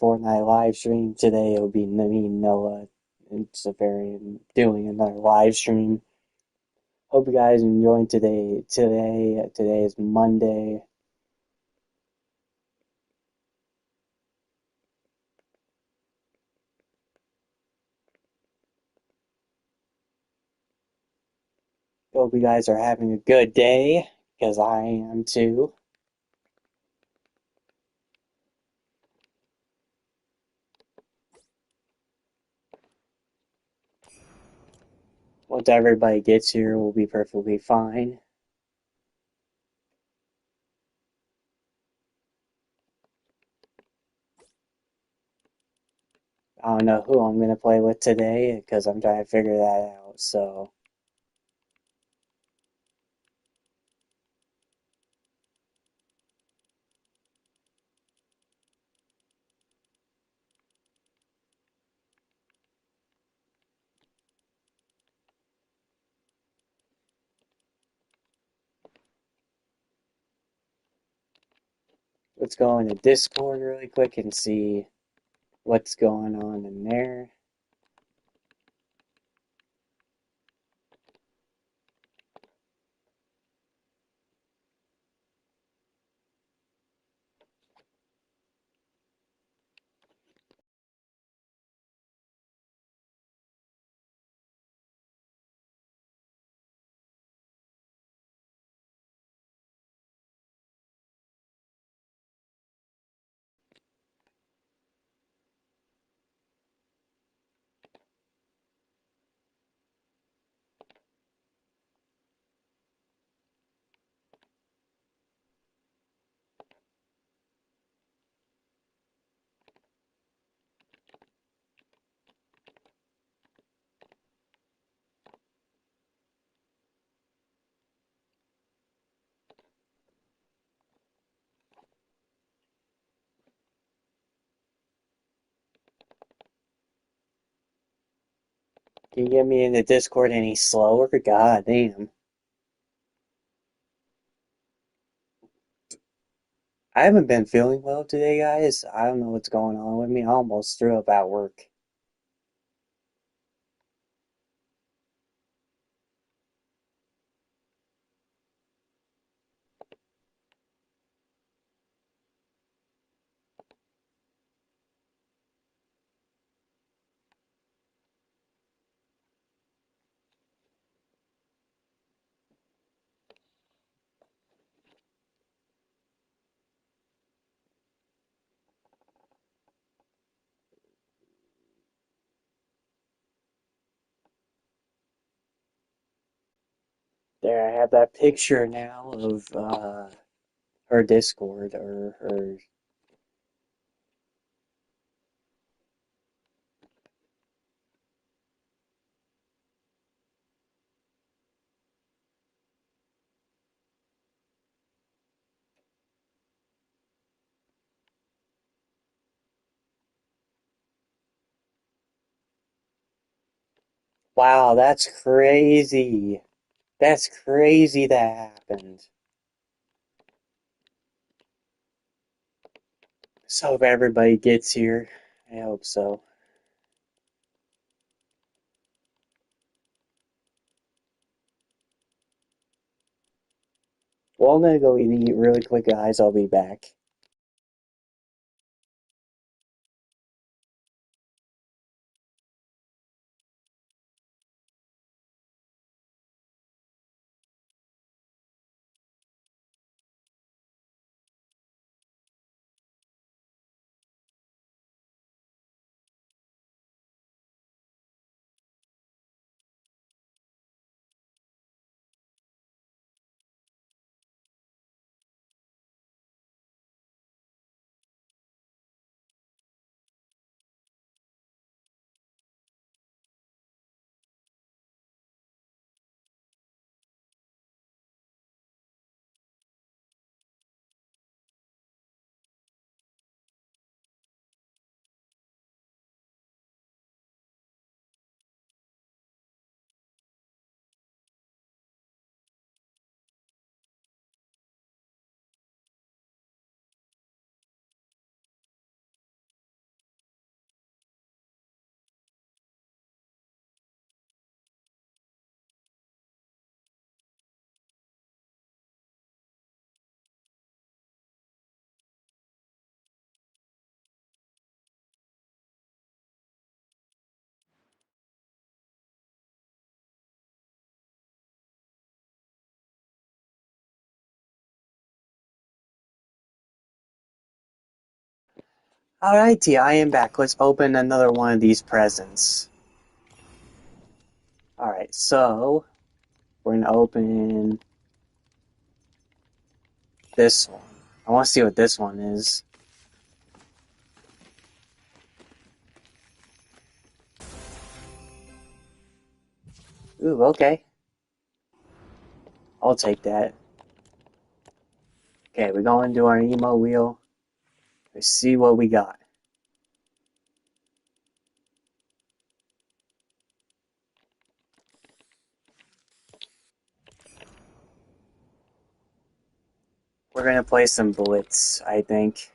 Fortnite live stream. Today it'll be me and Noah and Safarian doing another live stream. Hope you guys enjoying today. Today is Monday. Hope you guys are having a good day, because I am too. Once everybody gets here, we'll be perfectly fine. I don't know who I'm gonna play with today, because I'm trying to figure that out. So let's go into Discord really quick and see what's going on in there. Can you get me into Discord any slower? God damn. I haven't been feeling well today, guys. I don't know what's going on with me. I almost threw up at work. There, I have that picture now of her Discord or her. Wow, that's crazy. That's crazy that happened. So if everybody gets here, I hope so. Well, I'm gonna go eat really quick, guys. I'll be back. Alrighty, I am back. Let's open another one of these presents. Alright, so we're gonna open this one. I want to see what this one is. Ooh, okay. I'll take that. Okay, we're going to our emo wheel. Let's see what we got. We're gonna play some Blitz, I think.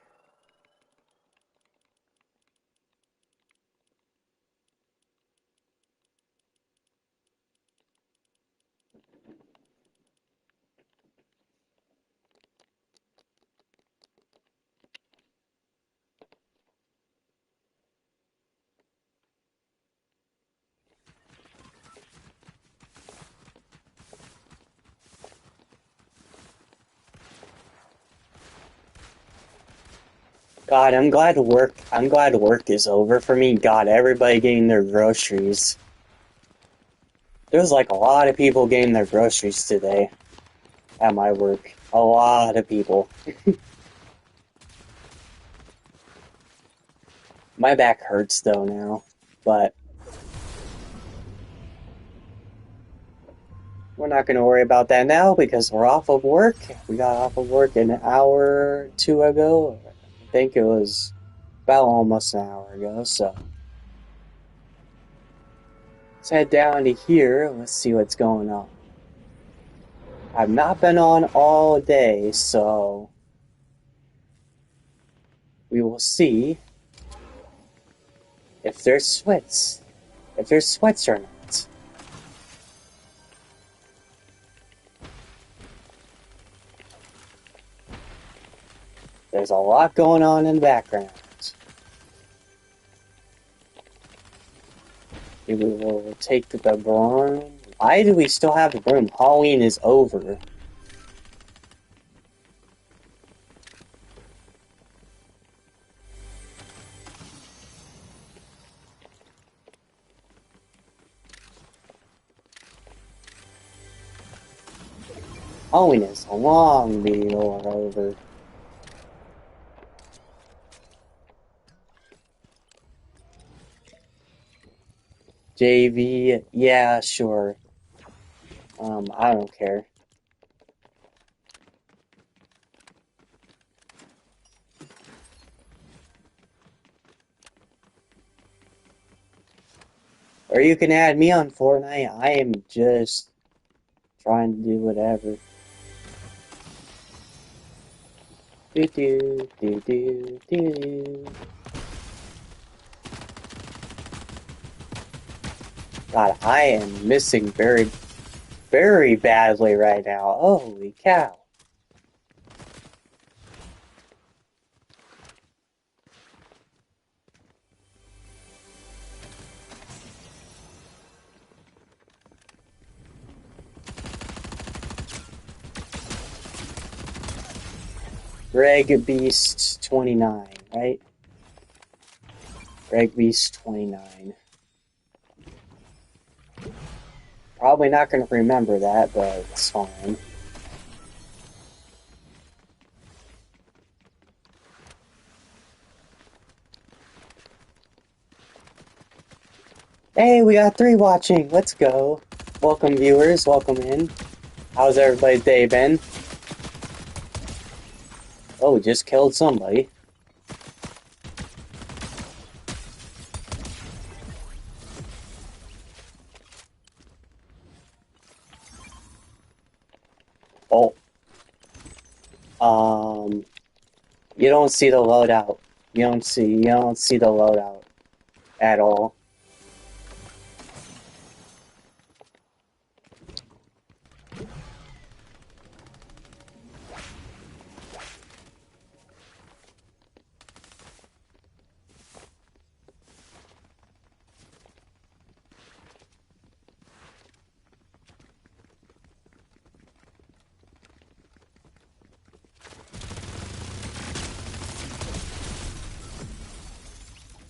God, I'm glad work is over for me. God, everybody getting their groceries. There's like a lot of people getting their groceries today at my work. A lot of people. My back hurts though now, but we're not going to worry about that now because we're off of work. We got off of work an hour or two ago. I think it was about almost an hour ago, so let's head down to here. Let's see what's going on. I've not been on all day, so we will see if there's sweats. If there's sweats or not. There's a lot going on in the background. We will take the broom. Why do we still have the broom? Halloween is over. Halloween is long before over. JV, yeah, sure. I don't care. Or you can add me on Fortnite. I am just trying to do whatever. Do do do do do. God, I am missing very, very badly right now. Holy cow. Greg Beast 29, right? Greg Beast 29. Probably not going to remember that, but it's fine. Hey, we got 3 watching. Let's go. Welcome, viewers. Welcome in. How's everybody's day been? Oh, we just killed somebody. Oh. You don't see the loadout. You don't see the loadout at all.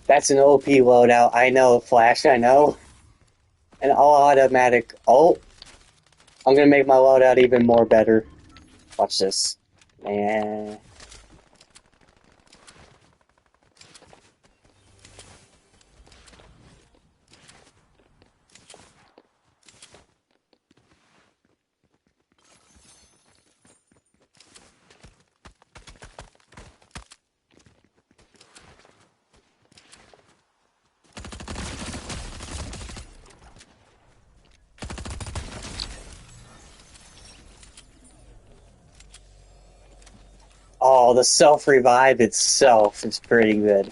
That's an OP loadout. I know, Flash, I know. An all-automatic. Oh, I'm gonna make my loadout even more better. Watch this. Man. Oh, the self-revive itself is pretty good.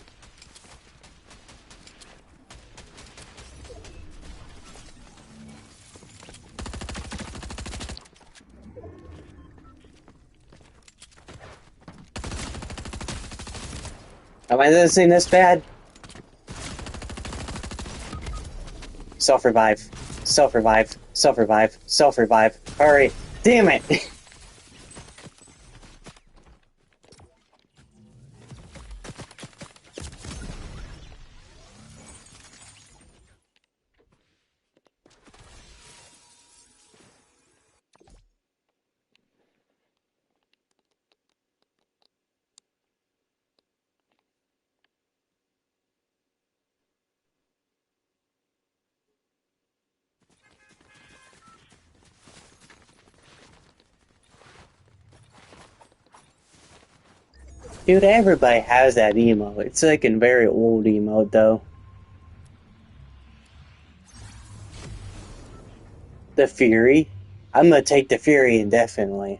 Am I listening this bad? Self-revive. Self-revive. Self-revive. Self-revive. Hurry. Damn it! Dude, everybody has that emo. It's like a very old emo, though. The Fury. I'm gonna take the Fury indefinitely.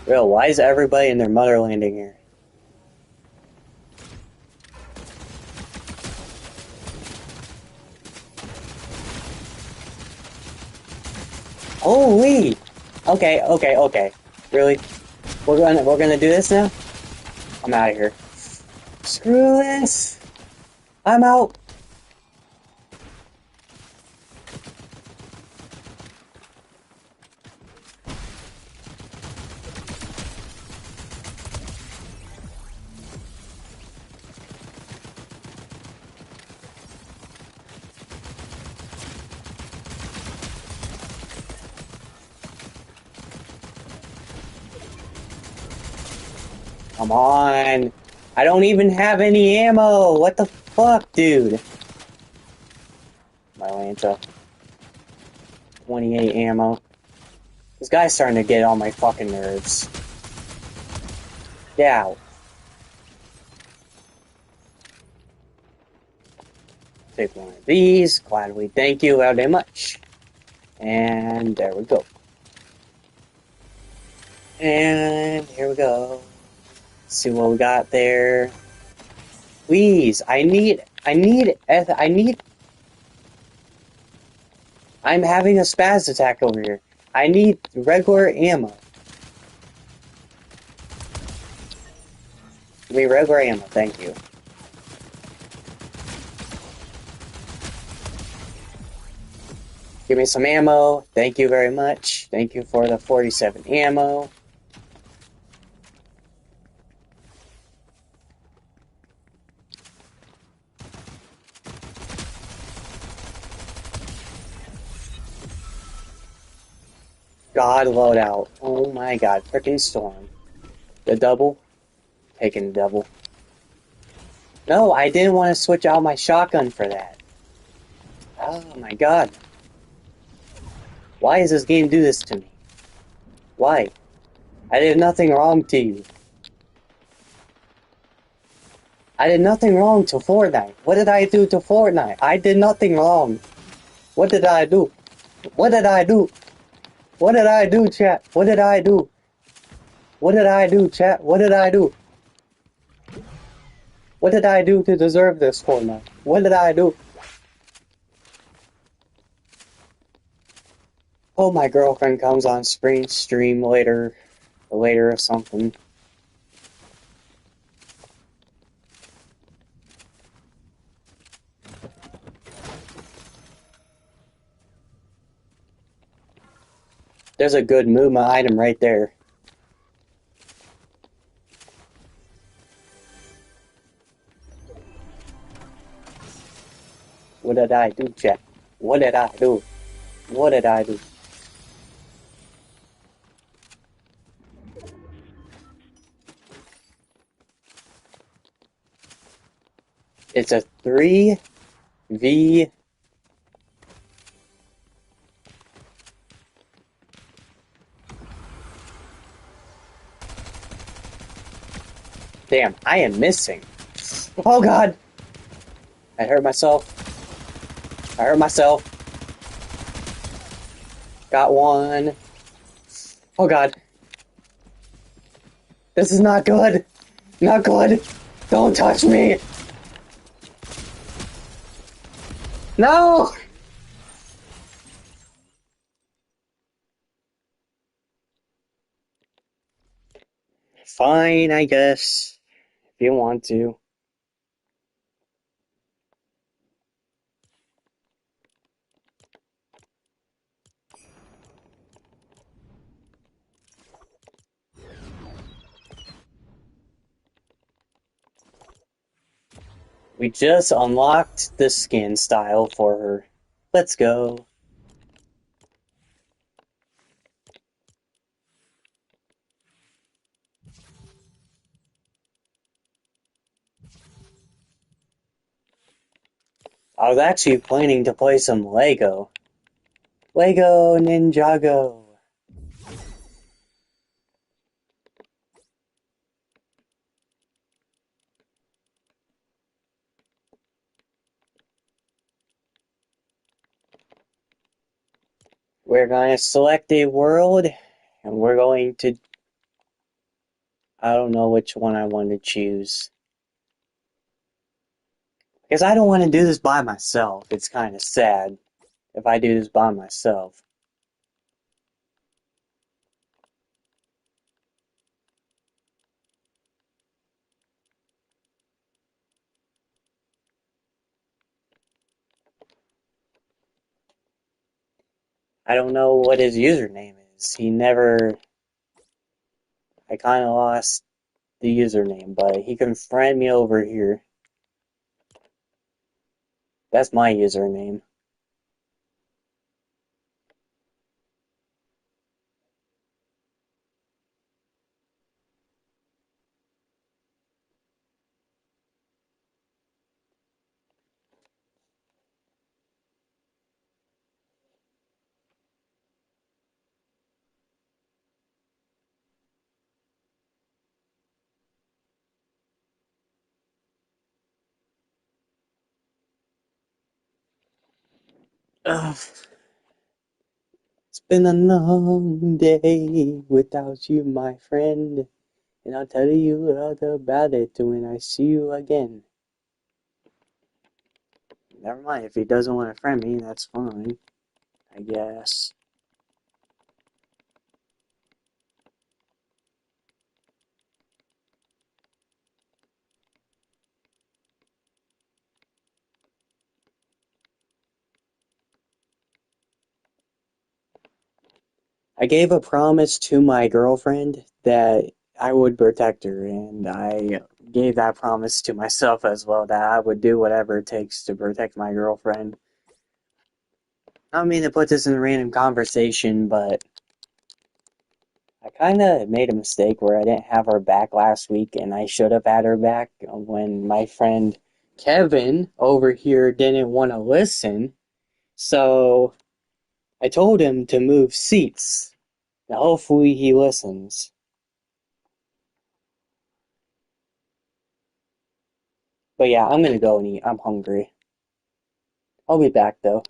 Real, why is everybody in their motherland in here? Holy! Okay, okay, okay. Really? We're gonna do this now? I'm out of here. Screw this! I'm out! Come on! I don't even have any ammo! What the fuck, dude? My Lanta. 28 ammo. This guy's starting to get on my fucking nerves. Get out. Take one of these. Gladly thank you very much. And there we go. And here we go. Let's see what we got there. Please, I'm having a spaz attack over here. I need regular ammo. Give me regular ammo, thank you. Give me some ammo, thank you very much. Thank you for the 47 ammo. God loadout. Oh my god, frickin' storm. The double? Taking the double. No, I didn't want to switch out my shotgun for that. Oh my god. Why does this game do this to me? Why? I did nothing wrong to you. I did nothing wrong to Fortnite. What did I do to Fortnite? I did nothing wrong. What did I do? What did I do? What did I do, chat? What did I do? What did I do, chat? What did I do? What did I do to deserve this Fortnite? What did I do? Oh, my girlfriend comes on stream later or something. There's a good movement item right there. What did I do, chat? What did I do? What did I do? It's a 3v. Damn, I am missing. Oh god! I hurt myself. I hurt myself. Got one. Oh god. This is not good. Not good. Don't touch me. No! Fine, I guess. If you want to. We just unlocked the skin style for her. Let's go. I was actually planning to play some Lego. Lego Ninjago. We're going to select a world, and we're going to... I don't know which one I want to choose. Because I don't want to do this by myself. It's kind of sad if I do this by myself. I don't know what his username is. He never... I kind of lost the username, but he can friend me over here. That's my username. Ugh. It's been a long day without you, my friend. And I'll tell you all about it when I see you again. Never mind, if he doesn't want to friend me, that's fine, I guess. I gave a promise to my girlfriend that I would protect her, and I gave that promise to myself as well, that I would do whatever it takes to protect my girlfriend. I don't mean to put this in a random conversation, but I kind of made a mistake where I didn't have her back last week, and I should have had her back when my friend Kevin over here didn't want to listen. So I told him to move seats. Now hopefully he listens. But yeah, I'm gonna go and eat. I'm hungry. I'll be back though.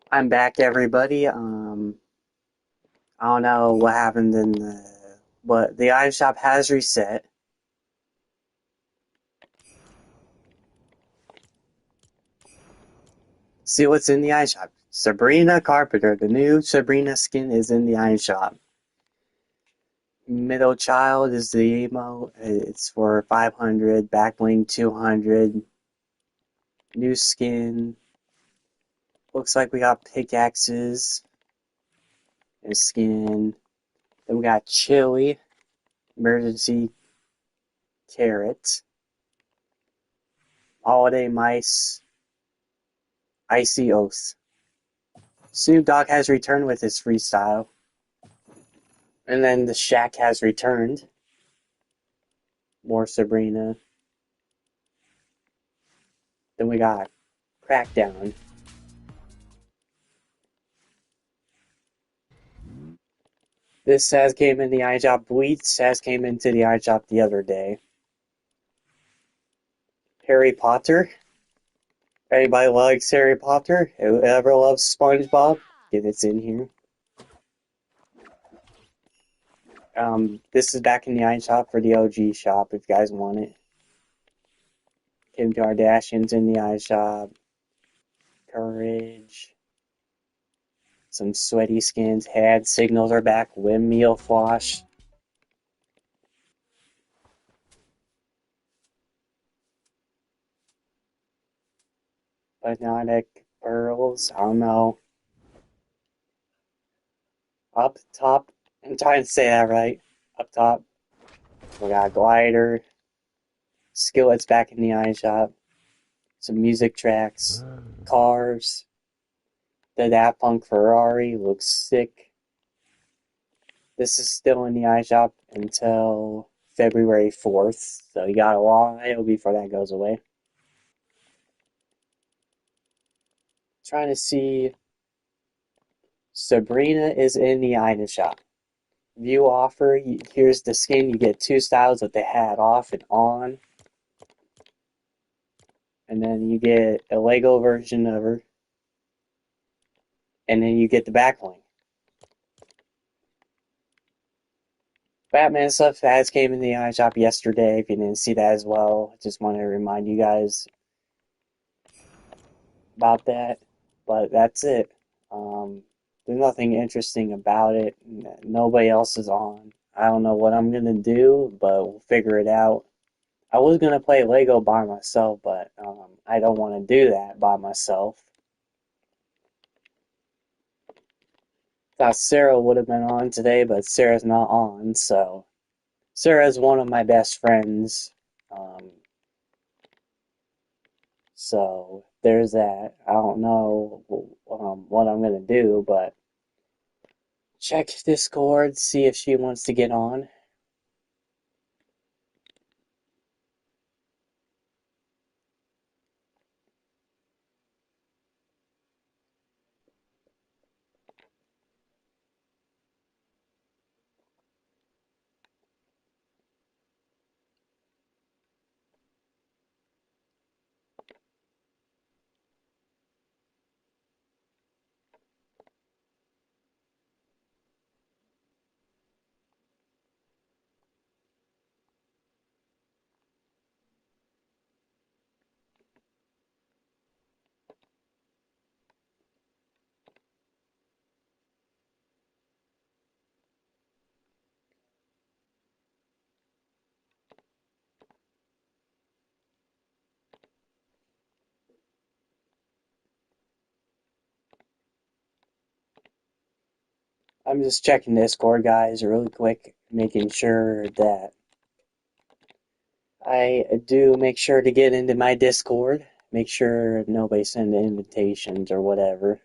I'm back, everybody. I don't know what happened but the item shop has reset. See what's in the item shop. Sabrina Carpenter, the new Sabrina skin is in the item shop. Middle Child is the emote. It's for 500. Backbling 200. New skin. Looks like we got pickaxes and skin. Then we got chili, emergency carrot, holiday mice, icy oath. Snoop Dogg has returned with his freestyle. And then the shack has returned. More Sabrina. Then we got Crackdown. This has came in the iShop. Bleats has came into the iShop the other day. Harry Potter. Anybody likes Harry Potter? Whoever loves SpongeBob, it's in here. This is back in the iShop for the OG shop if you guys want it. Kim Kardashian's in the iShop. Courage. Some sweaty skins. Had signals are back. Windmill Floss. Hypnotic pearls. I don't know. Up top. I'm trying to say that right. Up top. We got glider. Skillets back in the iShop. Some music tracks. Cars. The Daft Punk Ferrari looks sick. This is still in the iShop until February 4th, so you got a while before that goes away. Trying to see. Sabrina is in the item shop. View offer. Here's the skin. You get two styles with the hat off and on. And then you get a Lego version of her. And then you get the backbling. Batman stuff has came in the iShop yesterday. If you didn't see that as well, I just want to remind you guys about that. But that's it. There's nothing interesting about it. Nobody else is on. I don't know what I'm gonna do, but we'll figure it out. I was gonna play Lego by myself, but I don't want to do that by myself. Thought Sarah would have been on today, but Sarah's not on, so Sarah's one of my best friends. Um, so there's that. I don't know what I'm gonna do, but check Discord, see if she wants to get on. I'm just checking Discord, guys, really quick, making sure that I do make sure to get into my Discord. Make sure nobody send invitations or whatever.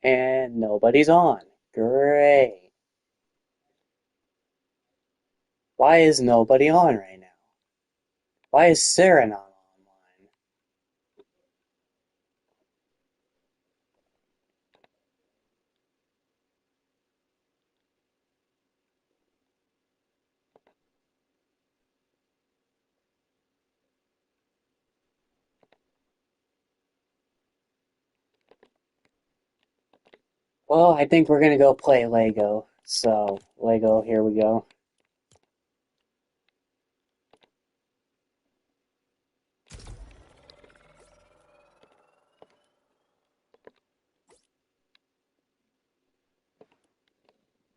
And nobody's on. Great. Why is nobody on right now? Why is Sarah not online? Well, I think we're gonna go play Lego. So, Lego, here we go.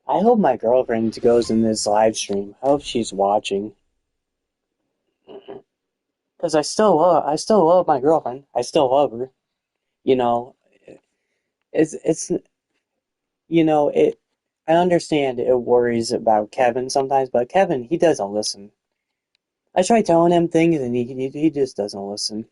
I hope my girlfriend goes in this live stream. I hope she's watching. Because I still love my girlfriend. I still love her. You know, it's it. I understand it worries about Kevin sometimes, but Kevin, he doesn't listen. I try telling him things and he just doesn't listen.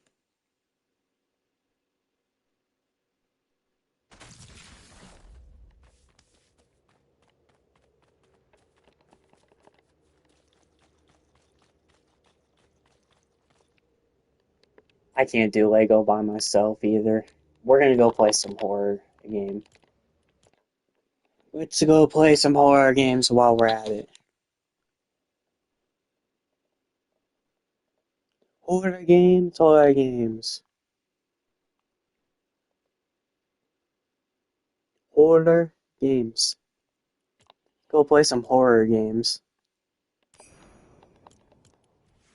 I can't do Lego by myself either. We're gonna go play some horror game. Let's go play some horror games while we're at it. Horror games, horror games, horror games. Go play some horror games.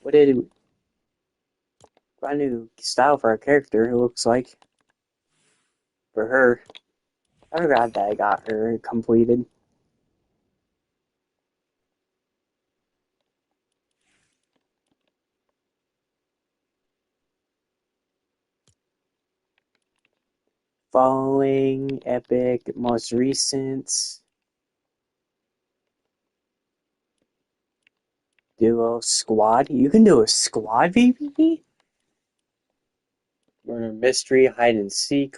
What did brand new style for our character? It looks like for her. I forgot that I got her completed. Following epic, most recent duo squad. You can do a squad PvP? Murder mystery, hide and seek,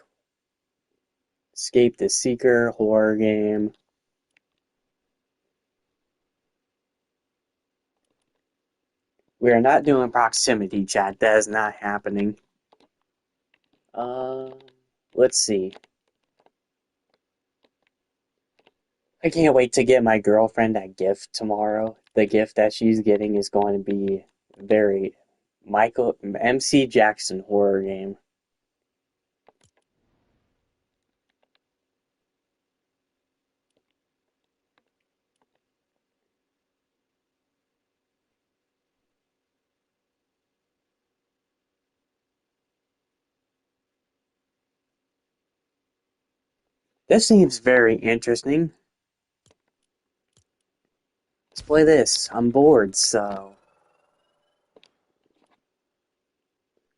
escape the seeker, horror game. We are not doing proximity chat. That is not happening. Um, let's see. I can't wait to get my girlfriend that gift tomorrow. The gift that she's getting is going to be very Michael MC Jackson horror game. This seems very interesting. Let's play this. I'm bored, so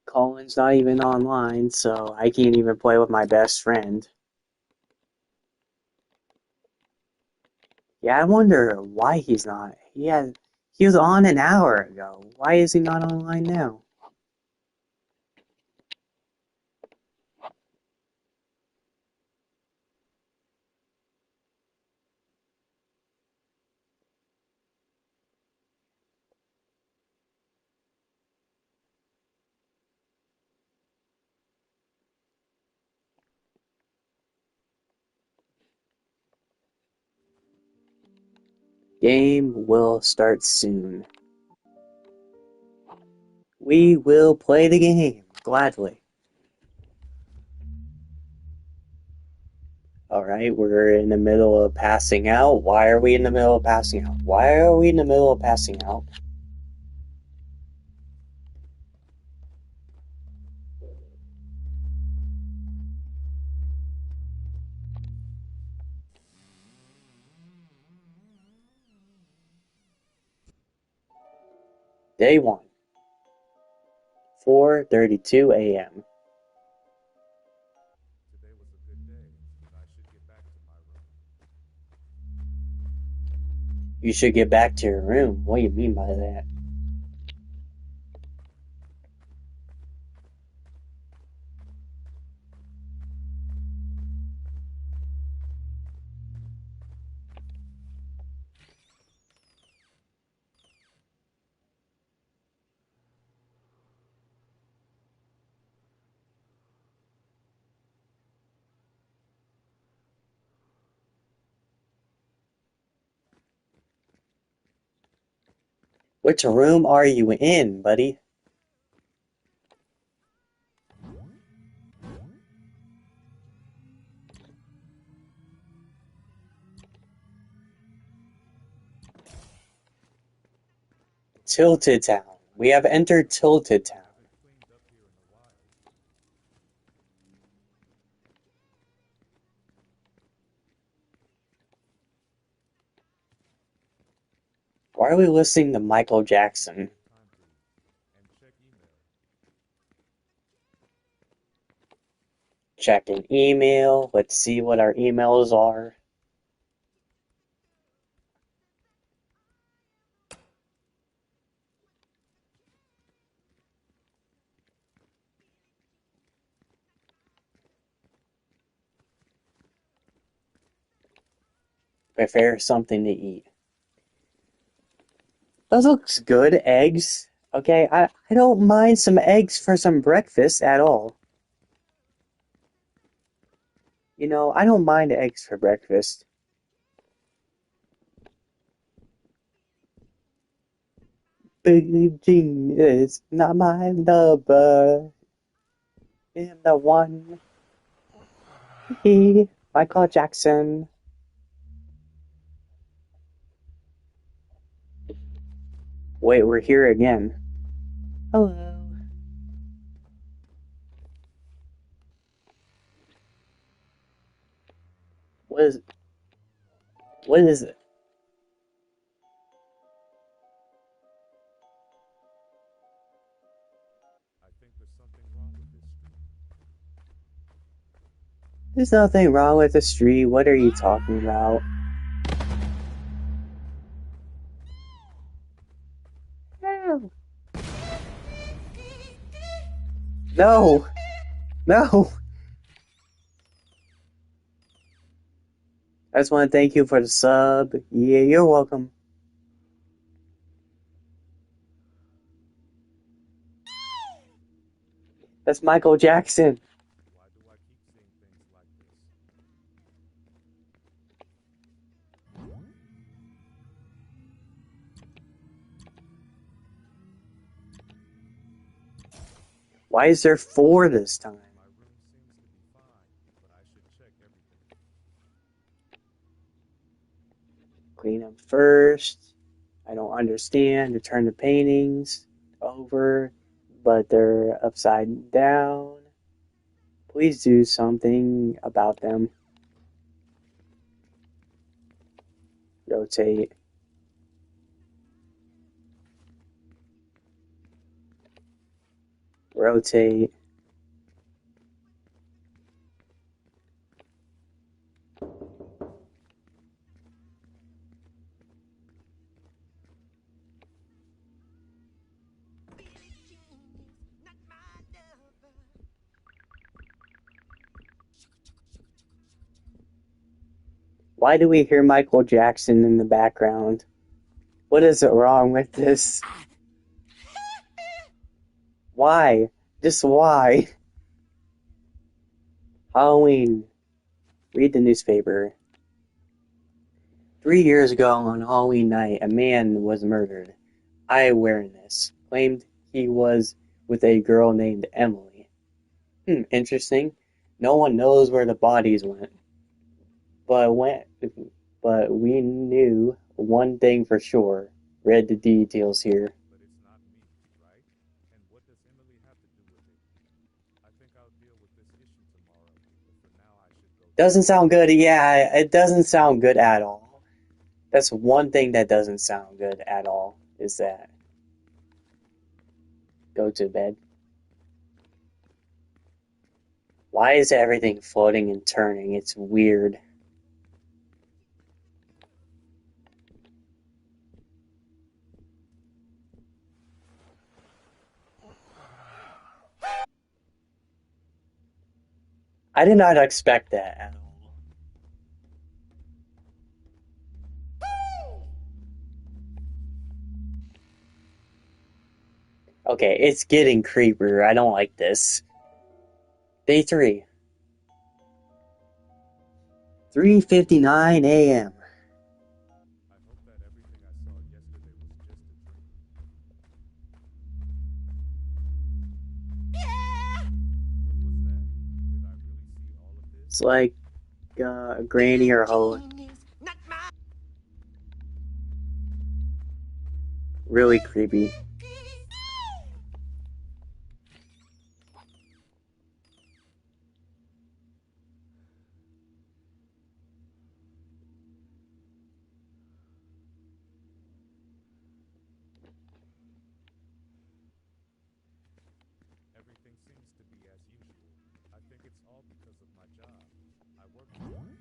Colin's not even online, so I can't even play with my best friend. Yeah, I wonder why he's not. He was on an hour ago. Why is he not online now? Game will start soon. We will play the game, gladly. Alright, we're in the middle of passing out. Why are we in the middle of passing out? Why are we in the middle of passing out? Day 1, 4:32 a.m. Today was a good day, but I should get back to my room. You should get back to your room. What do you mean by that? Which room are you in, buddy? Tilted Town. We have entered Tilted Town. Haven't cleaned up here in a while. Why are we listening to Michael Jackson? Time, please. And check email. Check an email. Let's see what our emails are. Prepare something to eat. Those looks good, eggs. Okay, I don't mind some eggs for some breakfast at all. You know, I don't mind eggs for breakfast. Billie Jean is not my lover. I'm the one. He, Michael Jackson. Wait, we're here again. Hello. What is? What is it? I think there's something wrong with this street. There's nothing wrong with the street. What are you talking about? No. No. No. I just want to thank you for the sub. Yeah, you're welcome. That's Michael Jackson. Why do I keep seeing things like this? Why is there four this time? My room seems to be fine, but I should check everything. Clean up first. I don't understand. Return the paintings over, but they're upside down. Please do something about them. Rotate. Rotate. Why do we hear Michael Jackson in the background? What is it wrong with this? Why? Just why? Halloween. Read the newspaper. 3 years ago on Halloween night, a man was murdered. Eyewitness claimed he was with a girl named Emily. Interesting. No one knows where the bodies went. But we knew one thing for sure. Read the details here. But it's not me, right? And what does Emily have to do with it? I think I'll deal with this issue tomorrow, but for now I should go. Doesn't sound good. Yeah, it doesn't sound good at all. That's one thing that doesn't sound good at all, is that. Go to bed. Why is everything floating and turning? It's weird. I did not expect that at all. Okay, it's getting creepier. I don't like this. Day 3. 3:59 a.m. I hope that everything I saw yesterday was just a dream. Looks like a granny or hoe. Really creepy. Everything seems to be as usual. I think it's all because of my job. I work too much.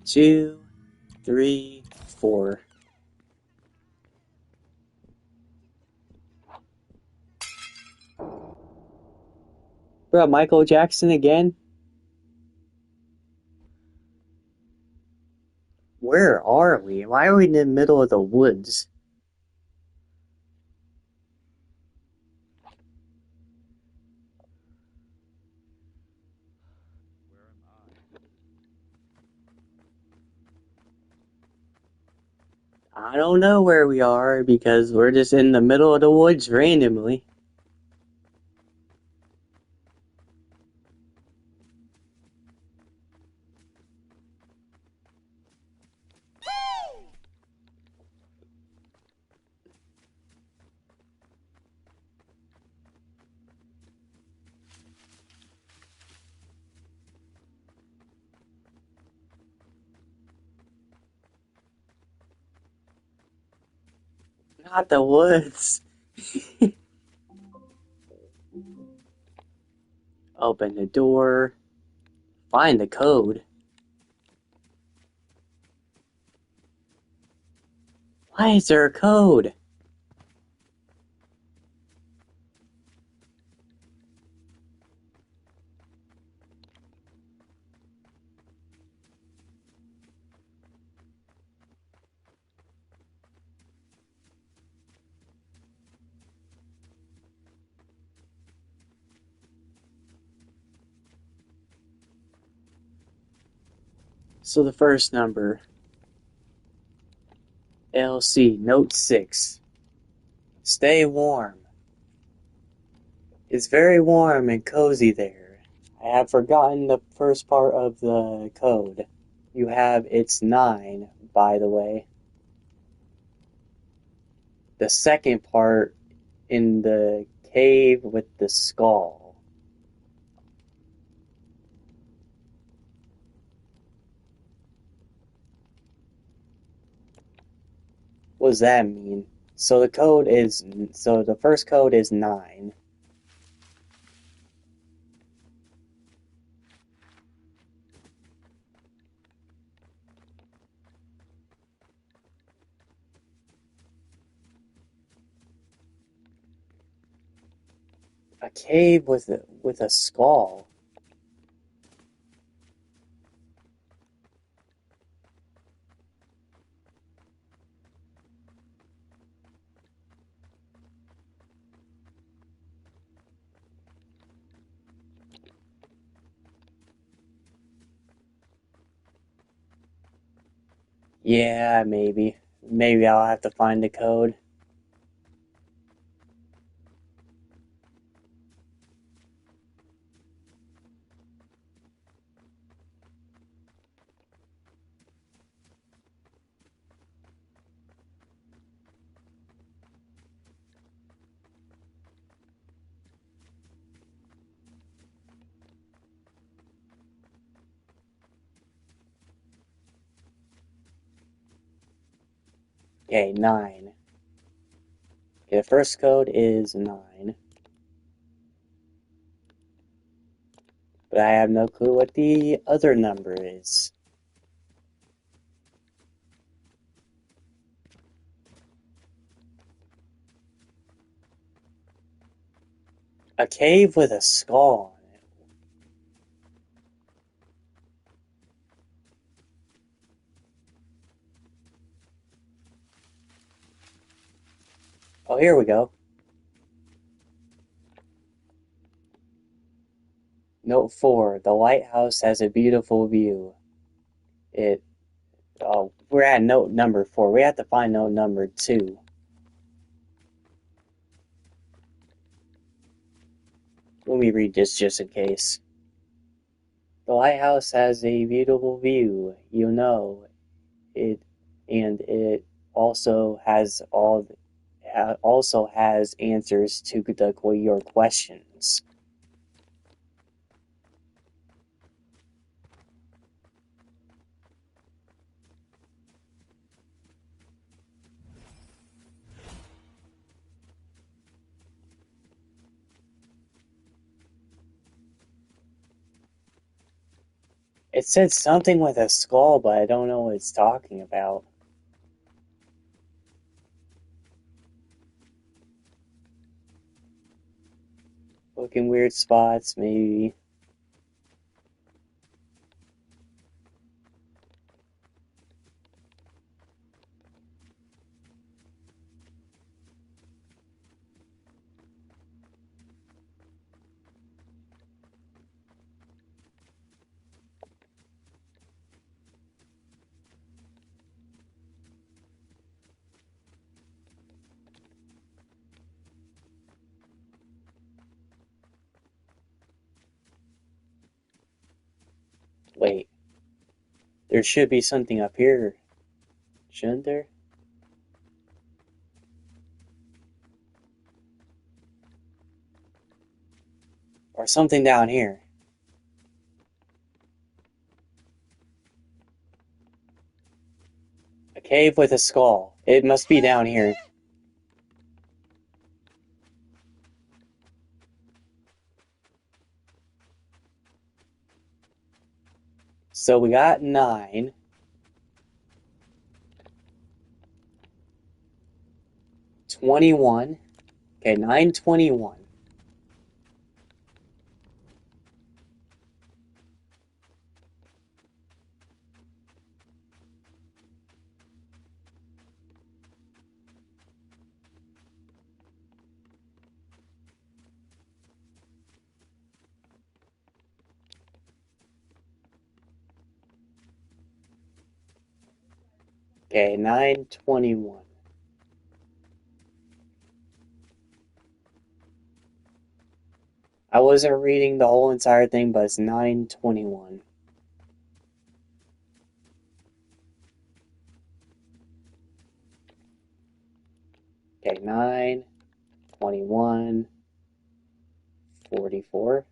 2, 3, 4. Bro, Michael Jackson again? Where are we? Why are we in the middle of the woods? Where am I? I don't know where we are because we're just in the middle of the woods randomly. Not the woods. Open the door. Find the code. Why is there a code? So the first number. LC, note 6. Stay warm. It's very warm and cozy there. I have forgotten the first part of the code. You have it's 9, by the way. The second part in the cave with the skull. What does that mean? So the first code is 9. A cave with a skull. Yeah, maybe. Maybe I'll have to find the code. Okay, 9. Okay, the first code is 9. But I have no clue what the other number is. A cave with a skull on it. Oh, here we go. Note 4. The lighthouse has a beautiful view. We're at note number 4. We have to find note number 2. Let me read this just in case. The lighthouse has a beautiful view, you know it, and it also has also has answers to your questions. It said something with a skull, but I don't know what it's talking about. Looking weird spots, maybe. Wait, there should be something up here, shouldn't there? Or something down here. A cave with a skull. It must be down here. So we got 9. 21. Okay, 921. Okay, 921. I wasn't reading the whole entire thing, but it's 921. Okay, 921. 44.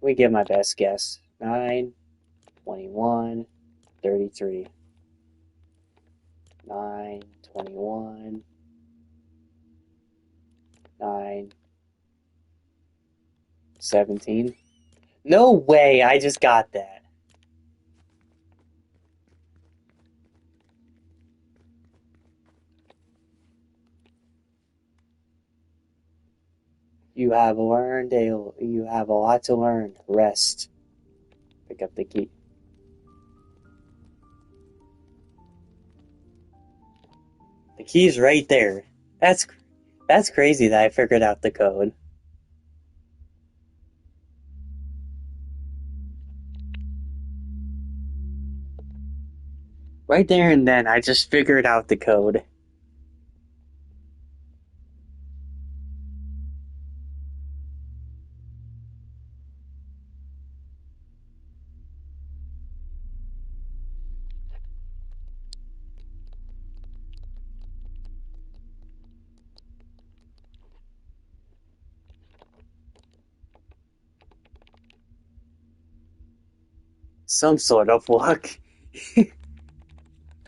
We give my best guess. 921. 33. 921. 9. 17. No way, I just got that. You have learned you have a lot to learn. Rest. Pick up the key. The key's right there. That's crazy that I figured out the code. Right there and then I just figured out the code. Some sort of luck.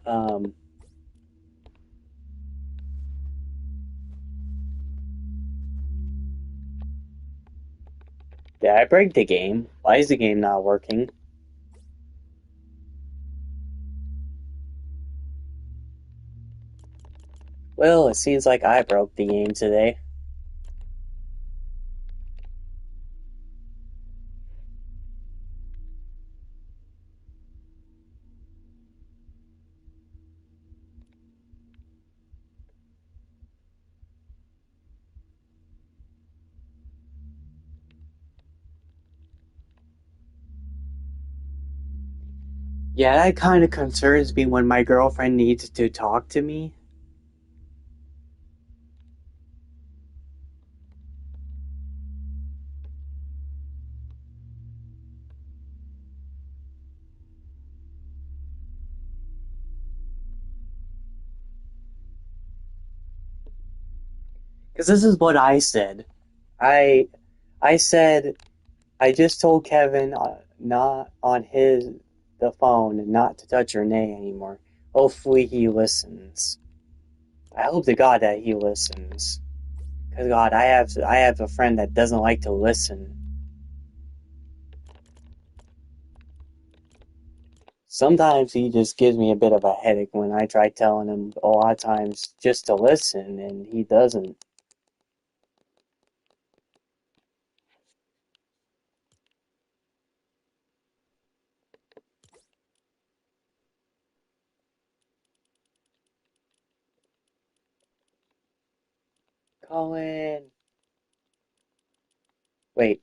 um Did I break the game? Why is the game not working? Well, it seems like I broke the game today. Yeah, that kind of concerns me when my girlfriend needs to talk to me. Because this is what I said. I I said I just told Kevin not on the phone not to touch Renee anymore. Hopefully he listens. I hope to God that he listens. Cause God, I have a friend that doesn't like to listen. Sometimes he just gives me a bit of a headache when I try telling him a lot of times just to listen, and he doesn't. Colin, wait.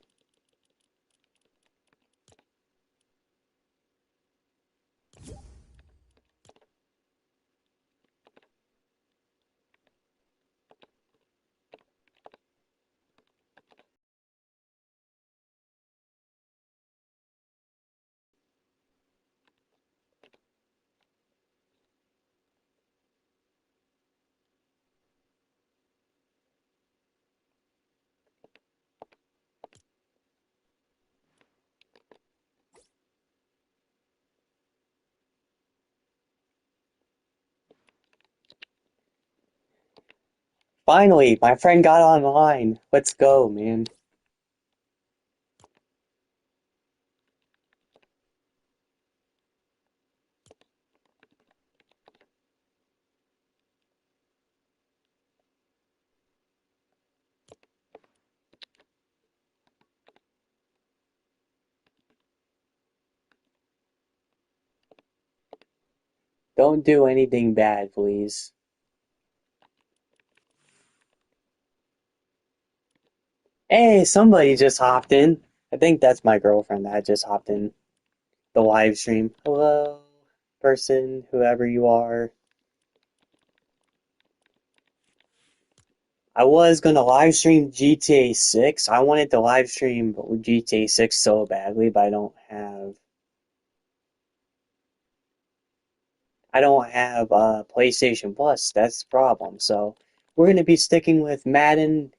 Finally, my friend got online. Let's go, man. Don't do anything bad, please. Hey, somebody just hopped in. I think that's my girlfriend that just hopped in the live stream. Hello, person, whoever you are. I was gonna live stream GTA 6. I wanted to live stream GTA 6 so badly, but I don't have PlayStation Plus. That's the problem. So we're gonna be sticking with Madden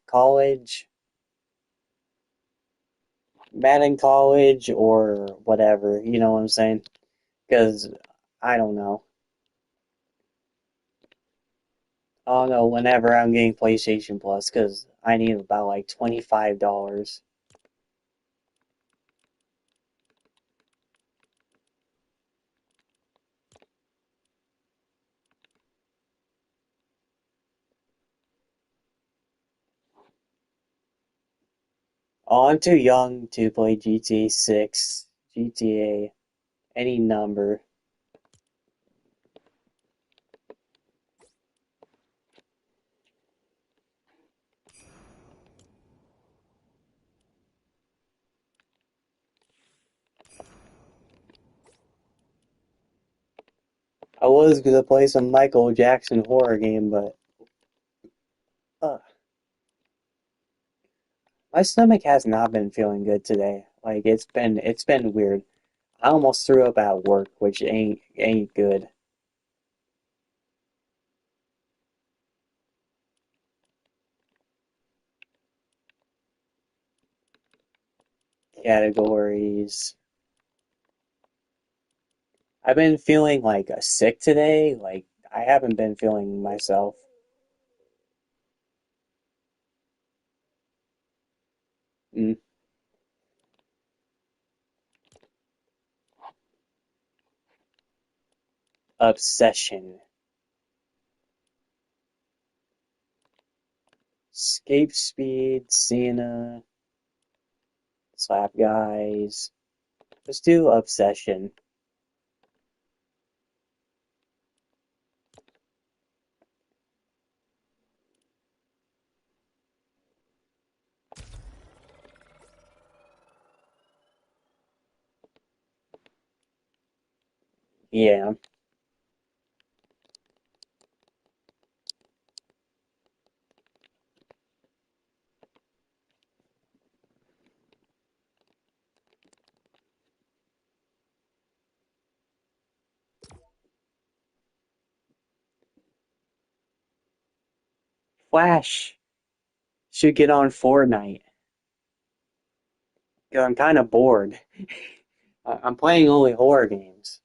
College or whatever. You know what I'm saying? Because I don't know. I don't know whenever I'm getting PlayStation Plus because I need about like $25. Oh, I'm too young to play GTA 6, GTA, any number. I was gonna play some Michael Jackson horror game, but uh, my stomach has not been feeling good today. Like it's been weird. I almost threw up at work, which ain't good. Categories. I've been feeling like sick today. Like I haven't been feeling myself. Mm, obsession. Escape speed, Cena, slap guys. Let's do obsession. Yeah. Flash. Should get on Fortnite. Cause I'm kind of bored. I'm playing only horror games.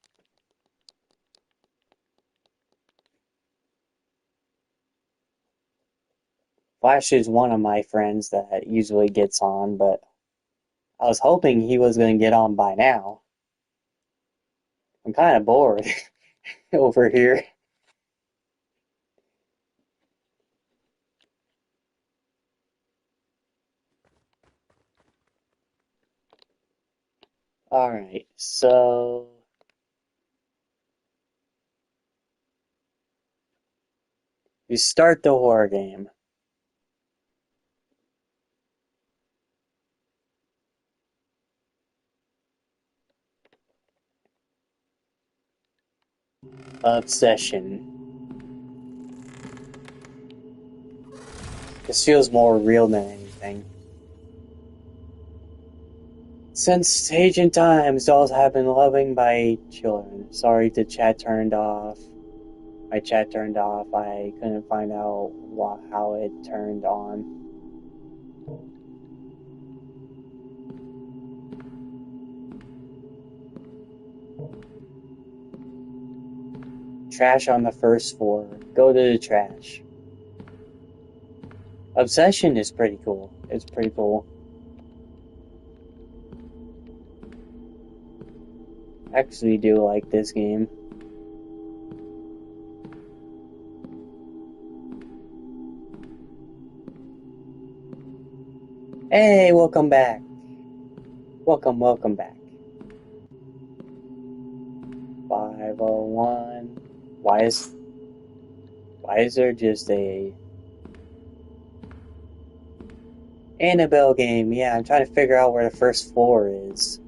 Flash is one of my friends that usually gets on, but I was hoping he was going to get on by now. I'm kind of bored over here. Alright, so you start the horror game. Obsession. This feels more real than anything. Since ancient times, dolls have been loved by children. Sorry, the chat turned off. My chat turned off. I couldn't find out how it turned on. Trash on the first floor. Go to the trash. Obsession is pretty cool. It's pretty cool. I actually do like this game. Hey, welcome back. Welcome back. 501. Why is there just a Annabelle game? Yeah, I'm trying to figure out where the first floor is.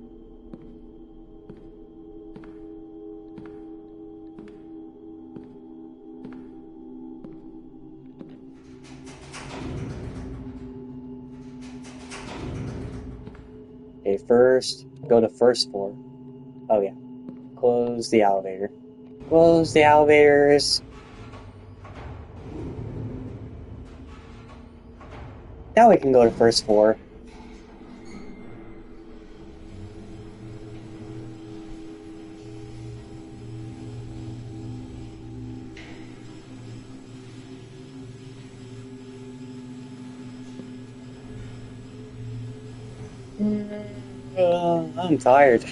Okay, first, go to first floor. Oh yeah. Close the elevator. Close the elevators. Now we can go to first floor. I'm tired.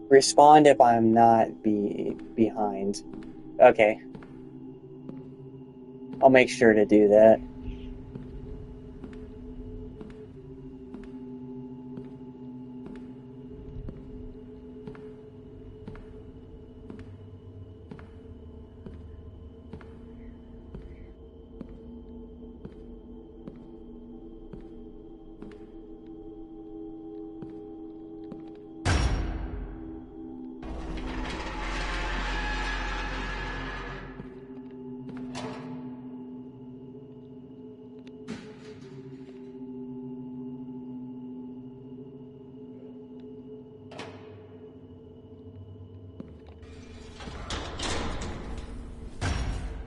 Respond if I'm not behind. Okay. I'll make sure to do that.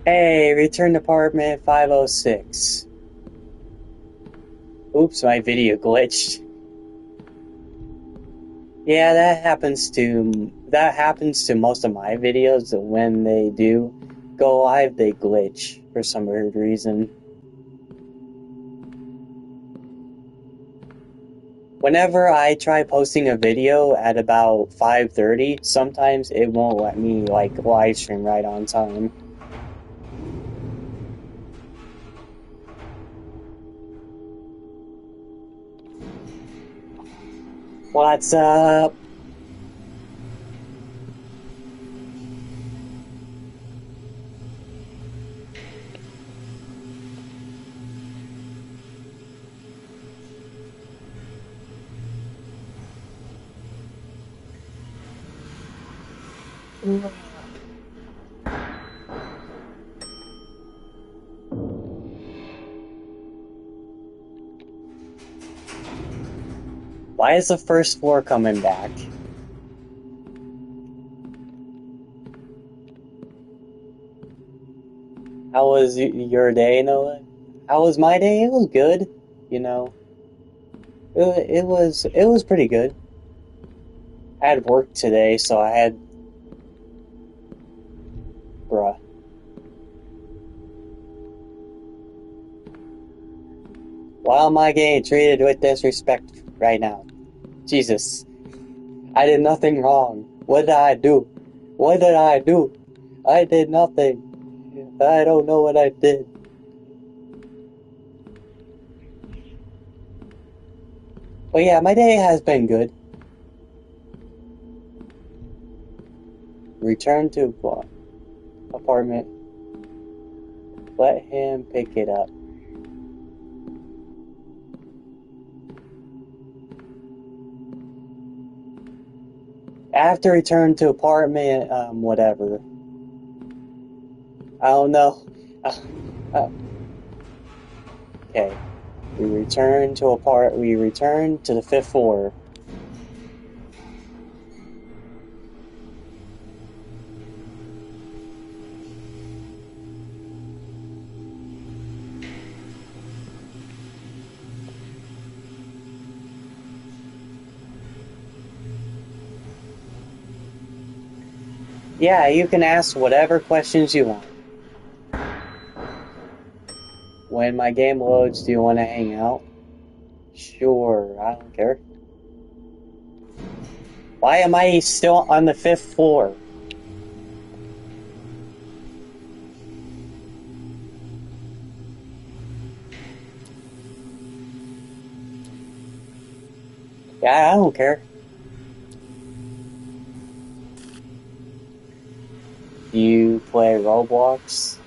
Hey, return to apartment 506. Oops, my video glitched. Yeah, that happens to most of my videos. When they do go live, they glitch for some weird reason. Whenever I try posting a video at about 5:30, sometimes it won't let me like live stream right on time. What's up? Why is the first floor coming back? How was your day, Noah? How was my day? It was good. You know, it was pretty good. I had work today, so I had, bruh. Why am I getting treated with disrespect right now? Jesus, I did nothing wrong. What did I do? What did I do? I did nothing. I don't know what I did. But yeah, my day has been good. Return to apartment. Let him pick it up. After return to apartment, whatever. I don't know. Uh, okay. We return to the fifth floor. Yeah, you can ask whatever questions you want. When my game loads, do you want to hang out? Sure, I don't care. Why am I still on the fifth floor? Yeah, I don't care. Do you play Roblox?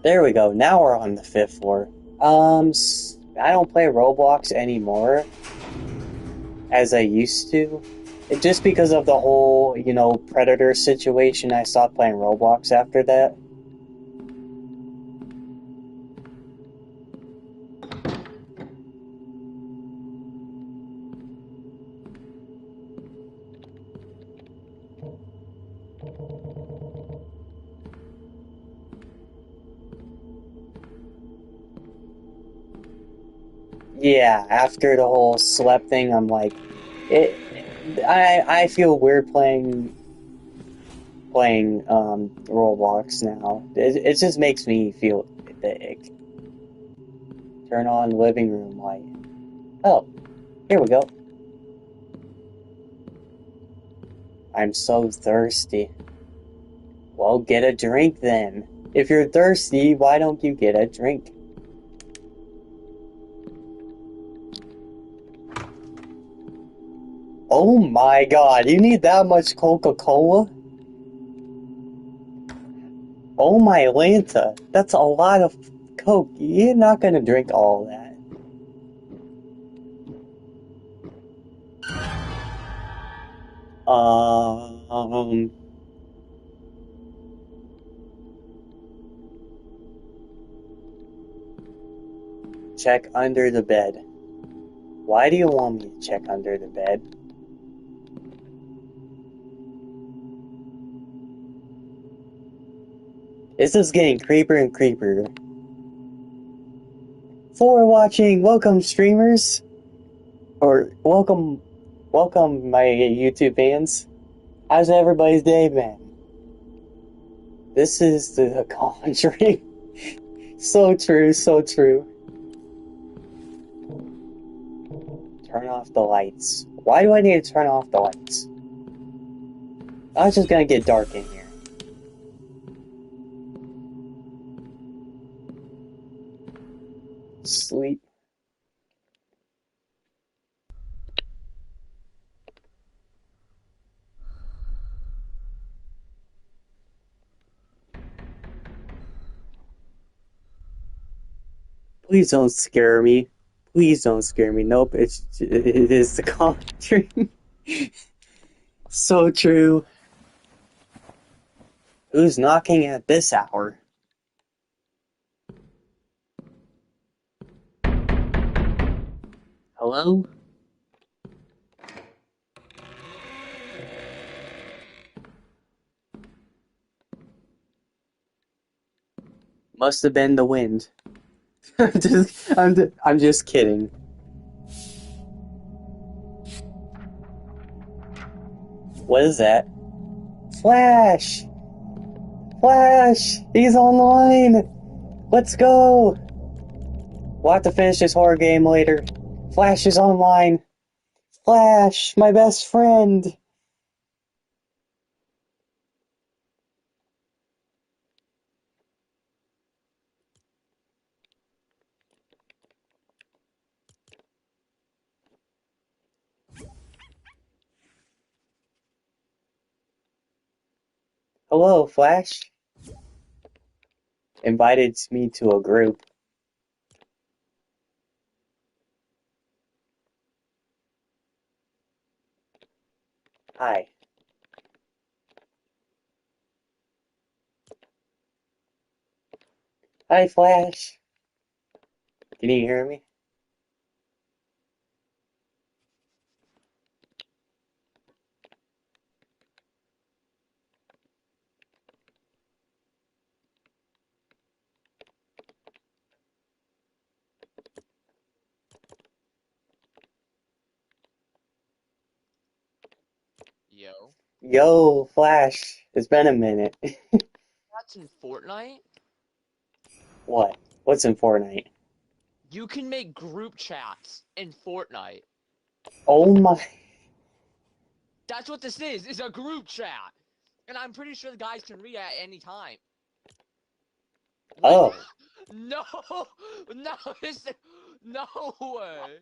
There we go. Now we're on the fifth floor. I don't play Roblox anymore as I used to. Just because of the whole, Predator situation, I stopped playing Roblox after that. Yeah, after the whole slept thing, I'm like, it. I feel weird playing Roblox now. It just makes me feel the ick. Turn on living room light. Oh, here we go. I'm so thirsty. Well, get a drink then. If you're thirsty, why don't you get a drink? Oh my god, you need that much Coca-Cola? Oh my Lanta, that's a lot of Coke. You're not gonna drink all that. Um, check under the bed. Why do you want me to check under the bed? This is getting creepier and creepier. For watching, welcome streamers, or welcome my YouTube fans. How's everybody's day been? This is the Conjuring. So true, so true. Turn off the lights. Why do I need to turn off the lights? I was just gonna get dark in here. Sleep. Please don't scare me. Please don't scare me. Nope, it is the Conjuring. So true. Who's knocking at this hour? Hello? Must have been the wind. I'm just kidding. What is that? Flash! Flash! He's online! Let's go! We'll have to finish this horror game later. Flash is online. Flash, my best friend. Hello, Flash. Invited me to a group. Hi. Hi, Flash. Can you hear me? Yo. Yo, Flash. It's been a minute. That's in Fortnite? What? What's in Fortnite? You can make group chats in Fortnite. Oh my. That's what this is a group chat. And I'm pretty sure the guys can read at any time. What? Oh. No! No, no way!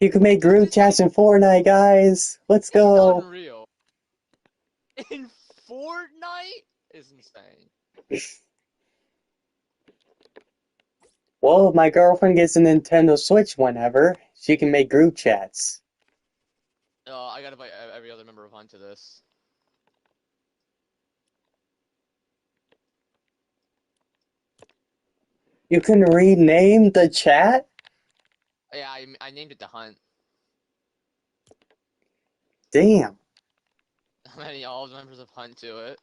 You can make This group is like, chats in Fortnite, guys. Let's this is go. unreal. In Fortnite? Is insane. Well, if my girlfriend gets a Nintendo Switch whenever, she can make group chats. I gotta invite every other member of Hunt to this. You can rename the chat? Yeah, I named it the Hunt. Damn. I'm adding all the members of Hunt to it.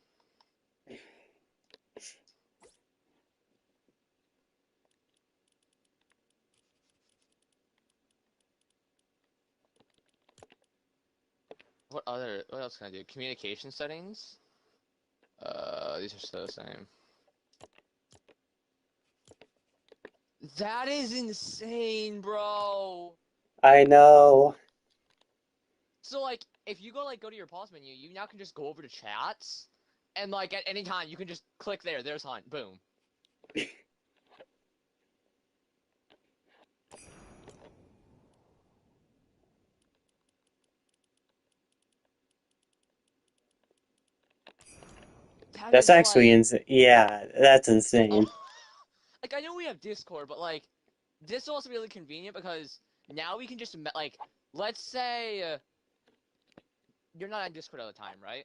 What else can I do? Communication settings? These are still the same. That is insane, bro. I know. So like, if you go to your pause menu, you now can just go over to chats, and like at any time you can just click there. There's Hunt. Boom. That That's is actually like, insane. Yeah, that's oh, insane. like I know we have Discord, but like, this is also really convenient because now we can just like, let's say you're not on Discord all the time, right?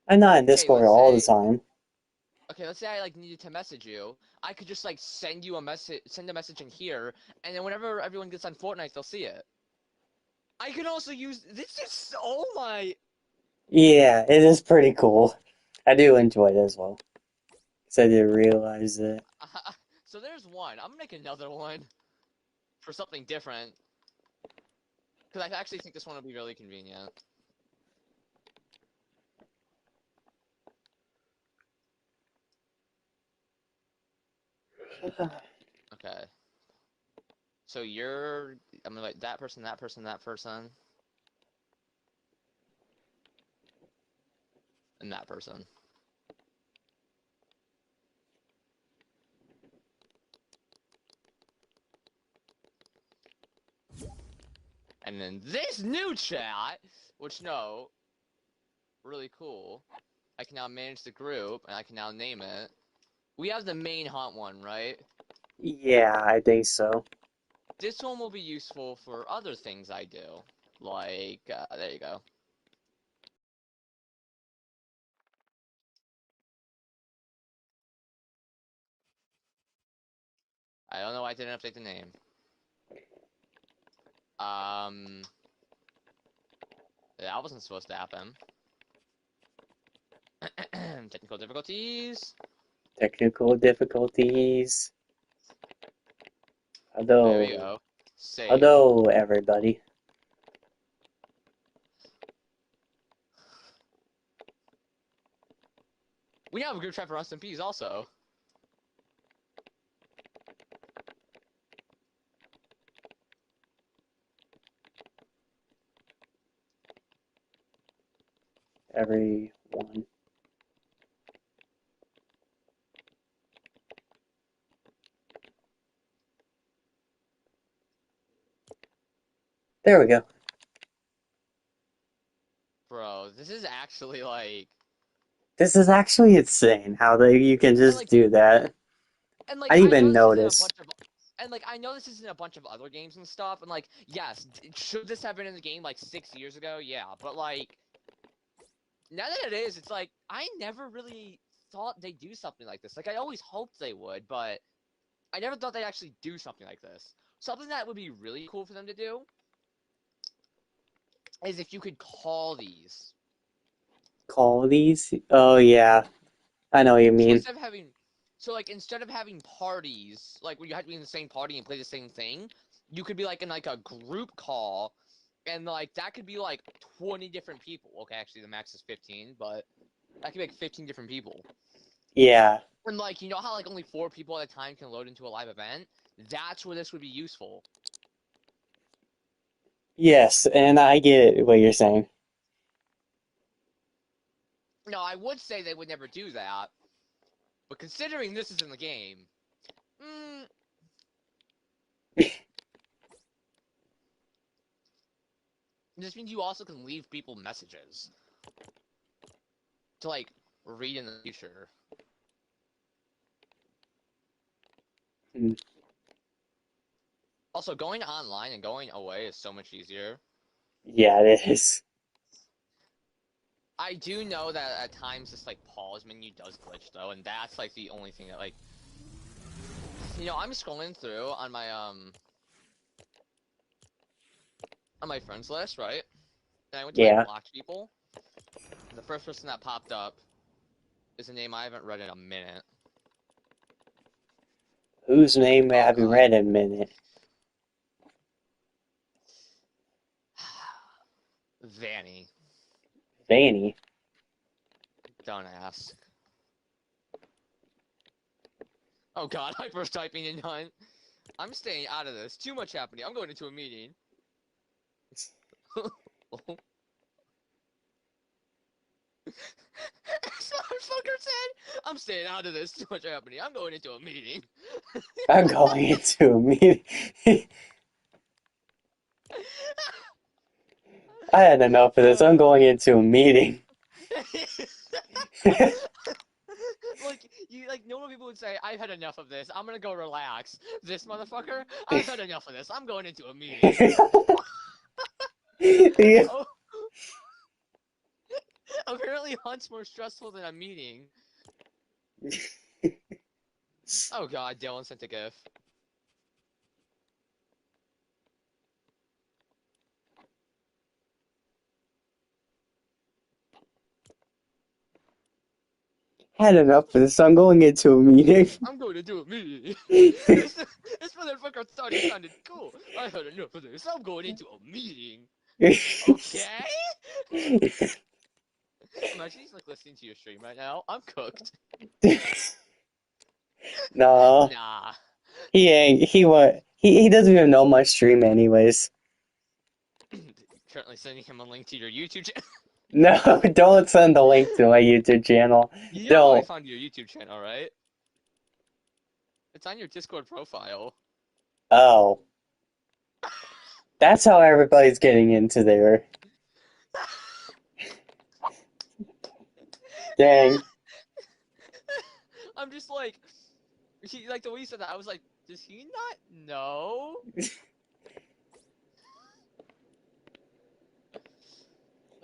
I'm not in Okay, Discord let's all the say time. okay, let's say I like needed to message you. I could just like send a message in here, and then whenever everyone gets on Fortnite, they'll see it. I can also use this is oh my Yeah, it is pretty cool. I do enjoy it as well. Because I didn't realize it. so there's one. I'm gonna make another one for something different because I actually think this one will be really convenient. Okay. So I'm gonna like that person, that person, that person, and that person. And then this new chat, which no, really cool. I can now manage the group and I can now name it. We have the main hunt one, right? Yeah, I think so. This one will be useful for other things I do. Like, there you go. I don't know why I didn't update the name. That wasn't supposed to happen. Technical difficulties. Technical difficulties. There we Hello. go. Save. Hello, everybody. We now have a group chat for Rust and Peas also. Everyone. There we go. Bro, this is actually like... This is actually insane how you can And just like, do that. and like, I didn't I know even this isn't a notice. bunch of... And like, I know this isn't a bunch of other games and stuff, and like, yes, should this have been in the game like 6 years ago? Yeah, but like, now that it is, it's like, I never really thought they'd do something like this. Like, I always hoped they would, but I never thought they'd actually do something like this. Something that would be really cool for them to do is if you could call these. Call these? Oh, yeah. I know what you So mean. instead of having, so like instead of having parties, like where you have to be in the same party and play the same thing, you could be like in like a group call, and like that could be like 20 different people. Okay, actually the max is 15, but that could be like 15 different people. Yeah. And like you know how like only 4 people at a time can load into a live event? That's where this would be useful. Yes, and I get what you're saying. No, I would say they would never do that, but considering this is in the game, this means you also can leave people messages to like read in the future. Hmm. Also, going online and going away is so much easier. Yeah, it is. I do know that at times this like pause menu does glitch though, and that's like the only thing that like I'm scrolling through on my friends list, right? And I went to my Yeah. blocked people. And the first person that popped up is a name I haven't read in a minute. Whose name Oh have you god. read in a minute? Vanny. Vanny. Don't ask. Oh god, hyper typing in none. I'm staying out of this. Too much happening. I'm going into a meeting. This motherfucker said, I'm staying out of this. Too much happening. I'm going into a meeting. I'm going into a meeting. I had enough of this. I'm going into a meeting. Like normal people would say, I've had enough of this. I'm gonna go relax. This motherfucker, I've had enough of this. I'm going into a meeting. Yeah. Oh, apparently hunt's more stressful than a meeting. Oh god, Dylan sent a gif. Had enough of this. I'm going into a meeting. I'm going to do a meeting. this motherfucker thought he sounded cool. I had enough of this. I'm going into a meeting. Okay? Imagine he's like listening to your stream right now. I'm cooked. No, Nah. he ain't. He doesn't even know my stream anyways. Currently sending him a link to your YouTube channel. No, don't send the link to my YouTube channel. You know how I Don't. found your YouTube channel, right? It's on your Discord profile. Oh, that's how everybody's getting into there. Dang. I'm just like, the way you said that, I was like, does he not know?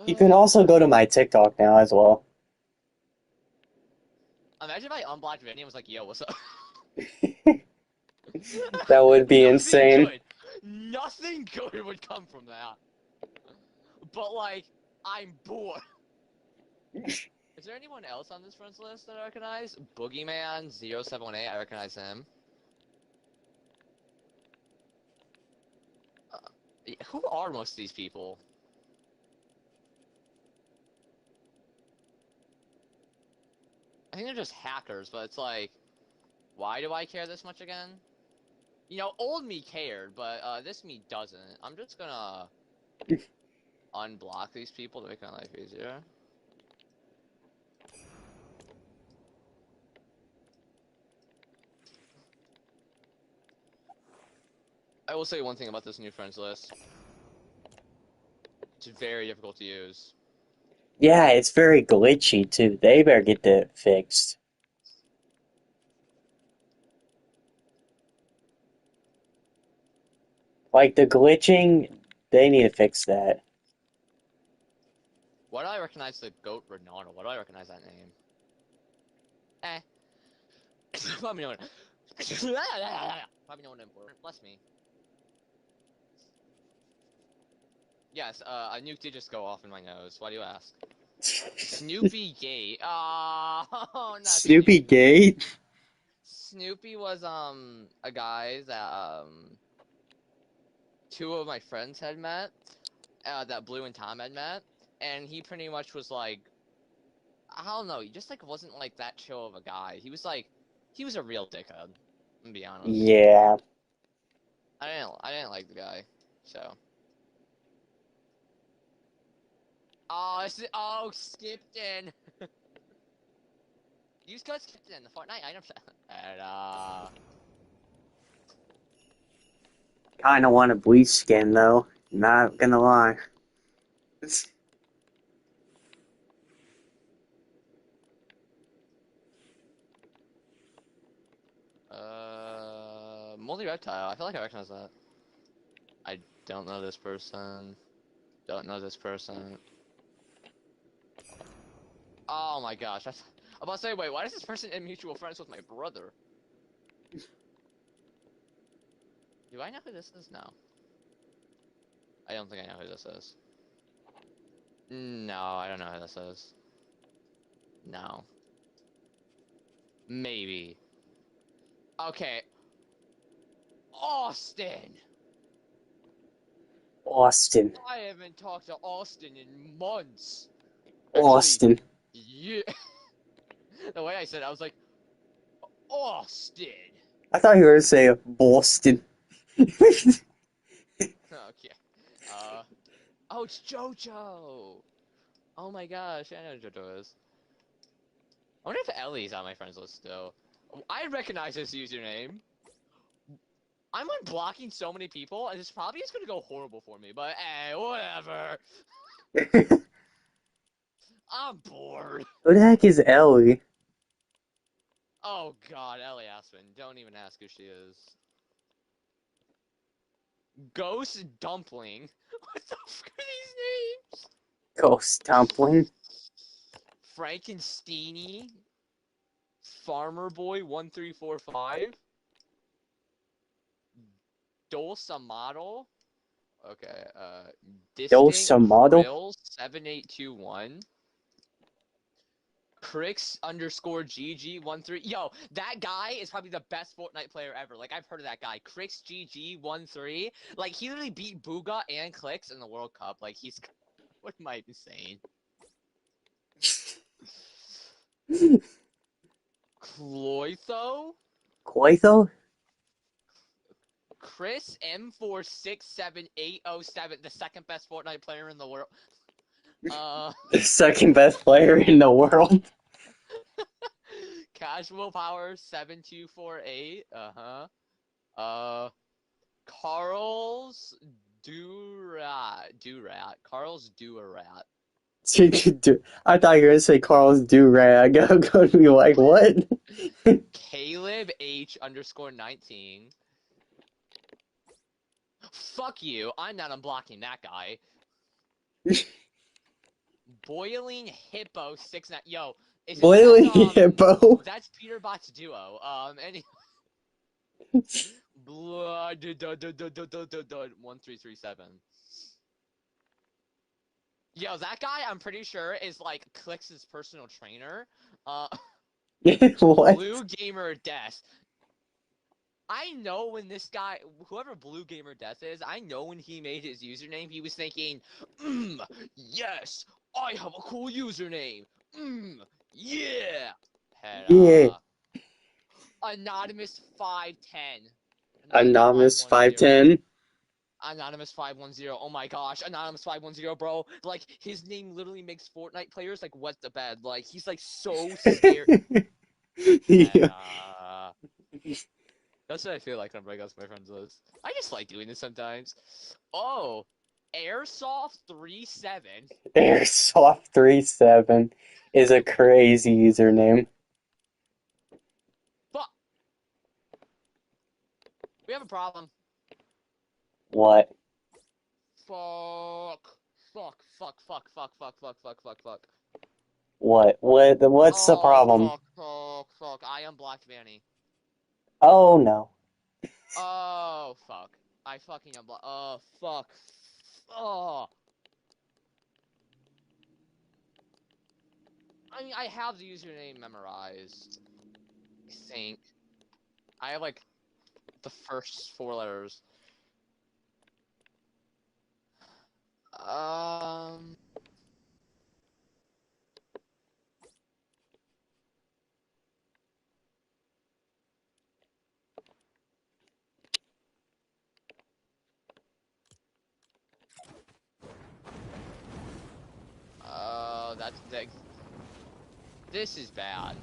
You can also go to my TikTok now as well. Imagine if I unblocked Vinny and was like, yo, what's up? That would be Nothing insane. good. Nothing good would come from that. But like, I'm bored. Is there anyone else on this friends list that I recognize? Boogeyman0718, I recognize him. Who are most of these people? I think they're just hackers, but it's like, why do I care this much again? You know, old me cared, but this me doesn't. I'm just gonna unblock these people to make my life easier. I will say one thing about this new friends list. It's very difficult to use. Yeah, it's very glitchy too. They better get that fixed. Like the glitching, they need to fix that. Why do I recognize the goat Ronaldo? Why do I recognize that name? Eh. Probably no one. Probably no one important. Bless me. Yes, a nuke did just go off in my nose. Why do you ask? Snoopy Gate. Oh, not Snoopy Snoopy. Gate? Snoopy was a guy that two of my friends had met, that Blue and Tom had met, and he pretty much was like, I don't know, he just like wasn't like that chill of a guy. He was a real dickhead. I'm gonna be honest. Yeah. I didn't like the guy, so. Oh, skipped in. Use code skipped in the Fortnite item set. And Kinda want a bleach skin though. Not gonna lie. Multi reptile. I feel like I recognize that. I don't know this person. Don't know this person. Oh my gosh, I'm about to say, wait, why is this person in mutual friends with my brother? Do I know who this is? No. I don't think I know who this is. No, I don't know who this is. No. Maybe. Okay. Austin! Austin. I haven't talked to Austin in months. Actually, Austin. yeah. The way I said it, I was like, Austin! I thought you were gonna say Boston. Okay. Oh, it's JoJo! Oh my gosh, I know who JoJo is. I wonder if Ellie's on my friends list still. I recognize this username. I'm unblocking so many people, and this probably is gonna go horrible for me, but hey, whatever. I'm bored. Who the heck is Ellie? Oh god, Ellie Aspen. Don't even ask who she is. Ghost Dumpling. What the fuck are these names? Ghost Dumpling. Frankensteiny. Farmer Boy 1345. Dolsamato. Okay, Distinct Dosamato? Krill 7821. Crix_GG13. Yo, that guy is probably the best Fortnite player ever. Like, I've heard of that guy. CrixGG13. Like, he literally beat Booga and Clix in the World Cup. Like, he's... What am I even saying? Cloytho? Coitho? Chris M467807. The second best Fortnite player in the world. The second best player in the world. Casual Power 7248. Carl's Durat. Carl's Durat. I thought you were gonna say Carl's Durag. I'm gonna be like, what? Caleb H_19. Fuck you. I'm not unblocking that guy. Boiling Hippo 69. Yo, Boiling Hippo? that's Peterbot's duo. Blood 1337. Yo, that guy, I'm pretty sure, is like Clix's personal trainer. Uh, What? Blue Gamer Death. I know when this guy, whoever Blue Gamer Death is, I know when he made his username, he was thinking, yes, I have a cool username. Yeah. Head, Yeah. Anonymous 510. Anonymous Anonymous 510. 510. Anonymous 510. Oh my gosh, Anonymous 510, bro. Like his name literally makes Fortnite players like wet the bed. Like he's like so scared. And Yeah. that's what I feel like when I break out my friends list. I just like doing this sometimes. Oh, Airsoft 37. Airsoft37 is a crazy username. Fuck, we have a problem. What? Fuck. Fuck, fuck, fuck, fuck, fuck, fuck, fuck, fuck, fuck. What? What's the Oh, problem? fuck, fuck, fuck. I unblocked Vanny. Oh no. Oh, fuck. I fucking unblocked. Oh, fuck. Oh. I mean, I have the username memorized. I think. I have, like, the first 4 letters. Um. Oh, that's the. This is bad.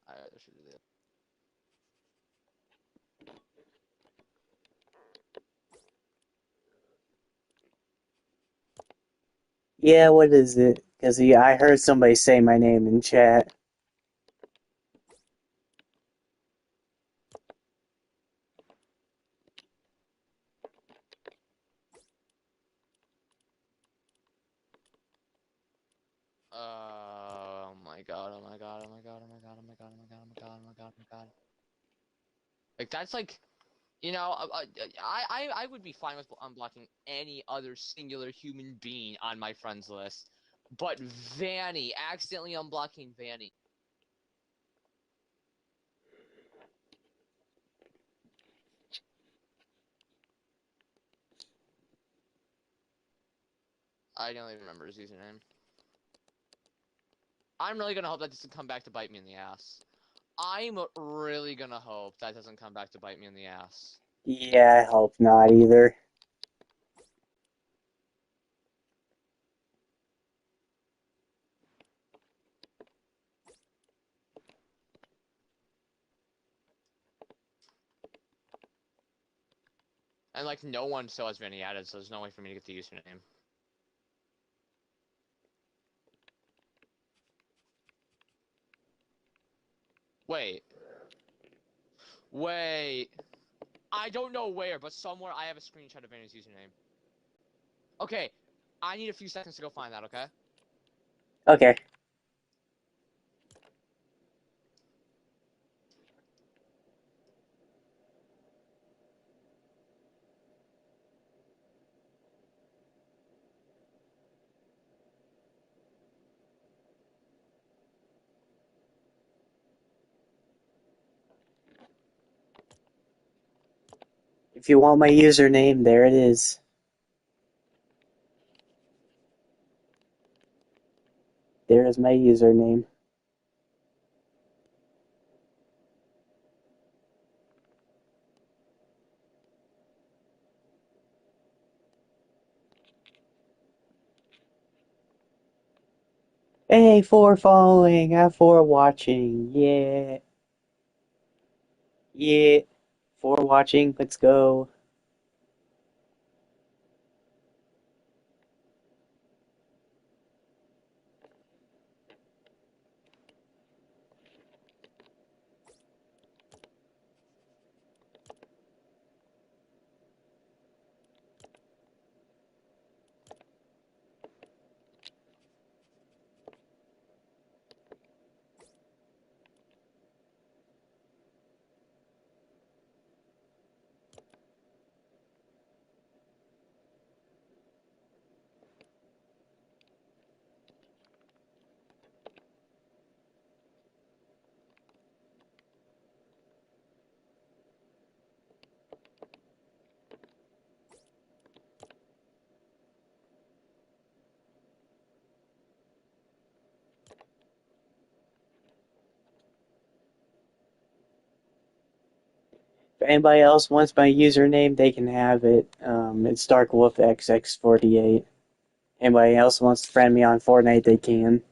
I should do this. Yeah, what is it? Because I heard somebody say my name in chat. Oh my god, oh my god, oh my god, oh my god, oh my god, oh my god, oh my god, oh my god, oh my god. Like, that's like. You know, I would be fine with unblocking any other singular human being on my friends list. But Vanny, accidentally unblocking Vanny. I don't even remember his username. I'm really gonna hope that doesn't come back to bite me in the ass. I'm really gonna hope that doesn't come back to bite me in the ass. Yeah, I hope not either. And like no one still has Vanny added, so there's no way for me to get the username. Wait. Wait. I don't know where, but somewhere I have a screenshot of Vanny's username. Okay. I need a few seconds to go find that, okay? Okay. If you want my username, there it is. There is my username. A for following, F for watching. Yeah. Yeah. For watching, let's go. anybody else wants my username, they can have it. It's DarkWolfXX48. Anybody else wants to friend me on Fortnite, they can.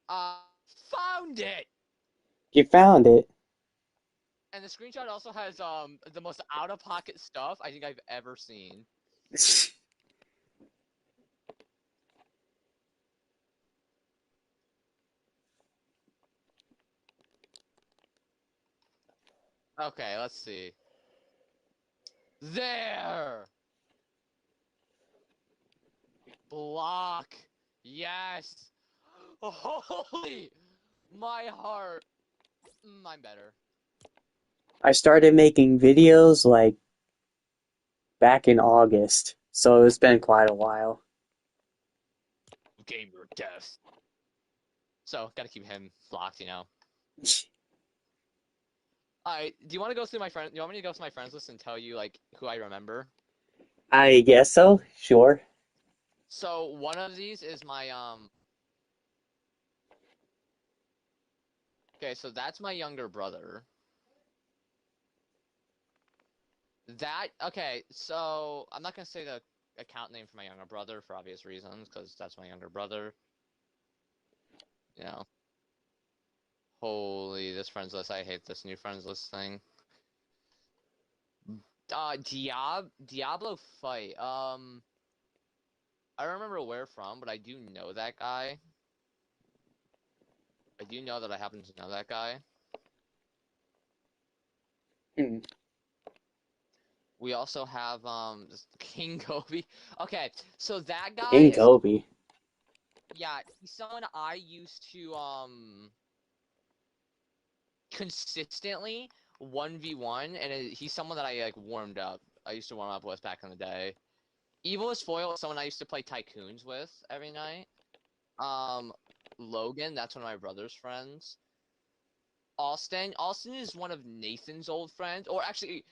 Uh, Found it! You found it. And the screenshot also has the most out-of-pocket stuff I think I've ever seen. Okay, let's see. There! Block! Yes! Holy! My heart! I'm better. I started making videos like back in August, so it's been quite a while. Gamer death. So, gotta keep him blocked, you know. Alright, do you want to go through my friend? You want me to go through my friends list and tell you, like, who I remember? I guess so, sure. So, one of these is my, Okay, so that's my younger brother. Okay, so I'm not gonna say the account name for my younger brother for obvious reasons, because that's my younger brother. You know, holy, this friends list, I hate this new friends list thing. Diablo fight. I don't remember where from, but I do know that guy. I do know that I happen to know that guy. Hmm. We also have King Gobi. Okay, so that guy King is, Kobe. yeah, he's someone I used to consistently 1v1, and he's someone that I like warmed up. I used to warm up with back in the day. Evil is Foil is someone I used to play Tycoons with every night. Um, Logan, that's one of my brother's friends. Austin is one of Nathan's old friends, or actually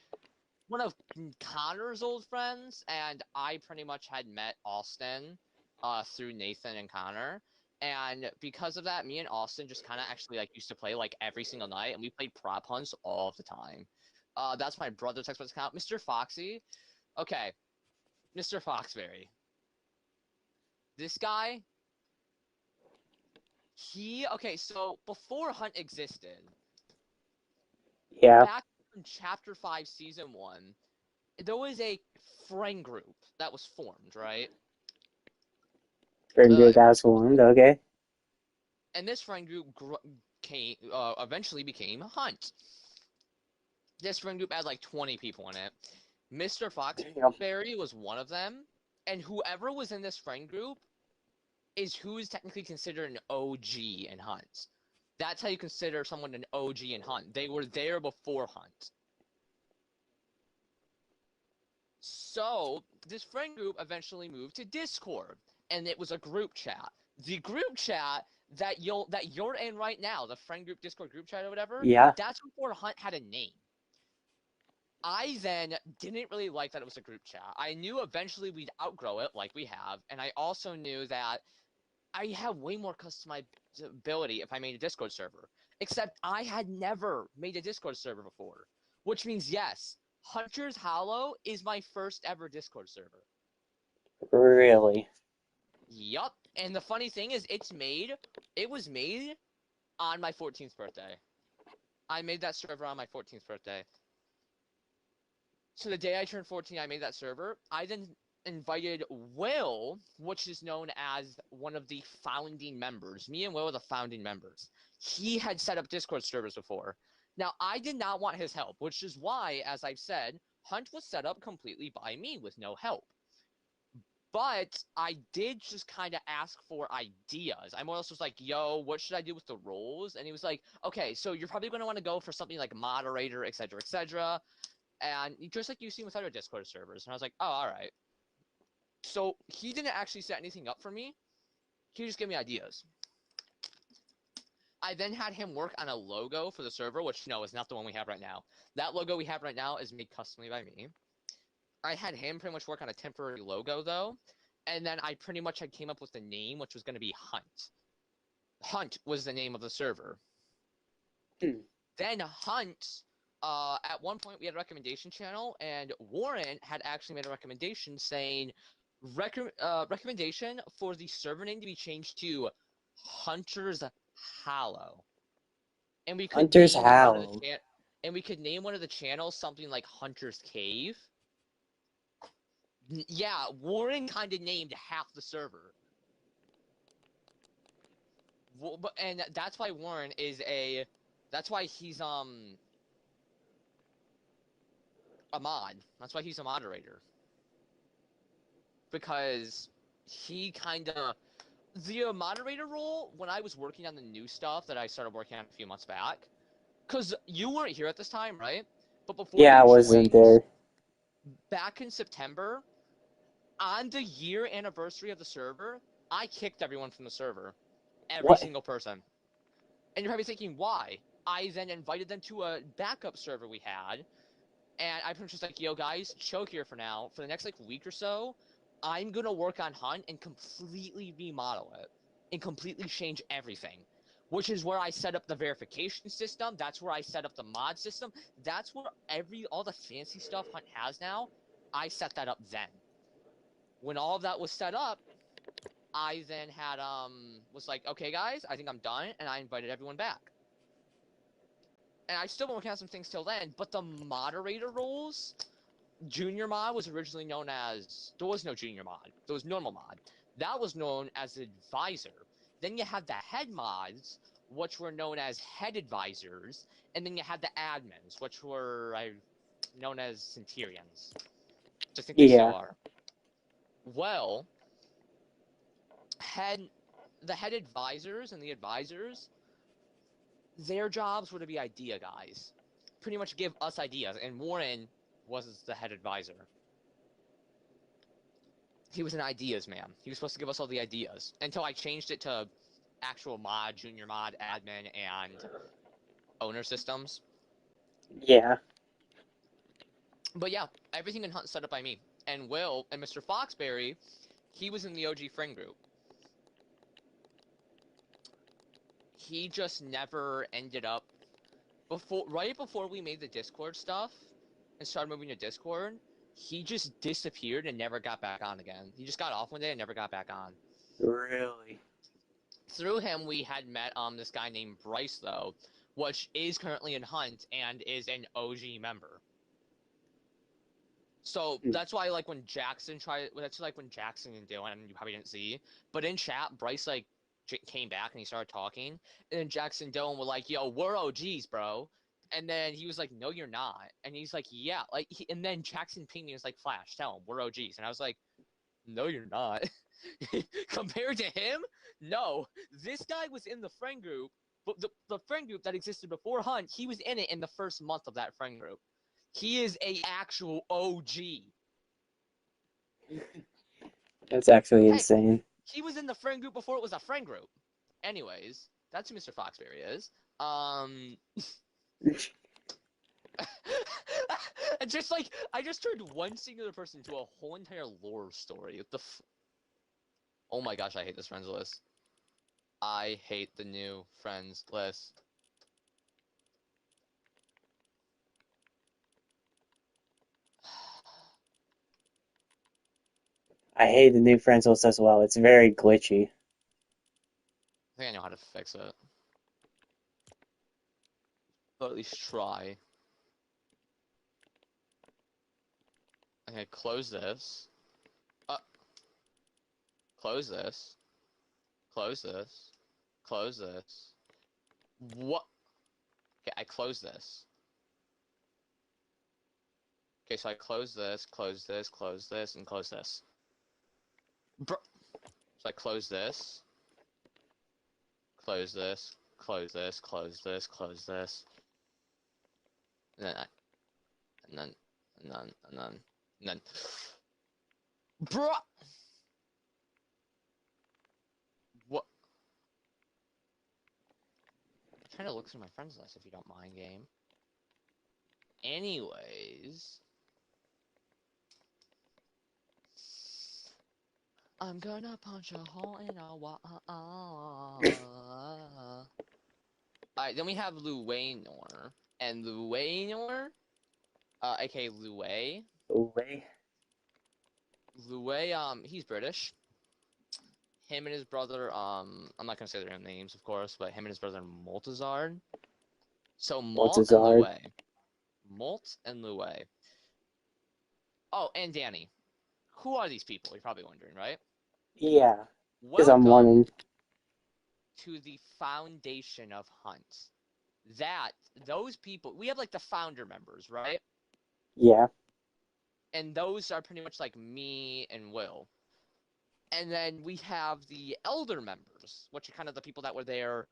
one of Connor's old friends, and I pretty much had met Austin through Nathan and Connor. And because of that, me and Austin just kind of actually like used to play like every single night, and we played prop hunts all the time. That's my brother's Xbox account, Mr. Foxy. Okay, Mr. Foxberry. This guy, okay. So before Hunt existed, Yeah, back in Chapter 5, Season 1, there was a friend group that was formed, right? friend Uh, group as formed, okay. and this friend group eventually became Hunt. This friend group had like 20 people in it. Mr. Damn. Foxberry was one of them, and whoever was in this friend group is who is technically considered an OG in Hunt. That's how you consider someone an OG in Hunt. They were there before Hunt. So this friend group eventually moved to Discord, and it was a group chat. The group chat that you're in right now, the friend group Discord group chat or whatever, Yeah, that's before Hunt had a name. I then didn't really like that it was a group chat. I knew eventually we'd outgrow it, like we have, and I also knew that I have way more customizability if I made a Discord server. Except I had never made a Discord server before, which means yes, Hunter's Hollow is my first ever Discord server. really. Yup. And the funny thing is, it was made on my 14th birthday. I made that server on my 14th birthday. So the day I turned 14, I made that server. I then invited Will, which is known as one of the founding members. Me and Will are the founding members. He had set up Discord servers before. Now, I did not want his help, which is why, as I've said, Hunt was set up completely by me with no help. But I did just kind of ask for ideas. I'm also like, yo, what should I do with the roles? And he was like, okay, so you're probably going to want to go for something like moderator, etc., etc. And just like you've seen with other Discord servers. And I was like, oh, all right. So he didn't actually set anything up for me. He just gave me ideas. I then had him work on a logo for the server, which, no, is not the one we have right now. That logo we have right now is made customly by me. I had him pretty much work on a temporary logo, though. And then I pretty much had came up with the name, which was going to be Hunt. Hunt was the name of the server. Then Hunt, at one point we had a recommendation channel, and Warren had actually made a recommendation saying, recommendation for the server name to be changed to Hunter's Hollow. And we could Hunter's name one of Hollow. the channels something like Hunter's Cave. Yeah, Warren kind of named half the server. And that's why Warren is that's why he's a mod. That's why he's a moderator. Because he kind of the moderator role when I was working on the new stuff that I started working on a few months back. Because you weren't here at this time, right? But before Yeah, you I wasn't joined, there. back in September, on the year anniversary of the server, I kicked everyone from the server. Every What? single person. And you're probably thinking, why? I then invited them to a backup server we had, and I was just like, yo, guys, chill here for now. For the next, like, week or so, I'm going to work on Hunt and completely remodel it and completely change everything, which is where I set up the verification system. That's where I set up the mod system. That's where all the fancy stuff Hunt has now, I set that up then. When all of that was set up, I then had, was like, okay, guys, I think I'm done, and I invited everyone back. And I still been working on some things till then, but the moderator roles, junior mod was originally known as, there was no junior mod, there was normal mod. That was known as advisor. Then you had the head mods, which were known as head advisors, and then you had the admins, which were known as centurions. I think they still Yeah. are. Well, the head advisors and the advisors, their jobs were to be idea guys. Pretty much give us ideas, and Warren was the head advisor. He was an ideas man. He was supposed to give us all the ideas. Until I changed it to actual mod, junior mod, admin, and owner systems. Yeah. But yeah, everything in Hunt set up by me. And Will and Mr. Foxberry, he was in the OG friend group. He just never ended up right before we made the Discord stuff and started moving to Discord, he just disappeared and never got back on again. He just got off one day and never got back on. Really? Through him, we had met this guy named Bryce, though, which is currently in Hunt and is an OG member. So that's why, like, when Jackson and Dylan, you probably didn't see, but in chat, Bryce, like, came back and he started talking, and then Jackson and Dylan were like, yo, we're OGs, bro. And then he was like, no, you're not. And he's like, yeah. And then Jackson pinged me and was like, Flash, tell him, we're OGs. And I was like, no, you're not. Compared to him, no. This guy was in the friend group, but the friend group that existed before Hunt, he was in it in the first month of that friend group. He is a actual OG. That's actually Heck, insane. he was in the friend group before it was a friend group. Anyways, that's who Mr. Foxberry is. Just like, I just turned one singular person into a whole entire lore story. Oh my gosh, I hate this friends list. I hate the new friends list. I hate the new friends list as well. It's very glitchy. I think I know how to fix it. Or at least try. I'm gonna close this. Close this. Close this. Close this. What? Okay, I close this. Okay, so I close this, close this, close this, and close this. Bro. So I close this, close this, close this, close this, close this, and then and then, and then, and then, and then. Bro. What? I'm trying to look through my friends list if you don't mind, game. Anyways. I'm gonna punch a hole in a wall. Alright, then we have Luwaynor. And Luwaynor, aka Luway. Away. Luway, he's British. Him and his brother, I'm not gonna say their names, of course, but him and his brother Moltazard. So Malt and Baltazar. Luway. Malt and Luway. Oh, and Danny. Who are these people? You're probably wondering, right? Yeah, because I'm Welcome wondering. to the foundation of Hunt. Those people, we have like the founder members, right? Yeah. And those are pretty much like me and Will. And then we have the elder members, which are kind of the people that were there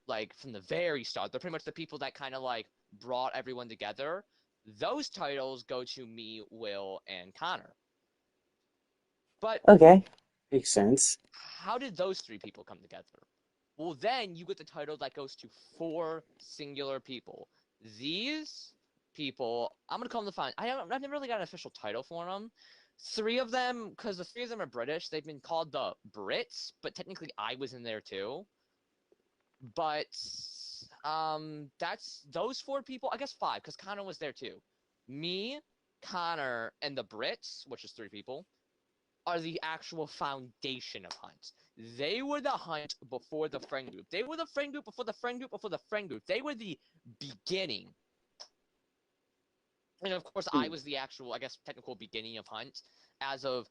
like from the very start. They're pretty much the people that kind of like brought everyone together. Those titles go to me, Will, and Connor. But Okay. Makes sense. how did those three people come together? Well, then you get the title that goes to 4 singular people. These people, I'm gonna call them I've never really got an official title for them. 3 of them, because the 3 of them are British, they've been called the Brits, but technically I was in there too. But that's those 4 people. I guess 5, because Connor was there too. Me, Connor, and the Brits, which is 3 people, are the actual foundation of Hunt. They were the Hunt before the friend group. They were the friend group before the friend group before the friend group. They were the beginning. And of course, I was the actual, I guess, technical beginning of Hunt. As of,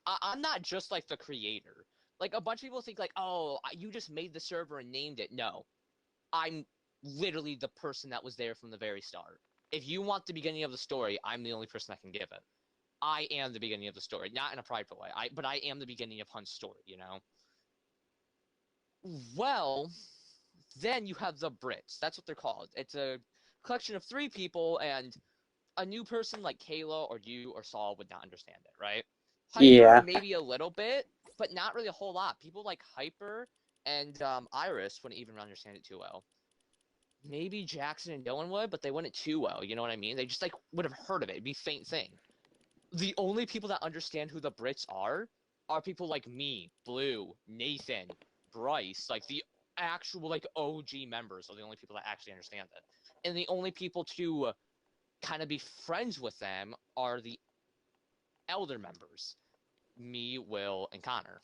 I'm not just like the creator. Like a bunch of people think like, oh, you just made the server and named it. No, I'm literally the person that was there from the very start. If you want the beginning of the story, I'm the only person that can give it. I am the beginning of the story, not in a prideful way. But I am the beginning of Hunt's story, you know? Well, then you have the Brits. That's what they're called. It's a collection of 3 people, and a new person like Kayla or you or Saul would not understand it, right? Hyper, Yeah. maybe a little bit, but not really a whole lot. People like Hyper and Iris wouldn't even understand it too well. Maybe Jackson and Dylan would, but they wouldn't too well, you know what I mean? They just like would have heard of it. It'd be a faint thing. The only people that understand who the Brits are people like me, Blue, Nathan, Bryce, like the actual like OG members are the only people that actually understand it. And the only people to kind of be friends with them are the elder members, me, Will, and Connor.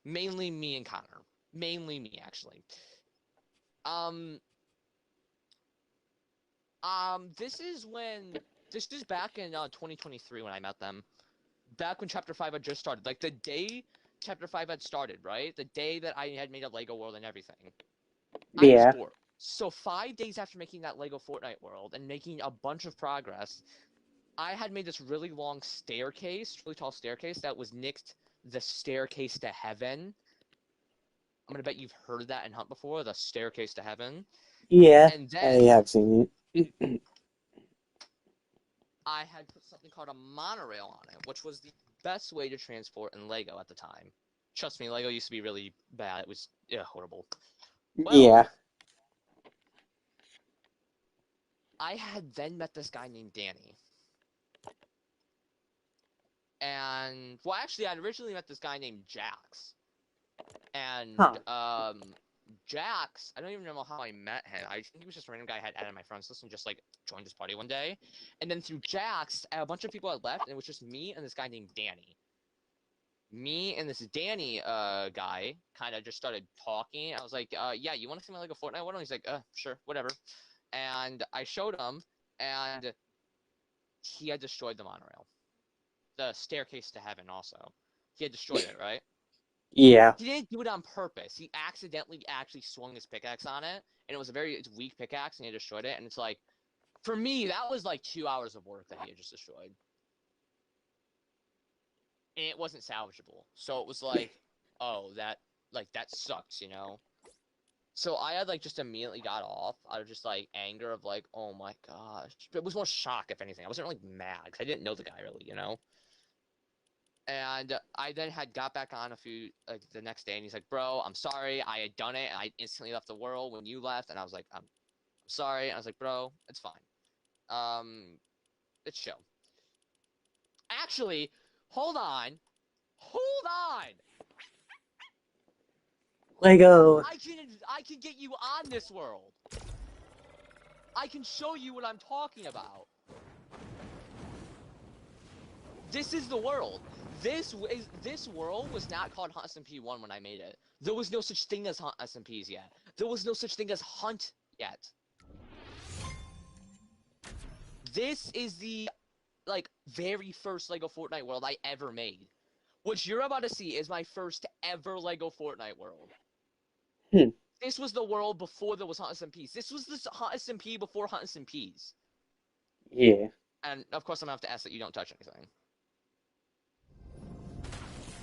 Mainly me and Connor. Mainly me, actually. Um, this is back in 2023 when I met them. Back when Chapter 5 had just started. Like, the day Chapter 5 had started, right? The day that I had made a Lego world and everything. I was Yeah. bored. So 5 days after making that Lego Fortnite world and making a bunch of progress, I had made this really long staircase, really tall staircase that was nicked the Staircase to Heaven. I'm gonna bet you've heard that in Hunt before, the Staircase to Heaven. Yeah. And I then have seen it. I had put something called a monorail on it, which was the best way to transport in Lego at the time. Trust me, Lego used to be really bad. It was horrible. Well, Yeah. I had then met this guy named Danny. And, well, actually, I'd originally met this guy named Jax. And, Huh. Jax, I don't even know how I met him. I think he was just a random guy I had added my friends list and just, like, joined his party one day. And then through Jax, a bunch of people had left, and it was just me and this guy named Danny. Me and this Danny, guy kind of just started talking. I was like, yeah, you want to see my Lego Fortnite one? And he's like, sure, whatever. And I showed him, and he had destroyed the monorail. the staircase to heaven also. He had destroyed it, right? Yeah. He didn't do it on purpose. He accidentally actually swung his pickaxe on it, and it was a very weak pickaxe, and he destroyed it. And it's like, for me, that was like 2 hours of work that he had just destroyed. And it wasn't salvageable. So it was like, oh, that sucks, you know? So I had like just immediately got off out of just like anger of like, oh my gosh. It was more shock, if anything. I wasn't really mad because I didn't know the guy really, you know? And I then had got back on a few like the next day, and he's like, "Bro, I'm sorry. I had done it, and I instantly left the world when you left." And I was like, "I'm sorry." And I was like, "Bro, it's fine. It's chill." Actually, hold on, hold on. Lego. I can get you on this world. I can show you what I'm talking about. This is the world. This world was not called Hunt SMP 1 when I made it. There was no such thing as Hunt SMPs yet. There was no such thing as Hunt yet. This is the like very first Lego Fortnite world I ever made. What you're about to see is my first ever Lego Fortnite world. Hmm. This was the world before there was Hunt SMPs. This was the Hunt SMP before Hunt SMPs. Yeah. And of course I'm gonna have to ask that you don't touch anything.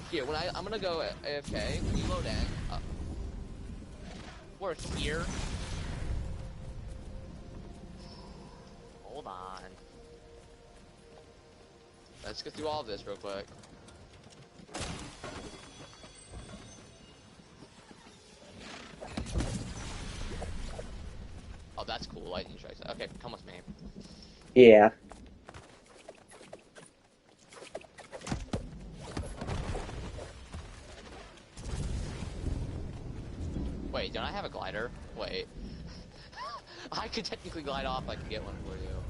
Here, I'm gonna go AFK. When you load in, we're here. Hold on. Let's get through all of this real quick. Oh, that's cool. Lightning strikes. Okay, come with me. Yeah. Wait, don't I have a glider? Wait. I could technically glide off. I could get one for you.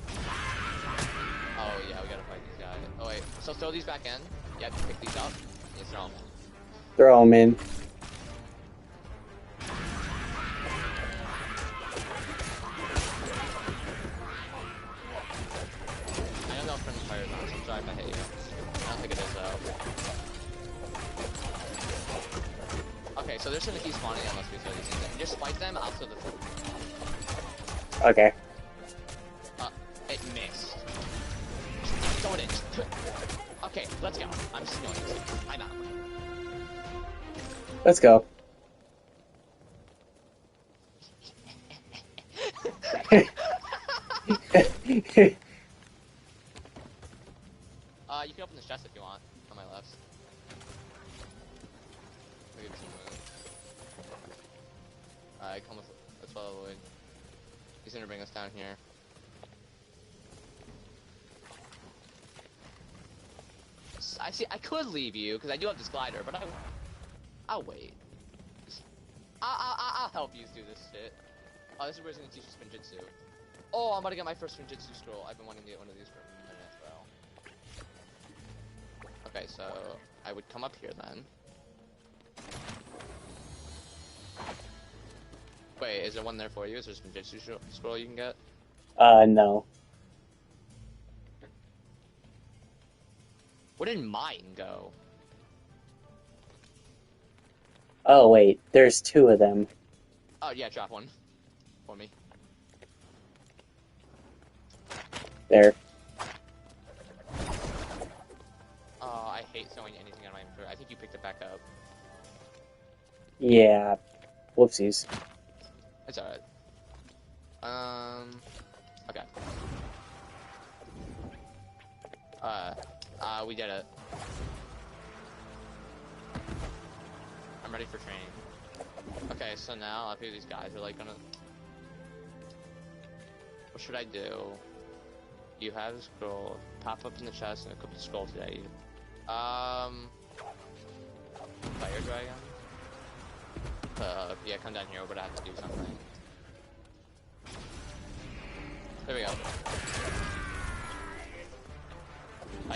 Oh, yeah, we gotta fight these guys. Oh, wait. So throw these back in. Yep, pick these up. You throw them in. Throw them in. I don't know if friendly fire is on, so I'm sorry if I hit you. I don't think it is, though. Okay, so they're just gonna keep spawning unless we throw these things in. Just fight them, I'll throw the food. Okay. It missed. Throw it in. Okay, let's go. I'm just going to. I'm out. Let's go. You can open this chest if you want. On my left. I'll give you some room. Alright, come with. Let's follow Lloyd. He's gonna bring us down here. I see. I could leave you because I do have this glider, but I'll wait. I'll help you do this shit. Oh, this is where he's gonna teach us Spinjitzu. Oh, I'm about to get my first Spinjitzu scroll. I've been wanting to get one of these for a minute, bro. Okay, so I would come up here then. Wait, is there one there for you? Is there a Spinjitzu scroll you can get? No. Where did mine go? Oh, wait. There's two of them. Oh, yeah, drop one. For me. There. Oh, I hate throwing anything on my inventory. I think you picked it back up. Yeah. Whoopsies. It's alright. Okay. We did it. I'm ready for training. Okay, so now up here these guys are like gonna... What should I do? You have a scroll. Pop up in the chest and equip the scroll today. Fire dragon? Yeah, come down here, but I have to do something. There we go.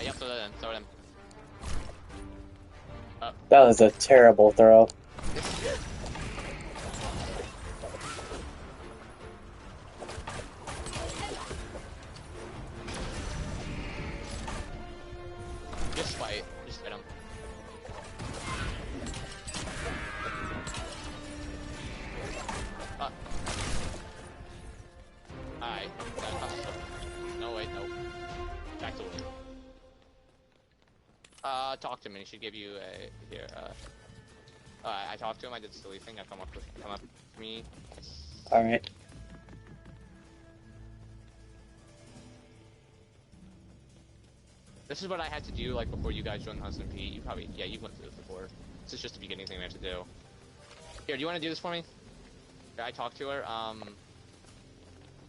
Yep, throw that in. Throw it in. That was a terrible throw. Just Hit him. Alright. No, wait, no. Back to wood. Talk to him and he should give you a... Here, I talked to him, I did the silly thing, come up to me. Alright. This is what I had to do, like, before you guys joined Husband P. You probably, yeah, you've went through this before. This is just the beginning thing we have to do. Here, do you want to do this for me? Here, I talked to her,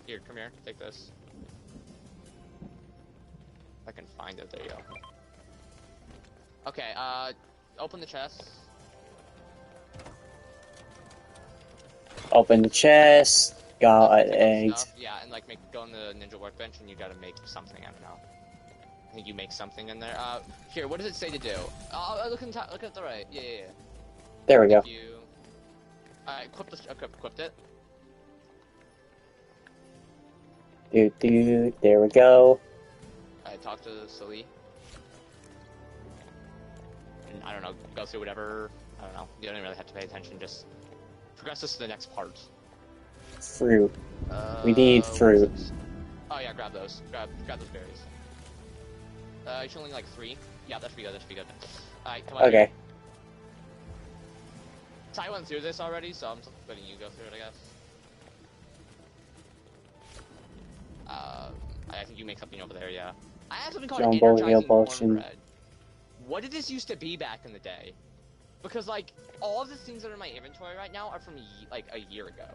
Here, come here, take this. If I can find it, there you go. Okay, open the chest. Open the chest. Got eggs. Stuff. Yeah, and like go on the ninja workbench and you gotta make something, I don't know. I think you make something in there. Here, what does it say to do? Look at the right. Yeah. There we go. You... equipped it. There we go. I talked to Sully. And I don't know, go through whatever, I don't know. You don't really have to pay attention, just progress us to the next part. Fruit. We need fruit. Oh yeah, grab those. Grab those berries. You should only like 3. Yeah, that should be good, Alright, come on. Okay. So I went through this already, so I'm just letting you go through it, I guess. I think you make something over there, yeah. I have something called Jumbo Hill energizing Potion. cornbread. What did this used to be back in the day? Because, like, all of the things that are in my inventory right now are from, like, a year ago.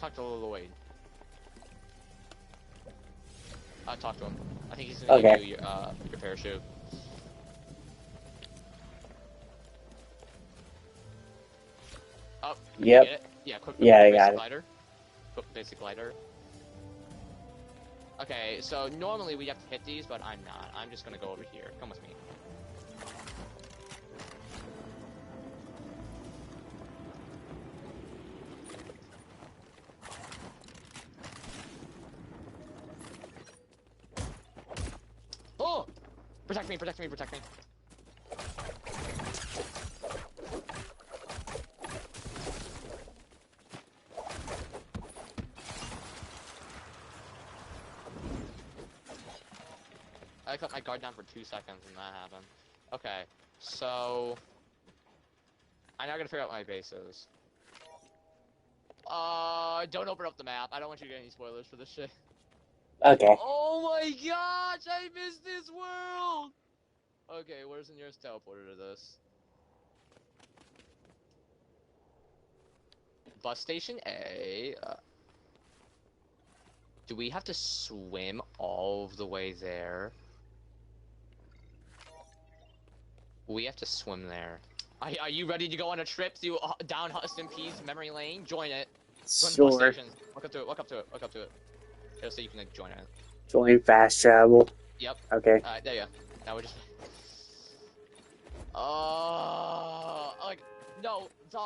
Talk to Lloyd. Talk to him. I think he's gonna give you your parachute. Oh, yep. Get it? Yeah, quick I got basic it. glider. Quick basic glider. Okay, so normally we have to hit these, but I'm not. I'm just gonna go over here. Come with me. Oh! Protect me. I cut my guard down for 2 seconds and that happened. Okay, so... I now gotta figure out what my base is. Don't open up the map. I don't want you to get any spoilers for this shit. Okay. Oh my gosh, I missed this world! Okay, where's the nearest teleporter to this? Bus station A. Do we have to swim all the way there? We have to swim there. Are you ready to go on a trip through down Hudson P's memory lane? Join it. Join the bus Sure. station. Walk up to it. It'll say you can like, join it. Join fast travel. Yep. Okay. There you go. Now we're just... like, no, the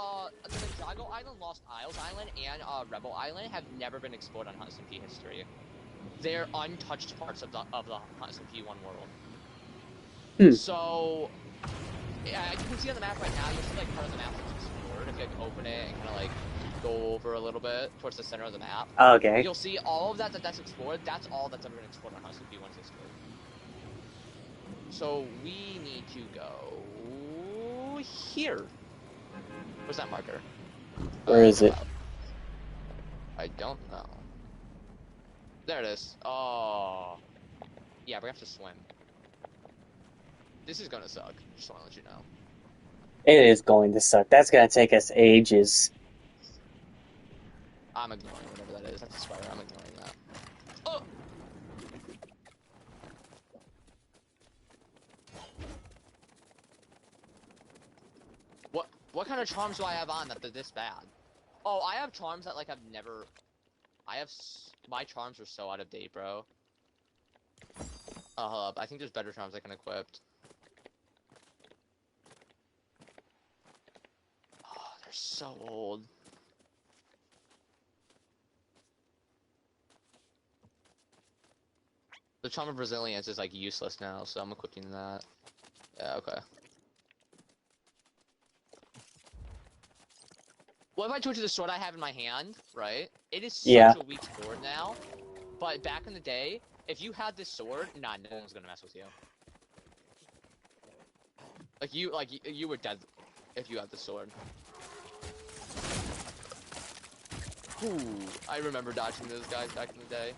Ninjago Island, Lost Isles Island, and Rebel Island have never been explored on Hudson P history. They're untouched parts of the Hudson P1 world. So, yeah, you can see on the map right now, you'll see like part of the map that's explored. If you like open it and kind of like go over a little bit towards the center of the map, Okay. you'll see all of that's explored. That's all that's ever been explored on Hudson P1's history. So we need to go here. Where's that marker? Where is it? I don't know. There it is. Oh. Yeah, we have to swim. This is gonna suck. Just wanna let you know. It is going to suck. That's gonna take us ages. I'm ignoring whatever that is. That's a spider. I'm ignoring that. Oh! What kind of charms do I have on that they're this bad? Oh, I have charms that like I've never... my charms are so out of date, bro. Oh, hold up. I think there's better charms I can equip. Oh, they're so old. The charm of resilience is like useless now, so I'm equipping that. Yeah, okay. What if I told you the sword I have in my hand, right? It is Yeah. such a weak sword now, but back in the day, if you had this sword, nah, no one's gonna mess with you. You were dead if you had the sword. Ooh, I remember dodging those guys back in the day.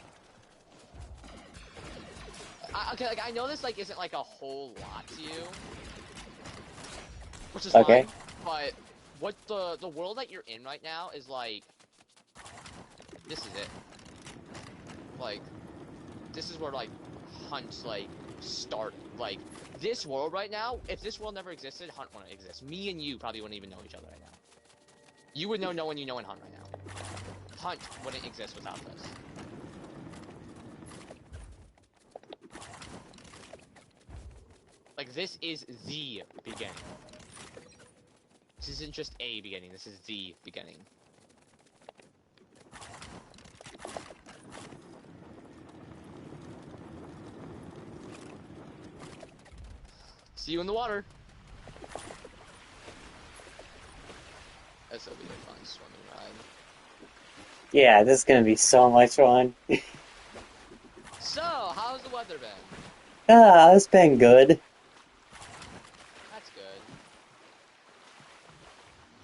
Okay, like I know this like isn't like a whole lot to you, which is Okay. fine. But what the world that you're in right now is like, this is it. Like, this is where like hunts like start. Like this world right now, if this world never existed, hunt wouldn't exist. Me and you probably wouldn't even know each other right now. You would know no one you know in hunt right now. Hunt wouldn't exist without this. Like, this is the beginning. This isn't just a beginning, this is the beginning. See you in the water. This will be a fun swimming ride. Yeah, this is gonna be so much fun. So, how's the weather been? It's been good. That's good.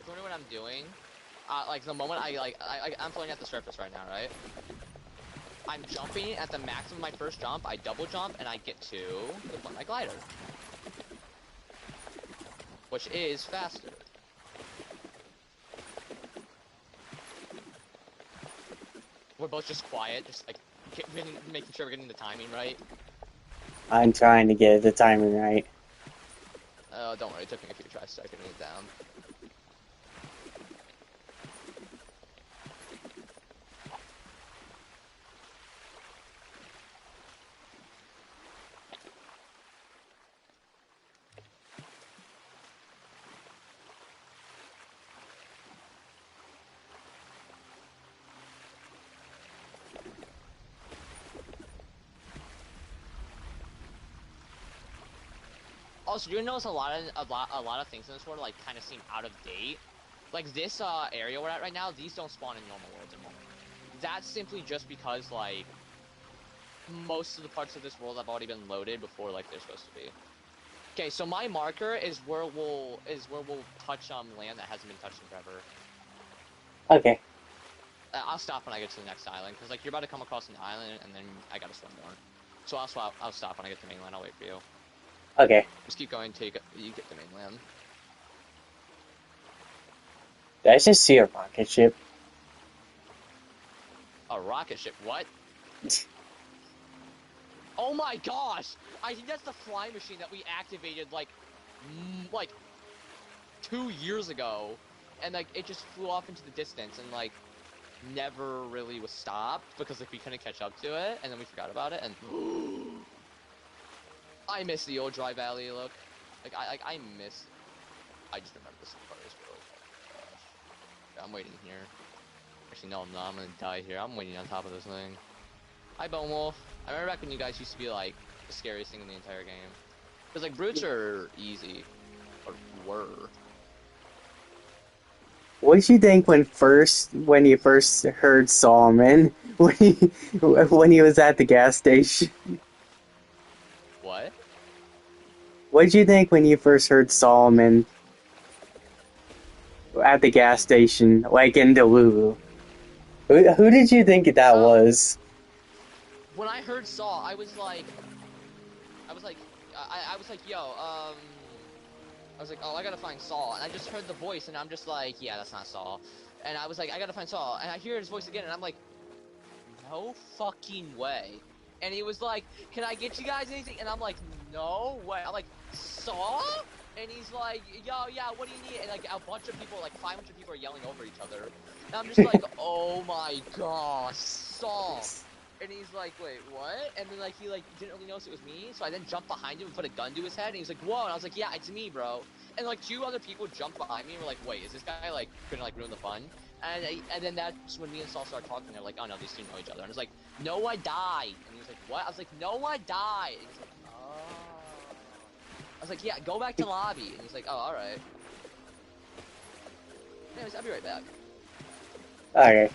If you wonder what I'm doing, like the moment I'm floating at the surface right now, right? I'm jumping at the maximum of my first jump, I double jump, and I get to the point of my glider. Which is faster. We're both just quiet, just like making sure we're getting the timing right. I'm trying to get the timing right. Oh, don't worry, it took me a few tries to start getting it down. Also, you notice a lot of things in this world like kind of seem out of date. Like this area we're at right now, these don't spawn in normal worlds anymore. That's simply just because like most of the parts of this world have already been loaded before like they're supposed to be. Okay, so my marker is where we'll touch land that hasn't been touched in forever. Okay. I'll stop when I get to the next island because like you're about to come across an island and then I gotta swim more. So I'll stop when I get to mainland. I'll wait for you. Okay. Just keep going till you get to mainland. Did I just see a rocket ship? A rocket ship? What? Oh my gosh! I think that's the flying machine that we activated like 2 years ago, and like it just flew off into the distance and like never really was stopped because like we couldn't catch up to it, and then we forgot about it. And I miss the old Dry Valley look. I miss. I just remember this part of this world. Gosh. Yeah, I'm waiting here. Actually, no, I'm not. I'm gonna die here. I'm waiting on top of this thing. Hi, Bone Wolf. I remember back when you guys used to be like the scariest thing in the entire game. Cause like brutes are easy, or were. What did you think when you first heard Solomon when he was at the gas station? What? What did you think when you first heard Solomon at the gas station, like in Delulu? Who did you think that was? When I heard Saw, I was like, I was like, yo, I was like, oh, I gotta find Saul, and I just heard the voice, and I'm just like, yeah, that's not Saul, and I was like, I gotta find Saul, and I hear his voice again, and I'm like, no fucking way, and he was like, can I get you guys anything, and I'm like, no way, I'm like, Saul? And he's like, yo, yeah, what do you need? And like a bunch of people, like 500 people are yelling over each other, and I'm just like, oh my gosh, Saul. And he's like, wait, what? And then, like, he, like, didn't really notice it was me, so I then jumped behind him and put a gun to his head, and he's like, whoa, and I was like, yeah, it's me, bro. And, like, 2 other people jumped behind me and were like, wait, is this guy, like, gonna, like, ruin the fun? And then that's when me and Saul started talking, they're like, oh, no, these two know each other. And I was like, no, I died. And was like, what? I was like, no one died. And he's like, oh. I was like, yeah, go back to lobby. And he's like, oh, alright. Anyways, I'll be right back. Okay.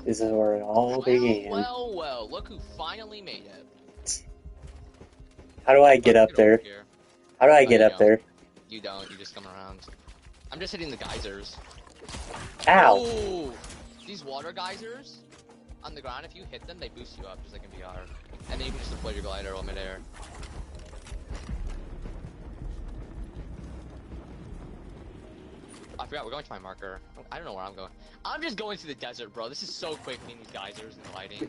This is where it all began. Well, look who finally made it. How do I get up there? Here. How do I get up there? You don't, you just come around. I'm just hitting the geysers. Ow! Oh, these water geysers on the ground, if you hit them, they boost you up just like in VR. And then you can just deploy your glider while midair. I forgot, we're going to my marker. I don't know where I'm going. I'm just going through the desert, bro. This is so quick, hitting these geysers and gliding.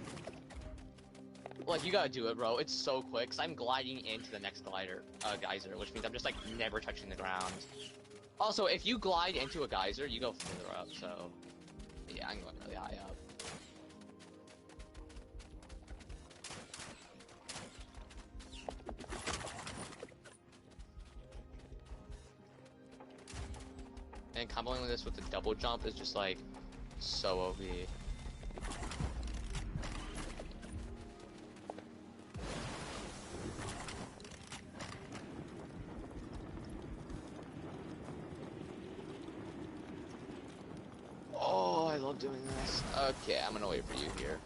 Like, you gotta do it, bro. It's so quick, because I'm gliding into the next geyser, which means I'm just, like, never touching the ground. Also, if you glide into a geyser, you go further up, so... Yeah, I'm going really high up. And comboing this with the double jump is just, like, so OP. Oh, I love doing this. Okay, I'm gonna wait for you here.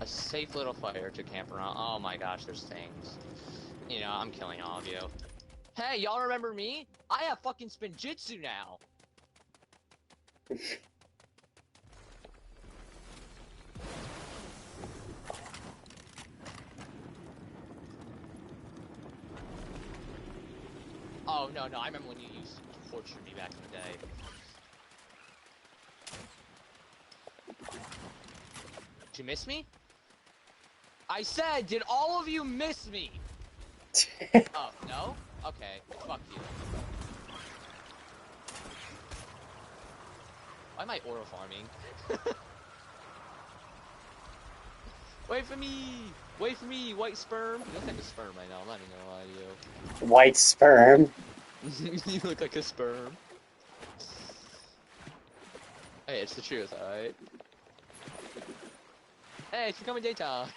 A safe little fire to camp around. Oh my gosh, there's things. You know, I'm killing all of you. Hey, y'all remember me? I have fucking spinjitzu now. Oh, no, I remember when you used to torture me back in the day. Did you miss me? I said, did all of you miss me? Oh, no? Okay, fuck you. Why am I aura farming? Wait for me! Wait for me, white sperm! You look like a sperm right now, I'm not even gonna lie to you. White sperm? You look like a sperm. Hey, it's the truth, alright? Hey, it's becoming daytime!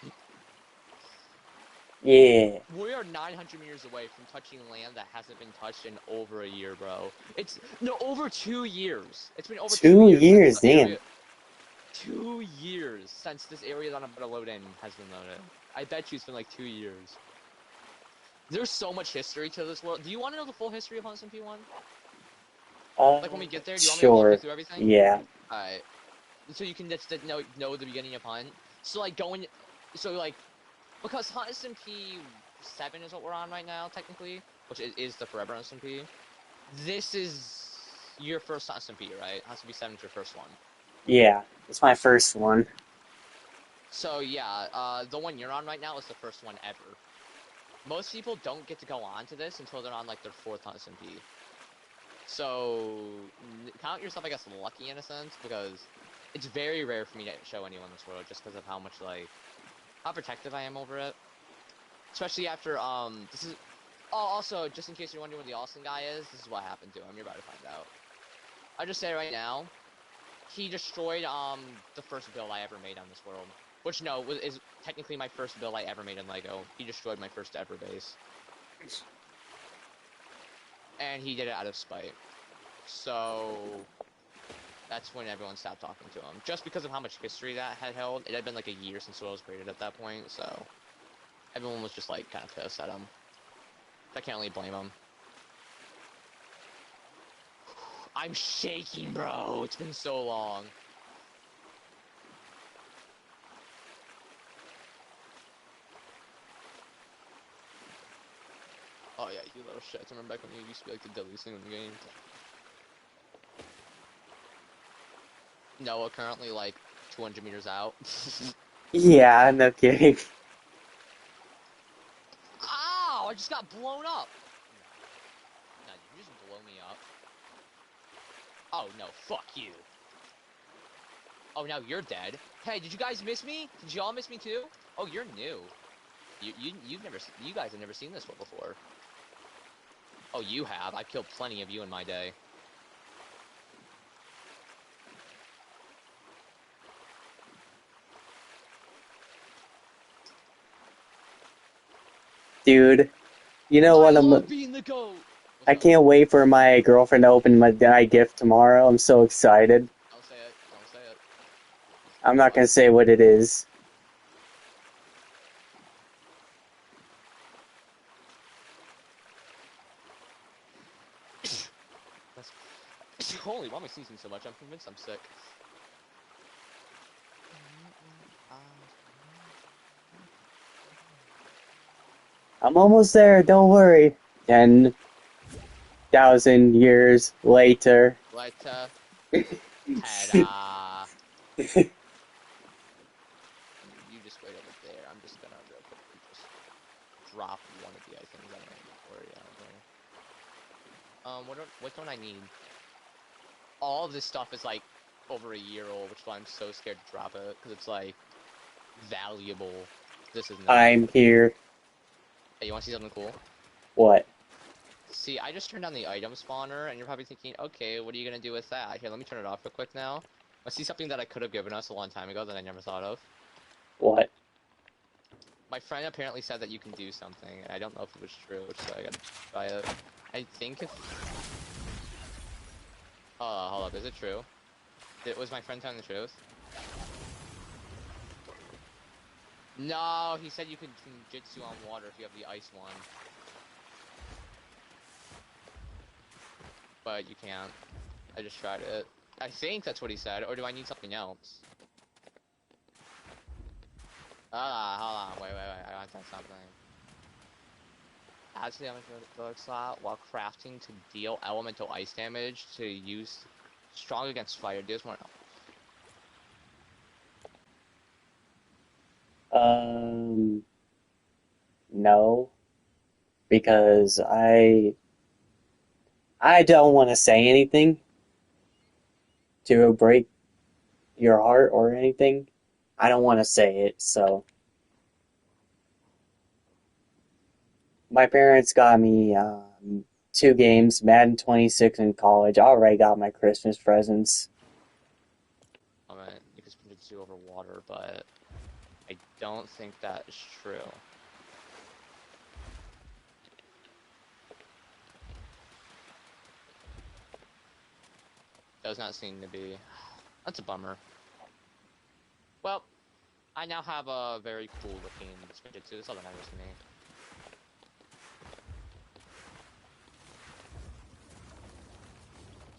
Yeah. We are 900 meters away from touching land that hasn't been touched in over a year, bro. No, over 2 years. It's been over 2 2 years. years, damn. 2 years since this area that I'm about to load in has been loaded. I bet you it's been like 2 years. There's so much history to this world. Do you want to know the full history of Hunt SMP1? Like when we get there, do you want me to walk you through everything? Yeah. Alright. So you can just know the beginning of Hunt. So like because Hunt SMP 7 is what we're on right now, technically, which is the Forever SMP. This is your first Hunt SMP, right? Hunt SMP 7 is your first one. Yeah, it's my first one. So yeah, the one you're on right now is the first one ever. Most people don't get to go on to this until they're on like their 4th Hunt SMP. So count yourself, I guess, lucky in a sense, because it's very rare for me to show anyone this world just because of how much how protective I am over it. Especially after this is. Oh, also, just in case you're wondering where the Austin guy is, this is what happened to him. You're about to find out. I'll just say right now, he destroyed the first build I ever made on this world. Which is technically my first build I ever made in LEGO. He destroyed my first ever base. And he did it out of spite. So that's when everyone stopped talking to him. Just because of how much history that had held. It had been like a year since the world was created at that point, so everyone was just like kind of pissed at him. I can't really blame him. I'm shaking, bro. It's been so long. Oh yeah, you little shit. I remember back when you used to be like the deadliest thing in the game. Noah currently like 200 meters out. Yeah, no kidding. Ow! I just got blown up! Nah, you just blow Oh no, fuck you. Oh, now you're dead. Hey, did you guys miss me? Did you all miss me too? Oh, you're new. You guys have never seen this one before. Oh, you have. I've killed plenty of you in my day. Dude, you know I what? love being the GOAT! What's I up? can't wait for my girlfriend to open my gift tomorrow. I'm so excited. Don't say it. Don't say it. I'm not gonna say what it is. Holy, why am I sneezing so much? I'm convinced I'm sick. I'm almost there. Don't worry. 10,000 years later. Right, ta-da. You just wait over there. I'm just gonna real quickly just drop one of the items on my inventory out here. What don't I need? All of this stuff is like over a year old, which is why I'm so scared to drop it, because it's like valuable. This is not. I'm here. Hey, you want to see something cool? What? See, I just turned on the item spawner, and you're probably thinking, okay, what are you gonna do with that? Here, let me turn it off real quick now. Let's see something that I could have given us a long time ago that I never thought of. What? My friend apparently said that you can do something, and I don't know if it was true, so I gotta try it. I think if... hold up, is it true? Was my friend telling the truth? No, he said you could jitsu on water if you have the ice one. But you can't. I just tried it. I think that's what he said, or do I need something else? Hold on, wait, I want to try something. Adds damage to the bullet slot while crafting to deal elemental ice damage to use strong against fire. Deals more. No. Because I don't want to say anything to break your heart or anything. I don't want to say it, so. My parents got me 2 games, Madden 26 in college. I already got my Christmas presents. I mean, you could spin jitsu over water, but I don't think that is true. Does not seem to be. That's a bummer. Well, I now have a very cool looking spinjitzu. That's all that matters to me.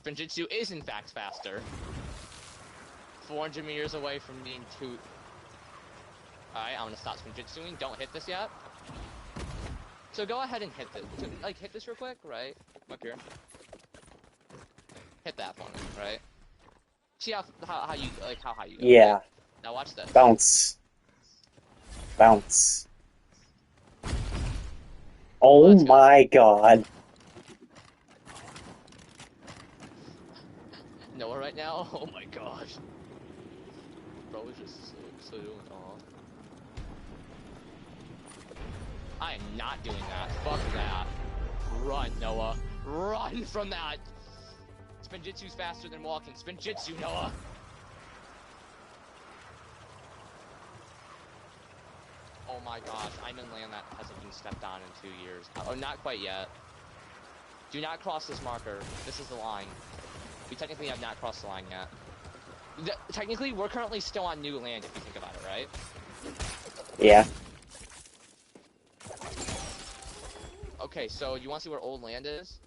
Spinjitzu is in fact faster. 400 meters away from being too. Alright, I'm gonna stop spinjitsuing. Don't hit this yet. So go ahead and hit this. So, like, hit this real quick, right? Up here. Hit that for me, right? See how you like how high you go. Yeah. Right? Now watch this. Bounce. Bounce. Oh Let's go. my god. Noah right now? Oh my gosh. Bro is just so off. I am not doing that. Fuck that. Run, Noah. Run from that! Spinjitsu's faster than walking. Spinjitsu, Noah! Oh my gosh, I'm in land that hasn't been stepped on in 2 years. Oh, not quite yet. Do not cross this marker. This is the line. We technically have not crossed the line yet. Technically, we're currently still on new land if you think about it, right? Yeah. Okay, so you want to see where old land is?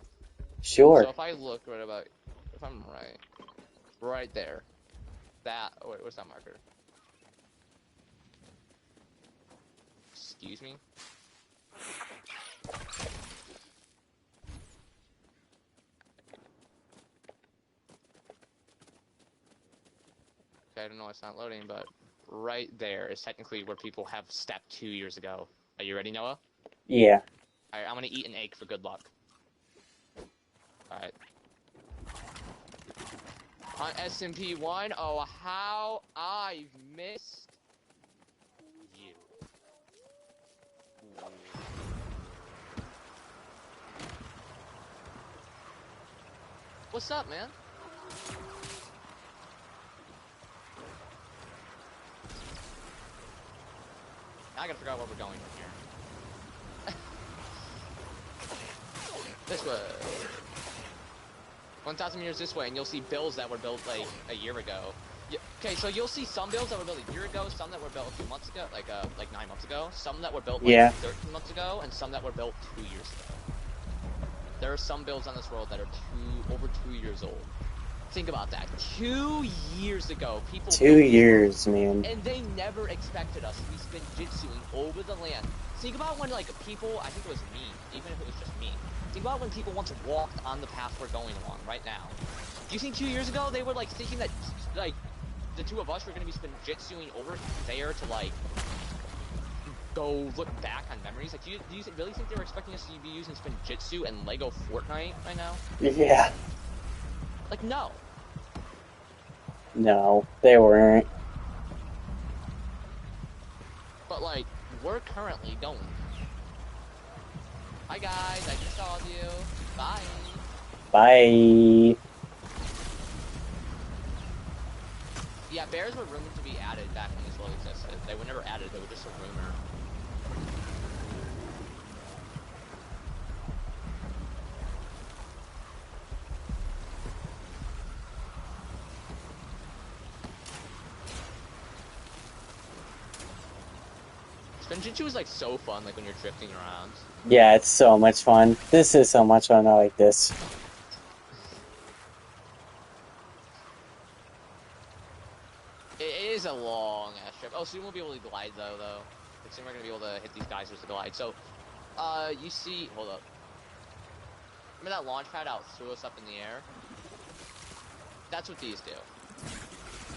Sure. So if I look right about, if I'm right there. That, wait, what's that marker? Excuse me? Okay, I don't know why it's not loading, but right there is technically where people have stepped 2 years ago. Are you ready, Noah? Yeah. Alright, I'm gonna eat an egg for good luck. Alright. On SMP1, oh, how I've missed you. What's up, man? Now I gotta figure out where we're going from here. This way. 1,000 meters this way, and you'll see builds that were built like a year ago. Okay, so you'll see some builds that were built a year ago, some that were built a few months ago, like 9 months ago, some that were built like Yeah. 13 months ago, and some that were built 2 years ago. There are some builds on this world that are over 2 years old. Think about that. 2 years ago, people 2 years, man. and they never expected us to be spinjitsuing over the land. Think about when, like, people, I think it was me, even if it was just me. Think about when people once walked on the path we're going along right now. Do you think 2 years ago they were, like, thinking that, like, the two of us were going to be spinjitsuing over there to, like, go look back on memories? Like, do you really think they were expecting us to be using spinjitsu and Lego Fortnite right now? Yeah. Like, no. No, they weren't. But, like, we're currently going. Hi, guys. I just saw you. Bye. Bye. Yeah, bears were rumored to be added back when this world existed. They were never added. They were just a rumor. Spinjitsu is, like, so fun, like, when you're drifting around. Yeah, it's so much fun. This is so much fun. I like this. It is a long ass trip. Oh, soon we'll be able to glide though. Like, soon we're gonna be able to hit these geysers to glide. So, you see, hold up. Remember that launch pad out threw us up in the air? That's what these do.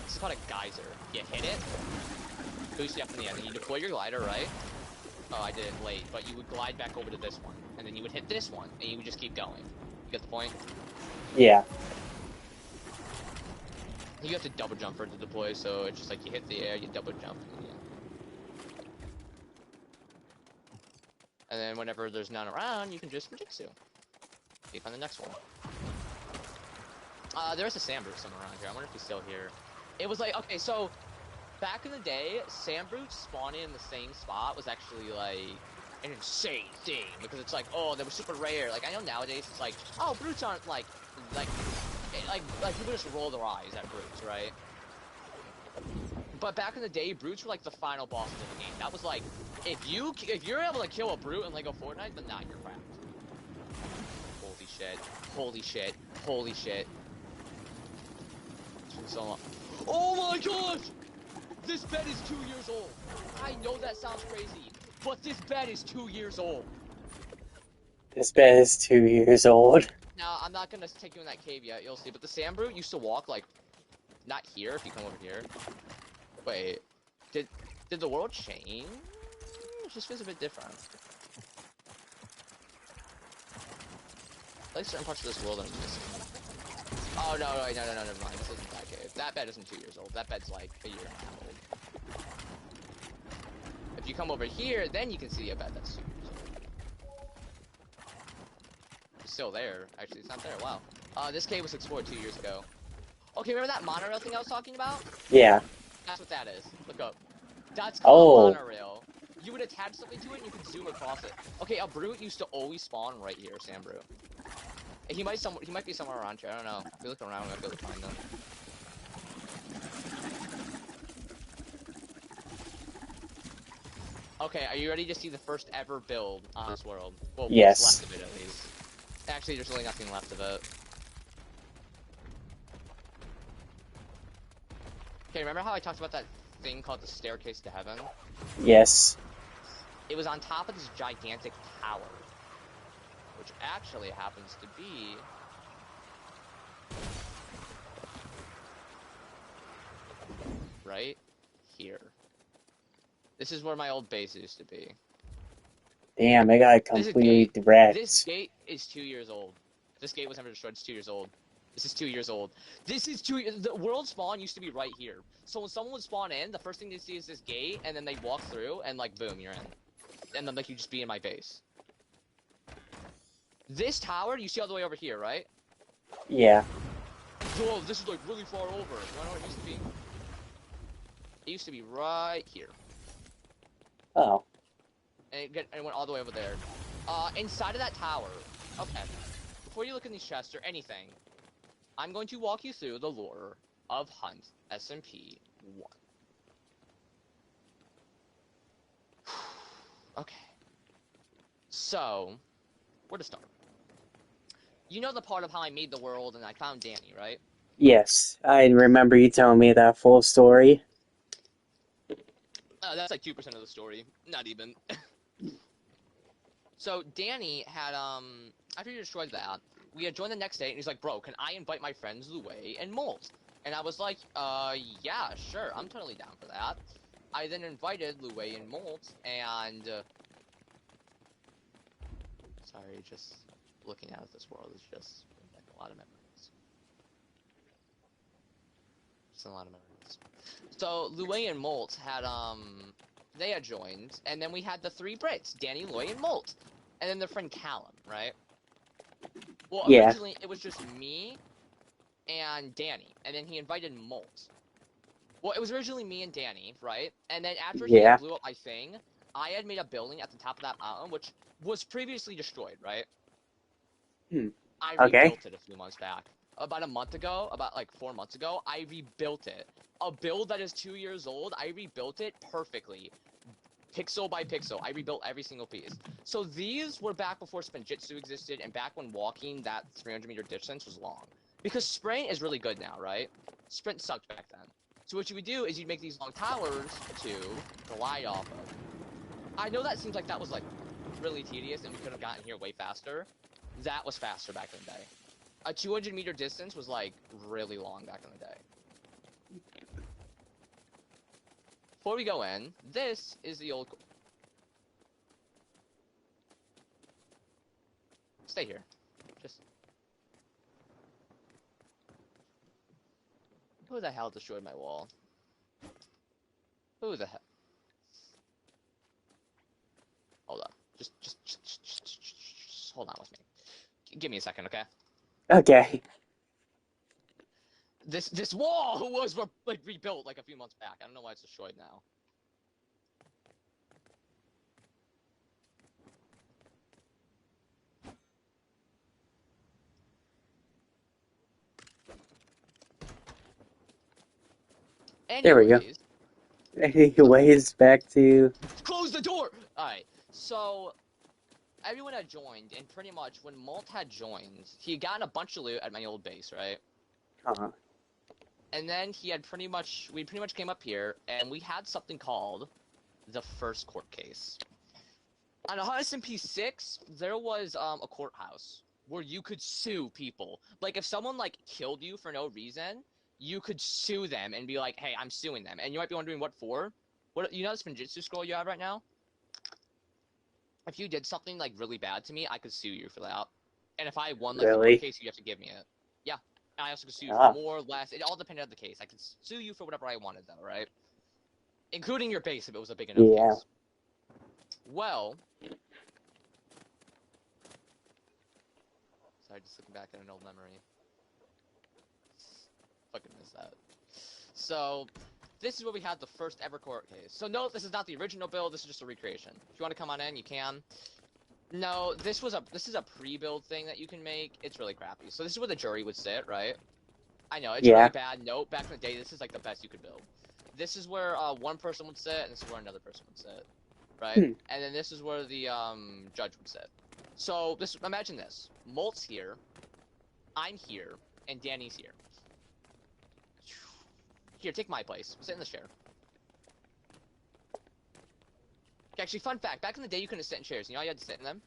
This is called a geyser. You hit it, boost you up in the air, then you deploy your glider, right? Oh, I did it late, but you would glide back over to this one, and then you would hit this one, and you would just keep going. You get the point? Yeah. You have to double jump for it to deploy, so it's just like you hit the air, you double jump. And then whenever there's none around, you can just Fujitsu. See on the next one. There's a sand brute somewhere around here. I wonder if he's still here. It was like, okay, so back in the day, sand brutes spawning in the same spot was actually like an insane thing because it's like, oh, they were super rare. Like, I know nowadays it's like, oh, brutes aren't like people just roll their eyes at brutes, right? But back in the day, brutes were like the final bosses of the game. That was like, if you're able to kill a brute in Lego Fortnite, then you're cracked. Holy shit! Holy shit! Holy shit! It's been so long. Oh my gosh! This bed is 2 years old. I know that sounds crazy, but this bed is 2 years old. This bed is 2 years old. Now, I'm not gonna take you in that cave yet, you'll see, but the sand brute used to walk, like, not here, if you come over here. Wait, did the world change? It just feels a bit different. Like certain parts of this world I'm missing. Oh, no, never mind, this isn't that cave. That bed isn't 2 years old, that bed's like a year and a half old. If you come over here, then you can see a bed that's 2 years old. It's still there. Actually, it's not there. Wow. This cave was explored 2 years ago. Okay, remember that monorail thing I was talking about? Yeah. That's what that is. Look up. That's called a monorail. You would attach something to it and you could zoom across it. Okay, a brute used to always spawn right here, sand brute. He might be somewhere around here. I don't know. If we look around, we'll be able to find him. Okay, are you ready to see the first ever build on this world? Well, yes. What's left of it, at least. Actually, there's really nothing left of it. Okay, remember how I talked about that thing called the Staircase to Heaven? Yes. It was on top of this gigantic tower, which actually happens to be right here. This is where my old base used to be. Damn, I got completely wrecked. This gate is 2 years old. This gate was never destroyed, it's 2 years old. This is 2 years old. This is the world spawn used to be right here. So when someone would spawn in, the first thing they see is this gate, and then they walk through, and like, boom, you're in. And then like, you just be in my base. This tower, you see all the way over here, right? Yeah. Whoa, this is like really far over. You know what it used to be? It used to be right here. Oh. And it went all the way over there. Inside of that tower, okay. Before you look in these chests or anything, I'm going to walk you through the lore of Hunt SMP 1. Okay. So, where to start? You know the part of how I made the world and I found Danny, right? Yes. I remember you telling me that full story. That's like 2% of the story. Not even. So, Danny had, after you destroyed that, we had joined the next day, and he's like, bro, can I invite my friends Luay and Molt? And I was like, yeah, sure, I'm totally down for that. I then invited Luay and Molt, and, sorry, just looking out at this world is just like a lot of memories. Just a lot of memories. So, Luay and Molt had, they had joined, and then we had the 3 Brits, Danny, Luay, and Molt. And then their friend Callum, right? Well, Yeah. originally, it was just me and Danny, and then he invited Molt. Well, it was originally me and Danny, right? And then after he Yeah. blew up my thing, I had made a building at the top of that mountain, which was previously destroyed, right? I Okay. rebuilt it a few months back. About a month ago, about like 4 months ago, I rebuilt it. A build that is 2 years old, I rebuilt it perfectly. Pixel by pixel, I rebuilt every single piece. So these were back before Spinjitzu existed, and back when walking that 300-meter distance was long. Because Sprint is really good now, right? Sprint sucked back then. So what you would do is you'd make these long towers to glide off of. I know that seems like that was like really tedious, and we could have gotten here way faster. That was faster back in the day. A 200-meter distance was like really long back in the day. Before we go in, this is the old... Stay here. Just... Who the hell destroyed my wall? Who the hell? Hold on. Just hold on with me. Give me a second, okay? Okay. This wall was like rebuilt like a few months back. I don't know why it's destroyed now. There we go. Anyways, Anyways, back to... close the door! Alright, so everyone had joined, and pretty much when Molt had joined, he had gotten a bunch of loot at my old base, right? And then we pretty much came up here, and we had something called the first court case. On SMP 6, there was a courthouse where you could sue people. Like, if someone, like, killed you for no reason, you could sue them and be like, hey, I'm suing them. And you might be wondering what for? What, you know the Spinjitzu scroll you have right now? If you did something, like, really bad to me, I could sue you for that. And if I won, like, the court Really? case, you have to give me it. Yeah. And I also could sue you Ah. for more, less. It all depended on the case. I could sue you for whatever I wanted, though, right? Including your base if it was a big enough case. Well... Sorry, just looking back at an old memory. Fucking miss that. So, this is where we had the first ever court case. So no, this is not the original build, this is just a recreation. If you want to come on in, you can. No, this is a pre-build thing that you can make. It's really crappy. So this is where the jury would sit, right? I know, it's really bad. No, back in the day, this is like the best you could build. This is where one person would sit, and this is where another person would sit. Right? And then this is where the judge would sit. So imagine this. Molt's here, I'm here, and Danny's here. Here, take my place. Sit in this chair. Actually, fun fact, back in the day you couldn't sit in chairs. You know how you had to sit in them?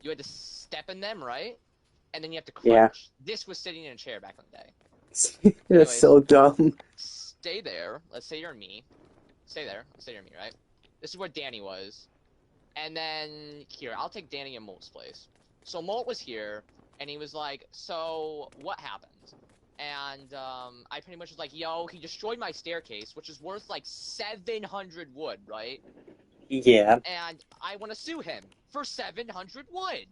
You had to step in them, right? And then you have to crouch. Yeah. This was sitting in a chair back in the day. That's Anyways, so dumb. Stay there. Let's say you're me. Stay there. Let's say you're me, right? This is where Danny was. And then, here, I'll take Danny and Molt's place. So Molt was here. And he was like, so what happened? And I pretty much was like, yo, he destroyed my staircase, which is worth like 700 wood, right? Yeah. And I want to sue him for 700 wood.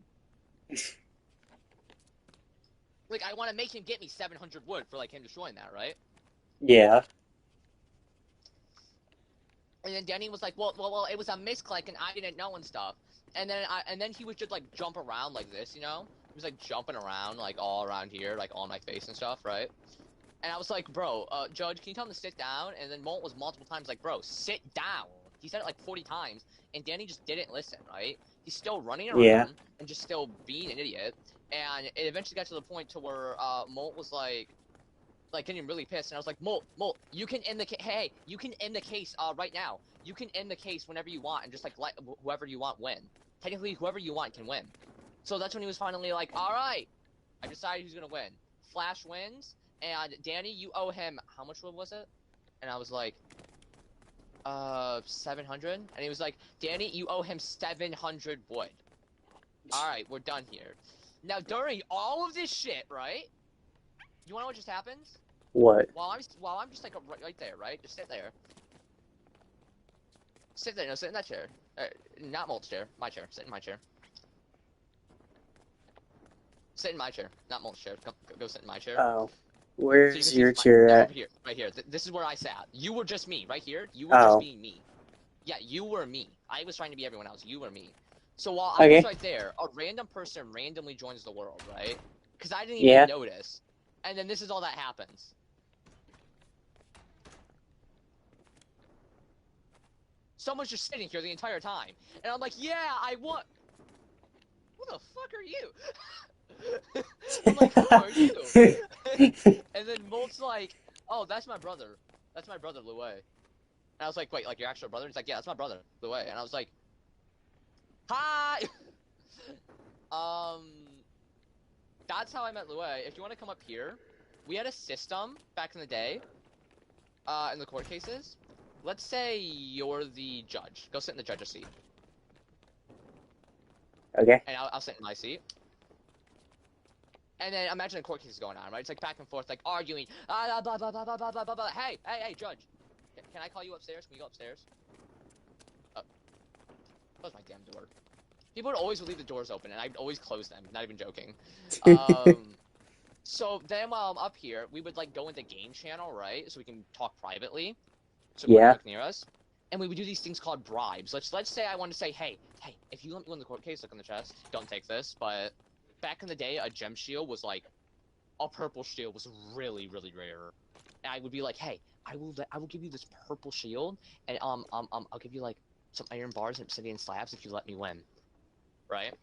Like, I want to make him get me 700 wood for like him destroying that, right? Yeah. And then Danny was like, well, it was a misclick and I didn't know and stuff. And then he would just like jump around like this, you know? He was like jumping around like all around here, like on my face and stuff, right? And I was like, bro, Judge, can you tell him to sit down? And then Molt was multiple times like, bro, sit down. He said it like 40 times, and Danny just didn't listen, right? He's still running Yeah. around and just still being an idiot. And it eventually got to the point to where Molt was like getting really pissed, and I was like, Molt, you can end the hey, you can end the case right now. You can end the case whenever you want, and just like let whoever you want win. Technically, whoever you want can win. So that's when he was finally like, all right, I decided who's gonna win. Flash wins, and Danny, you owe him how much wood was it? And I was like, 700. And he was like, Danny, you owe him 700 wood. All right, we're done here. Now during all of this shit, right? You wanna know what just happens? What? While I'm just like right there, right? Just sit there. Sit there. No, sit in that chair. Not Molt's chair. My chair. Sit in my chair. Sit in my chair. Not Molt's chair. Go sit in my chair. Oh. So you Where's can see your my, chair no, at? over here. Right here. This is where I sat. You were just me. Right here. You were Oh. just being me. Yeah, you were me. I was trying to be everyone else. You were me. So while I was Okay. right there, a random person randomly joins the world, right? Because I didn't Yeah. even notice. And then this is all that happens. Someone's just sitting here the entire time. And I'm like, yeah, I want... Who the fuck are you? I'm like, who are you? And then Molt's like, oh, that's my brother. That's my brother, Lue. And I was like, wait, like your actual brother? He's like, yeah, that's my brother, Lue. And I was like, hi! That's how I met Lue. If you want to come up here, we had a system back in the day, in the court cases. Let's say you're the judge. Go sit in the judge's seat. Okay. And I'll sit in my seat. And then imagine a court case is going on, right? It's like back and forth, like arguing. Blah, blah, blah, blah, blah, blah, blah, blah. Hey, judge. Can I call you upstairs? Can we go upstairs? Close my damn door. People would always leave the doors open, and I'd always close them. Not even joking. So then while I'm up here, we would like go into game channel, right? So we can talk privately. So we Yeah. look near us. And we would do these things called bribes. Let's say I want to say, hey, if you let me win the court case, look in the chest. Don't take this, but back in the day, a gem shield was like a purple shield was really, really rare. And I would be like, hey, I will give you this purple shield, and I'll give you like some iron bars and obsidian slabs if you let me win, right?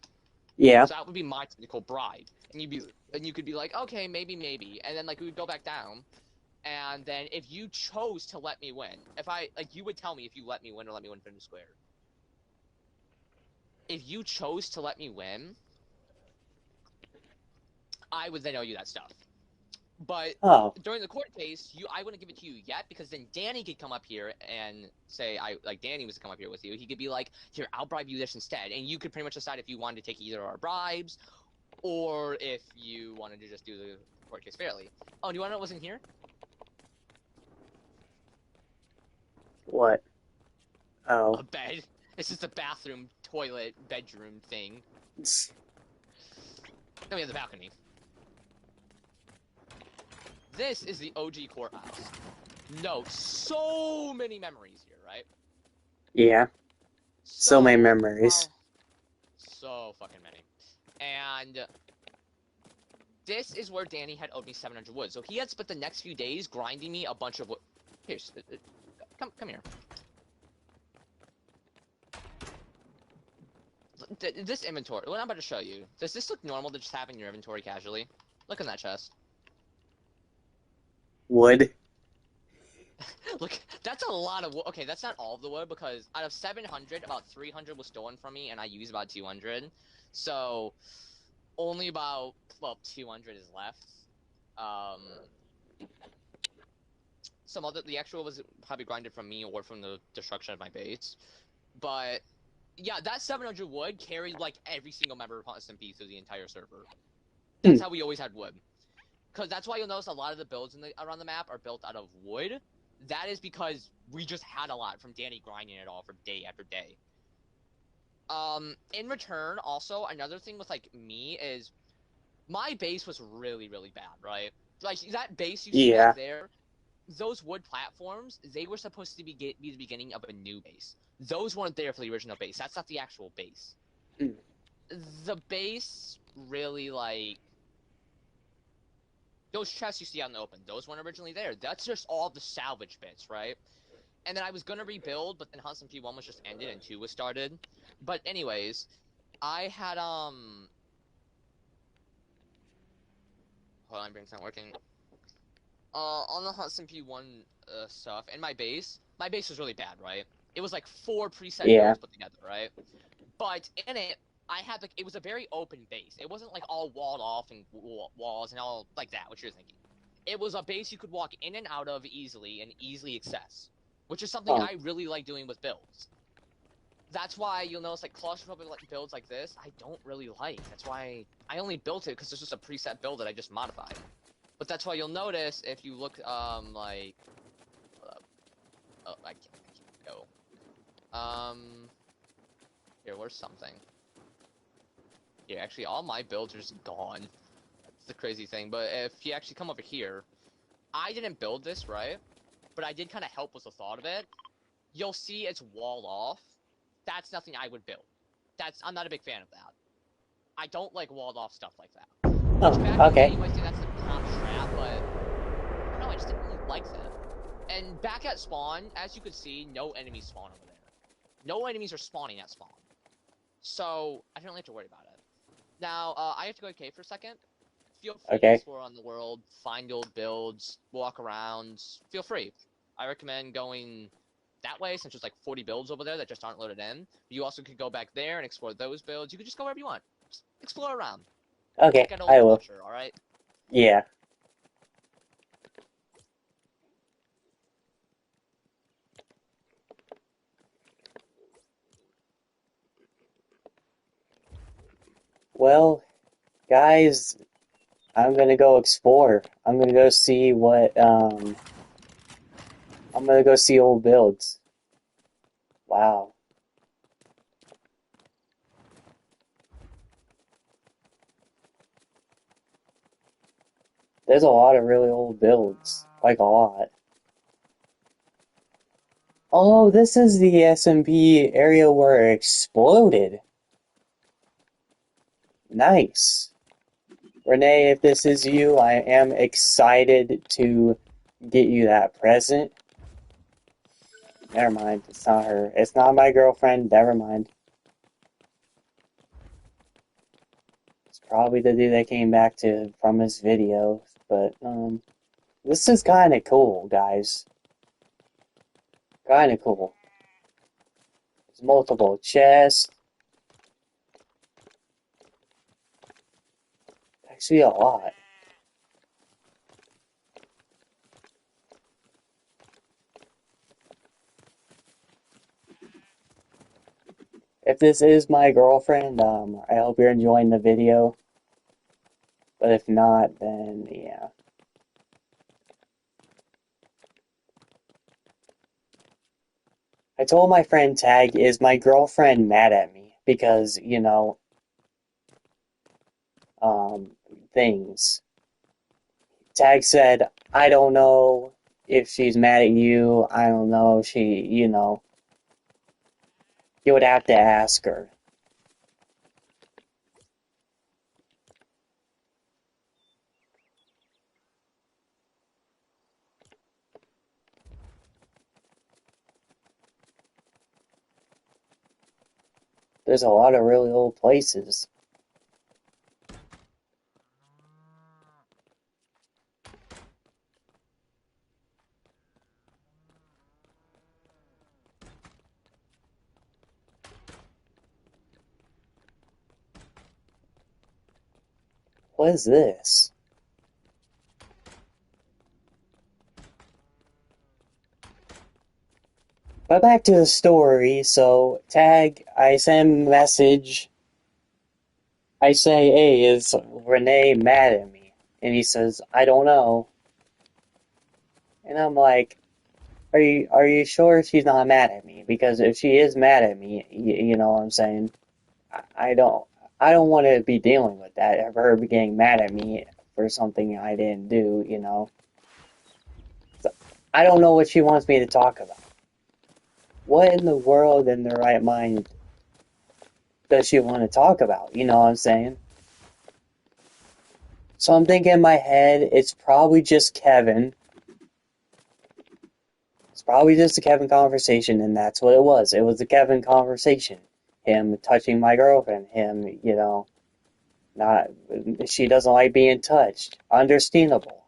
Yeah. So that would be my technical bribe, and you could be like, okay, maybe, and then like we would go back down, and then if you chose to let me win, you would tell me if you let me win or let me win fair and square. If you chose to let me win, I would then owe you that stuff. But Oh. during the court case, I wouldn't give it to you yet because then Danny could come up here and say Danny was to come up here with you. He could be like, here, I'll bribe you this instead, and you could pretty much decide if you wanted to take either our bribes or if you wanted to just do the court case fairly. Oh, do you want to know what was in here? What? A Oh. bed. This is the bathroom, toilet, bedroom thing. Then we have the balcony. This is the OG courthouse. No, so many memories here, right? Yeah. So many memories. So fucking many. And this is where Danny had owed me 700 wood. So he had spent the next few days grinding me a bunch of wood. Here, come here. This inventory, what I'm about to show you, does this look normal to just have in your inventory casually? Look in that chest. Wood. Look, that's a lot of wood. Okay, that's not all of the wood because out of 700, about 300 was stolen from me, and I used about 200. So only about 200 is left. The actual was probably grinded from me or from the destruction of my base, but yeah, that 700 wood carried like every single member of SMP through the entire server. Hmm. That's how we always had wood. Because that's why you'll notice a lot of the builds around the map are built out of wood. That is because we just had a lot from Danny grinding it all for day after day. In return, also another thing with like me is my base was really, really bad, right? Like that base you see back Yeah. there, those wood platforms, they were supposed to be the beginning of a new base. Those weren't there for the original base. That's not the actual base. Hmm. The base really like those chests you see out in the open, those weren't originally there. That's just all the salvage bits, right? And then I was gonna rebuild, but then Hunt P1 was just ended and 2 was started. But anyways, I had hold on, brain's not working. On the Hunt P1 stuff and my base was really bad, right? It was like 4 preset Yeah. builds put together, right? But in it, I had like it was a very open base. It wasn't like all walled off and walls and all like that, what you're thinking. It was a base you could walk in and out of easily and easily access, which is something Huh. I really like doing with builds. That's why you'll notice like claustrophobic builds like this, I don't really like. That's why I only built it because it's just a preset build that I just modified. But that's why you'll notice if you look like oh I can't go. Here, where's something? Here, actually all my builds are just gone. That's the crazy thing. But if you actually come over here, I didn't build this, right? But I did kind of help with the thought of it. You'll see it's walled off. That's nothing I would build. I'm not a big fan of that. I don't like walled off stuff like that. Which Oh, back in the day okay. you might say that's the comp trap, but I don't know, I just didn't really like that. And back at spawn, as you can see, no enemies spawn over there. No enemies are spawning at spawn. So I don't really have to worry about it. Now, I have to go to cave for a second. Feel free to Okay. explore on the world, find old builds, walk around. Feel free. I recommend going that way since there's like 40 builds over there that just aren't loaded in. You also could go back there and explore those builds. You could just go wherever you want. Just explore around. Okay. Check out old I will. culture, alright? Yeah. Well, guys, I'm gonna go explore. I'm gonna go see what I'm gonna go see old builds. Wow. There's a lot of really old builds. Like a lot. Oh, this is the SMP area where it exploded. Nice. Renee, if this is you, I am excited to get you that present. Never mind, it's not her. It's not my girlfriend, never mind. It's probably the dude that came back to from his video, but this is kinda cool, guys. Kinda cool. There's multiple chests. Actually a lot. If this is my girlfriend, I hope you're enjoying the video. But if not, then yeah. I told my friend Tag, is my girlfriend mad at me? Because, um, things. Tag said, I don't know if she's mad at you. I don't know if you would have to ask her. There's a lot of really old places. What is this? But back to the story, so Tag, I sent a message I say, hey, is Renee mad at me? And he says, I don't know. And I'm like, are you sure she's not mad at me? Because if she is mad at me, you know what I'm saying? I, I don't I don't want to be dealing with that. Of her getting mad at me for something I didn't do, you know. So, I don't know what she wants me to talk about. What in the world in their right mind does she want to talk about? You know what I'm saying? So I'm thinking in my head, it's probably just Kevin. It's probably just a Kevin conversation, and that's what it was. It was a Kevin conversation. Him touching my girlfriend. Him, you know, not. She doesn't like being touched. Understandable.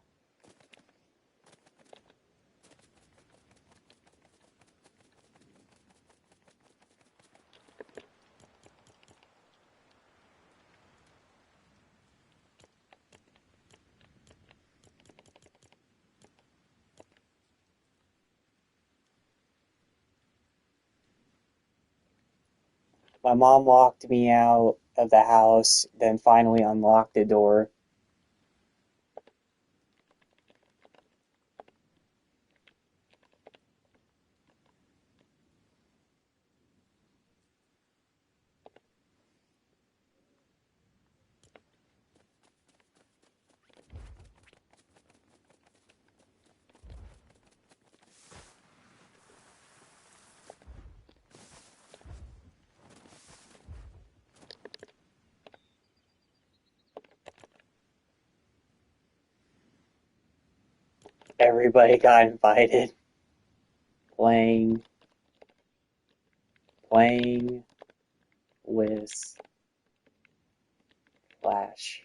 My mom locked me out of the house, then finally unlocked the door. Everybody got invited. Playing, playing with Flash.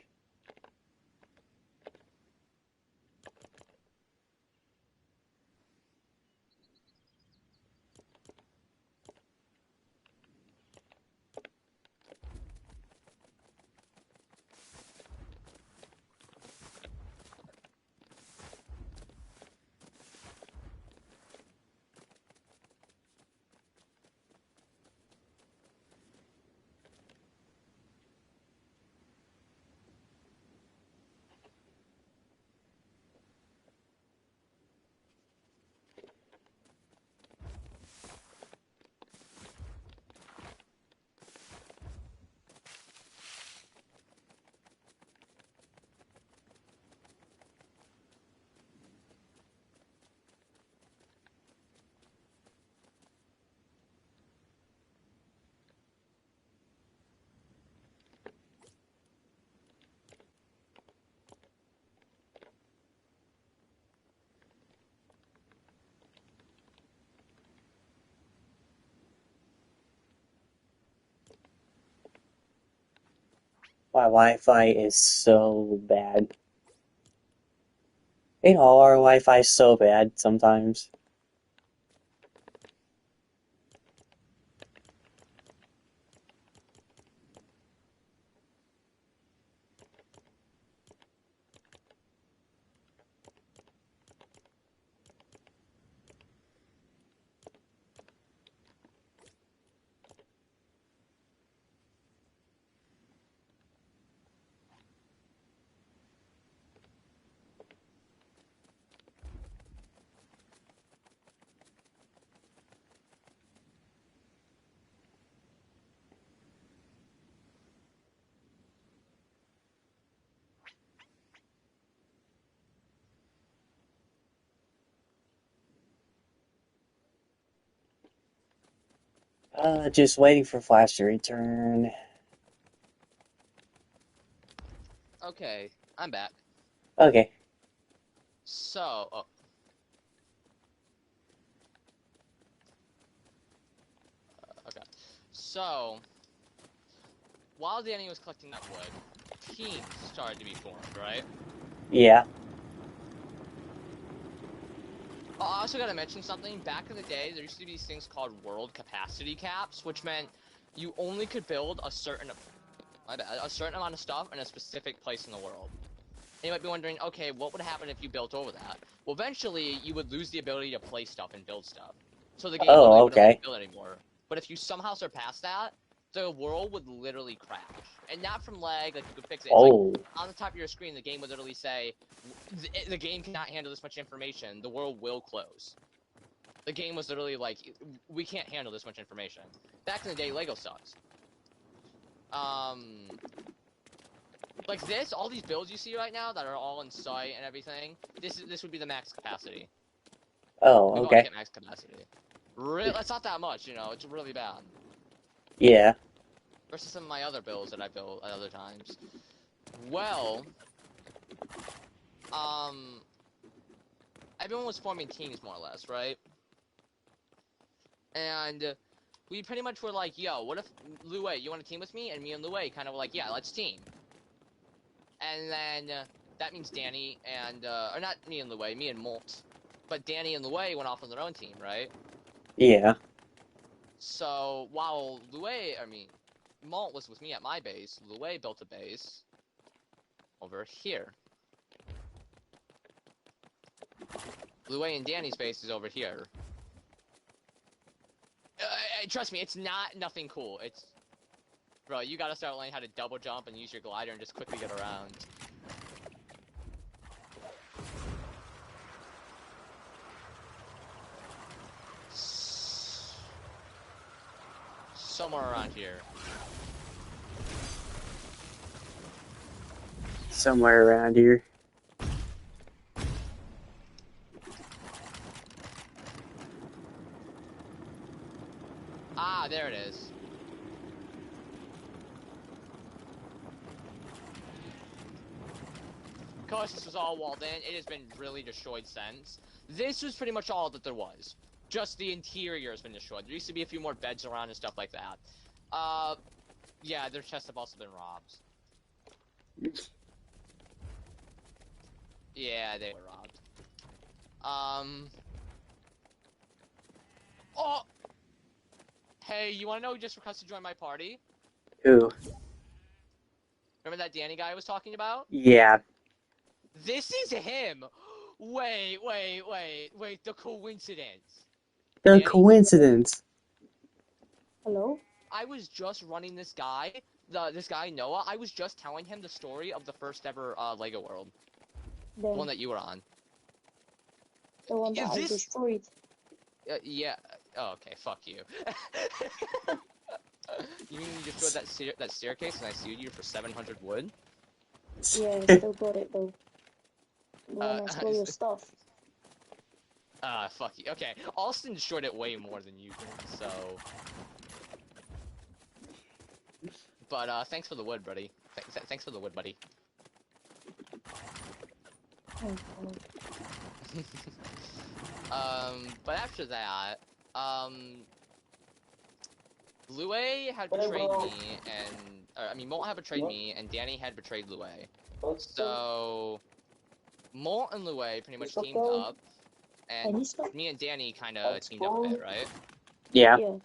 My Wi-Fi is so bad. You know, our Wi-Fi is so bad sometimes. Just waiting for Flash to return. Okay, I'm back. Okay. So, okay. So, while Danny was collecting that wood, teams started to be formed, right? Yeah. Oh, I also gotta mention something. Back in the day, there used to be these things called world capacity caps, which meant you only could build a certain amount of stuff in a specific place in the world. And you might be wondering, okay, what would happen if you built over that? Well, eventually, you would lose the ability to play stuff and build stuff. So the game Oh, literally wouldn't let you okay. build anymore. But if you somehow surpass that, the world would literally crash. And not from lag, like you could fix it. It's Oh. like on the top of your screen, the game would literally say, the game cannot handle this much information. The world will close. The game was literally like, we can't handle this much information. Back in the day, Lego sucks. Like this, all these builds you see right now that are all in sight and everything, this would be the max capacity. Oh, We want to okay. get max capacity. That's not that much, you know, it's really bad. Yeah. Versus some of my other builds that I built at other times. Well, everyone was forming teams more or less, right? And we pretty much were like, yo, what if Lue, you want to team with me? And me and Lue kind of were like, yeah, let's team. And then that means Danny and, or not me and Lue, me and Molt. But Danny and Lue went off on their own team, right? Yeah. So while Molt was with me at my base, Lue built a base over here. Lue and Danny's base is over here. Trust me, it's nothing cool. It's, bro, you gotta start learning how to double jump and use your glider and just quickly get around. Somewhere around here. Somewhere around here. Ah, there it is. Of course, this was all walled in. It has been really destroyed since. This was pretty much all that there was. Just the interior has been destroyed. There used to be a few more beds around and stuff like that. Yeah, their chests have also been robbed. Yeah, they were robbed. Oh! Hey, you wanna know who just requested to join my party? Who? Remember that Danny guy I was talking about? Yeah. This is him! Wait, the coincidence. The Danny? coincidence. Hello? I was just running this guy, this guy Noah, I was just telling him the story of the first ever Lego World. The one that you were on. The one that I destroyed. Yeah. Oh, okay, fuck you. You mean you destroyed that staircase and I sued you for 700 wood? Yeah, I still got it though. You wanna stole your stuff. Fuck you. Okay, Austin destroyed it way more than you did, so... But, thanks for the wood, buddy. Thanks for the wood, buddy. Oh, but after that, Lue had betrayed me, and, Molt had betrayed me, and Danny had betrayed Lue. So, Molt and Lue pretty much teamed up, and me and Danny kinda teamed up a bit, right? Yeah. yeah.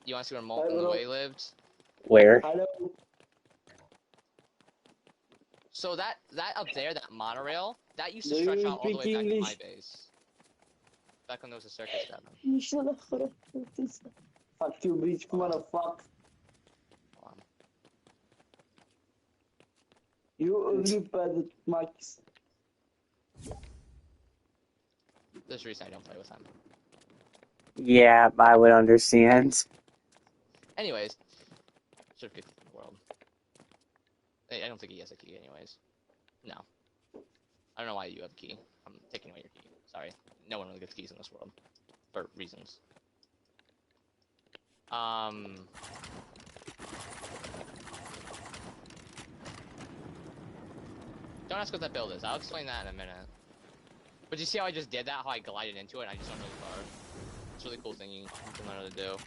You wanna see where Molt and Lue lived? Where? So that up there, that monorail, that used to stretch out all the way back to my base. Back when there was a circus down there. Fuck you, bitch, motherfucker. You ugly bad Max. There's a reason I don't play with him. Yeah, I would understand. Anyways, sort of good in the world. I don't think he has a key anyways. No. I don't know why you have a key. I'm taking away your key. Sorry. No one really gets keys in this world. For reasons. Don't ask what that build is. I'll explain that in a minute. But you see how I just did that? How I glided into it and I just went really far? It's a really cool thing you can learn how to do.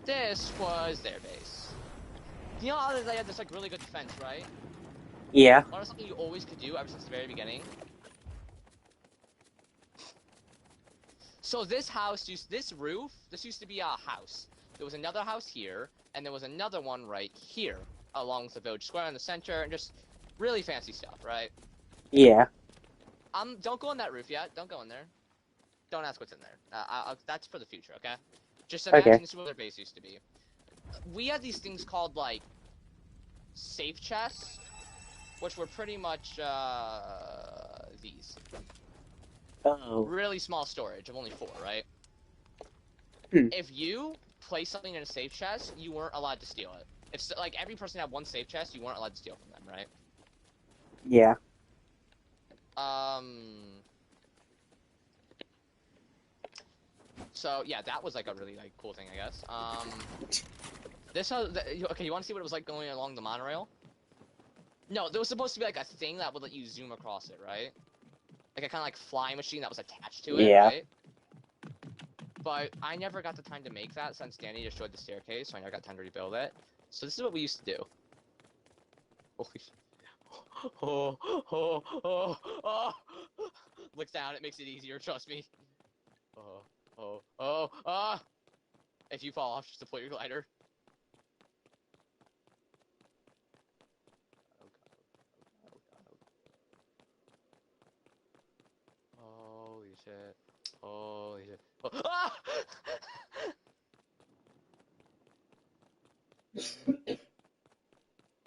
This was their base. You know how they had this like really good defense, right? Yeah. Or something you always could do ever since the very beginning. So this house this used to be a house. There was another house here, and there was another one right here, along with the village square in the center, and just really fancy stuff, right? Yeah. Don't go on that roof yet. Don't go in there. Don't ask what's in there. That's for the future, okay? Just imagine this is where their base used to be. we had these things called like safe chests, which were pretty much these Oh. really small storage of only 4, right? Hmm. If you place something in a safe chest, you weren't allowed to steal it. If like every person had one safe chest, you weren't allowed to steal from them, right? Yeah. So yeah, that was like a really like cool thing, I guess. Okay, you want to see what it was like going along the monorail? No, there was supposed to be like a thing that would let you zoom across it, right? Like a kind of like flying machine that was attached to it, Yeah. right? But I never got the time to make that since Danny destroyed the staircase, so I never got time to rebuild it. So this is what we used to do. Holy oh, oh, oh, oh. Looks down, it makes it easier, trust me. Ah! If you fall off, just deploy your glider. Holy shit. Holy shit. Oh, ah!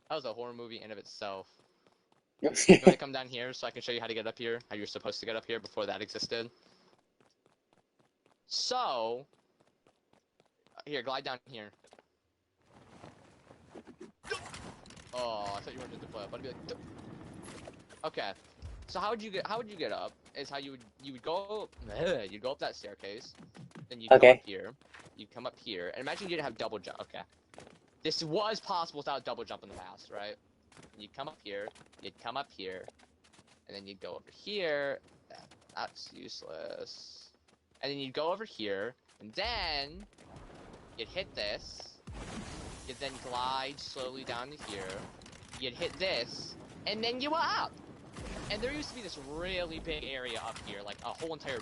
That was a horror movie in of itself. You want to come down here so I can show you how to get up here? How you're supposed to get up here before that existed? So, here, glide down here. Oh, I thought you weren't going to deploy up. I'd be like, okay. So how would you get up? Is how you would go you'd go up that staircase, then you'd come Okay. up here, you'd come up here, and imagine you didn't have double jump. Okay, this was possible without double jump in the past, right? You'd come up here, and then you'd go over here. That's useless. And then you'd go over here, and then you'd hit this. You'd then glide slowly down to here. You'd hit this, and then you were up. And there used to be this really big area up here, like a whole entire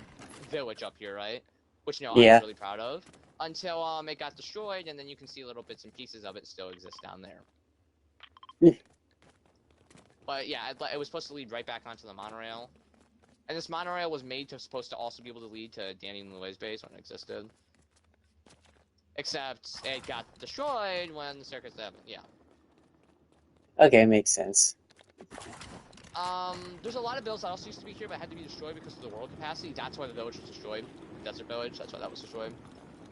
village up here, right? Which, you know, I Yeah. was really proud of. Until it got destroyed, and then you can see little bits and pieces of it still exist down there. But yeah, it was supposed to lead right back onto the monorail. And this monorail was supposed to also be able to lead to Danny and Louie's base when it existed. Except it got destroyed when the circus happened. Yeah. Okay, makes sense. There's a lot of builds that also used to be here, but had to be destroyed because of the world capacity. That's why the village was destroyed. Desert Village, that's why that was destroyed.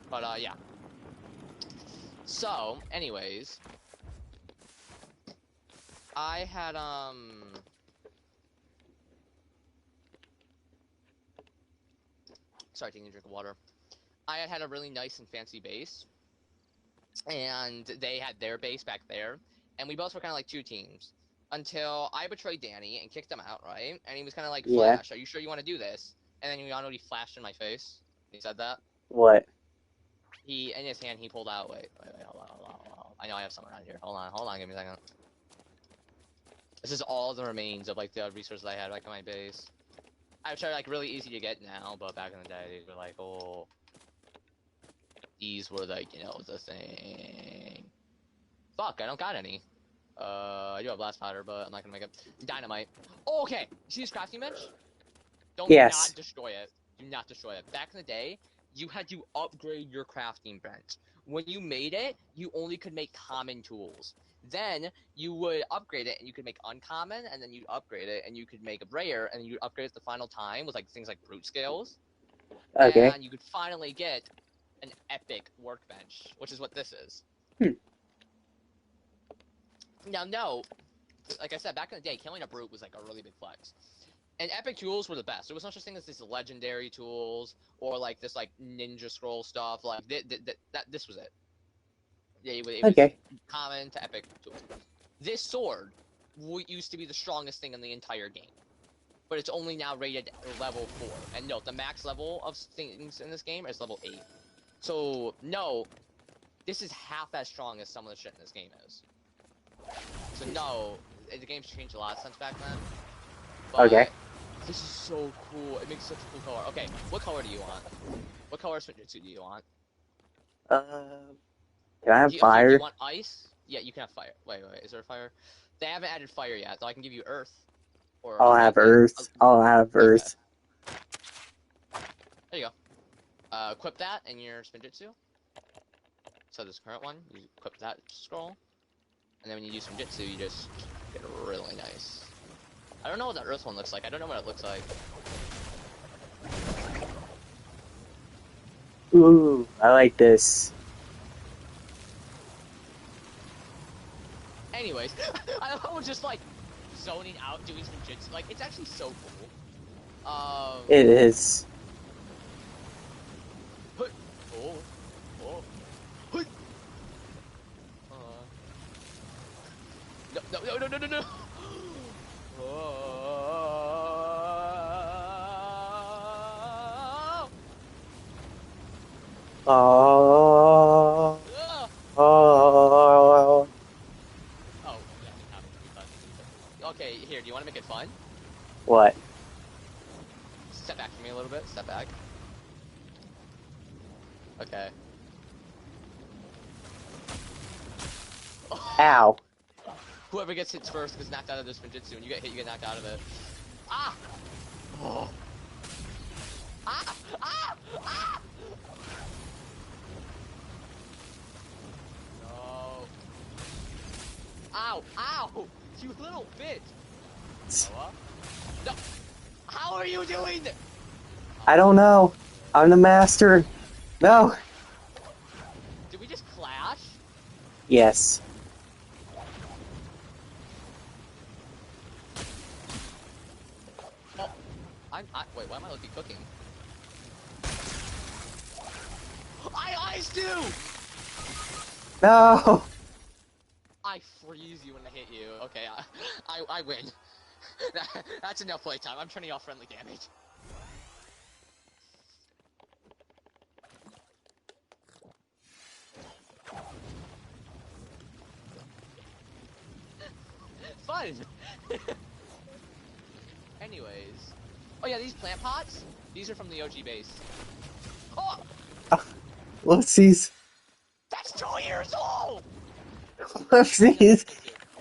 But, yeah. So, anyways. I had, Sorry, taking a drink of water. I had a really nice and fancy base. And they had their base back there. And we both were kind of like 2 teams. Until I betrayed Danny and kicked him out, right? And he was kind of like, Yeah. Flash, are you sure you want to do this? And then you know what he flashed in my face? He said that. What? He, in his hand, he pulled out, wait, hold on. I know I have something around here. Hold on, give me a second. This is all the remains of, like, the resources I had, like, in my base. I've tried, like, really easy to get now, but back in the day, these were like, oh... These were, like, you know, the thing. Fuck, I don't got any. I do have blast powder, but I'm not gonna make it. Dynamite. Oh, okay! See this crafting bench? Don't Yes. not destroy it. Do not destroy it. Back in the day, you had to upgrade your crafting bench. When you made it, you only could make common tools. Then you would upgrade it and you could make uncommon, and then you'd upgrade it and you could make a rare, and you'd upgrade it the final time with like things like brute scales. Okay. And you could finally get an epic workbench, which is what this is. Now, no, like I said, back in the day, killing a brute was like a really big flex. And epic tools were the best. There was no such thing as these legendary tools or like this like ninja scroll stuff. Like this was it. Yeah, it was Okay. common to epic tools. This sword used to be the strongest thing in the entire game, but it's only now rated level 4. And note, the max level of things in this game is level 8. So no, this is half as strong as some of the shit in this game is. So no, the game's changed a lot since back then. But Okay. this is so cool. It makes such a cool color. Okay, what color do you want? What color Spinjitzu do you want? Can I have Do you fire? want ice? Yeah, you can have fire. Wait, is there fire? They haven't added fire yet, so I can give you earth. Or I'll have earth. I'll have earth. There you go. Equip that in your Spinjitzu. So this current one, you equip that scroll, and then when you use some Jitsu, you just get really nice. I don't know what that Earth one looks like. I don't know what it looks like. Ooh, I like this. Anyways, I was just like zoning out, doing some Jitsu. Like, it's actually so cool. It is. Oh, oh, hey. No. Oh. Oh, Oh. oh, that didn't happen to me, but okay, here, do you want to make it fun? What? Step back from me a little bit, step back. Okay. Ow. Whoever gets hit first gets knocked out of this Spinjitzu, and you get hit, you get knocked out of it. Ah! Oh. Ah! Ah! Ah! No. Ow! Ow! You little bitch! Noah? No! How are you doing this? I don't know. I'm the master. No. Did we just clash? Yes. Oh, wait, why am I looking cooking? I iced you! No. I freeze you when I hit you. Okay, I win. That's enough playtime. I'm turning off friendly damage. Fun! Anyways. Oh yeah, these plant pots? These are from the OG base. Oh! Whoopsies. That's 2 years old! Whoopsies.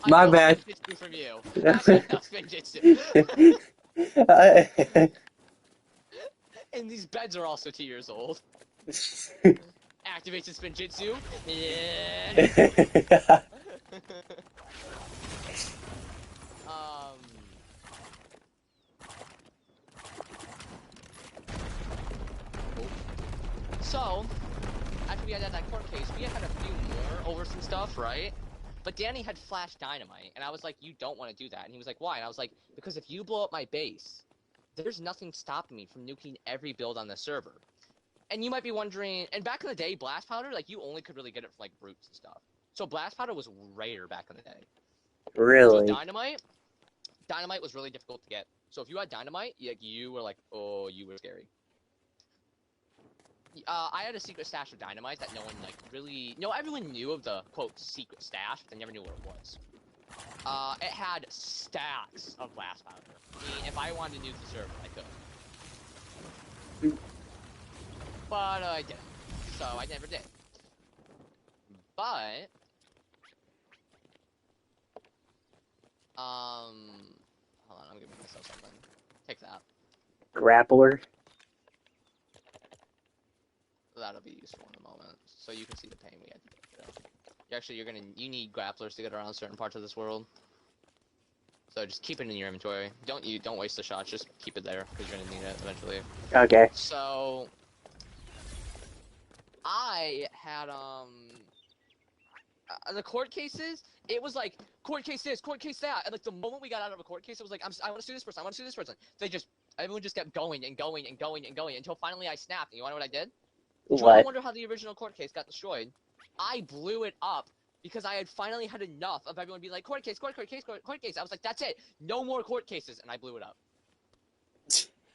I My know bad. Spinjitzu from you. Actually, no Spinjitzu. And these beds are also 2 years old. Activates the Spinjitzu. Yeah. um. So, after we had that court case, we had a few more over some stuff, right? But Danny had flash dynamite, and I was like, you don't want to do that. And he was like, why? And I was like, because if you blow up my base, there's nothing stopping me from nuking every build on the server. And you might be wondering, and back in the day, blast powder, like, you only could really get it from, like, brutes and stuff. So blast powder was rare back in the day. So Really? dynamite was really difficult to get. So if you had dynamite, you were like, oh, you were scary. I had a secret stash of dynamite that no one, like, really... No, everyone knew of the, quote, secret stash, but they never knew what it was. It had stacks of blast powder. I mean, if I wanted to nuke the server, I could. But, I didn't. So, I never did. But... Hold on, I'm giving myself something. Take that. Grappler. That'll be useful in a moment, so you can see the pain we had to go through. You need grapplers to get around certain parts of this world. So just keep it in your inventory. Don't waste the shots, just keep it there, because you're gonna need it eventually. Okay. So... I had, the court cases, it was like, court case this, court case that, and like the moment we got out of a court case, it was like, I want to sue this person, I want to sue this person. Everyone just kept going and going and going and going until finally I snapped. And you wanna know what I did? Do you wanna wonder how the original court case got destroyed? I blew it up because I had finally had enough of everyone being like, court case, court case. I was like, that's it, no more court cases, and I blew it up.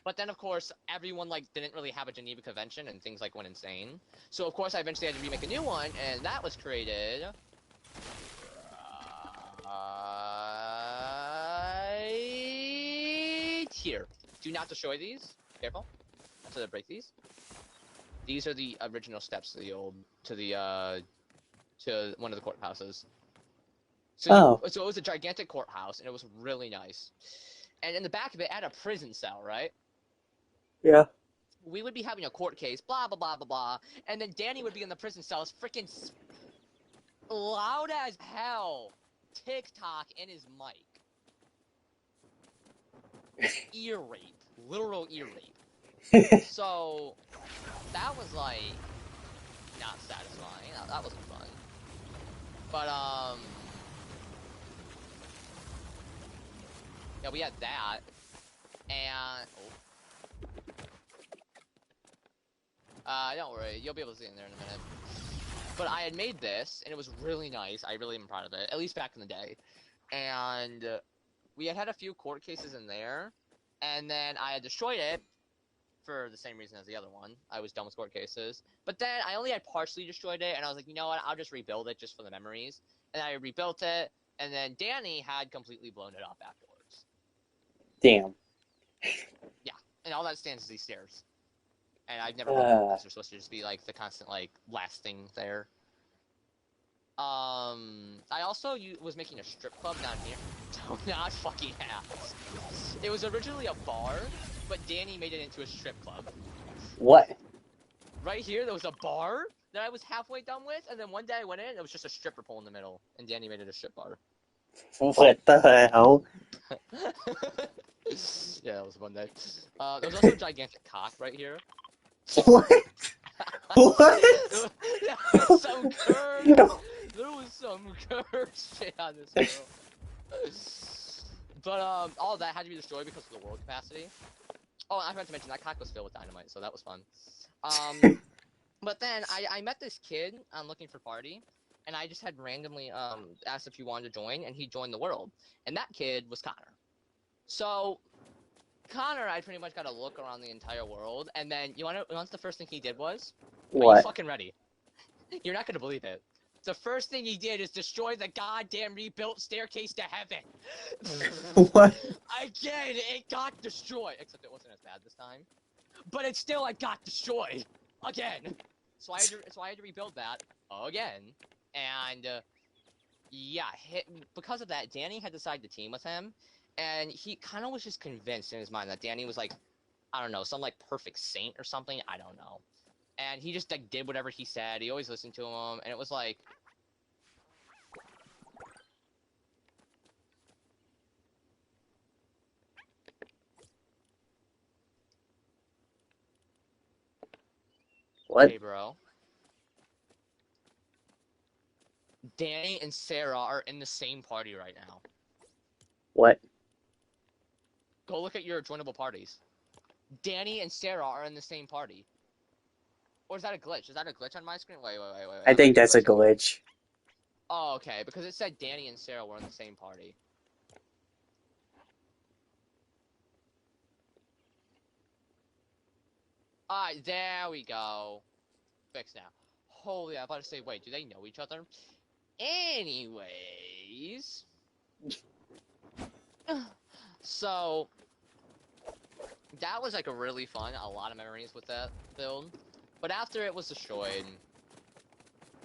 But then, of course, everyone, like, didn't really have a Geneva Convention, and things, like, went insane. So, of course, I eventually had to remake a new one, and that was created... right here. Do not destroy these. Careful. Not to break these. These are the original steps to to one of the courthouses. So, so it was a gigantic courthouse, and it was really nice. And in the back of it, had a prison cell, right? Yeah. we would be having a court case, blah blah blah blah blah, and then Danny would be in the prison cells, freaking loud as hell, TikTok in his mic, ear rape, literal ear rape. So that was like not satisfying. That wasn't fun. But yeah, we had that, and don't worry, you'll be able to see it in there in a minute. But I had made this, and it was really nice. I really am proud of it, at least back in the day. And we had a few court cases in there, and then I had destroyed it for the same reason as the other one. I was done with court cases. But then I only had partially destroyed it, and I was like, you know what, I'll just rebuild it just for the memories. And I rebuilt it, and then Danny had completely blown it up afterwards. Damn. Yeah, and all that stands is these stairs. And I've never built them because they're supposed to just be like the constant like last thing there. I also was making a strip club down here. Do not fucking ask. It was originally a bar, but Danny made it into a strip club. What? Right here, there was a bar that I was halfway done with, and then one day I went in, it was just a stripper pole in the middle, and Danny made it a strip bar. What the hell? Yeah, that was a fun day. There was also a gigantic cock right here. What? What? There was some curves. There was some curves shit on this girl. But all of that had to be destroyed because of the world capacity. Oh, I forgot to mention that cock was filled with dynamite, so that was fun. But then I met this kid looking for party, and I just had randomly asked if he wanted to join, and he joined the world. And that kid was Connor. So Connor, I pretty much got to look around the entire world, and then you want the first thing he did was? Are you What? fucking ready? You're not gonna believe it. The first thing he did is destroy the goddamn rebuilt staircase to heaven. What? Again, it got destroyed. Except it wasn't as bad this time. But it still got destroyed. Again. So I had to rebuild that again. And yeah, because of that, Danny had decided to team with him. And he kind of was just convinced in his mind that Danny was like, I don't know, some like perfect saint or something. I don't know. And he just like did whatever he said. He always listened to him, and it was like, What? hey, bro. Danny and Sarah are in the same party right now. What? Go look at your joinable parties. Danny and Sarah are in the same party. Or is that a glitch? Is that a glitch on my screen? Wait. I That might think be that's a glitch. glitch. Oh, okay, because it said Danny and Sarah were in the same party. Alright, there we go. Fixed now. Holy, I was about to say, wait, do they know each other? Anyways. So, that was like a really fun, a lot of memories with that build. But after it was destroyed,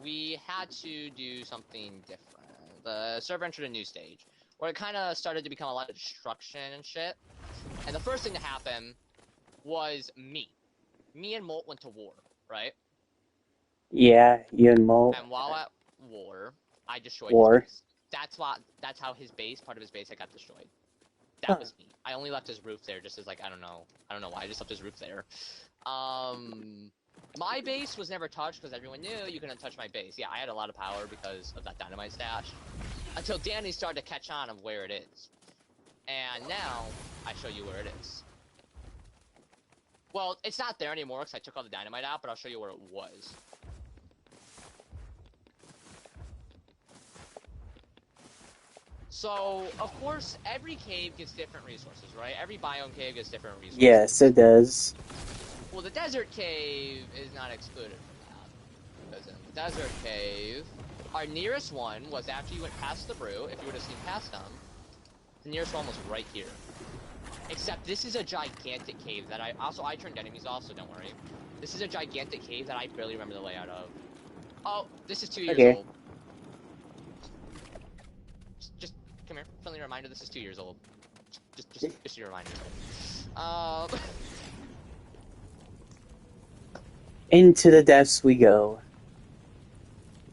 we had to do something different. The server entered a new stage, where it kind of started to become a lot of destruction and shit. And the first thing to happen was me. Me and Molt went to war, right? Yeah, you and Mo. And while at war, I destroyed War. his base. That's how his base, part of his base, had got destroyed. That Huh. was me. I only left his roof there just as like, I don't know why I just left his roof there. My base was never touched because everyone knew you couldn't touch my base. Yeah, I had a lot of power because of that dynamite stash. Until Danny started to catch on of where it is. And now, I show you where it is. Well, it's not there anymore because I took all the dynamite out, but I'll show you where it was. So, of course, every cave gets different resources, right? Every biome cave gets different resources. Yes, it does. Well, the desert cave is not excluded from that. Because in the desert cave, our nearest one was after you went past the brew. If you would have seen past them, the nearest one was right here. Except this is a gigantic cave that I turned enemies off, so don't worry. This is a gigantic cave that I barely remember the layout of. Oh, this is 2 years Okay. old. Just come here. Friendly reminder, this is 2 years old. Just a reminder. Into the depths we go.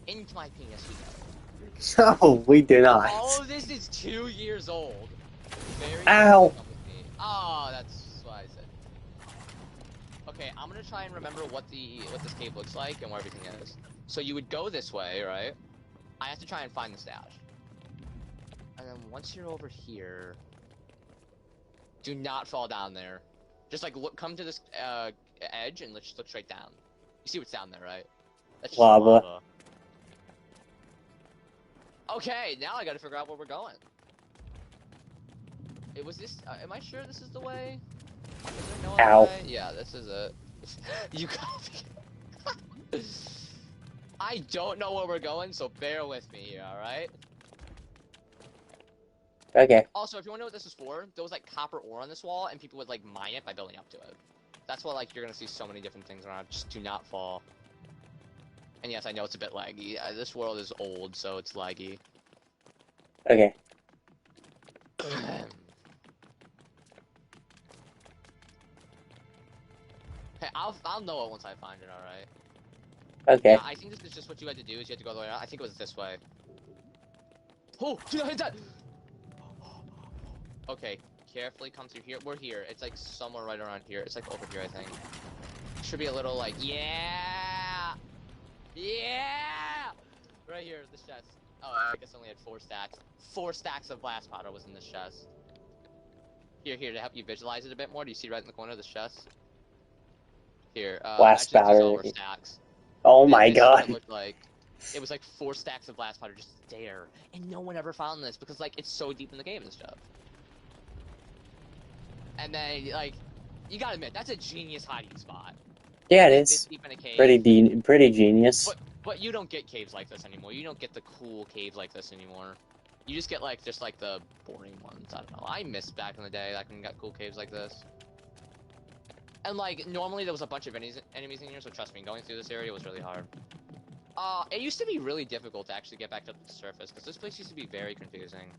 Into my penis we go. No, we do not. All of this is 2 years old. Very Ow. carefully come with me. Oh, that's what I said. Okay, I'm gonna try and remember what this cave looks like and where everything is. So you would go this way, right? I have to try and find the stash. And then once you're over here, do not fall down there. Just like come to this edge and let's just look straight down. You see what's down there, right? That's just Lava. Okay, now I gotta figure out where we're going. It was this. Am I sure this is the way? Is there no other Ow. way? Yeah, this is it. You got. I don't know where we're going, so bear with me here, alright? Okay. Also, if you want to know what this is for, there was like copper ore on this wall, and people would like mine it by building up to it. That's why like you're gonna see so many different things around. Just do not fall. And yes, I know it's a bit laggy. This world is old, so it's laggy. Okay. Hey, I'll know it once I find it. All right. Okay. Yeah, I think this is just what you had to do. Is you had to go the way around. I think it was this way. Oh, do not hit that. Okay, carefully come through here. We're here. It's like somewhere right around here. It's like over here, I think. Should be a little like yeah. Right here, this chest. Oh, I guess I only had 4 stacks. 4 stacks of blast powder was in this chest. Here, to help you visualize it a bit more. Do you see right in the corner of this chest? Here, Blast actually, these powder. all were stacks. Oh And my this is what it god. looked like. It was like 4 stacks of blast powder just there, and no one ever found this because like it's so deep in the game and stuff. And then like, you gotta admit that's a genius hiding spot. Yeah, it This is. deep in a cave. Pretty genius. But you don't get caves like this anymore. You don't get the cool caves like this anymore. You just get like just like the boring ones. I don't know. I miss back in the day that when you got cool caves like this. And like normally there was a bunch of enemies in here, so trust me, going through this area was really hard. It used to be really difficult to actually get back to the surface because this place used to be very confusing.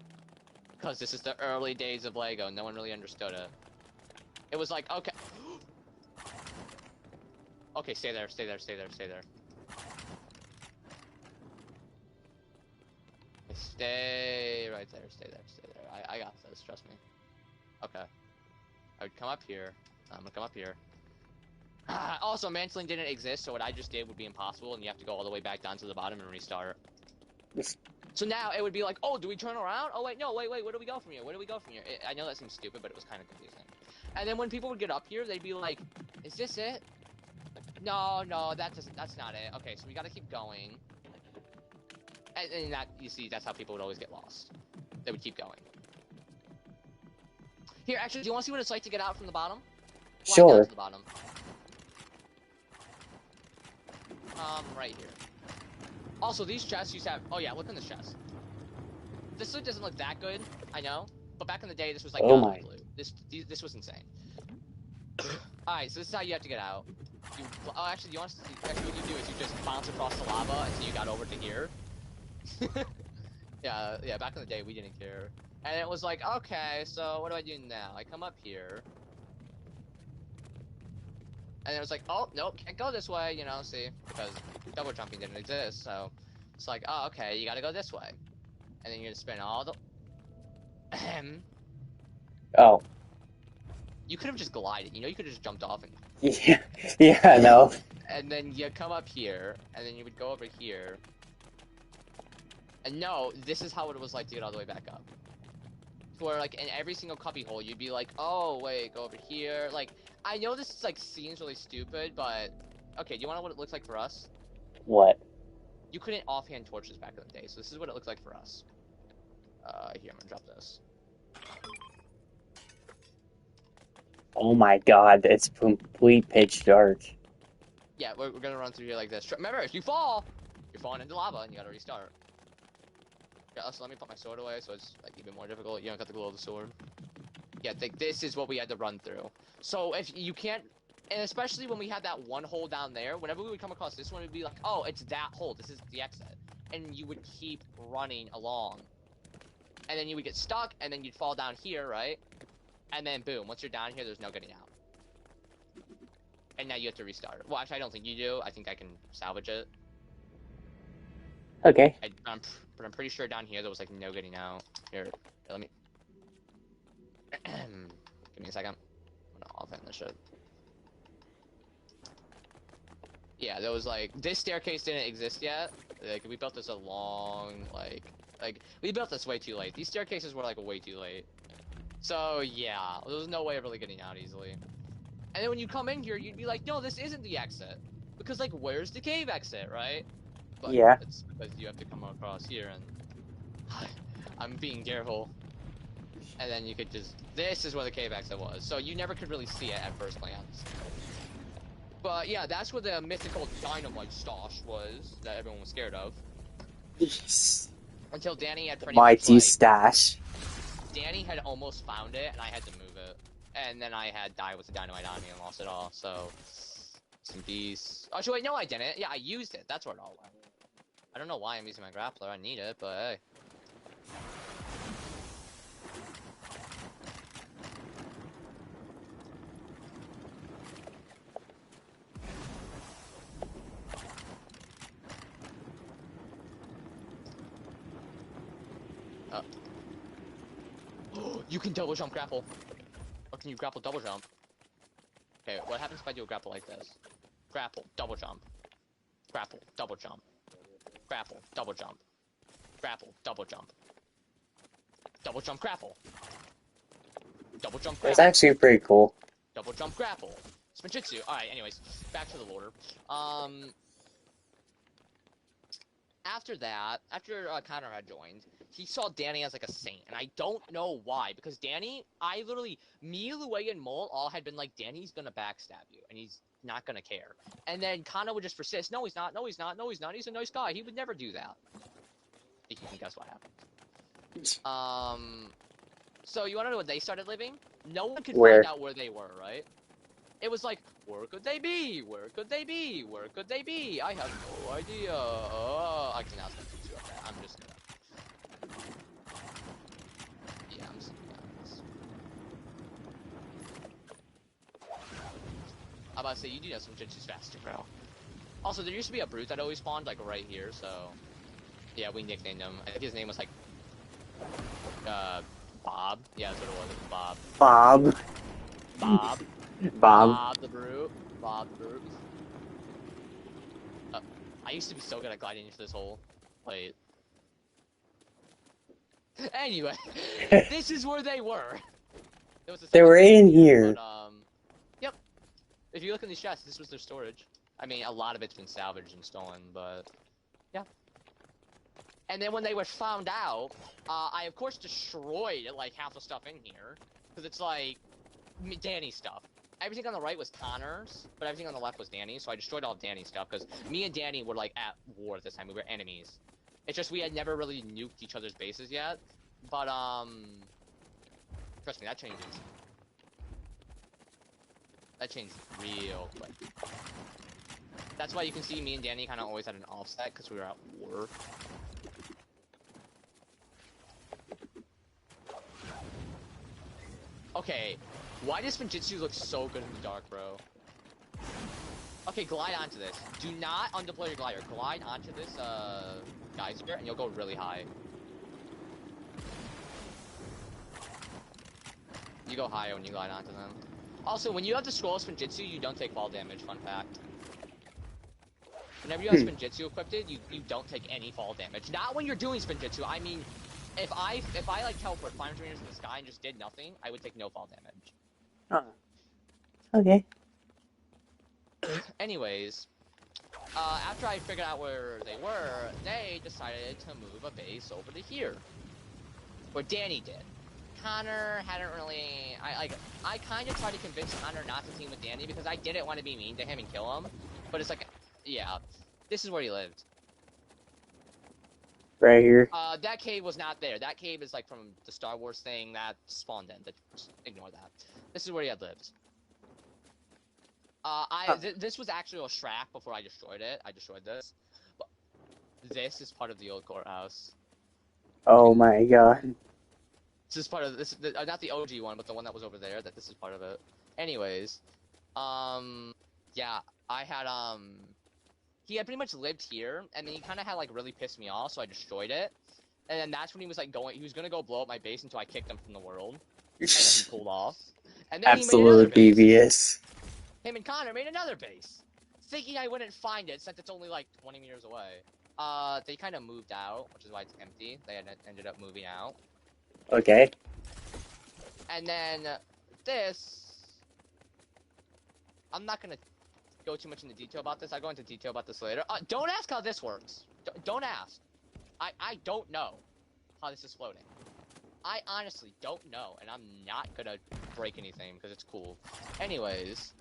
Because this is the early days of Lego, no one really understood it. It was like, okay. Okay, stay there. Stay right there, stay there. I got this, trust me. Okay. I would come up here. I'm gonna come up here. Also, mantling didn't exist, so what I just did would be impossible, and you have to go all the way back down to the bottom and restart. So now it would be like, oh, do we turn around? Oh, wait, no, wait, where do we go from here? I know that seems stupid, but it was kind of confusing. And then when people would get up here, they'd be like, is this it? No, that's not it. Okay, so we gotta keep going. And that, you see, that's how people would always get lost. They would keep going. Here, actually, do you want to see what it's like to get out from the bottom? Fly down Sure. to the bottom. Right here. Also, these chests used to have... Oh, yeah, look in this chest. This loot doesn't look that good, I know. But back in the day, this was like Oh god my. loot. This was insane. Alright, so this is how you have to get out. Oh, actually, what you do is you just bounce across the lava until you got over to here. yeah, back in the day, we didn't care. And it was like, okay, so what do I do now? I come up here. And it was like, oh, nope, can't go this way, you know, see? Because double jumping didn't exist, so... It's like, oh, okay, you gotta go this way. And then you're gonna spin all the... Oh. You could've just glided, you know, you could've just jumped off and... Yeah, no. And then you come up here, and then you would go over here. And no, this is how it was like to get all the way back up. Where, like, in every single cubby hole, you'd be like, oh, wait, go over here. Like, I know this, like, seems really stupid, but... Okay, do you want to know what it looks like for us? What? You couldn't offhand torches back in the day, so this is what it looks like for us. Here, I'm gonna drop this. Oh my god, it's complete pitch dark. Yeah, we're gonna run through here like this. Remember, if you fall, you're falling into lava, and you gotta restart. Yeah, also, let me put my sword away, so it's, like, even more difficult. You don't got the glow of the sword. Yeah, this is what we had to run through. So, if you can't... And especially when we had that one hole down there, whenever we would come across this one, it would be like, oh, it's that hole. This is the exit. And you would keep running along. And then you would get stuck, and then you'd fall down here, right? And then, boom, once you're down here, there's no getting out. and now you have to restart. Well, actually, I don't think you do. I think I can salvage it. Okay. But I'm pretty sure down here there was like no getting out. Here, let me. Give me a second. I'm gonna offhand this shit. Yeah, there was like this staircase didn't exist yet. Like we built this a long like we built this way too late. These staircases were like way too late. So yeah, there was no way of really getting out easily. And then when you come in here, you'd be like, no, this isn't the exit. Because, like, where's the cave exit, right? But Yeah. it's because you have to come across here, and I'm being careful. And then you could just... This is where the cave exit was. So you never could really see it at first glance. But, yeah, that's where the mythical dynamite stash was that everyone was scared of. Until Danny had pretty much, Mighty like... stash. Danny had almost found it, and I had to move it. And then I had died with the dynamite on me and lost it all, so... Some beasts. Oh, wait, no, I didn't. Yeah, I used it. That's where it all went. I don't know why I'm using my grappler. I need it, but hey. You can double jump grapple. Or can you grapple double jump? Okay, what happens if I do a grapple like this? Grapple, double jump. Grapple, double jump. Grapple, double jump. Grapple, double jump. Double jump grapple. Double jump That's grapple. actually pretty cool. Double jump grapple. Spinjitzu. Alright, anyways, back to the lore. After that, after Connor had joined, he saw Danny as like a saint, and I don't know why, because Danny, me, Luay, and Mole all had been like, Danny's gonna backstab you, and he's not gonna care. And then Connor would just persist, no he's not, no he's not, no he's not, he's a nice guy, he would never do that. You can guess what happened. So you wanna know what they started living? No one could Where? find out where they were, right? It was like, where could they be? Where could they be? Where could they be? I have no idea. I can ask them to up that. I'm just gonna... Yeah, I'm just gonna be honest. I'm about to say, you do know some jitsus faster, bro. Also, there used to be a brute that always spawned, like, right here, so... Yeah, we nicknamed him. I think his name was, like... Bob? Yeah, that's what it was. It was Bob. Bob. Bob. Bob. Bob the Brute. Bob the Brute. I used to be so good at gliding into this hole. Wait. Anyway, this is where they were. It was They were in here. But, yep. If you look in these chests, this was their storage. I mean, a lot of it's been salvaged and stolen, but yeah. And then when they were found out, I of course destroyed like half the stuff in here, because it's like Danny's stuff. Everything on the right was Connor's, but everything on the left was Danny's, so I destroyed all of Danny's stuff, because me and Danny were, like, at war at this time. We were enemies. It's just we had never really nuked each other's bases yet, but, trust me, that changes. That changed real quick. That's why you can see me and Danny kind of always had an offset, because we were at war. Okay, why does Spinjitzu look so good in the dark, bro? Okay, glide onto this. Do not undeploy your glider. Glide onto this, geyser, and you'll go really high. You go higher when you glide onto them. Also, when you have the scroll of Spinjitzu, you don't take fall damage, fun fact. Whenever you have Spinjitzu equipped, you don't take any fall damage. Not when you're doing Spinjitzu, I mean... If I like teleport 500 meters in the sky and just did nothing, I would take no fall damage. Okay. Anyways, after I figured out where they were, they decided to move a base over to here. Or Danny did. Connor hadn't really... I kind of tried to convince Connor not to team with Danny because I didn't want to be mean to him and kill him. But it's like, yeah, this is where he lived. Right here. That cave was not there. That cave is like from the Star Wars thing that spawned in. Ignore that. This is where he had lived. This was actually a shack before I destroyed it. I destroyed this. But this is part of the old courthouse. Oh my god. This is part of this. Not the OG one, but the one that was over there. That this is part of it. Anyways, Yeah, I had he had pretty much lived here, and then he kind of had like really pissed me off, so I destroyed it. And then that's when he was like he was gonna go blow up my base until I kicked him from the world, and then he pulled off. And then he made another Absolute base. devious. Him and Connor made another base, thinking I wouldn't find it since it's only like 20 meters away. They kind of moved out, which is why it's empty. They ended up moving out. Okay. And then this, I'm not gonna go too much into detail about this. I'll go into detail about this later. Don't ask how this works. Don't ask. I don't know how this is floating. I honestly don't know, and I'm not gonna break anything because it's cool. Anyways,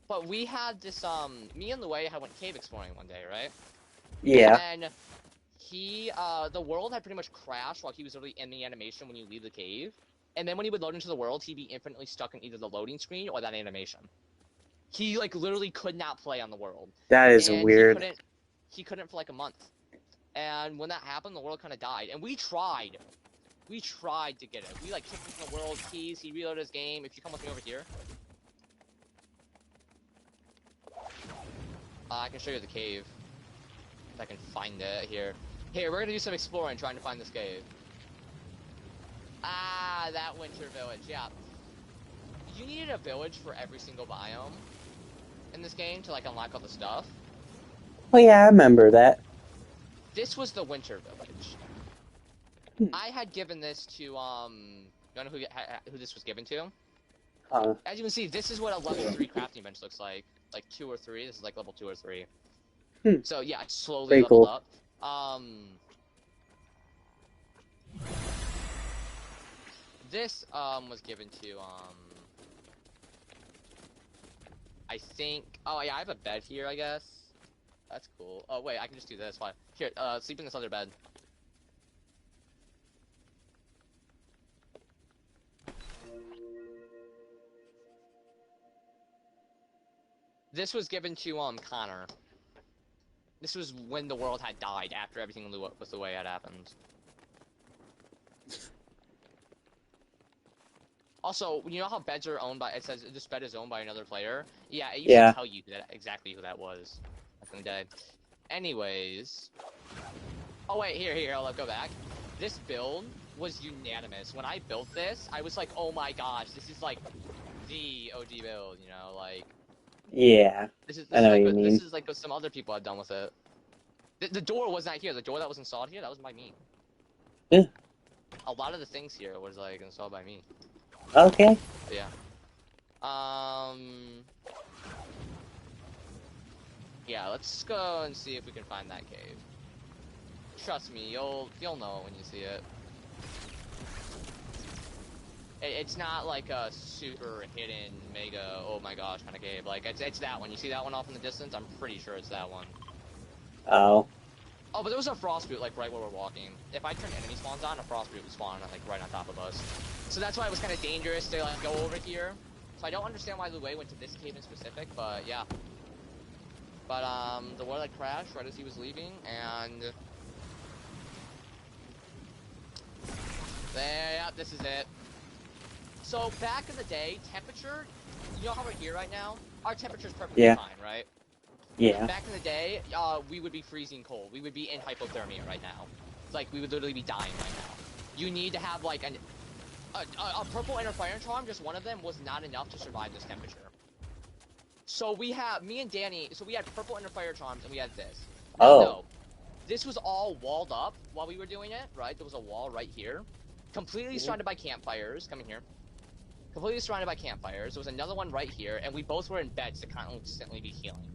but we had this, me and Luay went cave exploring one day, right? Yeah. And then the world had pretty much crashed while he was literally in the animation when you leave the cave. And then when he would load into the world, he'd be infinitely stuck in either the loading screen or that animation. He, like, literally could not play on the world. That is And weird. he couldn't for like a month. And when that happened, the world kind of died. And we tried. We tried to get it. We, like, kicked him from the world, keys, he reloaded his game. If you come with me over here. I can show you the cave. If I can find it here. Here, we're gonna do some exploring trying to find this cave. Ah, that winter village, yeah. You needed a village for every single biome in this game to, like, unlock all the stuff. Oh yeah, I remember that. This was the winter village. I had given this to, you know who this was given to? Huh. As you can see, this is what a level 3 crafting bench looks like. Like 2 or 3, this is like level 2 or 3. So yeah, it slowly Very leveled cool. up. This, was given to, I think, oh yeah, I have a bed here, I guess. That's cool. Oh wait, I can just do this, fine. Here, sleep in this other bed. This was given to, Connor. This was when the world had died, after everything was the way it happened. Also, you know how beds are owned by, it says this bed is owned by another player? Yeah, it used Yeah. to tell you exactly who that was back in the day. Anyways. Oh wait, here, I'll go back. This build was unanimous. When I built this, I was like, oh my gosh, this is like the OG build, you know, like. Yeah. I know what you mean. This is like what some other people have done with it. The door was not here. The door that was installed here, that was by me. Yeah. A lot of the things here was like installed by me. Okay. But yeah. Yeah, let's go and see if we can find that cave. Trust me, you'll know when you see it. It's not like a super hidden, mega, oh my gosh kind of cave. Like, it's that one. You see that one off in the distance? I'm pretty sure it's that one. Oh. Oh, but there was a frost boot, like, right where we're walking. If I turn enemy spawns on, a frost boot would spawn, like, right on top of us. So that's why it was kind of dangerous to, like, go over here. So I don't understand why Luay went to this cave in specific, but yeah. But, the world had crashed right as he was leaving, and... There, yeah, this is it. So, back in the day, temperature, you know how we're here right now? Our temperature's perfectly fine, right? Yeah. Back in the day, we would be freezing cold. We would be in hypothermia right now. Like, we would literally be dying right now. You need to have, like, a purple inner fire charm, just one of them, was not enough to survive this temperature. So we have, me and Danny, so we had purple inner fire charms, and we had this. Now, Oh. no, this was all walled up while we were doing it, right? There was a wall right here. Completely surrounded by campfires. Come in here. Completely surrounded by campfires. There was another one right here, and we both were in beds to constantly be healing.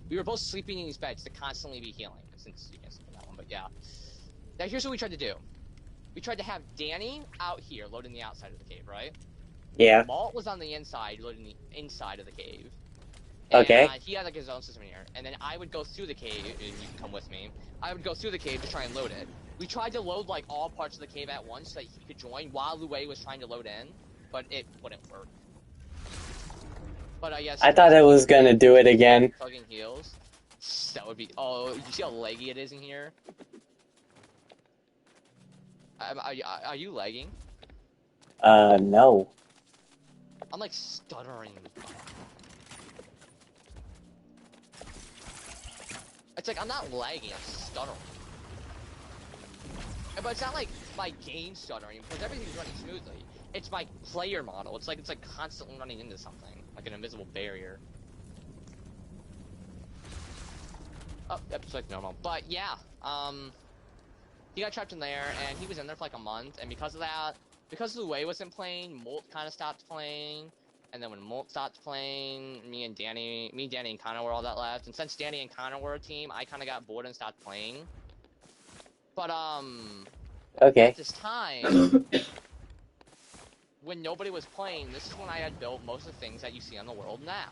We were both sleeping in these beds to constantly be healing, since you can't sleep in that one, but yeah. Now here's what we tried to do. We tried to have Danny out here, loading the outside of the cave, right? Yeah. Malt was on the inside, loading the inside of the cave. Okay. And he had like his own system in here. And then I would go through the cave, and you can come with me. I would go through the cave to try and load it. We tried to load like all parts of the cave at once so that he could join while Luay was trying to load in, but it wouldn't work. But yes, I thought it was gonna do it again. Plugging heals. That would be. Oh, you see how laggy it is in here? Are you lagging? No. I'm like stuttering. It's like I'm not lagging, I'm stuttering. But it's not like my game stuttering because everything's running smoothly. It's my player model. It's like constantly running into something, like an invisible barrier. Oh, yep, it's like normal. But yeah, he got trapped in there, and he was in there for like a month, and because of that, because Lue wasn't playing, Molt kind of stopped playing, and then when Molt stopped playing, me, Danny, and Connor were all that left, and since Danny and Connor were a team, I kind of got bored and stopped playing. But, Okay. at this time, when nobody was playing, this is when I had built most of the things that you see on the world now.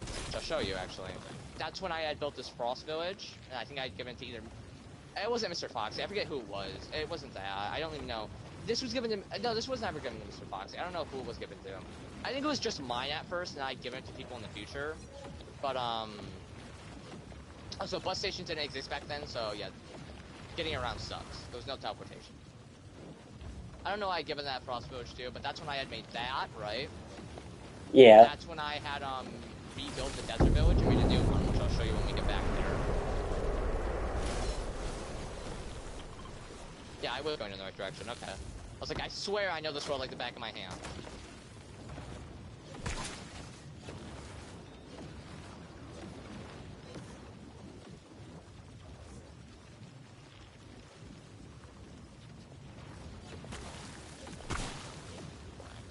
Which I'll show you, actually. That's when I had built this Frost Village, and I think I'd given it to either... It wasn't Mr. Foxy. I forget who it was. It wasn't that. I don't even know. This was given to... No, this was never given to Mr. Foxy. I don't know who it was given to. I think it was just mine at first, and I'd given it to people in the future. But, Also, bus stations didn't exist back then, so, yeah. Getting around sucks. There was no teleportation. I don't know why I'd given that Frost Village to, but that's when I had made that, right? Yeah. That's when I had, rebuilt the Desert Village and made a new one, which I'll show you when we get back there. Yeah, I was going in the right direction, okay. I was like, I swear I know this world like the back of my hand.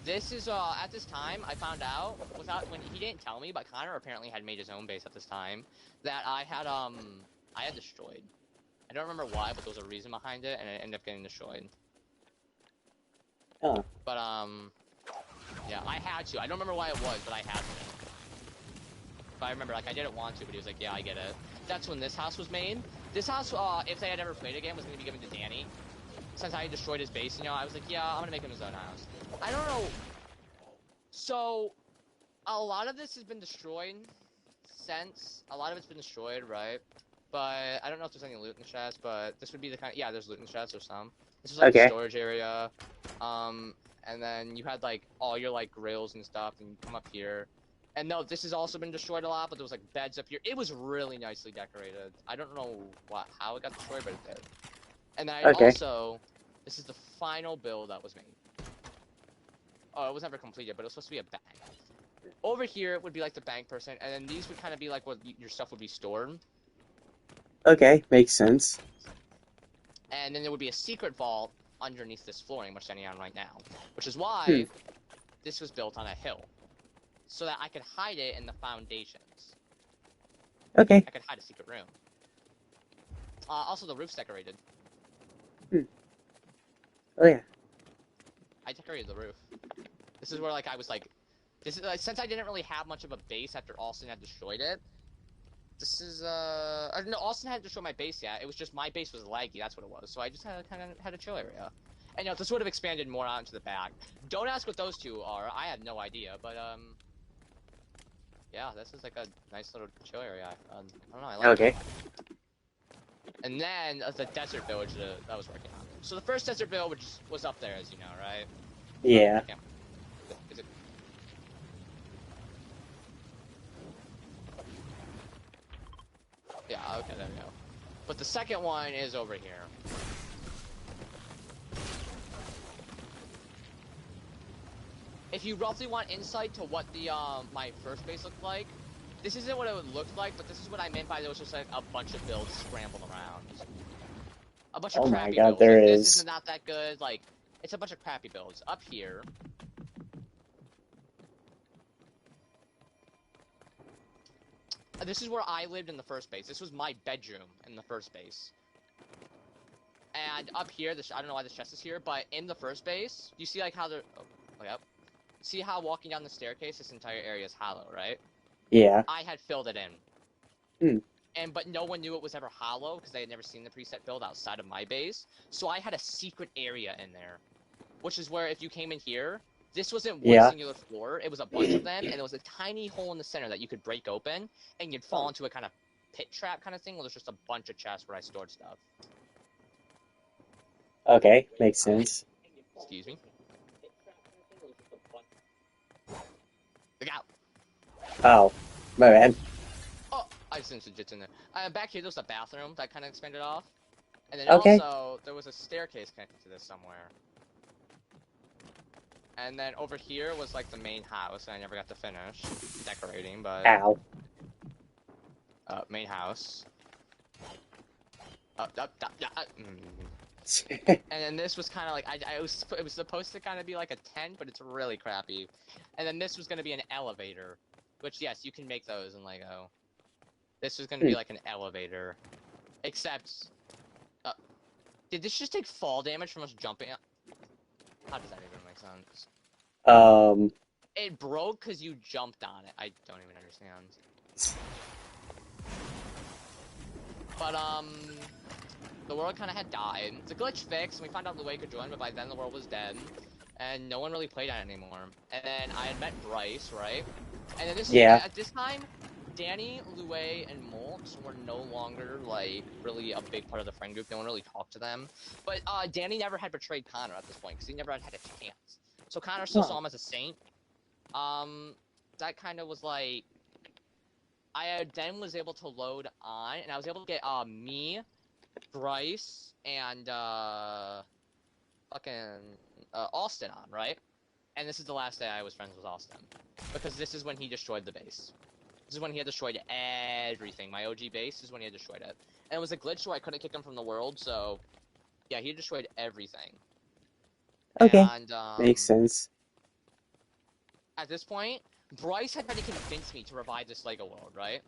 This is, at this time, I found out, when he didn't tell me, but Connor apparently had made his own base at this time, that I had destroyed. I don't remember why, but there was a reason behind it, and it ended up getting destroyed. Oh. But, yeah, I had to. I don't remember why it was, but I had to. But I remember, like, I didn't want to, but he was like, yeah, I get it. That's when this house was made. This house, if they had ever played a game, was going to be given to Danny. Since I had destroyed his base, you know, I was like, yeah, I'm going to make him his own house. I don't know. So, a lot of this has been destroyed since. A lot of it's been destroyed, right? But I don't know if there's any loot in the chest, but this would be the kind of... Yeah, there's loot in the chest, there's some. This was like the storage area. And then you had like all your like grills and stuff, and you come up here. And no, this has also been destroyed a lot, but there was like beds up here. It was really nicely decorated. I don't know how it got destroyed, but it did. And then I also... This is the final build that was made. Oh, it was never completed, but it was supposed to be a bank. Over here would be like the bank person, and then these would kind of be like what your stuff would be stored. Okay, makes sense. And then there would be a secret vault underneath this flooring, which I'm standing on right now. Which is why this was built on a hill. So that I could hide it in the foundations. Okay. I could hide a secret room. Also, the roof's decorated. Oh, yeah. I decorated the roof. This is where, like, I was, like... This is, like, since I didn't really have much of a base after Austin had destroyed it, this is, no, Austin hadn't destroyed my base yet. It was just my base was laggy, that's what it was. So I just kind of had a chill area. And, you know, this would have expanded more out into the back. Don't ask what those two are. I have no idea, but, yeah, this is, like, a nice little chill area. I don't know, I like it. And then, the desert village that I was working on. So the first desert village was up there, as you know, right? Yeah. Yeah. Is it... Yeah, okay, there we go. But the second one is over here. If you roughly want insight to what the, my first base looked like, this isn't what it would look like, but this is what I meant by there was just like a bunch of builds scrambled around. A bunch of crappy builds. There like, is. This is not that good, like, it's a bunch of crappy builds. Up here... This is where I lived in the first base. This was my bedroom in the first base. And up here, I don't know why this chest is here, but in the first base, you see like how they're... Oh, look up. See how walking down the staircase, this entire area is hollow, right? Yeah. I had filled it in. But no one knew it was ever hollow, because they had never seen the preset build outside of my base. So I had a secret area in there. Which is where if you came in here... This wasn't one singular floor, it was a bunch of them, and there was a tiny hole in the center that you could break open, and you'd fall into a kind of pit trap kind of thing, where there's just a bunch of chests where I stored stuff. Okay, makes sense. Excuse me? Look out! Oh, my bad. Oh, I just legit in there. Back here, there's a bathroom that kind of expanded off. And then Okay. also, there was a staircase connected to this somewhere. And then over here was like the main house, and I never got to finish decorating, but... Ow. Main house. And then this was kind of like, it was supposed to kind of be like a tent, but it's really crappy. And then this was going to be an elevator, which, yes, you can make those in Lego. This was going to be like an elevator. Except, did this just take fall damage from us jumping up? How does that even make sense? It broke because you jumped on it. I don't even understand. But, the world kind of had died. The glitch fixed, and we found out Luay could join, but by then the world was dead. And no one really played on it anymore. And then I had met Bryce, right? And then at this time, Danny, Luay, and Molt were no longer, like, really a big part of the friend group. No one really talked to them. But, Danny never had betrayed Connor at this point, because he never had a chance. So Connor still saw him as a saint. That kind of was, like... I then was able to load on, and I was able to get, me, Bryce, and, Austin on, right? And this is the last day I was friends with Austin. Because this is when he destroyed the base. This is when he had destroyed everything. My OG base is when he had destroyed it. And it was a glitch so I couldn't kick him from the world, so... Yeah, he destroyed everything. Okay. And, Makes sense. At this point, Bryce had tried to convince me to revive this Lego world, right?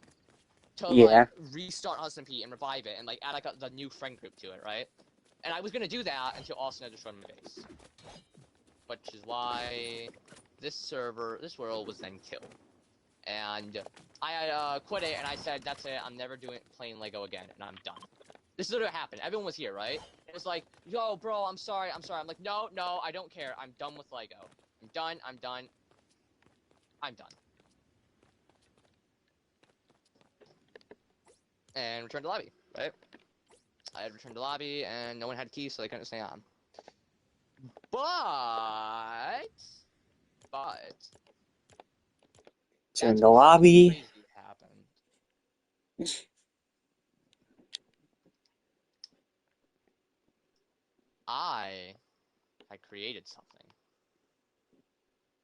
To, like, restart Hudson P and revive it and, like, add, like, the new friend group to it, right? And I was gonna do that until Austin had destroyed my base. Which is why this world was then killed. And I, quit it, and I said, that's it, I'm never playing Lego again, and I'm done. This is literally what happened. Everyone was here, right? It was like, yo, bro, I'm sorry. I'm like, no, I don't care. I'm done with Lego. I'm done. And returned to lobby, right? I had returned to lobby, and no one had keys, so they couldn't stay on. But... Turn the lobby. Crazy happened. I created something.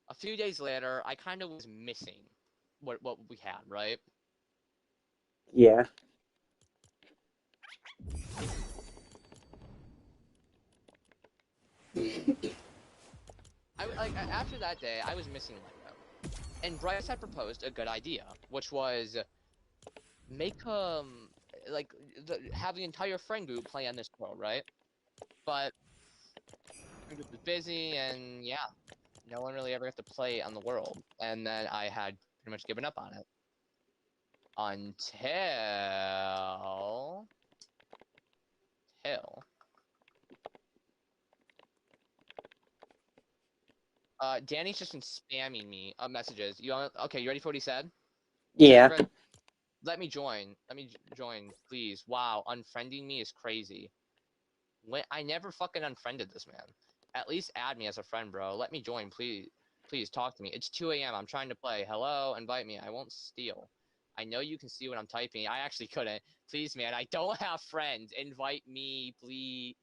A few days later, I kind of was missing what we had, right? Yeah. After that day, I was missing Lego. And Bryce had proposed a good idea, which was make have the entire friend group play on this world, right? But friend group was busy, and yeah, no one really ever got to play on the world. And then I had pretty much given up on it until Danny's just been spamming me messages. Okay, you ready for what he said? Yeah. Let me join. Please. Wow, unfriending me is crazy. I never fucking unfriended this man. At least add me as a friend, bro. Let me join, please. Please talk to me. It's 2 a.m. I'm trying to play. Hello, invite me. I won't steal. I know you can see what I'm typing. I actually couldn't. Please, man, I don't have friends. Invite me, please.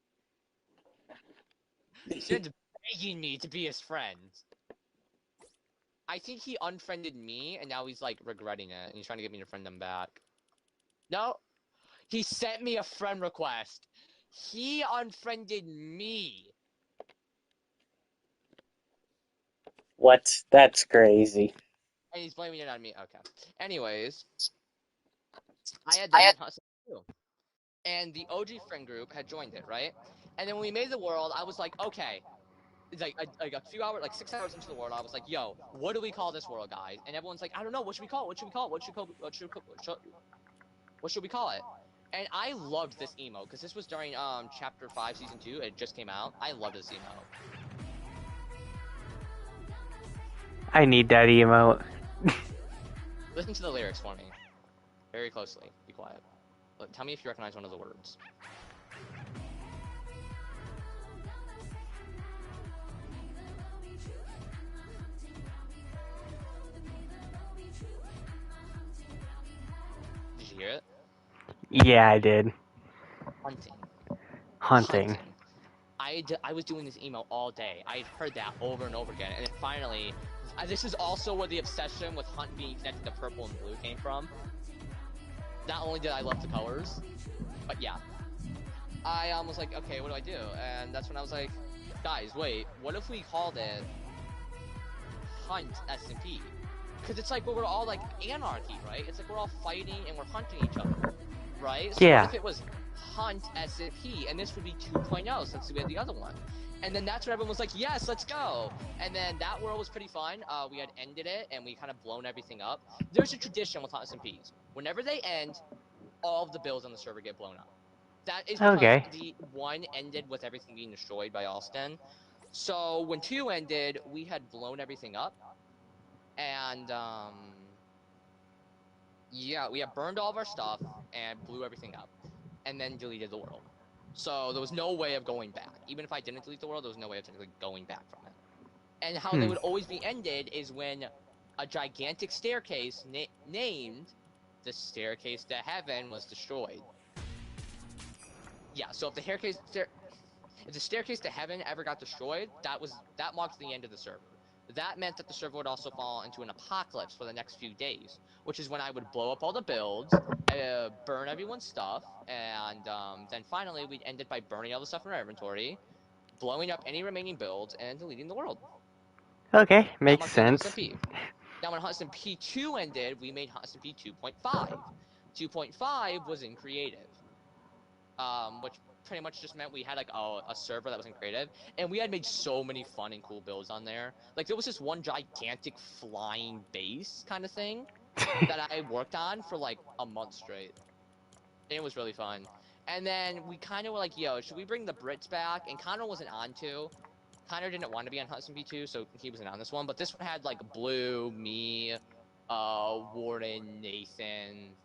He's begging me to be his friend. I think he unfriended me, and now he's, like, regretting it, and he's trying to get me to friend him back. No, he sent me a friend request. He unfriended me. What? That's crazy. And he's blaming it on me. Okay. Anyways, I had done Hustle too. And the OG friend group had joined it, right? And then when we made the world, I was like, okay. It's like a few hours, like 6 hours into the world, I was like, yo, what do we call this world, guys? And everyone's like, I don't know, what should we call it? What should we call it? What should we call it? And I loved this emote, because this was during chapter 5 season 2, it just came out. I love this emote. I need that emote. Listen to the lyrics for me. Very closely. Be quiet. Tell me if you recognize one of the words. Did you hear it? Yeah, I did. Hunting. Hunting. I was doing this email all day. I had heard that over and over again, and then finally, this is also where the obsession with hunt being connected to purple and blue came from. Not only did I love the colors, but yeah, I was like, okay, what do I do? And that's when I was like, guys, wait, what if we called it Hunt SMP? Because it's like we're all like anarchy, right? It's like we're all fighting and we're hunting each other, right? So Yeah. what if it was Hunt SMP, and this would be 2.0 since we had the other one? And then that's when everyone was like, yes, let's go. And then that world was pretty fun. We had ended it and we kind of blown everything up. There's a tradition with Hunt SMPs. Whenever they end, all of the builds on the server get blown up. That is because Okay. the one ended with everything being destroyed by Austin. So when 2 ended, we had blown everything up. And yeah, we had burned all of our stuff and blew everything up, and then deleted the world. So there was no way of going back. Even if I didn't delete the world, there was no way of technically going back from it. And how they would always be ended is when a gigantic staircase named the Staircase to Heaven was destroyed. Yeah, so if the Staircase to Heaven ever got destroyed, that marked the end of the server. That meant that the server would also fall into an apocalypse for the next few days, which is when I would blow up all the builds, burn everyone's stuff, and then finally we'd end it by burning all the stuff in our inventory, blowing up any remaining builds, and deleting the world. Okay, That makes marked the end of sense. SMP. Now when SMP 2 ended, we made SMP 2.5. 2.5 was in creative. Which pretty much just meant we had like a server that was in creative, and we had made so many fun and cool builds on there. Like there was this one gigantic flying base kind of thing that I worked on for like a month straight. It was really fun. And then we kind of were like, yo, should we bring the Brits back? And Connor wasn't on to. Connor didn't want to be on Hudson B2, so he wasn't on this one. But this one had like Blue, me, Warden, Nathan,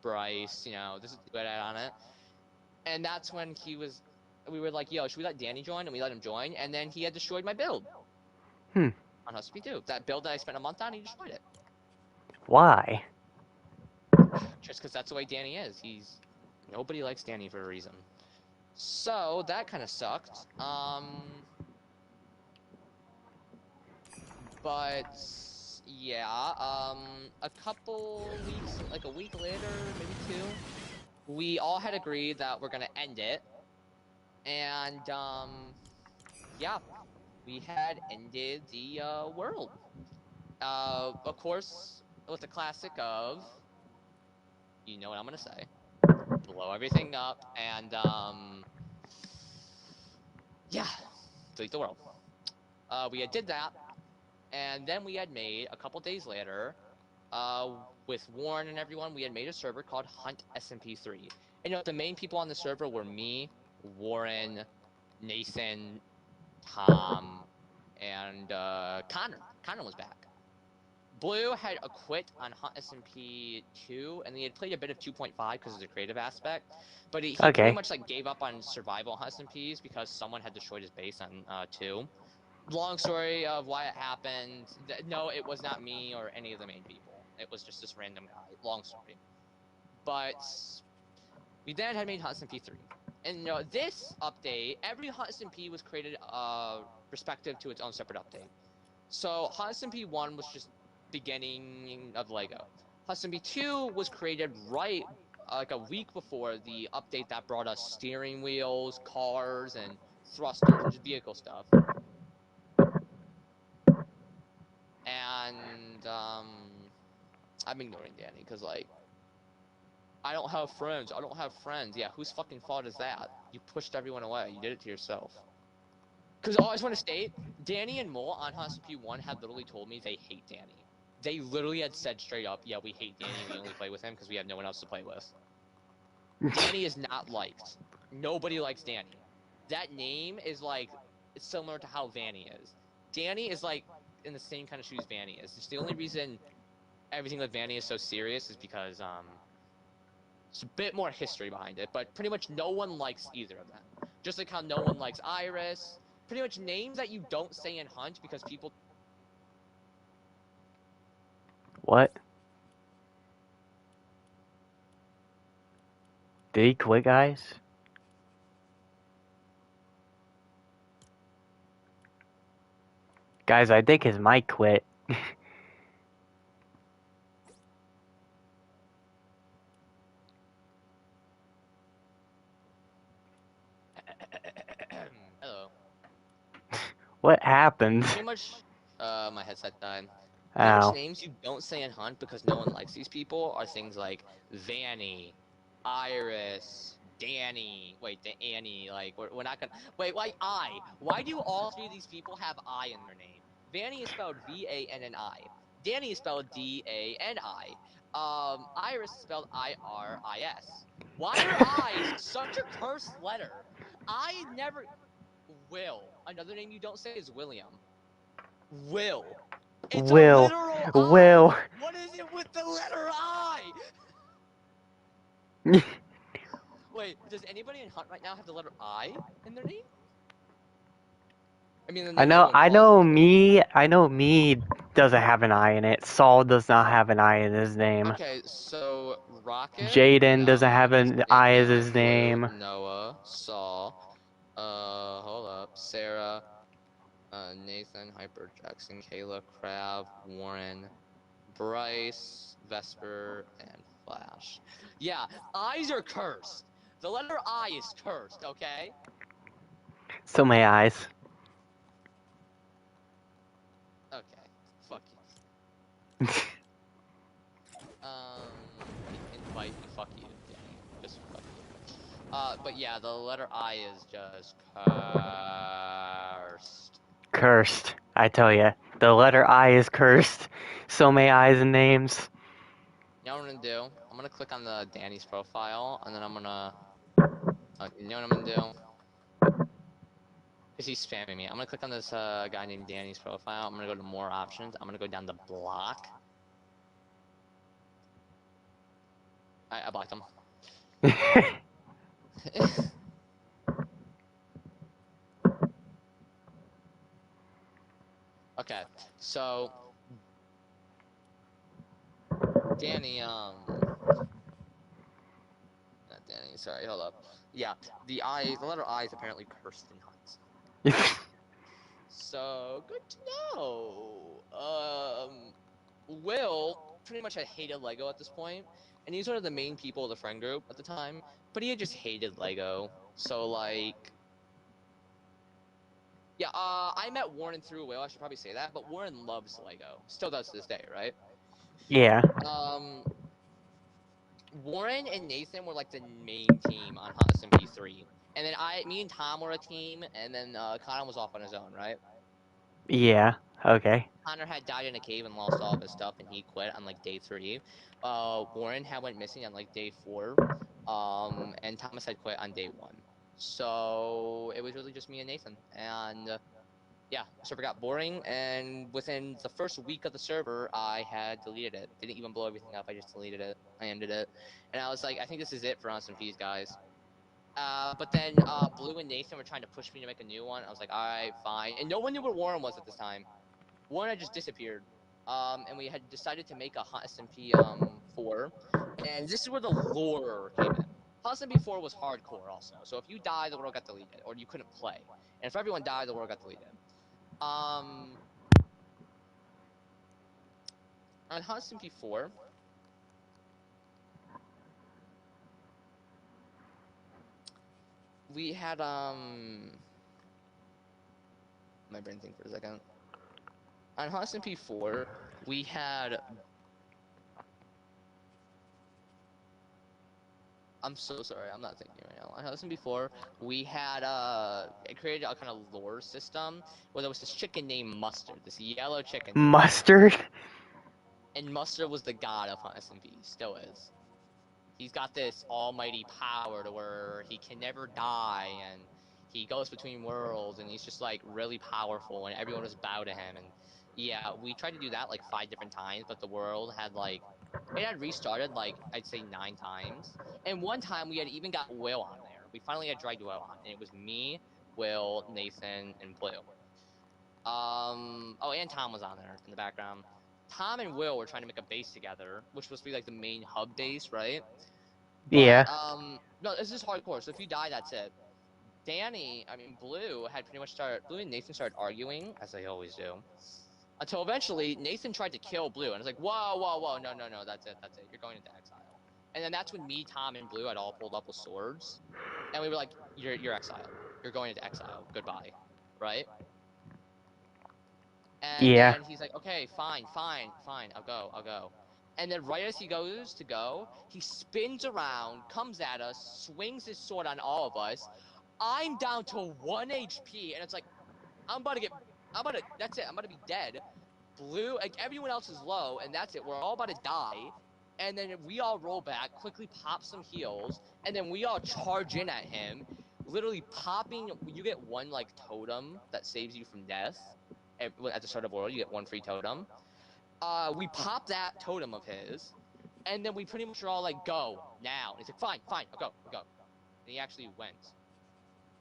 Bryce, this is good on it. And that's when we were like, yo, should we let Danny join? And we let him join. And then he had destroyed my build Hmm. on Husky 2. That build that I spent a month on, he destroyed it. Why? Just because that's the way Danny is. Nobody likes Danny for a reason. So that kind of sucked. But yeah, a couple weeks, like a week later, maybe 2, we all had agreed that we're gonna end it. And yeah, we had ended the world. Of course, with the classic of, you know what I'm gonna say, blow everything up and yeah, delete the world. We had did that, and then we had made a couple days later, with Warren and everyone, we had made a server called Hunt SMP3. And the main people on the server were me, Warren, Nathan, Tom, and Connor. Connor was back. Blue had a quit on Hunt SMP 2, and he had played a bit of 2.5 because of the creative aspect, but he pretty Okay. much like gave up on survival Hunt SMPs because someone had destroyed his base on 2. Long story of why it happened. No, it was not me or any of the main people. It was just this random guy. Long story. But we then had made Hunt SMP 3. And this update, every Hunt SMP was created respective to its own separate update. So Hunt SMP 1 was just beginning of Lego. Hunt SMP 2 was created right like a week before the update that brought us steering wheels, cars, and thrusters, and just vehicle stuff. And I'm ignoring Danny because like I don't have friends. I don't have friends. Yeah, whose fucking fault is that? You pushed everyone away. You did it to yourself. Because I just want to state, Danny and Mole on Hunt SMP 1 had literally told me they hate Danny. They literally had said straight up, yeah, we hate Danny. We only play with him because we have no one else to play with. Danny is not liked. Nobody likes Danny. That name is like, it's similar to how Vanny is. Danny is like in the same kind of shoes Vanny is. It's the only reason everything with Vanny is so serious is because it's a bit more history behind it, but pretty much no one likes either of them. Just like how no one likes Iris. Pretty much names that you don't say in Hunt because people. What? Did he quit, guys? Guys, I think his mic quit. Hello. What happened? Pretty much, my headset died. Pretty much Ow. names you don't say in Hunt because no one likes these people are things like Vanny, Iris, Danny. Wait, Annie. Like we're not gonna. Wait, why I? Why do all three of these people have I in their name? Vanny is spelled Vanni. Danny is spelled Dani. Iris is spelled Iris. Why are I's such a cursed letter? I never. Will. Another name you don't say is William. Will. It's a Will. literal I. Will. What is it with the letter I? Wait, does anybody in Hunt right now have the letter I in their name? I mean, the I name know everyone calls them. I know me doesn't have an I in it. Saul does not have an I in his name. Okay, so Rocket, Jaden doesn't have an I as Xavier, his Blue, name. Noah, Saul, hold up, Sarah, Nathan, Hyper, Jackson, Kayla, Crab, Warren, Bryce, Vesper, and Flash. Yeah, eyes are cursed. The letter I is cursed, okay? So many eyes. Okay, fuck you. Invite me, fuck you, Danny. Just fuck you. But yeah, the letter I is just cursed. Cursed. I tell ya. The letter I is cursed. So many eyes and names. You know what I'm gonna do? I'm gonna click on the Danny's profile, and then I'm gonna. You know what I'm gonna do? Because he's spamming me. I'm gonna click on this guy named Danny's profile. I'm gonna go to more options. I'm gonna go down to block. I blocked him. Okay, so Danny, not Danny. Sorry, hold up. Yeah, the letter I is apparently cursed in Hunt. So good to know. Will pretty much had hated Lego at this point, and he's one of the main people of the friend group at the time. But he had just hated Lego. So like, yeah. I met Warren through Will. I should probably say that. But Warren loves Lego. Still does to this day, right? Yeah. Um, Warren and Nathan were like the main team on Hot SMP3. And then me and Tom were a team, and then Connor was off on his own, right? Yeah. Okay. Connor had died in a cave and lost all of his stuff, and he quit on like day 3. Warren had went missing on like day 4. And Thomas had quit on day 1. So it was really just me and Nathan, and yeah, the server got boring, and within the first week of the server, I had deleted it. Didn't even blow everything up. I just deleted it. I ended it, and I was like, I think this is it for SMPs, guys. But then Blue and Nathan were trying to push me to make a new one. I was like, all right, fine. And no one knew where Warren was at this time. Warren had just disappeared. And we had decided to make a Hot SMP 4, and this is where the lore came in. Hot SMP 4 was hardcore also. So if you died, the world got deleted, or you couldn't play. And if everyone died, the world got deleted. On Hot SMP 4, we had my brain think for a second. On Hot SMP 4, we had. I'm so sorry, I'm not thinking right now. On Hot SMP 4, we had it created a kind of lore system where there was this chicken named Mustard, this yellow chicken named Mustard. Mustard? And Mustard was the god of Hot SMP, still is. He's got this almighty power to where he can never die, and he goes between worlds, and he's just like really powerful, and everyone was bow to him. And yeah, we tried to do that like 5 different times, but the world had like it had restarted like I'd say 9 times. And one time we had even got Will on there. We finally had dragged Will on, and it was me, Will, Nathan, and Blue. Oh, and Tom was on there in the background. Tom and Will were trying to make a base together, which was supposed to be like the main hub base, right? Yeah. No, this is hardcore. So if you die, that's it. Blue and Nathan started arguing, as they always do. Until eventually, Nathan tried to kill Blue, and it's like, whoa, whoa, whoa, no, no, no, that's it. You're going into exile. And then that's when me, Tom, and Blue had all pulled up with swords, and we were like, you're exiled. You're going into exile. Goodbye, right? And Yeah. then he's like, okay, fine, fine, fine, I'll go. And then right as he goes to go, he spins around, comes at us, swings his sword on all of us. I'm down to 1 HP, and it's like, that's it, I'm about to be dead. Blue, like everyone else is low, and that's it. We're all about to die. And then we all roll back, quickly pop some heals, and then we all charge in at him, literally popping. You get one like totem that saves you from death. At the start of world, you get one free totem. We pop that totem of his, and then we pretty much are all like, "Go now!" And he's like, "Fine, fine, I'll go." And he actually went.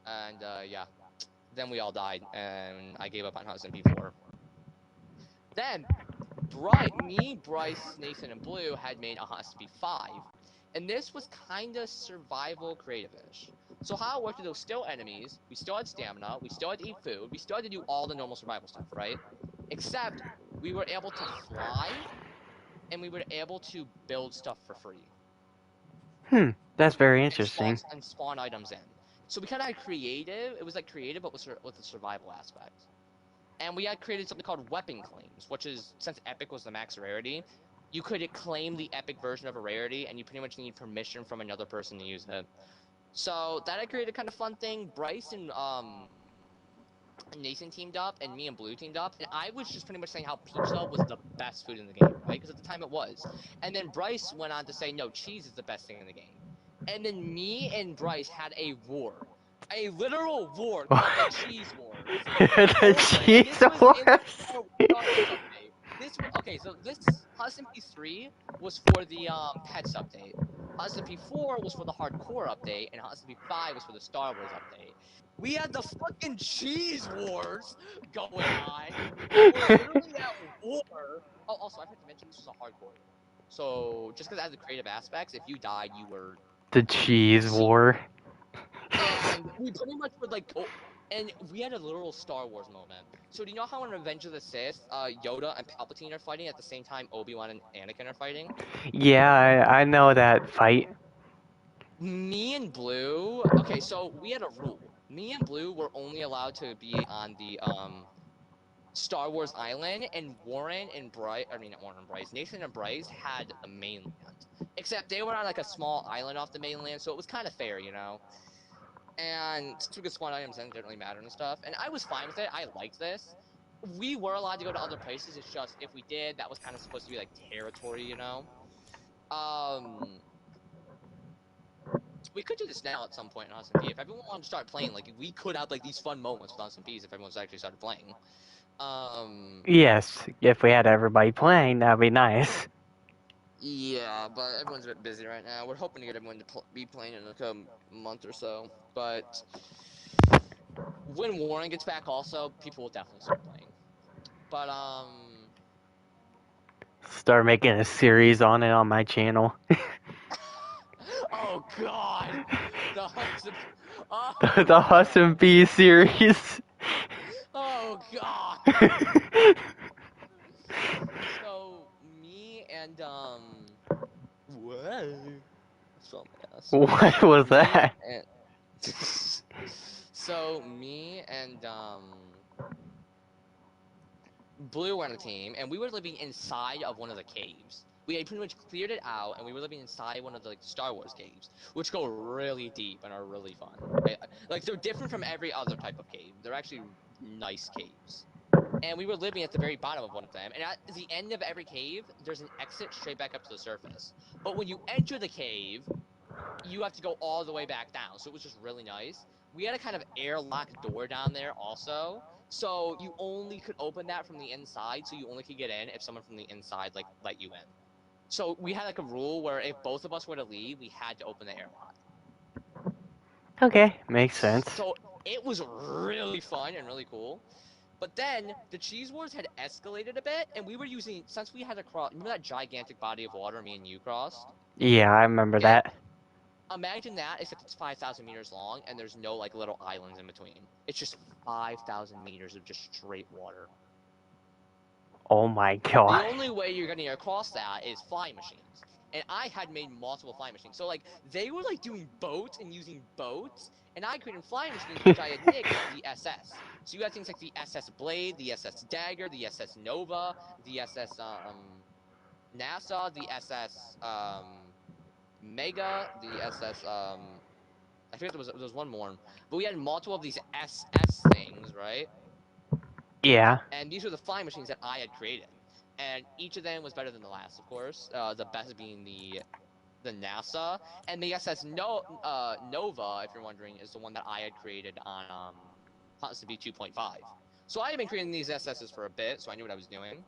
And yeah, then we all died, and I gave up on Hudson P4. Then me, Bryce, Nathan, and Blue had made a Husky 5. And this was kind of survival creative-ish. So how it worked is there was still enemies, we still had stamina, we still had to eat food, we still had to do all the normal survival stuff, right? Except we were able to fly, and we were able to build stuff for free. That's very interesting. And spawn items in. So we kind of had creative, it was like creative, but with a survival aspect. And we had created something called weapon claims, which is, since epic was the max rarity, you could claim the epic version of a rarity, and you pretty much need permission from another person to use it. So that had created a kind of fun thing. Bryce and Nathan teamed up, and me and Blue teamed up, and I was just pretty much saying how pizza was the best food in the game, right? Because at the time it was. And then Bryce went on to say, no, cheese is the best thing in the game. And then me and Bryce had a war. A literal war called the Cheese Wars The over, and cheese this was in the wars. Star Wars update. Okay, so this Hudson P3 was for the Pets update. Hudson P4 was for the Hardcore update, and Hudson P5 was for the Star Wars update. We had the fucking Cheese Wars going on, and we're literally at war. Oh, also, I forgot to mention this was a hardcore. So just because it has the creative aspects, if you died, you were The cheese deceased. war. And we pretty much would like go, and we had a literal Star Wars moment. So do you know how in Revenge of the Sith, Yoda and Palpatine are fighting at the same time Obi-Wan and Anakin are fighting? Yeah, I know that fight. Me and Blue, okay, so we had a rule. Me and Blue were only allowed to be on the Star Wars Island, and Warren and Bryce, I mean not Warren and Bryce, Nathan and Bryce had the mainland. Except they were on like a small island off the mainland, so it was kind of fair, you know? And two good spawn items didn't really matter and stuff. And I was fine with it. I liked this. We were allowed to go to other places. It's just if we did, that was kind of supposed to be like territory, you know. We could do this now at some point in Austin P. If everyone wanted to start playing, like we could have like these fun moments with Austin P's if everyone's actually started playing. Yes, if we had everybody playing, that'd be nice. Yeah, but everyone's a bit busy right now. We're hoping to get everyone to be playing in like a month or so. But when Warren gets back, also people will definitely start playing. But Start making a series on it on my channel. oh god, the Hudson. The Oh Huss and B series. oh god. So me and what? So What was me that? and so me and Blue were on a team, and we were living inside of one of the caves. We had pretty much cleared it out, and we were living inside one of the like, Star Wars caves, which go really deep and are really fun. Like they're different from every other type of cave. They're actually nice caves. And we were living at the very bottom of one of them. And at the end of every cave, there's an exit straight back up to the surface. But when you enter the cave, you have to go all the way back down. So it was just really nice. We had a kind of airlock door down there also. So you only could open that from the inside. So you only could get in if someone from the inside like let you in. So we had like a rule where if both of us were to leave, we had to open the airlock. Okay, makes sense. So it was really fun and really cool. But then the Cheese Wars had escalated a bit, and we were since we had to cross. Remember that gigantic body of water me and you crossed? Yeah, I remember Okay. that. Imagine that, except it's 5,000 meters long, and there's no like little islands in between. It's just 5,000 meters of just straight water. Oh my The god. only way you're gonna get across that is flying machines. And I had made multiple flying machines. So like they were like doing boats and using boats, and I created flying machines which I had nicked the SS. So you had things like the SS Blade, the SS Dagger, the SS Nova, the SS NASA, the SS Mega, the SS I forget there was one more. But we had multiple of these SS things, right? Yeah. And these were the flying machines that I had created. And each of them was better than the last, of course. The best being the NASA, and the SS Nova, if you're wondering, is the one that I had created on Hot B 2.5. So I had been creating these SSs for a bit, so I knew what I was doing.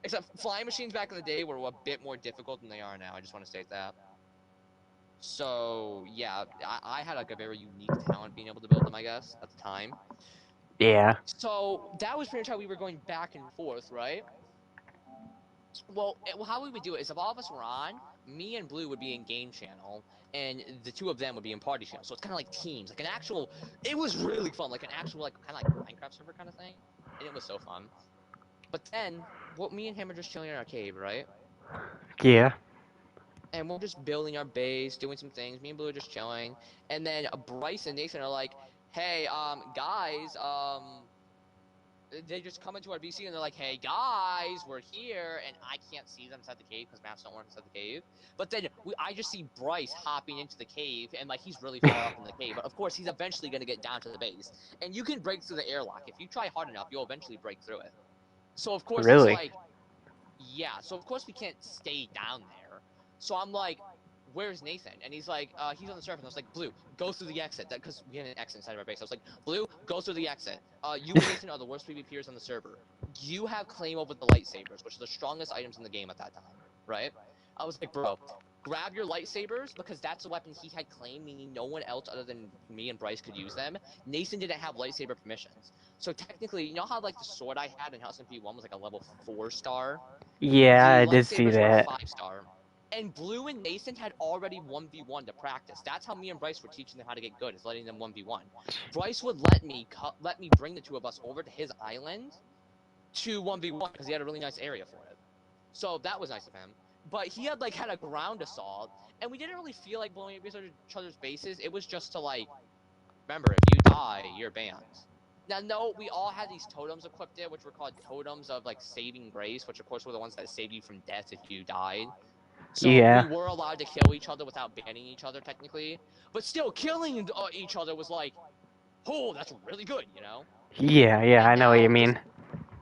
Except flying machines back in the day were a bit more difficult than they are now. I just want to state that. So yeah, I had like a very unique talent being able to build them, I guess, at the time. Yeah. So that was pretty much how we were going back and forth, right? Well, how we would do it is if all of us were on, me and Blue would be in game channel, and the two of them would be in party channel. So it's kind of like teams, like an actual. It was really fun, like an actual, like kind of like Minecraft server kind of thing, and it was so fun. But then, what me and him are just chilling in our cave, right? Yeah. And we're just building our base, doing some things. Me and Blue are just chilling, and then Bryce and Nathan are like, "Hey, guys, they just come into our VC and they're like, "Hey guys, we're here," and I can't see them inside the cave because maps don't work inside the cave. But then I just see Bryce hopping into the cave, and like he's really far up in the cave. But of course, he's eventually gonna get down to the base, and you can break through the airlock if you try hard enough. You'll eventually break through it. So of course it's Really? like, yeah. So of course we can't stay down there. So I'm like, where's Nathan? And he's like, he's on the surface. And I was like, Blue, go through the exit. That because we had an exit inside of our base. I was like, Blue, go through the exit. You and Nathan are the worst PvPers on the server. You have claim over the lightsabers, which are the strongest items in the game at that time, right? I was like, bro, grab your lightsabers because that's a weapon he had claimed, meaning no one else other than me and Bryce could use them. Nathan didn't have lightsaber permissions. So technically, you know how like the sword I had in House MP1 was like a level 4 star? Yeah, The I did see lightsabers were a that. 5 star. And Blue and Nathan had already 1v1 to practice. That's how me and Bryce were teaching them how to get good, is letting them 1v1. Bryce would let me bring the two of us over to his island to 1v1 because he had a really nice area for it. So that was nice of him. But he had a ground assault, and we didn't really feel like blowing up each other's bases. It was just to like, remember, if you die, you're banned. Now, no, we all had these totems equipped there, which were called totems of like saving grace, which of course were the ones that saved you from death if you died. So we Yeah. were allowed to kill each other without banning each other technically, but still killing each other was like, oh, that's really good, you know. Yeah, yeah, And I know what you now, because mean.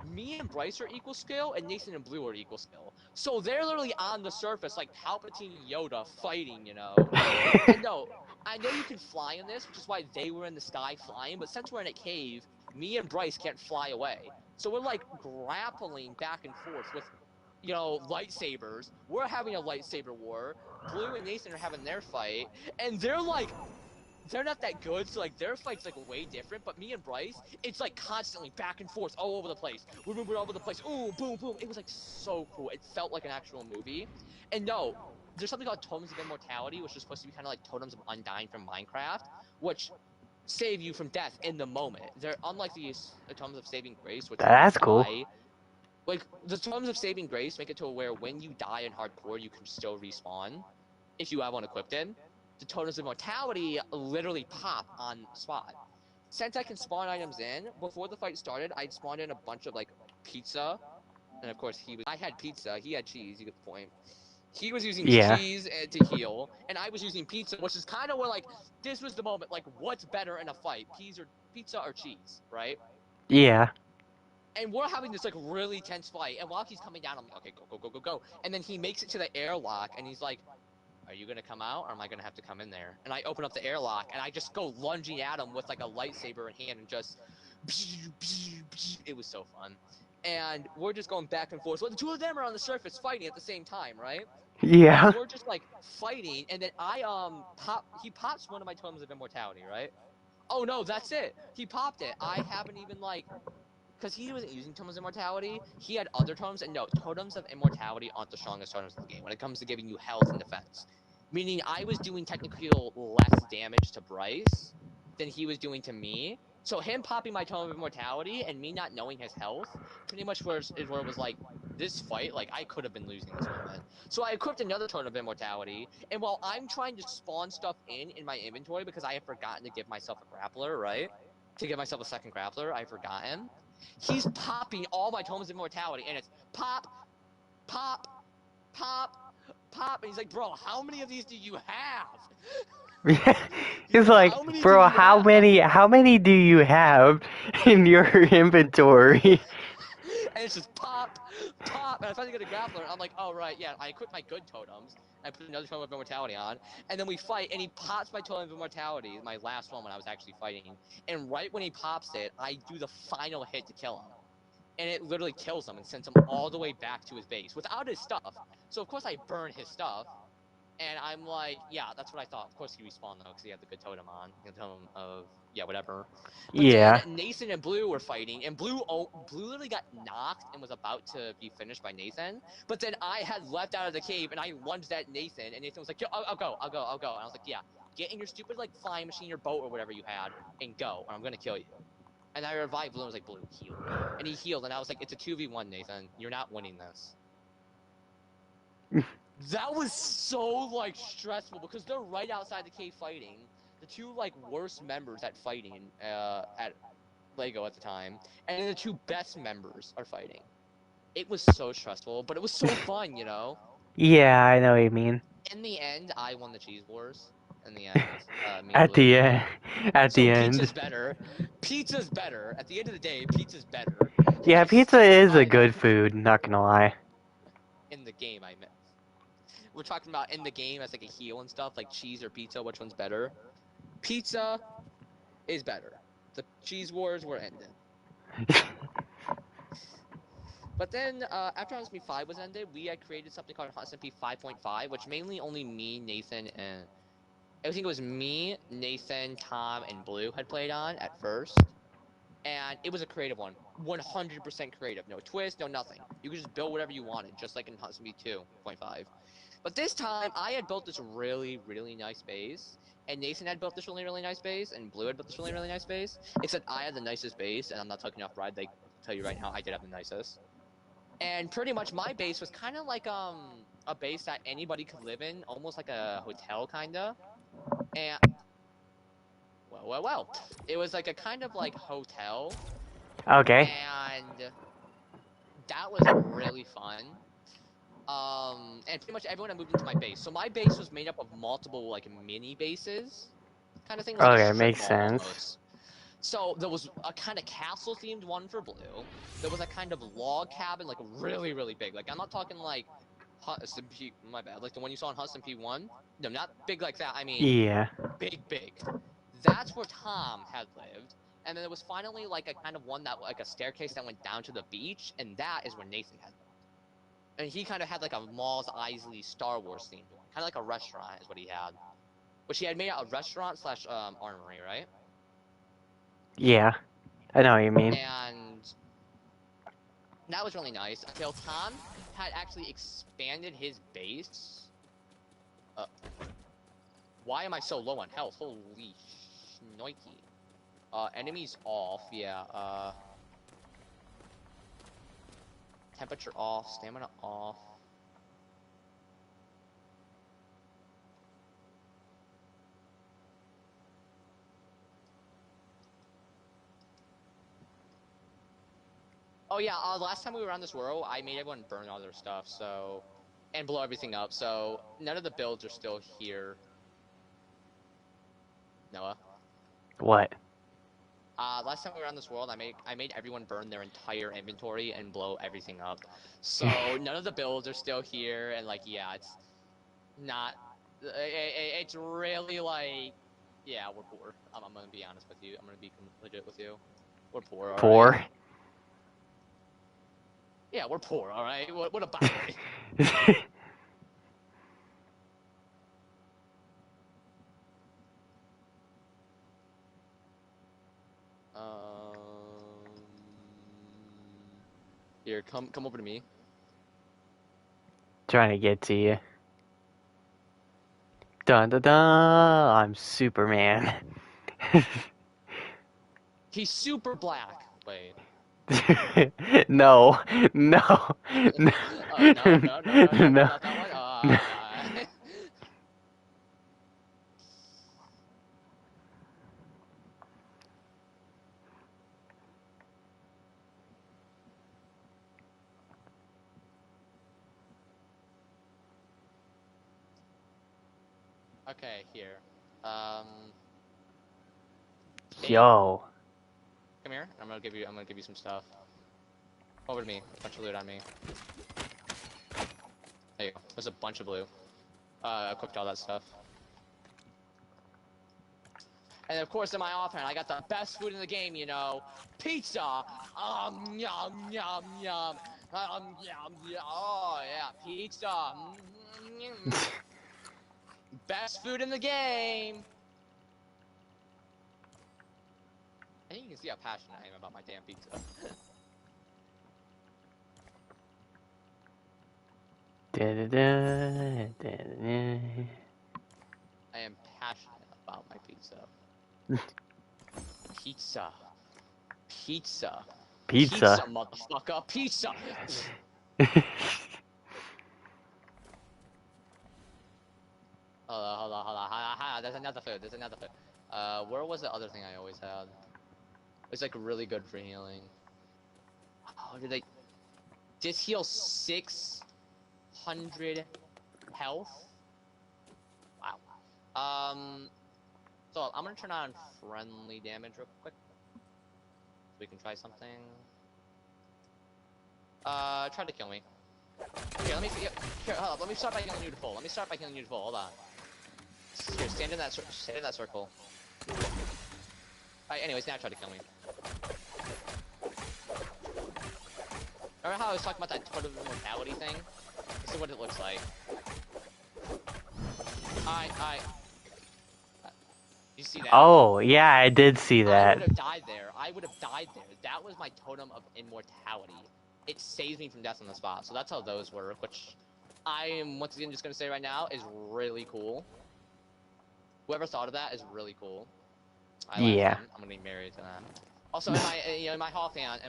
me and Bryce are equal skill, and Nathan and Blue are equal skill, so they're literally on the surface like Palpatine and Yoda fighting, you know. And no, I know you can fly in this, which is why they were in the sky flying. But since we're in a cave, me and Bryce can't fly away, so we're like grappling back and forth with lightsabers. We're having a lightsaber war. Blue and Nathan are having their fight, and they're not that good, so like their fight's like way different. But me and Bryce, it's like constantly back and forth all over the place. We're moving all over the place. Ooh, boom, boom. It was like so cool. It felt like an actual movie. And no, there's something called totems of immortality, which is supposed to be kind of like totems of undying from Minecraft, which save you from death in the moment. They're unlike these totems of saving grace, which when you That's cool. die, like the totems of saving grace make it to where when you die in hardcore, you can still respawn if you have one equipped in. The totems of immortality literally pop on spot. Since I can spawn items in, before the fight started, I'd spawned in a bunch of like pizza, and of course I had pizza, he had cheese. You get the point. He was using Yeah. cheese to heal, and I was using pizza, which is kind of where like this was the moment. Like, what's better in a fight, pizza or cheese, right? Yeah. And we're having this like really tense fight, and while he's coming down, I'm like, okay, go, go, go, go, go. And then he makes it to the airlock, and he's like, are you gonna come out, or am I gonna have to come in there? And I open up the airlock, and I just go lunging at him with like a lightsaber in hand, and just, it was so fun. And we're just going back and forth. Well, the two of them are on the surface fighting at the same time, right? Yeah. And we're just like fighting, and then he pops one of my totems of immortality, right? Oh no, that's it. He popped it. I haven't even like, because he wasn't using totems of immortality. He had other totems, and no, totems of immortality aren't the strongest totems in the game when it comes to giving you health and defense. Meaning I was doing technically less damage to Bryce than he was doing to me. So him popping my Tome of Immortality and me not knowing his health pretty much is where it was like, this fight, like, I could have been losing this moment. So I equipped another Tome of Immortality, and while I'm trying to spawn stuff in my inventory because I have forgotten to give myself a grappler, right? To give myself a second grappler, I've forgotten. He's popping all my Tomes of Immortality, and it's pop, pop, pop, pop, and he's like, bro, how many of these do you have? He's It's like, like, how many do bro, you have? how many do you have in your inventory? And it's just pop, pop, and I finally get a grappler, and I'm like, oh, right, yeah, I equipped my good totems, I put another totem of immortality on, and then we fight, and he pops my totem of immortality, my last one when I was actually fighting, and right when he pops it, I do the final hit to kill him. And it literally kills him and sends him all the way back to his base without his stuff. So of course I burn his stuff, and I'm like, yeah, that's what I thought. Of course he respawned though, because he had the good totem on, the totem of yeah, whatever. But then Yeah. Nathan and Blue were fighting, and Blue literally got knocked and was about to be finished by Nathan. But then I had left out of the cave, and I lunged at Nathan, and Nathan was like, yo, I'll go. And I was like, yeah, get in your stupid like flying machine or boat or whatever you had, and go, or I'm gonna kill you. And I revived Blue and was like, Blue, heal. And he healed, and I was like, it's a 2v1, Nathan. You're not winning this. That was so, like, stressful, because they're right outside the cave fighting. The two, like, worst members at fighting, at LEGO at the time. And then the two best members are fighting. It was so stressful, but it was so fun, you know? Yeah, I know what you mean. In the end, I won the Cheese Wars. In the end, me and At Blue. the at So the end. pizza's better. Pizza's better. At the end of the day, pizza's better. Yeah, Yes, pizza is a I know. good food, not gonna lie. In the game, I meant. We're talking about in the game as like a heal and stuff, like cheese or pizza, which one's better? Pizza is better. The cheese wars were ended. But then, after SMP 5 was ended, we had created something called SMP 5.5, which mainly only me, Nathan, and I think it was me, Nathan, Tom, and Blue had played on at first. And it was a creative one. 100% creative. No twist, no nothing. You could just build whatever you wanted, just like in SMP 2.5. But this time, I had built this really, really nice base, and Nathan had built this really, really nice base, and Blue had built this really, really nice base. Except I had the nicest base, and I'm not talking off Bride. They tell you right now, I did have the nicest. And pretty much my base was kind of like a base that anybody could live in, almost like a hotel kinda. And well, it was like a kind of like hotel, Okay. and that was really fun. And pretty much everyone had moved into my base. So my base was made up of multiple like mini bases, kind of thing. It was like a Okay, strip makes mall sense. almost. So there was a kind of castle themed one for Blue. There was a kind of log cabin, like really, really big. Like I'm not talking like Hudson P. My bad. Like the one you saw in Hudson P1. No, not big like that. I mean Yeah. big, big. That's where Tom had lived. And then there was finally like a kind of one that like a staircase that went down to the beach, and that is where Nathan had lived. And he kind of had like a Mos Eisley Star Wars themed one, kind of like a restaurant is what he had, which he had made out a restaurant slash armory, right? Yeah. I know what you mean. And that was really nice until Tom had actually expanded his base. Uh, why am I so low on health? Holy shnikey. Enemies off, yeah. Temperature off, stamina off. Oh yeah, last time we were on this world, I made everyone burn all their stuff, so... And blow everything up, so none of the builds are still here. Noah? What? Last time we were on this world, I made everyone burn their entire inventory and blow everything up. So none of the builds are still here, and like, yeah, it's not... it's really like... Yeah, we're poor. I'm gonna be honest with you. I'm gonna be legit with you. We're poor, alright? Poor. Yeah, we're poor, alright? What about it? Here, come over to me. Trying to get to you. Dun dun dun. I'm Superman. He's super black. Wait. No, no, no, No, no, no, no, no, no. not that one. Okay, here. Hey, Yo. come here. I'm gonna give you some stuff. Over to me. A bunch of loot on me. There you go. There's a bunch of blue. I cooked all that stuff. And of course, in my offhand, I got the best food in the game, you know, pizza. Yum, yum, yum. Yum, yum. Oh yeah, pizza. Best food in the game. I think you can see how passionate I am about my damn pizza. I am passionate about my pizza. Pizza. Pizza. Pizza, Pizza. motherfucker. Pizza. Hold on. There's another food. Where was the other thing I always had? It's like really good for healing. Oh, This heals 600 health? Wow. So I'm gonna turn on friendly damage real quick. So we can try something. Try to kill me. Here, let me see. Here, hold up. Let me start by healing you to full. Hold on. Here, stand in that circle. Alright, anyways, now try to kill me. Remember how I was talking about that totem mortality thing? This is what it looks like. You see that? Oh, yeah, I did see I that. would have died there. That was my totem of immortality. It saves me from death on the spot. So that's how those work, which I am once again just gonna say right now is really cool. Whoever thought of that is really cool. I like Yeah. them. I'm gonna be married to them. Also, in my in my offhand,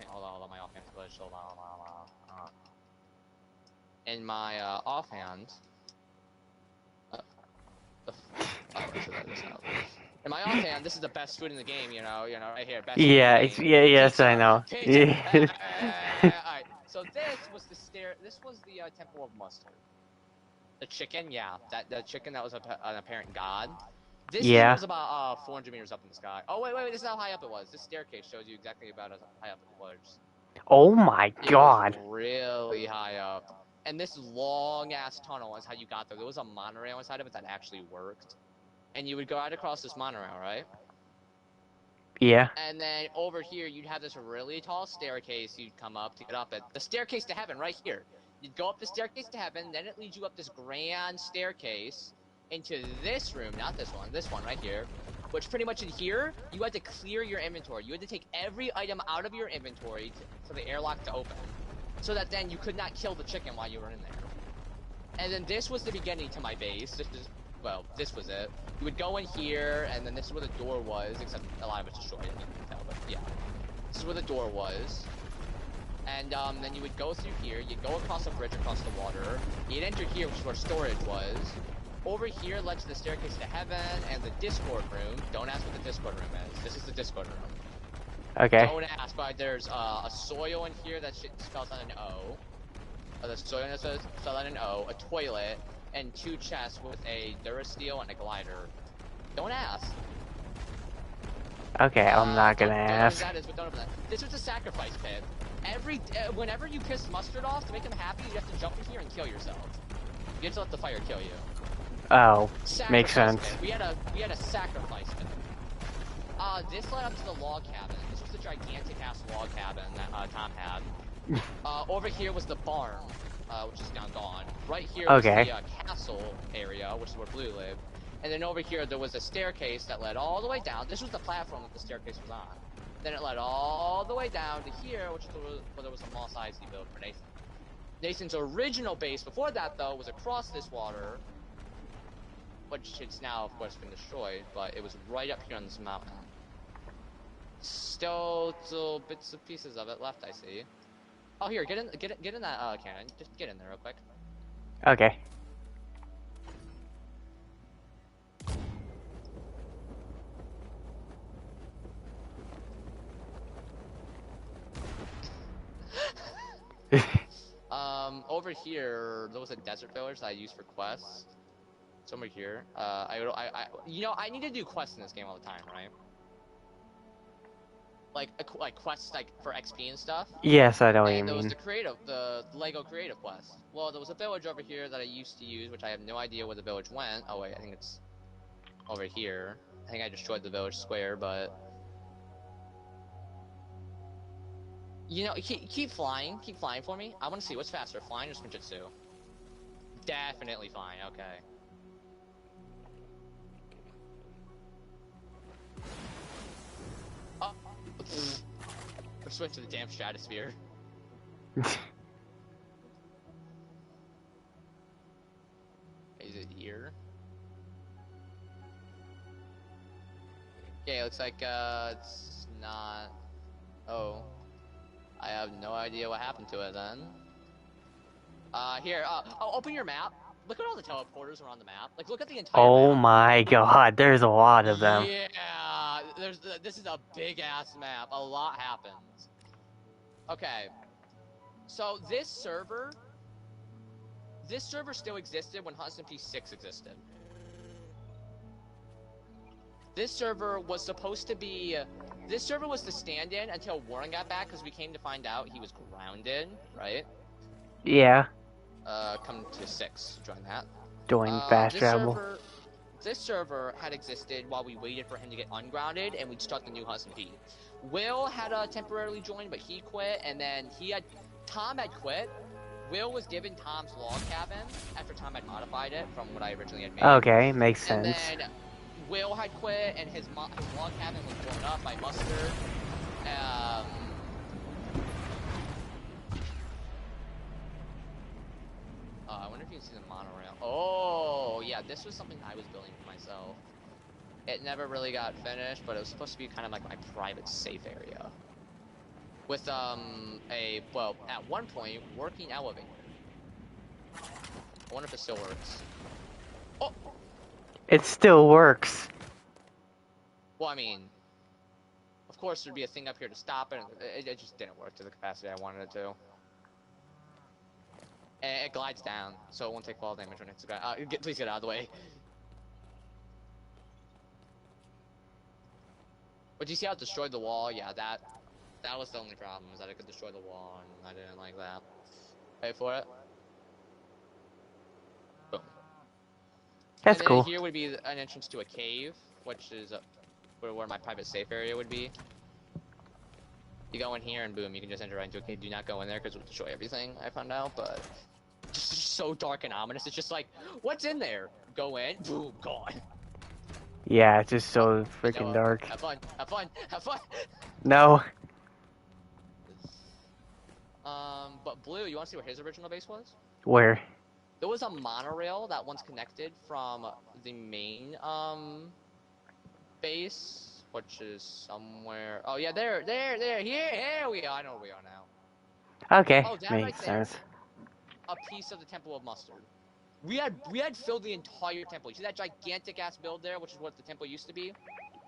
hold on, my offhand glitch. Hold on. In my offhand, in my offhand, this is the best food in the game. You know, right here, best food in Yeah, the game. yes, Pizza, I know. pizza. All right. So this was the Temple of Mustard. The chicken, yeah, the chicken that was an apparent god. This thing Yeah. was about 400 meters up in the sky. Oh wait, this is how high up it was. This staircase shows you exactly about how high up it was. Oh my It was god. really high up. And this long ass tunnel is how you got there. There was a monorail inside of it that actually worked. And you would go right across this monorail, right? Yeah. And then over here, you'd have this really tall staircase you'd come up to get up it. The staircase to heaven, right here. You'd go up the staircase to heaven, then it leads you up this grand staircase into this room, not this one right here. Which pretty much in here, you had to clear your inventory. You had to take every item out of your inventory for the airlock to open. So that then you could not kill the chicken while you were in there. And then this was the beginning to my base. This was it. You would go in here, and then this is where the door was, except a lot of it's destroyed, you can tell, but yeah. This is where the door was. And then you would go through here, you'd go across a bridge across the water, you'd enter here, which is where storage was. Over here led to the staircase to heaven, and the Discord room. Don't ask what the Discord room is. This is the Discord room. Okay. Don't ask, but there's a soil in here that spells out an O. The soil that spells out an O, a toilet, and 2 chests with a Durasteel and a glider. Don't ask. Okay, I'm not gonna Don't know ask. what that is, but don't open that. This was a sacrifice pit. Whenever you piss Mustard off to make him happy, you have to jump in here and kill yourself. You have to let the fire kill you. Oh, Sacrifice makes sense. pit. We had a sacrifice pit. This led up to the log cabin. This was the gigantic ass log cabin that Tom had. Over here was the barn, which is now gone. Right here was Okay. the castle area, which is where Blue lived. And then over here there was a staircase that led all the way down. This was the platform that the staircase was on. Then it led all the way down to here, which is where there was a Moss Ice he built for Nathan. Nathan's original base before that, though, was across this water. which it's now, of course, been destroyed, but it was right up here on this mountain. Still little bits and pieces of it left, I see. Oh, here, get in that cannon. Just get in there real quick. Okay. Over here, there was a desert village that I used for quests. Somewhere here. You know, I need to do quests in this game all the time, right? Like quests like for XP and stuff. Yes, I know what you And there was mean. the Lego creative quest. Well, there was a village over here that I used to use, which I have no idea where the village went. Oh wait, I think it's over here. I think I destroyed the village square, but you know, keep flying for me. I want to see what's faster, flying or Spinjitzu. Definitely flying. Okay. Oh, we're switching to the damn stratosphere. Is it here? Yeah, it looks like it's not. Oh, I have no idea what happened to it then. Here, open your map. Look at all the teleporters around the map. Like, look at the entire Oh map. my god, there's a lot of them. Yeah, this is a big ass map. A lot happens. Okay, so this server still existed when Hudson P6 existed. This server was supposed to be. This server was the stand-in until Warren got back, because we came to find out he was grounded, right? Yeah, Come to 6. Join that. doing fast travel. This server had existed while we waited for him to get ungrounded, and we'd start the new Hudson P. Will had temporarily joined, but he quit, and then Tom had quit. Will was given Tom's log cabin after Tom had modified it from what I originally had made. Okay, makes And sense. then Will had quit, and his log cabin was blown up by Mustard. I wonder if you can see the monorail. Oh, yeah, this was something I was building for myself. It never really got finished, but it was supposed to be kind of like my private safe area. With, well, at one point, working elevator. I wonder if it still works. Oh! It still works. Well, I mean, of course there'd be a thing up here to stop it, and it just didn't work to the capacity I wanted it to. And it glides down, so it won't take fall damage when it's please get out of the way. But do you see how it destroyed the wall? Yeah, that was the only problem, is that it could destroy the wall, and I didn't like that. Wait for it. Boom. That's and then cool. here would be an entrance to a cave, which is where my private safe area would be. You go in here and boom, you can just enter right into a cave. Do not go in there because it will destroy everything, I found out, but it's just so dark and ominous. It's just like, what's in there? Go in, boom, gone. Yeah, it's just so freaking dark. Have fun, have fun, have fun. No. But Blue, you want to see where his original base was? Where? There was a monorail that once connected from the main, base, which is somewhere. Oh yeah, there, here we are. I know where we are now. Okay, Oh, that makes right there. sense. A piece of the Temple of Mustard. We had filled the entire temple. You see that gigantic ass build there, which is what the temple used to be?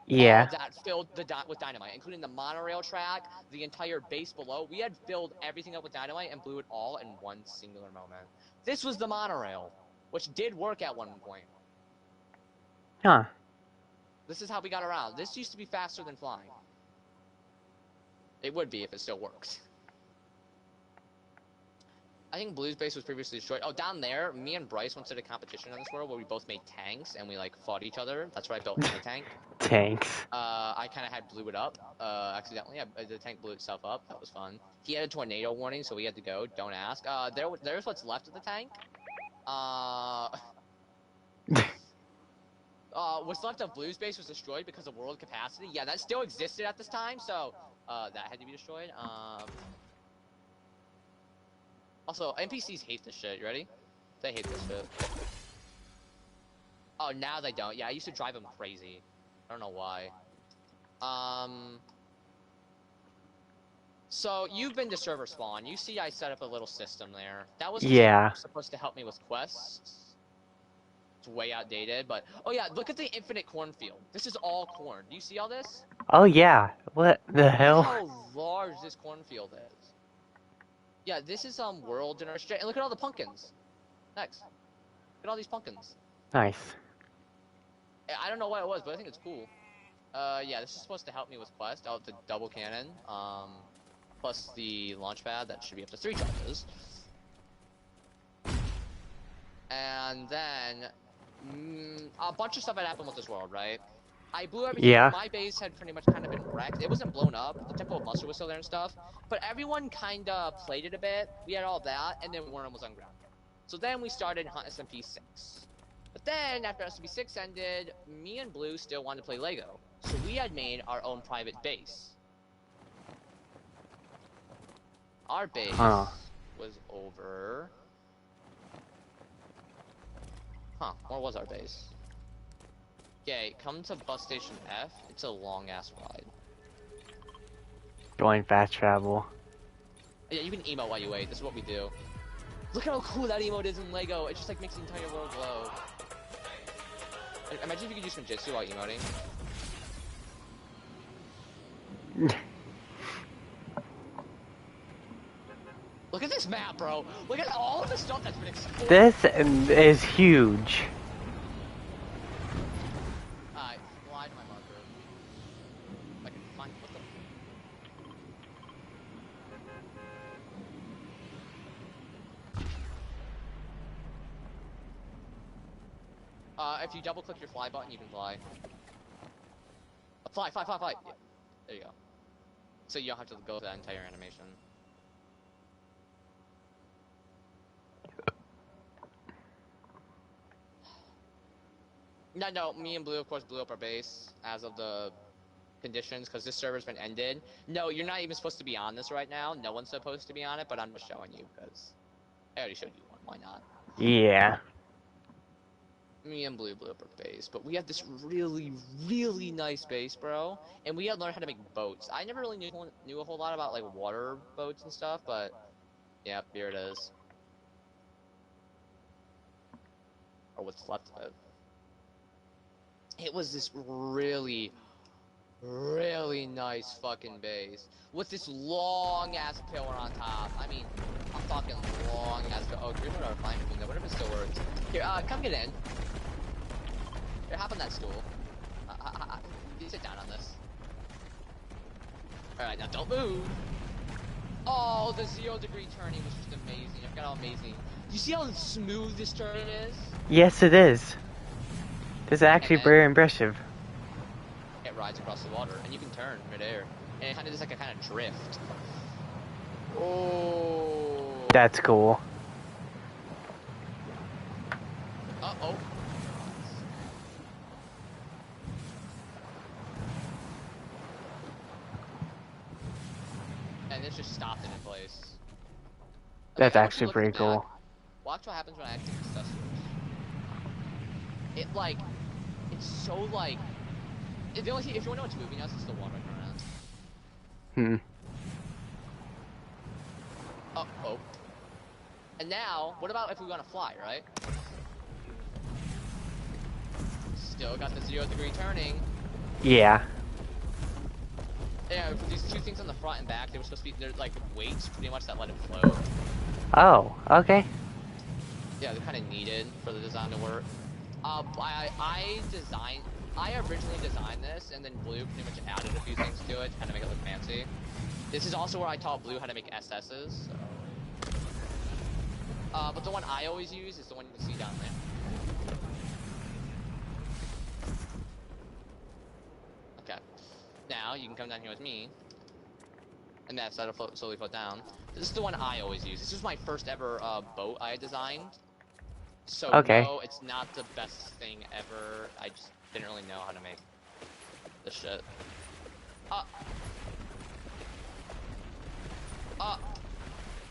Yeah. All that filled with dynamite, including the monorail track, the entire base below. We had filled everything up with dynamite and blew it all in one singular moment. This was the monorail, which did work at one point. Huh. This is how we got around. This used to be faster than flying. It would be if it still works. I think Blue's base was previously destroyed. Oh, down there, me and Bryce once did a competition in this world where we both made tanks and we like fought each other. That's where I built my tank. Tanks. I kind of had blew it up accidentally. The tank blew itself up. That was fun. He had a tornado warning, so we had to go. Don't ask. There's what's left of the tank. What's left of Blue's base was destroyed because of world capacity. Yeah, that still existed at this time, so that had to be destroyed. Also, NPCs hate this shit. You ready? They hate this shit. Oh, now they don't. Yeah, I used to drive them crazy. I don't know why. So you've been to server spawn. You see I set up a little system there. That was Yeah. supposed to help me with quests. It's way outdated, but oh yeah, look at the infinite cornfield. This is all corn. Do you see all this? Oh yeah. What the Look at hell? how large this cornfield is. Yeah, this is world generation. And look at all the pumpkins. Next. Look at all these pumpkins. Nice. I don't know what it was, but I think it's cool. Yeah, this is supposed to help me with quest. Oh, the double cannon. Plus the launch pad, that should be up to 3 charges. And then, a bunch of stuff had happened with this world, right? I blew everything. Yeah. My base had pretty much kind of been wrecked. It wasn't blown up. The Temple of Mustard was still there and stuff. But everyone kind of played it a bit. We had all that, and then Worm was on ground. So then we started Hunt SMP6. But then, after SMP6 ended, me and Blue still wanted to play Lego. So we had made our own private base. Our base was over... Huh, where was our base? Okay, come to bus station F. It's a long-ass ride. Going fast travel. Yeah, you can emote while you wait. This is what we do. Look how cool that emote is in Lego. It just like makes the entire world glow. Imagine if you could use some Jitsu while emoting. Look at this map, bro. Look at all of the stuff that's been explored. This is huge. Alright, fly to my marker. I can find what the... if you double click your fly button, you can fly. Fly, fly, fly, fly. Yeah, there you go. So you don't have to go through that entire animation. No, me and Blue, of course, blew up our base as of the conditions, because this server's been ended. No, you're not even supposed to be on this right now. No one's supposed to be on it, but I'm just showing you, because I already showed you one. Why not? Yeah. Me and Blue blew up our base, but we had this really, really nice base, bro. And we had learned how to make boats. I never really knew a whole lot about, like, water boats and stuff, but... yeah, here it is. Or what's left of it. It was this really, really nice fucking base. With this long-ass pillar on top. I mean, I'm talking long-ass... Oh, here's what our flying machine. I wonder if it still works. Here, come get in. Here, hop on that stool. You sit down on this. Alright, now don't move. Oh, the 0-degree turning was just amazing. I forgot how amazing. You see how smooth this turn is? Yes, it is. This is actually very impressive. It rides across the water, and you can turn midair. And it kind of does like a kind of drift. Oh. That's cool. Uh-oh. And it's just stopped it in place. Okay, That's actually pretty cool. Watch what happens when I actually success it. It like, it's so like, if you want to know what's moving us, it's the one right around. Uh-oh. And now, what about if we want to fly, right? Still got the 0-degree turning. Yeah. Yeah, for these two things on the front and back, they were supposed to be, they're like weights pretty much that let it float. Oh, okay. Yeah, they're kind of needed for the design to work. I originally designed this, and then Blue pretty much added a few things to it to kind of make it look fancy. This is also where I taught Blue how to make SS's. So. But the one I always use is the one you can see down there. Okay. Now, you can come down here with me. And that's that'll slowly float down. This is the one I always use. This is my first ever boat I designed. So no, it's not the best thing ever. I just didn't really know how to make this shit.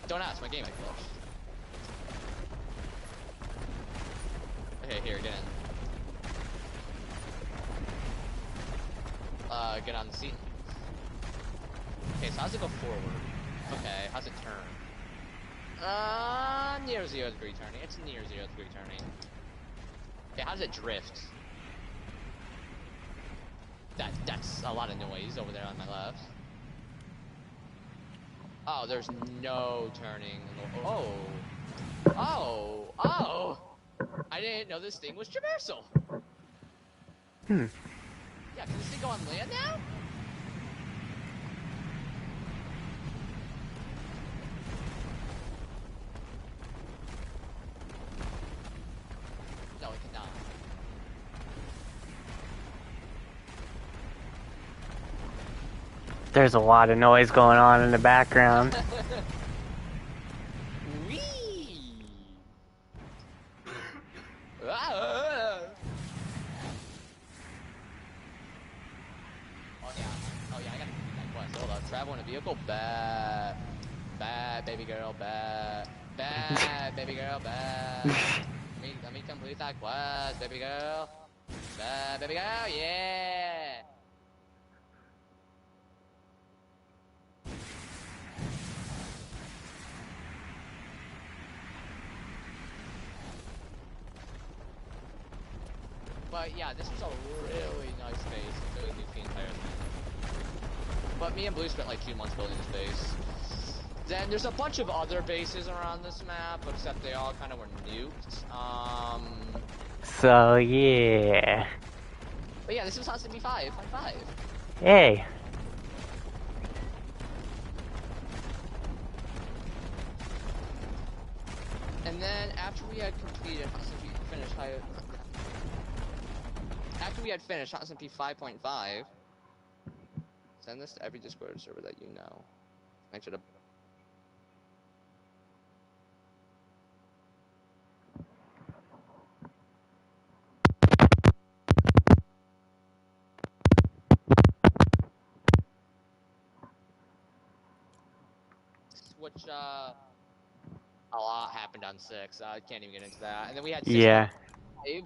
Don't ask, my game glitched. Okay, here, get in. get on the seat. Okay, so how's it go forward? Okay, how's it turn? Near 0 degree turning. It's near 0 degree turning. Okay, how does it drift? That's a lot of noise over there on my left. Oh, there's no turning. Oh. Oh. Oh. I didn't know this thing was traversal. Hmm. Yeah, can this thing go on land now? No, it cannot. There's a lot of noise going on in the background. Wee! Ah! Oh yeah, I gotta complete that quest. Hold on, travel in a vehicle, bad. Bad, baby girl, bad. Bad, baby girl, bad. Let me complete that quest, baby girl. Bad, baby girl, yeah! But yeah, this was a really nice base. It really beats the entire thing. But me and Blue spent like 2 months building this base. Then there's a bunch of other bases around this map, except they all kind of were nuked. So yeah. But yeah, this was on SMP 5. High five. Hey. And then after we had completed after we had finished SMP 5.5, send this to every Discord server that you know. Make sure to. Which a lot happened on 6. I can't even get into that. And then we had 6. Yeah.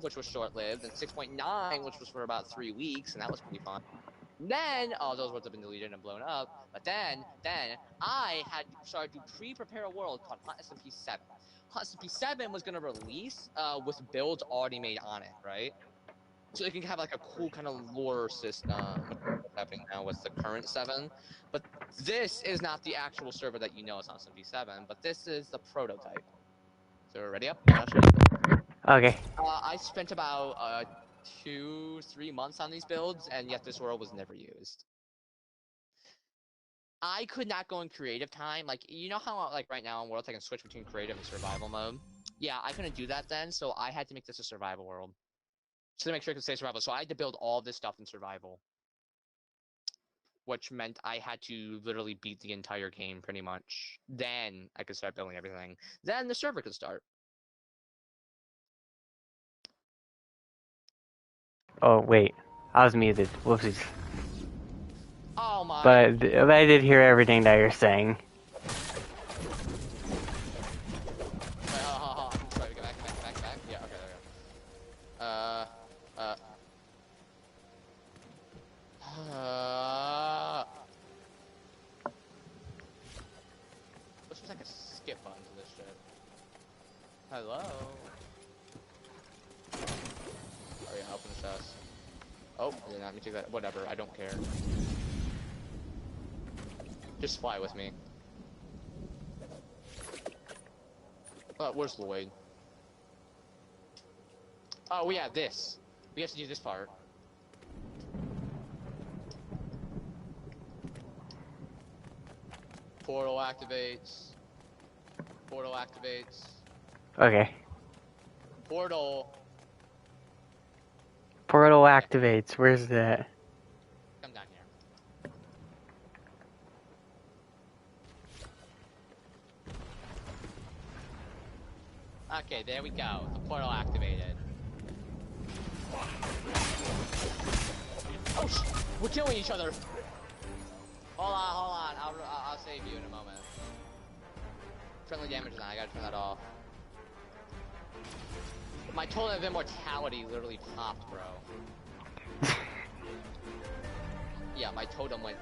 Which was short-lived, and 6.9, which was for about 3 weeks, and that was pretty fun. Then, oh, those words have been deleted and blown up. But then I had started to prepare a world called Hot SMP 7. Hot SMP 7 was gonna release with builds already made on it, right? So it can have like a cool kind of lore system, which is what's happening now with the current 7. But this is not the actual server that you know as Hot SMP 7, but this is the prototype. So ready up? I'll show you. Okay. I spent about 2-3 months on these builds, and yet this world was never used. I could not go in creative time. Like, you know how, like, right now in Worlds I can switch between creative and survival mode? Yeah, I couldn't do that then, so I had to make this a survival world. So to make sure it could stay survival. So I had to build all this stuff in survival. Which meant I had to literally beat the entire game, pretty much. Then I could start building everything. Then the server could start. Oh wait, I was muted. Whoopsies. Oh my. But I did hear everything that you're saying. Sorry, go back. Yeah, okay, there we go. Let's just like a skip button to this shit. Hello? Oh yeah, open the chest. Oh, I did not mean to do that. Whatever, I don't care. Just fly with me. Where's Lloyd? Oh, we have this. We have to do this part. Portal activates. Portal activates. Okay. Portal. Portal activates. Where's that? Come down here. Okay, there we go. The portal activated. Oh, we're killing each other. Hold on. I'll save you in a moment. Friendly damage now. I gotta turn that off. My totem of immortality literally popped, bro. Yeah, my totem went.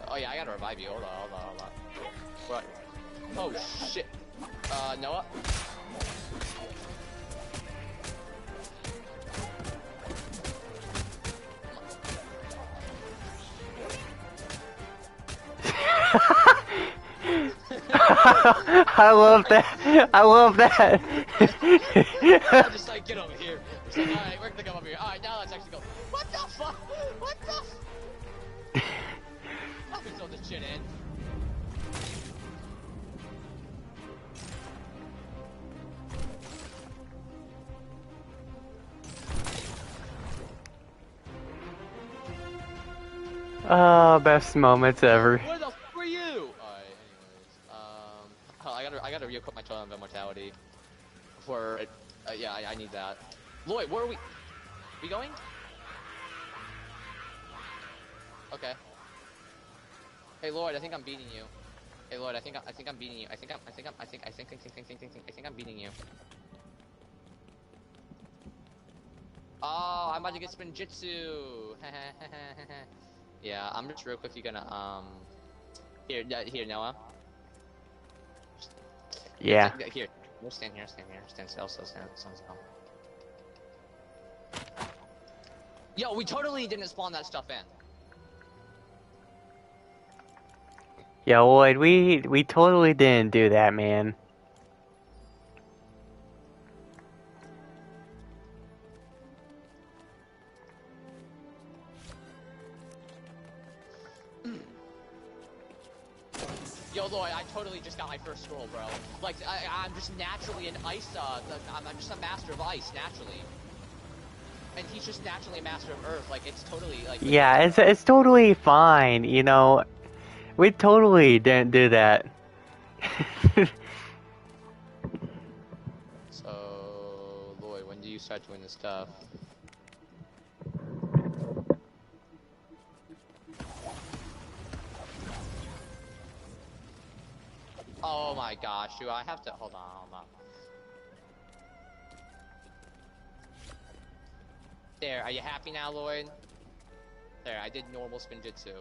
Oh yeah, I gotta revive you. Hold on. What? Oh shit. Noah. I love that. I love that. I'll just like get over here. Just like, alright, we're gonna come over here. Alright, now let's actually go. What the fuck? What the I'm gonna throw this shit in. Oh, best moments ever. Where the fuck are you? Alright, anyways. I gotta re-equip my totem of immortality. For it. Yeah, I need that. Lloyd, where are we? We going? Okay. Hey Lloyd, I think I'm beating you. Hey Lloyd, I think I'm beating you. I think I'm beating you. Oh, I'm about to get spinjitzu. Yeah, I'm just real quickly gonna here Noah. Yeah. Here. We'll stand here, stand still, stand still. Yo, we totally didn't spawn that stuff in. Yeah, Lloyd, we totally didn't do that, man. Yo, Lloyd, I totally just got my first scroll, bro. Like, I'm just naturally an ice, I'm just a master of ice, naturally. And he's just naturally a master of earth, like, it's totally, like... Yeah, it's totally fine, you know. We totally didn't do that. So, Lloyd, when do you start doing this stuff? Oh my gosh, do I have to... Hold on. There, are you happy now, Lloyd? There, I did normal spinjitzu.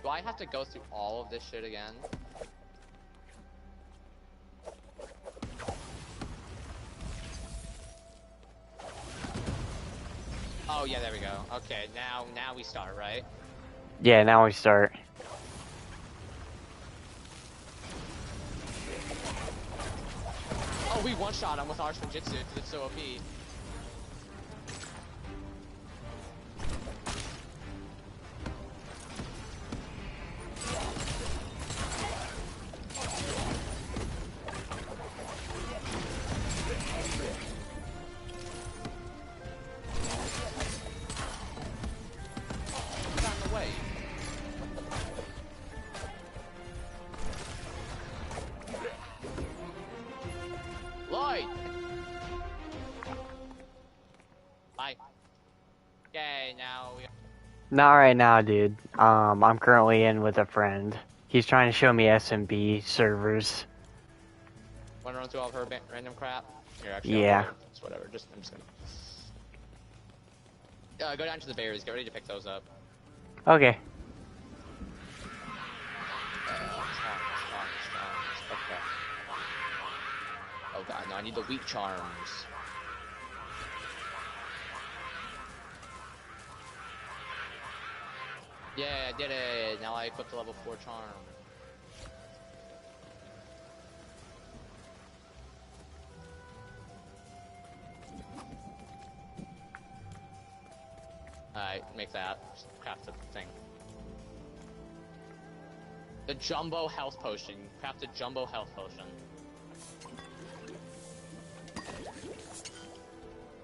Do I have to go through all of this shit again? Oh yeah, there we go. Okay, now we start, right? Yeah, now we start. Oh, we one-shot him with our spinjitzu because it's so OP. He's out in the way. Lloyd! Bye. Okay, now we... Not right now, dude. I'm currently in with a friend. He's trying to show me SMB servers. Wanna run through all of her random crap? Here, actually, Yeah. it's whatever. I'm just gonna... go down to the berries. Get ready to pick those up. Okay. Charms. Okay. Oh god, no, I need the weak charms. Yeah, I did it. Now I equipped the level 4 charm. Alright, make that. Just craft the thing. The jumbo health potion. Craft the jumbo health potion.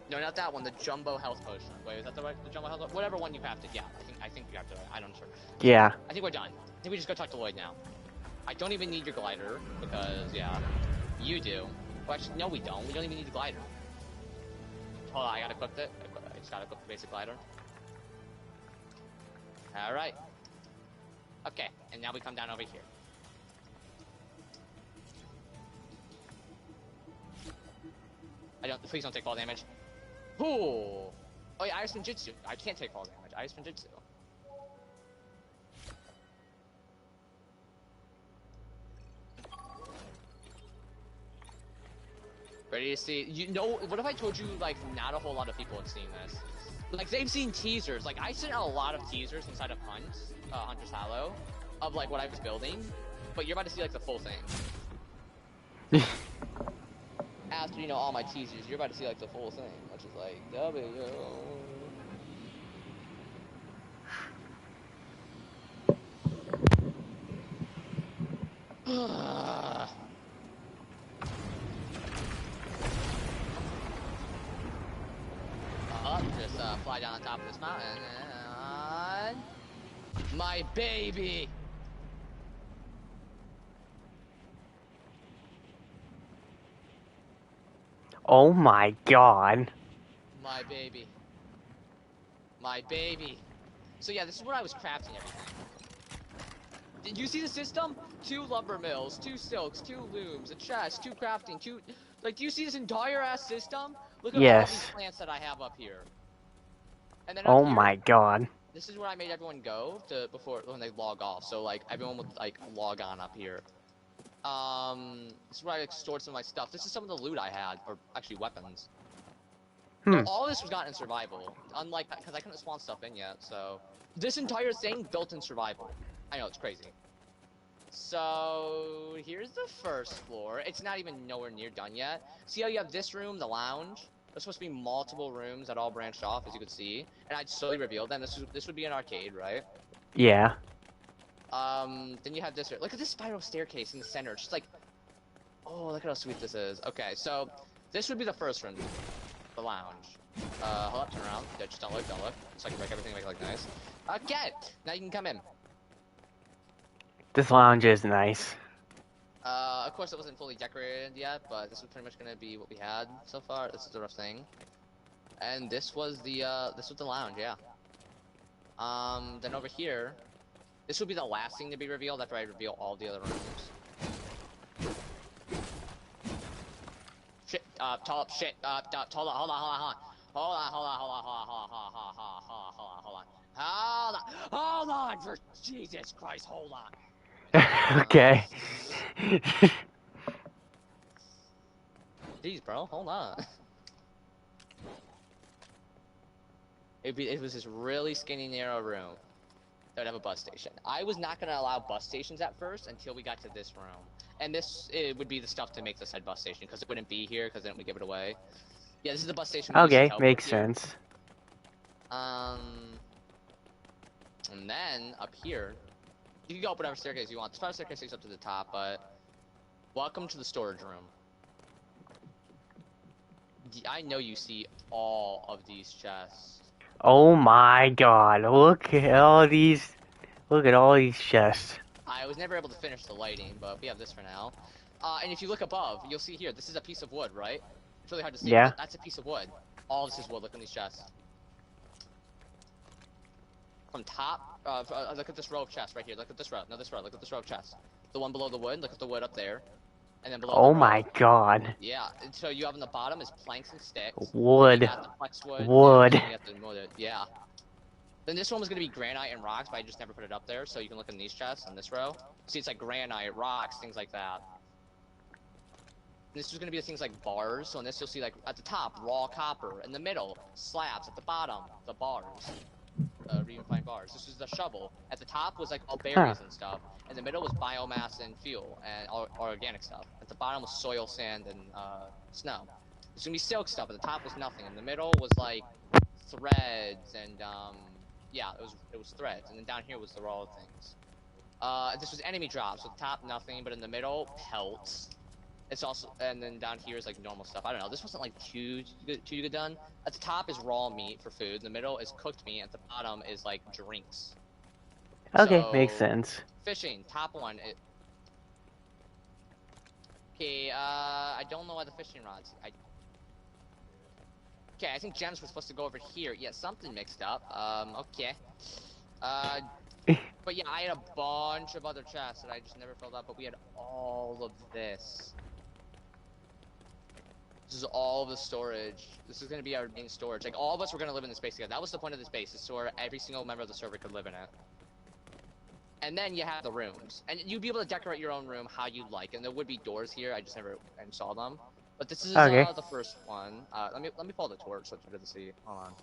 No, not that one. The jumbo health potion. Wait, is that the jumbo health? Whatever one you crafted. Yeah, I think you crafted it. I don't know. Yeah. I think we're done. I think we just go talk to Lloyd now. I don't even need your glider because yeah, you do. Well, actually, no, we don't. We don't even need the glider. Hold on, I gotta equip it. I just gotta equip the basic glider. All right. Okay, and now we come down over here. Please don't take fall damage. Ooh. Oh yeah, Iris Ninjutsu. I can't take fall damage. Iris Ninjutsu. Ready to see? You know, what if I told you like not a whole lot of people have seen this? Like they've seen teasers. Like I sent out a lot of teasers inside of Hunter's Hollow, of like what I was building, but you're about to see like the full thing. After you know all my teasers, you're about to see like the full thing, which is like W. Just fly down on top of this mountain. And... My baby! Oh my god. My baby. My baby. So yeah, this is where I was crafting everything. Did you see the system? 2 lumber mills, 2 silks, 2 looms, a chest, 2 crafting, 2... Like, do you see this entire ass system? Look at all these Yes. plants that I have up here. And then up Oh here, my god. this is where I made everyone go before when they log off. So like everyone would like log on up here. This is where I like, stored some of my stuff. This is some of the loot I had, or actually weapons. So all this was gotten in survival, unlike because I couldn't spawn stuff in yet. So this entire thing built in survival. I know it's crazy. So here's the first floor. It's not even nowhere near done yet. See how you have this room, the lounge? There's supposed to be multiple rooms that all branched off, as you can see. And I'd slowly reveal them. This would be an arcade, right? Yeah. Then you have this here. Look at this spiral staircase in the center. It's just like, oh, look at how sweet this is. Okay, so this would be the first room, the lounge. Hold up, turn around. Yeah, just don't look. So I can break everything, make it look nice. Okay, now you can come in. This lounge is nice. Of course it wasn't fully decorated yet, but this was pretty much gonna be what we had so far. This is the rough thing. And this was the lounge, yeah. Then over here, this would be the last thing to be revealed after I reveal all the other rooms. Shit, tall up, shit, hold on, for Jesus Christ, hold on. Okay. Jeez, bro, hold on. It was this really skinny, narrow room that would have a bus station. I was not gonna allow bus stations at first until we got to this room, and it would be the stuff to make this head bus station because it wouldn't be here because then we give it away. Yeah, this is the bus station. Okay, makes sense. And then up here, you can go up whatever staircase you want. The spiral staircase takes up to the top, but welcome to the storage room. I know you see all of these chests. Oh my god, look at all these chests. I was never able to finish the lighting, but we have this for now. And if you look above, you'll see here, this is a piece of wood, right? It's really hard to see, Yeah. but that's a piece of wood. All this is wood, look at these chests. From top, look at this row of chests right here, look at this row, no this row, look at this row of chests. The one below the wood, look at the wood up there. And then below Oh the my row, god. yeah, and so you have on the bottom is planks and sticks. Wood. You got the flex wood. Wood. Yeah, you got the wood, yeah. Then this one was gonna be granite and rocks, but I just never put it up there, so you can look in these chests in this row. See, it's like granite, rocks, things like that. This was gonna be the things like bars, so in this you'll see like at the top, raw copper, in the middle, slabs, at the bottom, the bars. Refined bars. This is the shovel. At the top was like all berries and stuff. In the middle was biomass and fuel and all organic stuff. At the bottom was soil, sand, and snow. There's gonna be silk stuff. At the top was nothing. In the middle was like threads and yeah, it was threads. And then down here was the raw things. This was enemy drops. At the top nothing, but in the middle pelts. It's also, and then down here is like normal stuff. I don't know. This wasn't like too good done. At the top is raw meat for food. In the middle is cooked meat. At the bottom is like drinks. Okay, So, makes sense. Fishing, top one. Okay, I don't know why the fishing rods. Okay, I think gems were supposed to go over here. Yeah, something mixed up. Okay. But yeah, I had a bunch of other chests that I just never filled up. But we had all of this. This is all the storage. This is gonna be our main storage. Like all of us were gonna live in this base together. That was the point of this base, is so where every single member of the server could live in it. And then you have the rooms, and you'd be able to decorate your own room how you like. And there would be doors here. I just never installed them. But this is Okay. the first one. Let me pull the torch so it's better to see. Hold on.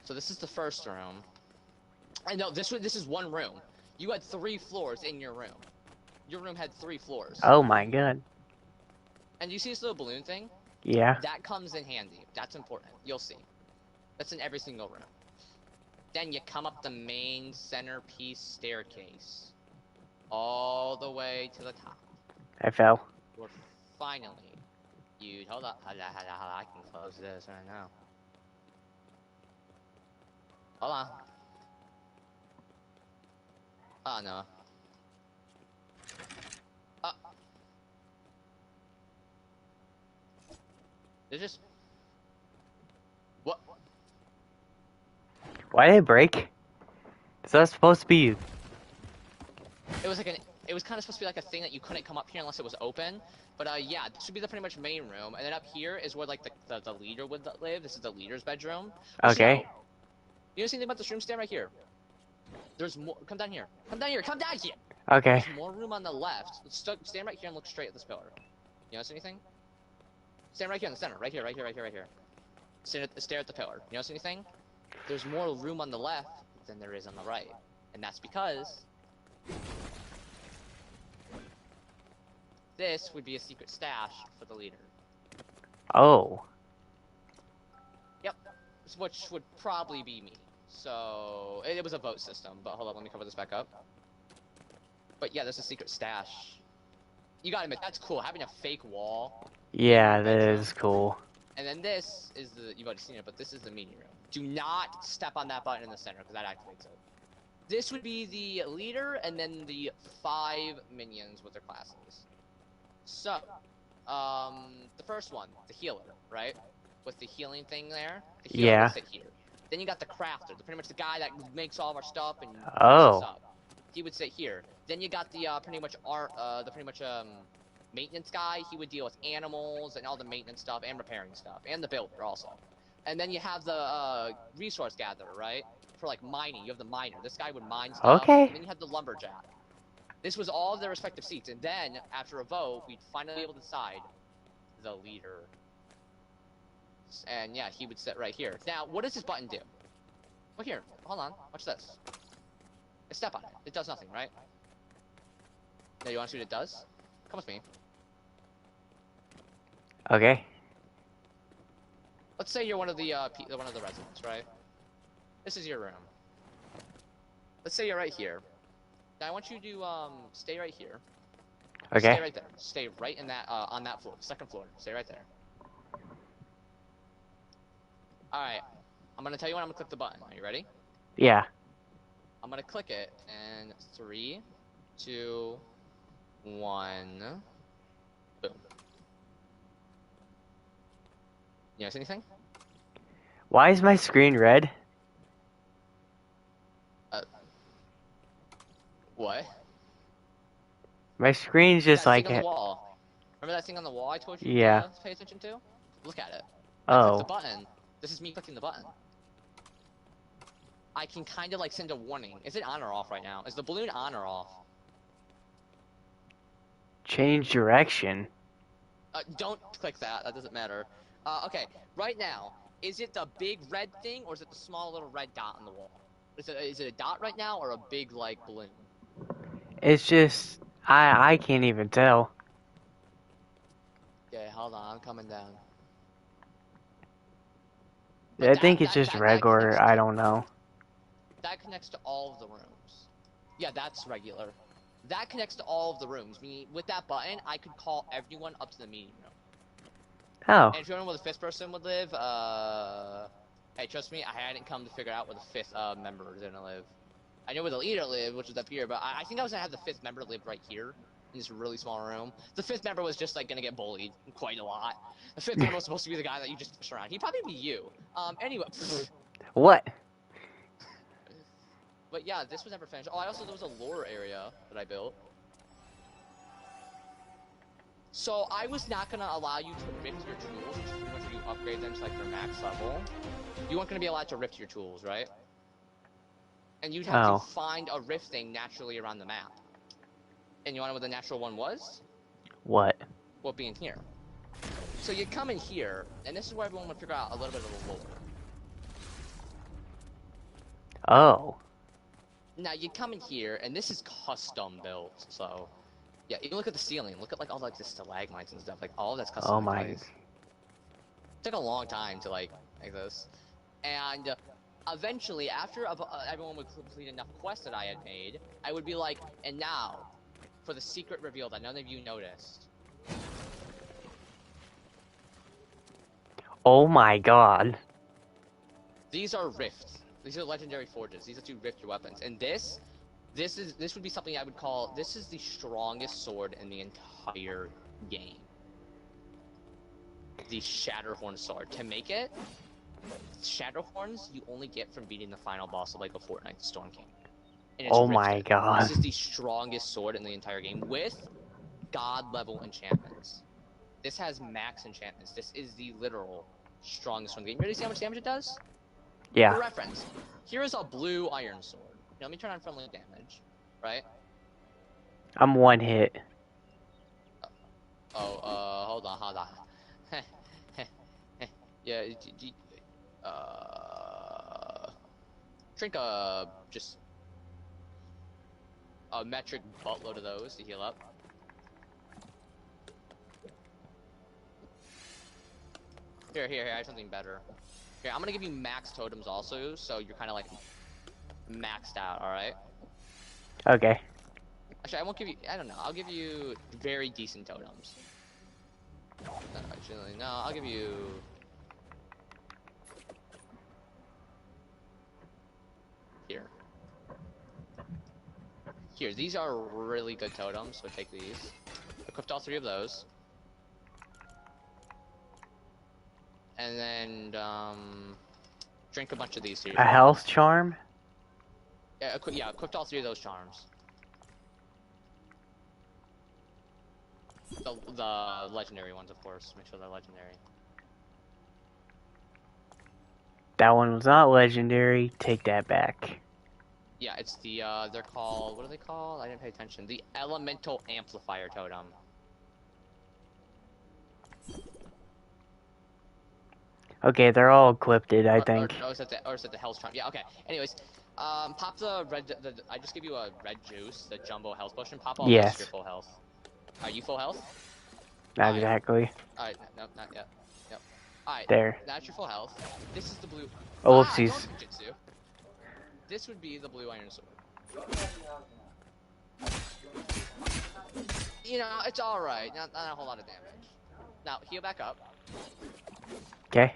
So this is the first room. I know this is one room. You had 3 floors in your room. Your room had 3 floors. Oh my god. And you see this little balloon thing? Yeah. That comes in handy. That's important. You'll see. That's in every single room. Then you come up the main centerpiece staircase. All the way to the top. I fell. We're finally... Hold up. Hold on. I can close this right now. Hold on. Oh, no. There's just... What? Why did it break? Is that supposed to be... It was like it was kind of supposed to be like a thing that you couldn't come up here unless it was open. But yeah, this would be the pretty much main room, and then up here is where like the leader would live. This is the leader's bedroom. Okay. You know anything about this room? Stand right here. There's more. Come down here. Come down here. Come down here. Okay. There's more room on the left. Stand right here and look straight at this pillar. You notice anything? Stand right here in the center. Right here. Right here. Right here. Right here. Stare at the pillar. You notice anything? There's more room on the left than there is on the right, and that's because this would be a secret stash for the leader. Oh. Yep. Which would probably be me. So, it was a vote system, but hold on, let me cover this back up. But yeah, there's a secret stash. You gotta admit, that's cool, having a fake wall. Yeah, that is cool. And then this is you've already seen it, but this is the meeting room. Do not step on that button in the center, because that activates it. This would be the leader, and then the 5 minions with their classes. So, the first one, the healer, right? With the healing thing there. The healer Yeah. would sit here. Then you got the crafter, pretty much the guy that makes all of our stuff and fixes Oh. us up. He would sit here. Then you got the maintenance guy. He would deal with animals and all the maintenance stuff and repairing stuff, and the builder also. And then you have the resource gatherer, right? For like mining, you have the miner. This guy would mine stuff. Okay. And then you have the lumberjack. This was all of their respective seats, and then after a vote, we'd finally be able to decide the leader. And yeah, he would sit right here. Now, what does this button do? Look here. Hold on. Watch this. I step on it. It does nothing, right? Now, you want to see what it does? Come with me. Okay. Let's say you're one of the residents, right? This is your room. Let's say you're right here. Now I want you to stay right here. Okay. Stay right there. Stay right in that on that floor, second floor. Stay right there. All right. I'm gonna tell you when I'm gonna click the button. Are you ready? Yeah. I'm gonna click it, and 3, 2, 1. Boom. You notice anything? Why is my screen red? What? My screen's just That like thing on the wall. Remember that thing on the wall I told you Yeah. to pay attention to? Look at it. I clicked the Oh. button. This is me clicking the button. I can kind of like send a warning. Is it on or off right now? Is the balloon on or off? Change direction. Don't click that. That doesn't matter. Okay. Right now, is it the big red thing or is it the small little red dot on the wall? Is it a dot right now or a big like balloon? It's just I can't even tell. Okay, hold on. I'm coming down. I But think it's just regular. I don't know. That connects to all of the rooms. Yeah, that's regular. That connects to all of the rooms. Meaning, with that button, I could call everyone up to the meeting room. Oh. And if you don't know where the 5th person would live, hey, trust me, I hadn't come to figure out where the 5th member was gonna live. I know where the leader lived, which is up here, but I think I was gonna have the 5th member live right here, in this really small room. The 5th member was just like gonna get bullied quite a lot. The 5th member was supposed to be the guy that you just push around. He'd probably be you. Anyway. What? But yeah, this was never finished. Oh, there was a lore area that I built. So I was not gonna allow you to rift your tools, which is pretty much when you upgrade them to like their max level. You weren't gonna be allowed to rift your tools, right? And you'd have to Oh. find a rifting naturally around the map. And you wanna know what the natural one was? What? Well, being here. So you come in here, and this is where everyone would figure out a little bit of the lore. Oh. Now you come in here, and this is custom built, so yeah. You look at the ceiling, look at like all like the stalagmites and stuff, like all of that's custom Oh my. place. It took a long time to like make this, and eventually, after everyone would complete enough quests that I had made, I would be like, and now, for the secret reveal that none of you noticed. Oh my god. These are rifts. These are legendary forges. These are to rift your weapons, and this would be something I would call, this is the strongest sword in the entire game. The Shatterhorn sword. To make it, Shatterhorns you only get from beating the final boss of like a Fortnite Storm King. And it's Oh my rifted. god. This is the strongest sword in the entire game with god level enchantments. This has max enchantments. This is the literal strongest one in the game. You ready to see how much damage it does? Yeah. For reference, here is a blue iron sword. Now, let me turn on friendly damage, right? I'm one hit. Oh, hold on. Yeah, drink just a metric buttload of those to heal up. Here, I have something better. Here, I'm gonna give you max totems also, so you're kind of like maxed out, alright? Okay. Actually, I won't give you, I don't know, I'll give you very decent totems. Actually, no, I'll give you... Here, these are really good totems, so take these. Equipped all 3 of those. And then, drink a bunch of these to A health charm? Yeah, equipped all 3 of those charms. The legendary ones, of course. Make sure they're legendary. That one was not legendary. Take that back. Yeah, it's the, they're called, what are they called? I didn't pay attention. The Elemental Amplifier Totem. Okay, they're all equipped, I think. Or is it the Health Charm? Yeah, okay. Anyways, pop the red, I just give you a red juice, the Jumbo Health Potion. Pop all this, Yes. you're full health. Are you full health? Not exactly. Alright, no, not yet. Yep. Alright, There. that's your full health. This is the blue. Oh, Don't whoopsies. Jitsu. This would be the blue iron sword. You know, it's alright. Not a whole lot of damage. Now, heal back up. Okay.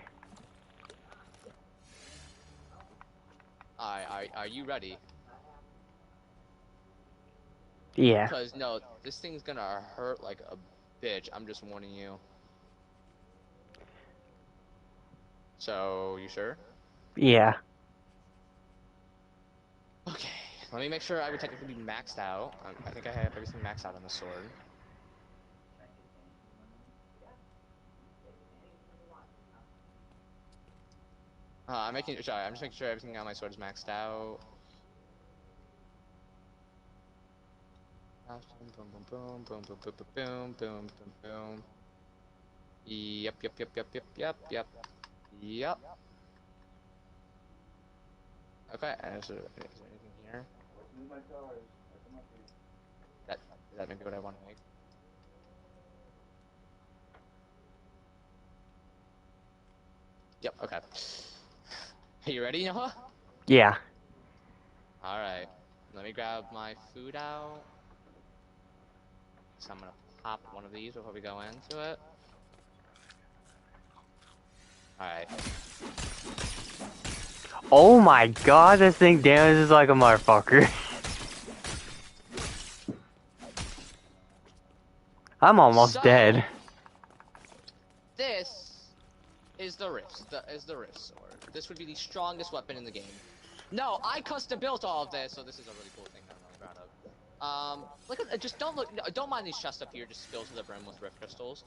Alright, are you ready? Yeah. Because, no, this thing's gonna hurt like a bitch. I'm just warning you. So, you sure? Yeah. Okay, let me make sure I would technically be maxed out. I think I have everything maxed out on the sword. I'm just making sure everything on my sword is maxed out. Boom, boom, boom, boom, boom, boom, boom, boom, boom, boom. Yep. Okay, and is there anything here? Is that maybe what I want to make? Yep, okay. Are you ready, Noah? Yeah. Alright. Let me grab my food out. So I'm gonna pop one of these before we go into it. Alright. Oh my god, this thing damages like a motherfucker. I'm almost dead. This is the Rift. The Rift sword. This would be the strongest weapon in the game. No, I custom built all of this, so this is a really cool thing that I'm really proud of. Look at just don't mind these chests up here just filled to the brim with rift crystals.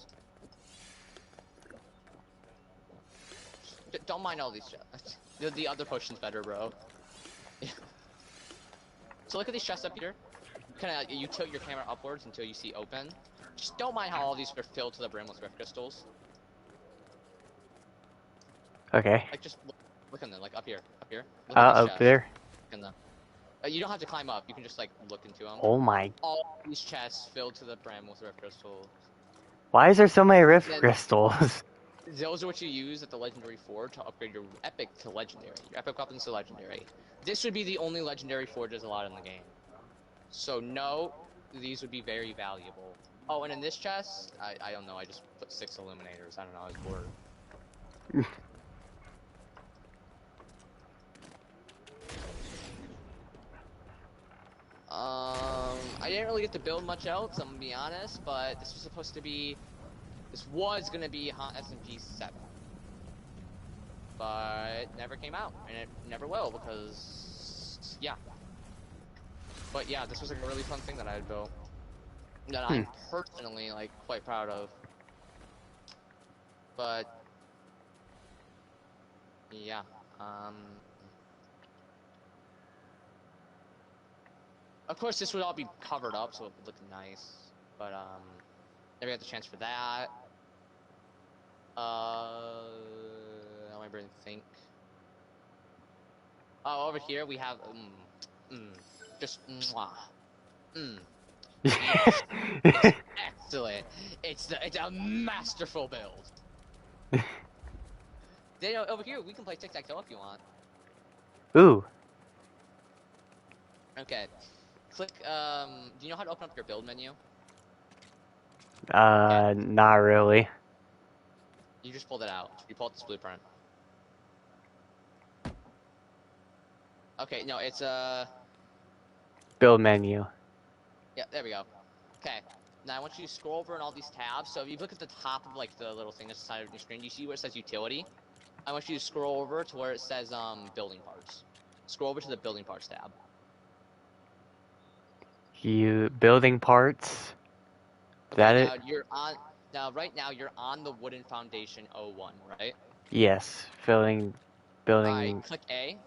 Don't mind all these chests. The other potion's better, bro. So look at these chests up here. You tilt your camera upwards until you see open. Just don't mind how all these are filled to the brim with rift crystals. Okay. Like just look in them, like up here. Look at these Up chests. there. In them. You don't have to climb up. You can just like look into them. Oh my. All these chests filled to the brim with rift crystals. Why is there so many rift Then- crystals? Those are what you use at the legendary forge to upgrade your epic to legendary. Your epic weapons to legendary. This would be the only legendary forges allowed in the game. So no, these would be very valuable. Oh, and in this chest, I don't know. I just put 6 illuminators. I don't know. I was bored. I didn't really get to build much else, I'm gonna be honest, but this was gonna be SMG 7. But it never came out, and it never will, because, yeah. But yeah, this was like a really fun thing that I had built. That I'm personally, like, quite proud of. But, yeah, of course, this would all be covered up, so it would look nice. But, never got the chance for that. Let my brain think. Oh, over here we have, just, mwah. Yes, it's excellent. It's a masterful build. Then over here we can play tic-tac-toe if you want. Ooh. Okay. Click, do you know how to open up your build menu? Not really. You just pulled it out. You pulled this blueprint. Okay, no, it's Build menu. yeah, there we go. Okay. Now I want you to scroll over in all these tabs. So if you look at the top of like the little thing that's inside of your screen, you see where it says utility? I want you to scroll over to where it says building parts. Scroll over to the building parts tab. You building parts. Is that it? Right now you're on the wooden foundation 01, right? Yes. Building. Alright, click A,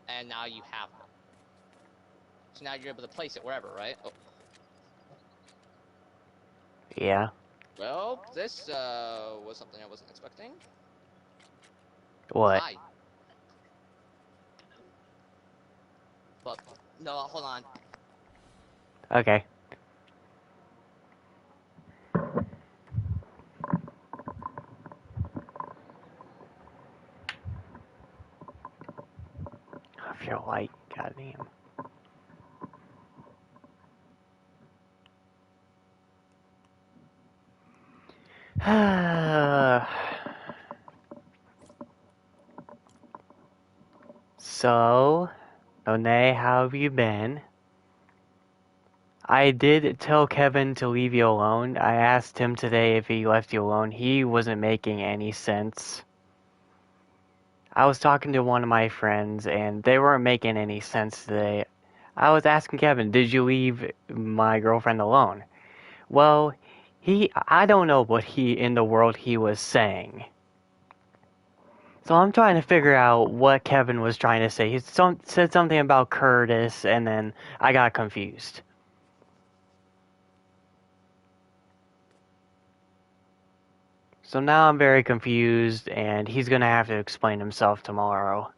and now you have it. So now you're able to place it wherever, right? Oh. Yeah. Well, this was something I wasn't expecting. What? Hi. But no, hold on. Okay. I feel like, goddamn. So, Monet, how have you been? I did tell Kevin to leave you alone. I asked him today if he left you alone. He wasn't making any sense. I was talking to one of my friends, and they weren't making any sense today. I was asking Kevin, did you leave my girlfriend alone? Well, I don't know what in the world he was saying. So I'm trying to figure out what Kevin was trying to say. He said something about Curtis, and then I got confused. So now I'm very confused, and he's gonna have to explain himself tomorrow.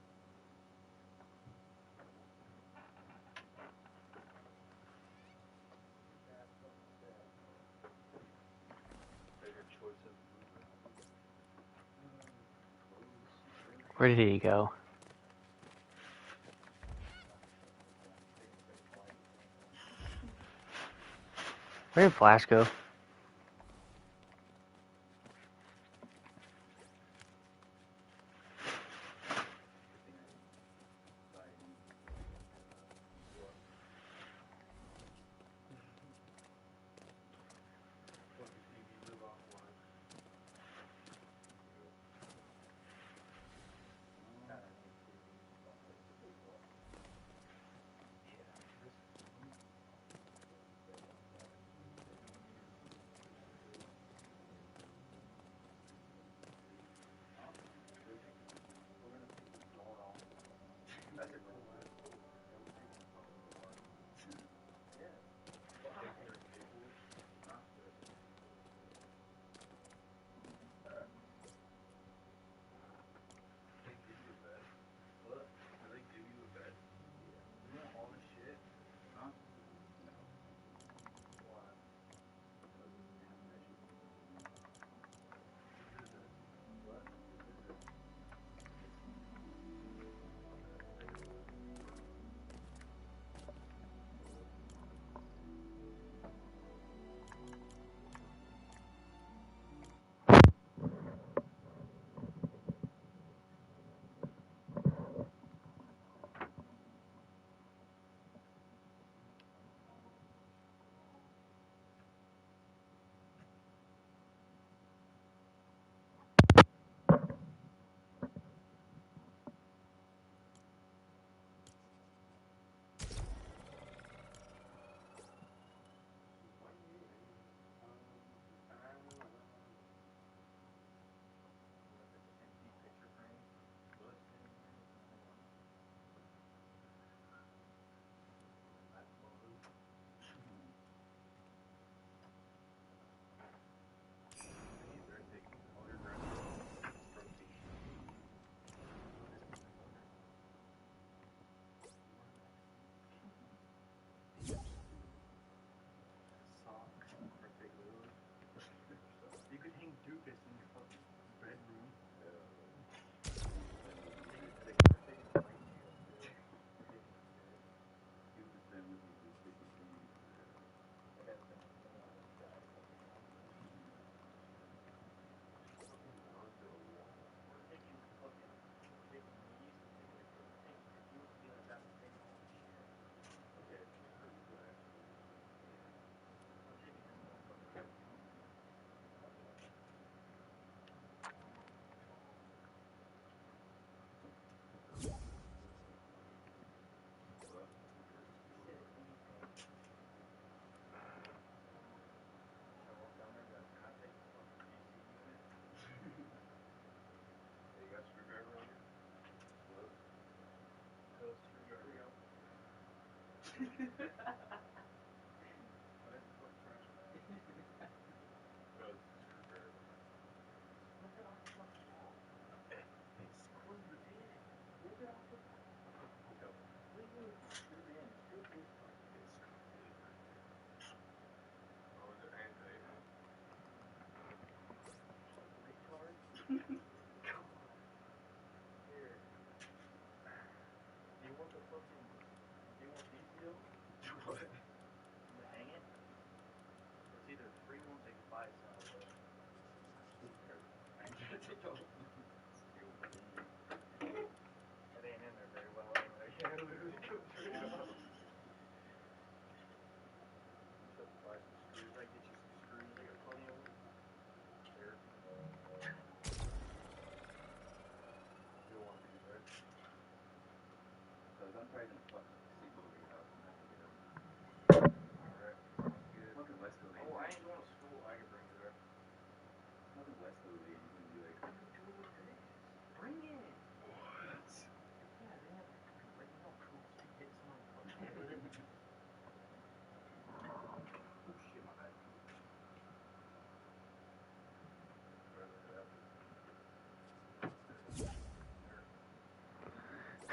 Where did he go? Where did Flash go?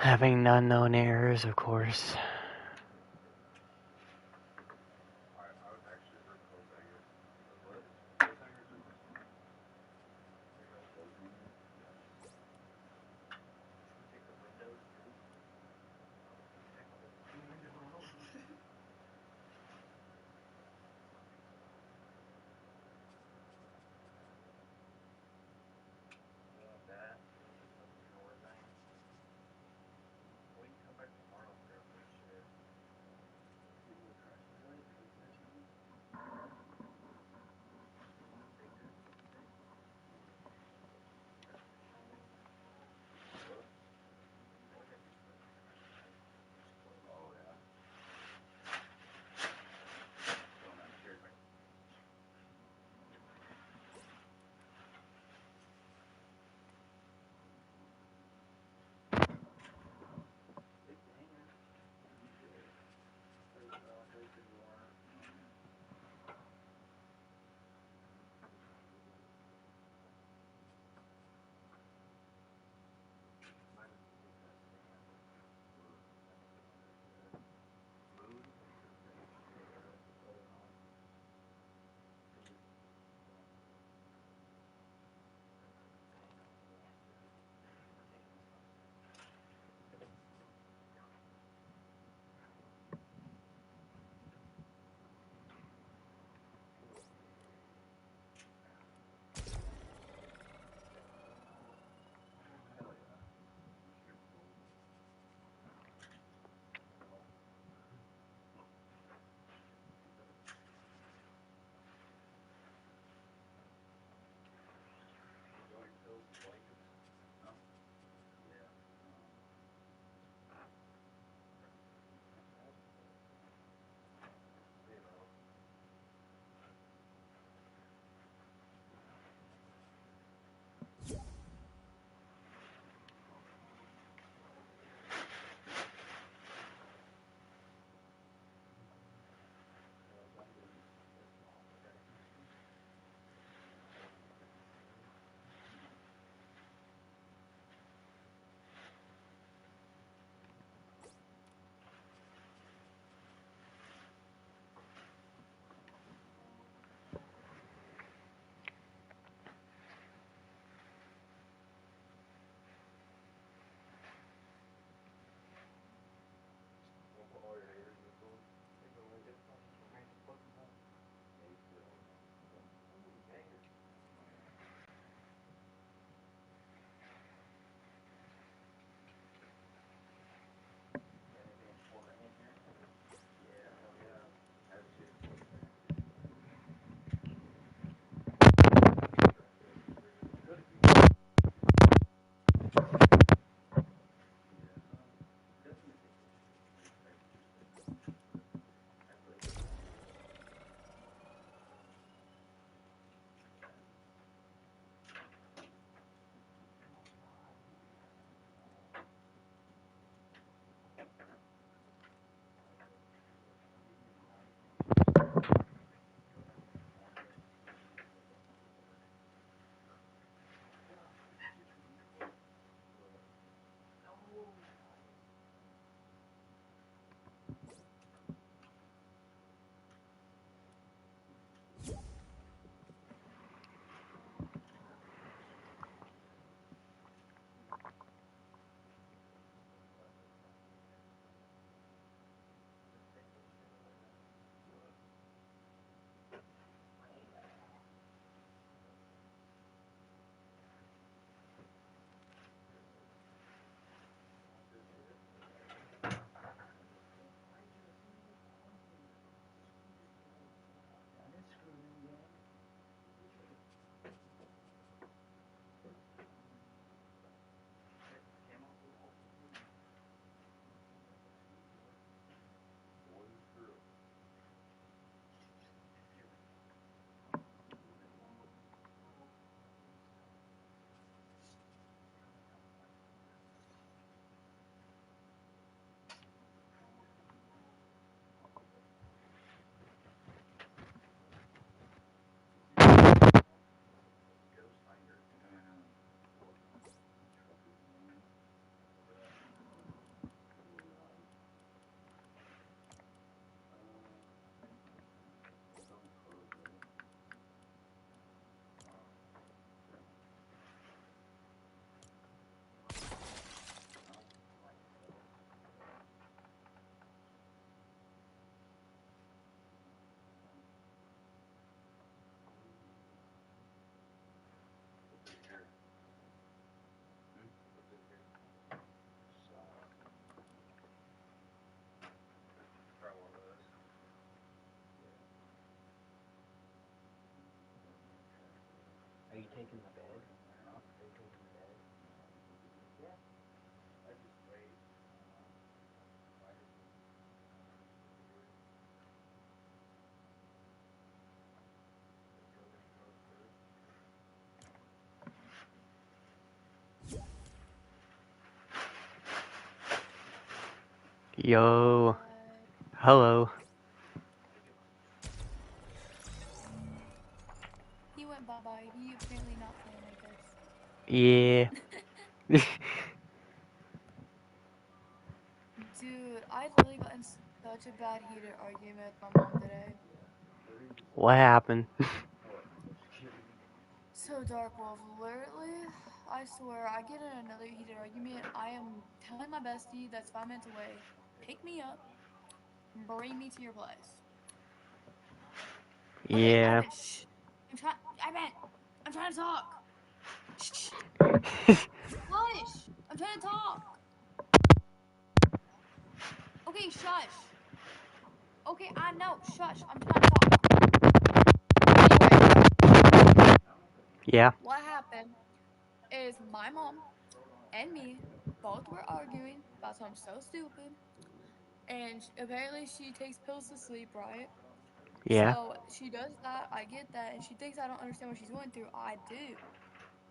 Having unknown errors, of course. Yo. Hello. He went bye-bye. He apparently not playing, I guess. Yeah. Dude, I literally got in such a bad heated argument with my mom today. What happened? So Dark Wolf, literally, I swear, I get in another heated argument. I am telling my bestie that's 5 minutes away, pick me up, bring me to your place. Okay, Yeah. Ivan, shh. Ivan, I'm trying to talk. Shh. Hush. I'm trying to talk. Okay, shush. Okay, I know. Shush. I'm trying to talk. Anyway, Yeah. what happened is my mom and me both were arguing about something so stupid. And apparently she takes pills to sleep, right? Yeah. So she does that. I get that. And she thinks I don't understand what she's going through. I do.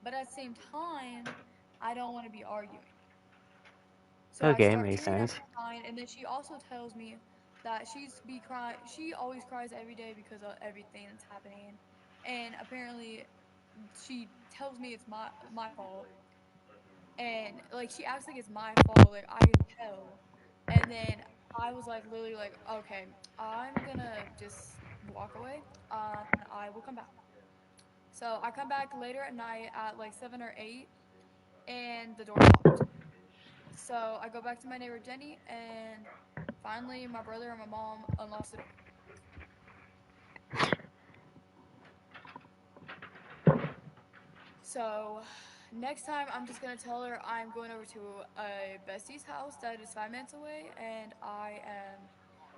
But at the same time, I don't want to be arguing. So I Okay, start makes tearing up sense. and crying, and then she also tells me that be crying. She always cries every day because of everything that's happening, and apparently, she tells me it's my fault, and like she acts like it's my fault. Like I can tell, and then I was like literally like, okay, I'm gonna just walk away, and I will come back. So I come back later at night at like 7 or 8, and the door's locked. So I go back to my neighbor Jenny, and finally my brother and my mom unlocks the door. So next time I'm just gonna tell her I'm going over to a bestie's house that is 5 minutes away, and I am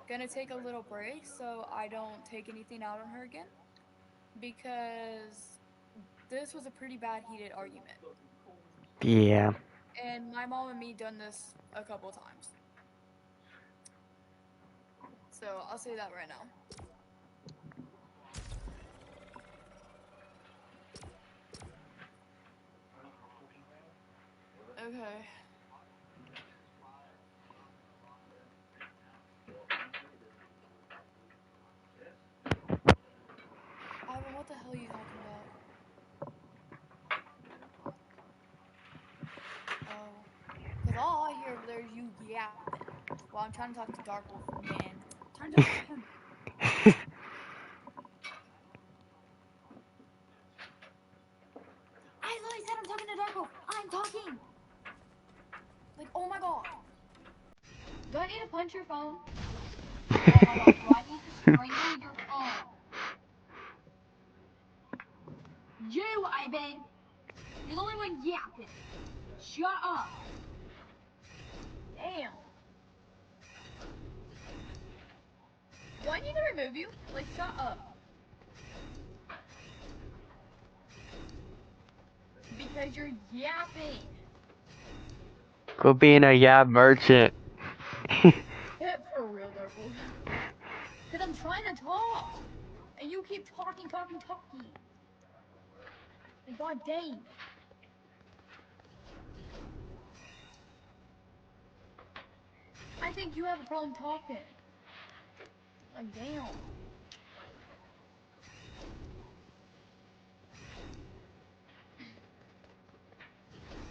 gonna take a little break so I don't take anything out on her again, because this was a pretty bad heated argument. Yeah. And my mom and me done this a couple times. So I'll say that right now. Okay. Ivan, what the hell are you talking about? Oh. Because all I hear over there is you yapping while I'm trying to talk to Dark Wolf, man. I'm trying to talk to him. I literally said I'm talking to Dark Wolf. I'm talking. Like, oh my god. Do I need to punch your phone? Oh my god. Do I need to strangle your phone? You, Ivan. You're the only one yapping. Shut up. Damn. Do I need to remove you? Like, shut up. Because you're yapping. Quit being a yeah merchant. For real, Dark Wolf. Because I'm trying to talk. And you keep talking. Like, god dang. I think you have a problem talking. Like, damn.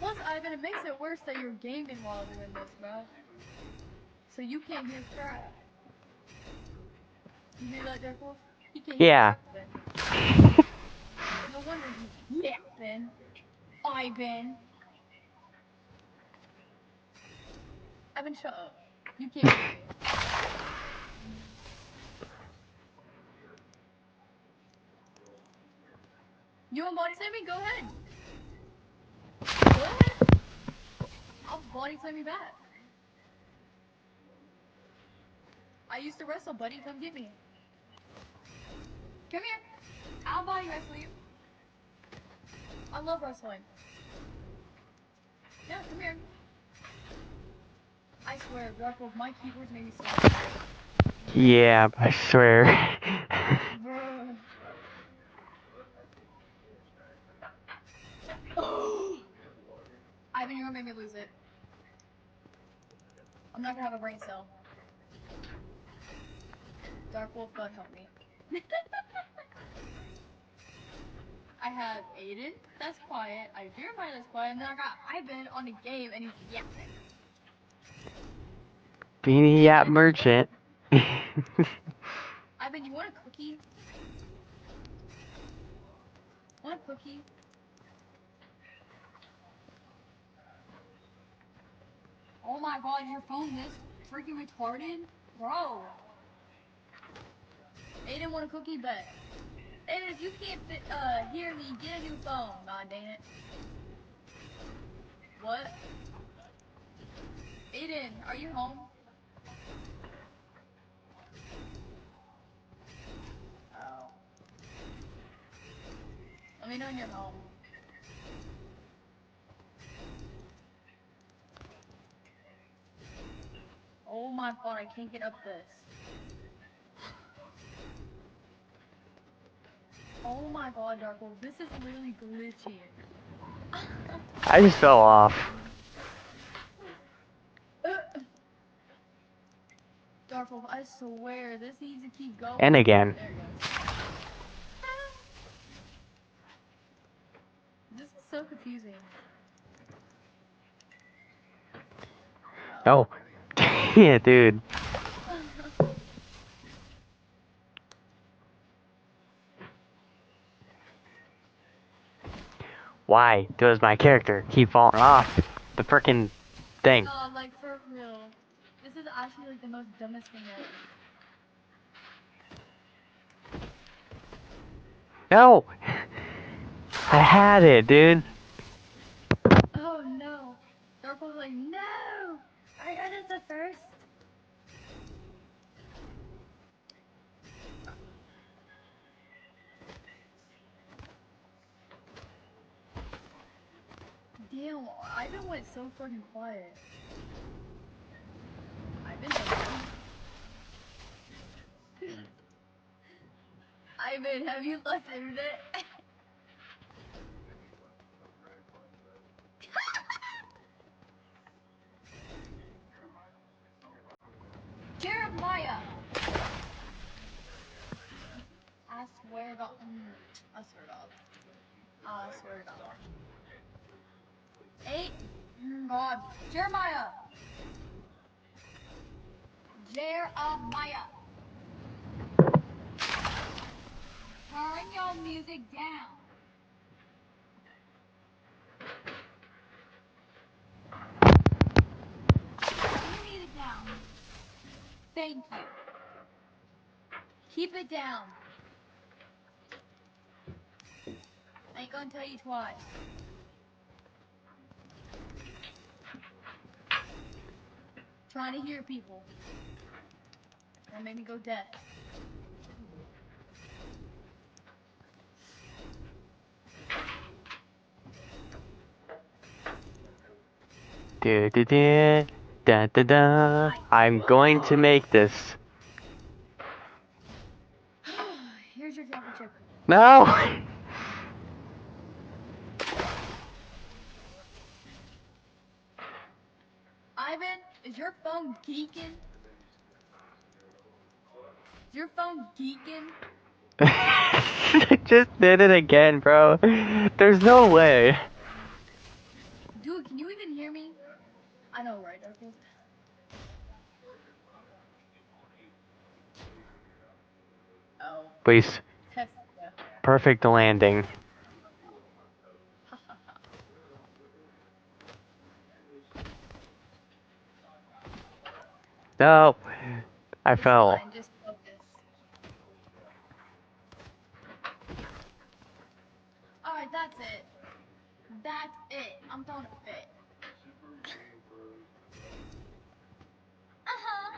Plus, Ivan, it makes it worse that you're gaming while doing this, bro. So you can't hear crap. You hear that, Dark Wolf? He can't hear Yeah. crap then. No wonder he's yapping. Ivan. Ivan, shut up. You can't hear me. You want body slam me? Go ahead. Go ahead. I'll body slam you back. I used to wrestle, buddy. Come get me. Come here. I'll body wrestle you. I love wrestling. Yeah, come here. I swear, Dark Wolf, my keyboards made me so mad. Yeah, I swear. Bruh. Ivan, you're gonna make me lose it. I'm not gonna have a brain cell. Dark Wolf, God help me. I have Aiden, that's quiet. I have Jeremiah, that's quiet. And then I got Ivan on the game, and he's yapping. Beanie Yap Merchant. Ivan, you want a cookie? Want a cookie? Oh my god, is your phone this freaking retarded? Bro. Aiden, want a cookie? Bet. Aiden, if you can't hear me, get a new phone. God dang it. What? Aiden, are you home? Oh. Let me know when you're home. Oh my god, I can't get up this. Oh my god, Dark Wolf, this is literally glitchy. I just fell off. Dark Wolf, I swear, this needs to keep going. And again. There it goes. This is so confusing. Oh. Yeah, dude. Why does my character keep falling off the frickin' thing? No, like for real. This is actually like the most dumbest thing ever. No! I had it, dude. Oh no. Dark Wolf's like, no! I got it the first. Damn, Ivan went so fucking quiet. Ivan, hello? Ivan, have you left internet? Jeremiah! I swear to God. I swear to God. I swear to God. Eight. God. Jeremiah! Jeremiah! Turn your music down. Turn your music down. Thank you. Keep it down. I ain't gonna tell you twice. Trying to hear people. That made me go deaf. Da da da da da da. I'm going to make this. Here's your chocolate chip cookie. No! Ivan, is your phone geeking? Is your phone geeking? I just did it again, bro. There's no way. Dude, can you even hear me? I know, right, Darkwood? Oh, Please. test ya. Perfect landing. No. I It's fell. fine, just focus. Alright, that's it. That's it. I'm throwing a fit.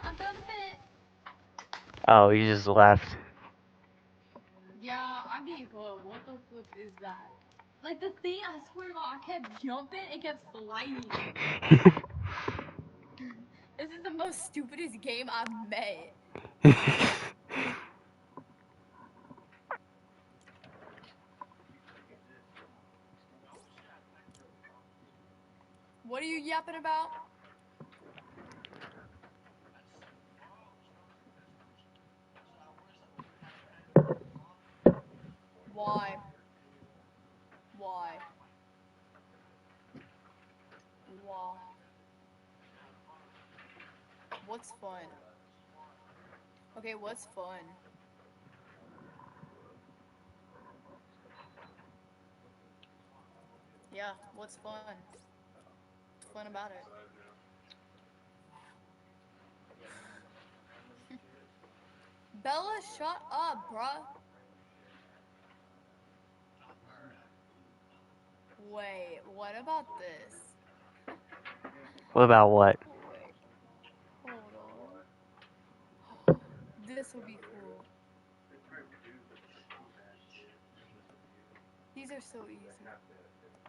I'm throwing a fit. Oh, you just left. Yeah, I'm being cool. What the flip is that? Like the thing, I swear to God, I kept jumping, it kept flying. This is the most stupidest game I've met. What are you yapping about? Why? Why? Why? What's fun? Okay, what's fun? Yeah, what's fun? What's fun about it? Bella, shut up, bruh. Wait, what about this? What about what? Wait, hold on. This will be cool. These are so easy.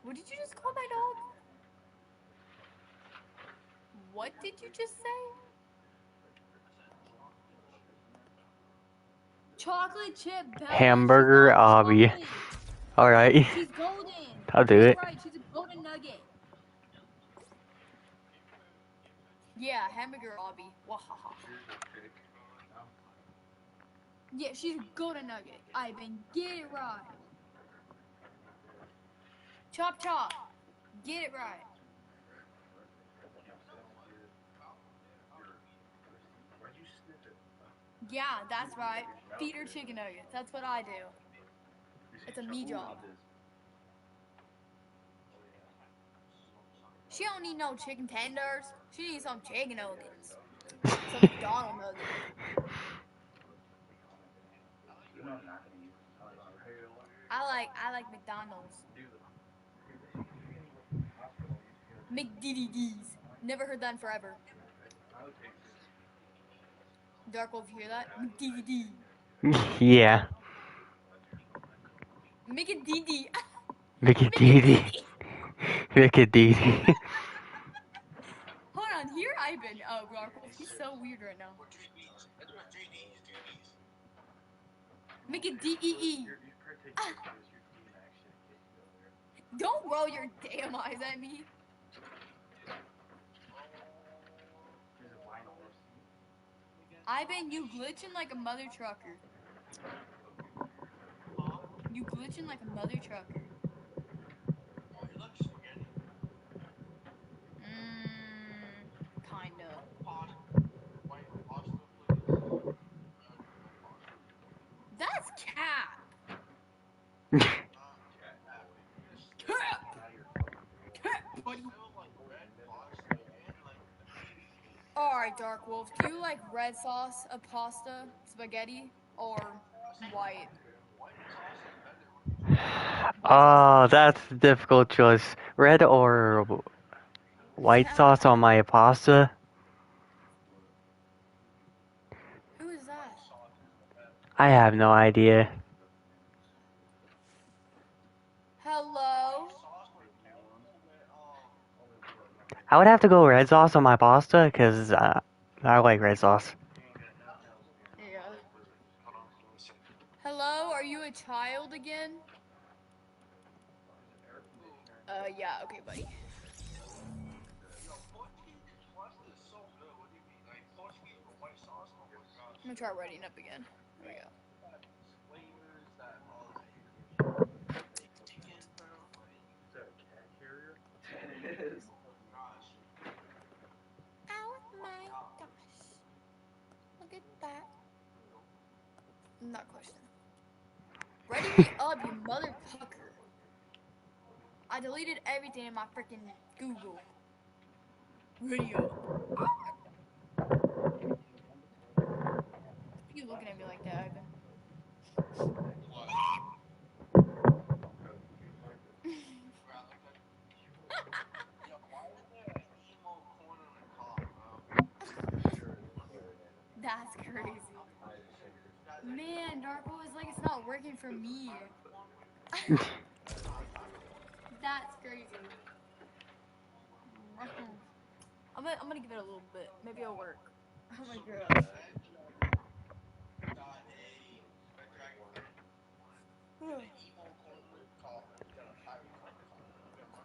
What did you just call my dog? What did you just say? Chocolate chip Bella. Hamburger She's not obby. chocolate. Alright. She's golden. I'll do Get it. it right. She's a golden nugget. Yeah, hamburger obby. Wahaha. Yeah, she's a golden nugget. Ivan, get it right. Chop chop. Get it right. Yeah, that's right. Feed her chicken nuggets. That's what I do. It's a me job. She don't need no chicken tenders. She needs some chicken nuggets. Some McDonald's nuggets. I like McDonald's. McDDDs. Never heard that in forever. Dark Wolf, you hear that? McDDD. Yeah. McDD. Mickadee. Mickadee. Hold on, here Ivan. Oh, Dark Wolf, he's so weird right now. McDee. Don't roll your damn eyes at me. Ivan, you glitching like a mother trucker. You glitching like a mother trucker. Kinda. That's cap. Cap. Cap, buddy. Alright, Dark Wolf, do you like red sauce, a pasta, spaghetti, or white? White sauce is Oh, better. that's a difficult choice. Red or white sauce on my pasta? Who is that? I have no idea. Hello? I would have to go red sauce on my pasta because I like red sauce. Yeah. Hello, are you a child again? Yeah, okay, buddy. I'm gonna try writing up again. There we go. Oh my gosh. Look at that. Not question. Ready me up, you mother pucker. I deleted everything in my freaking Google. Ready up. Why are you looking at me like that, Ivan? That's crazy. Man, Darko is like it's not working for me. That's crazy. I'm gonna give it a little bit. Maybe it'll work. Oh my god.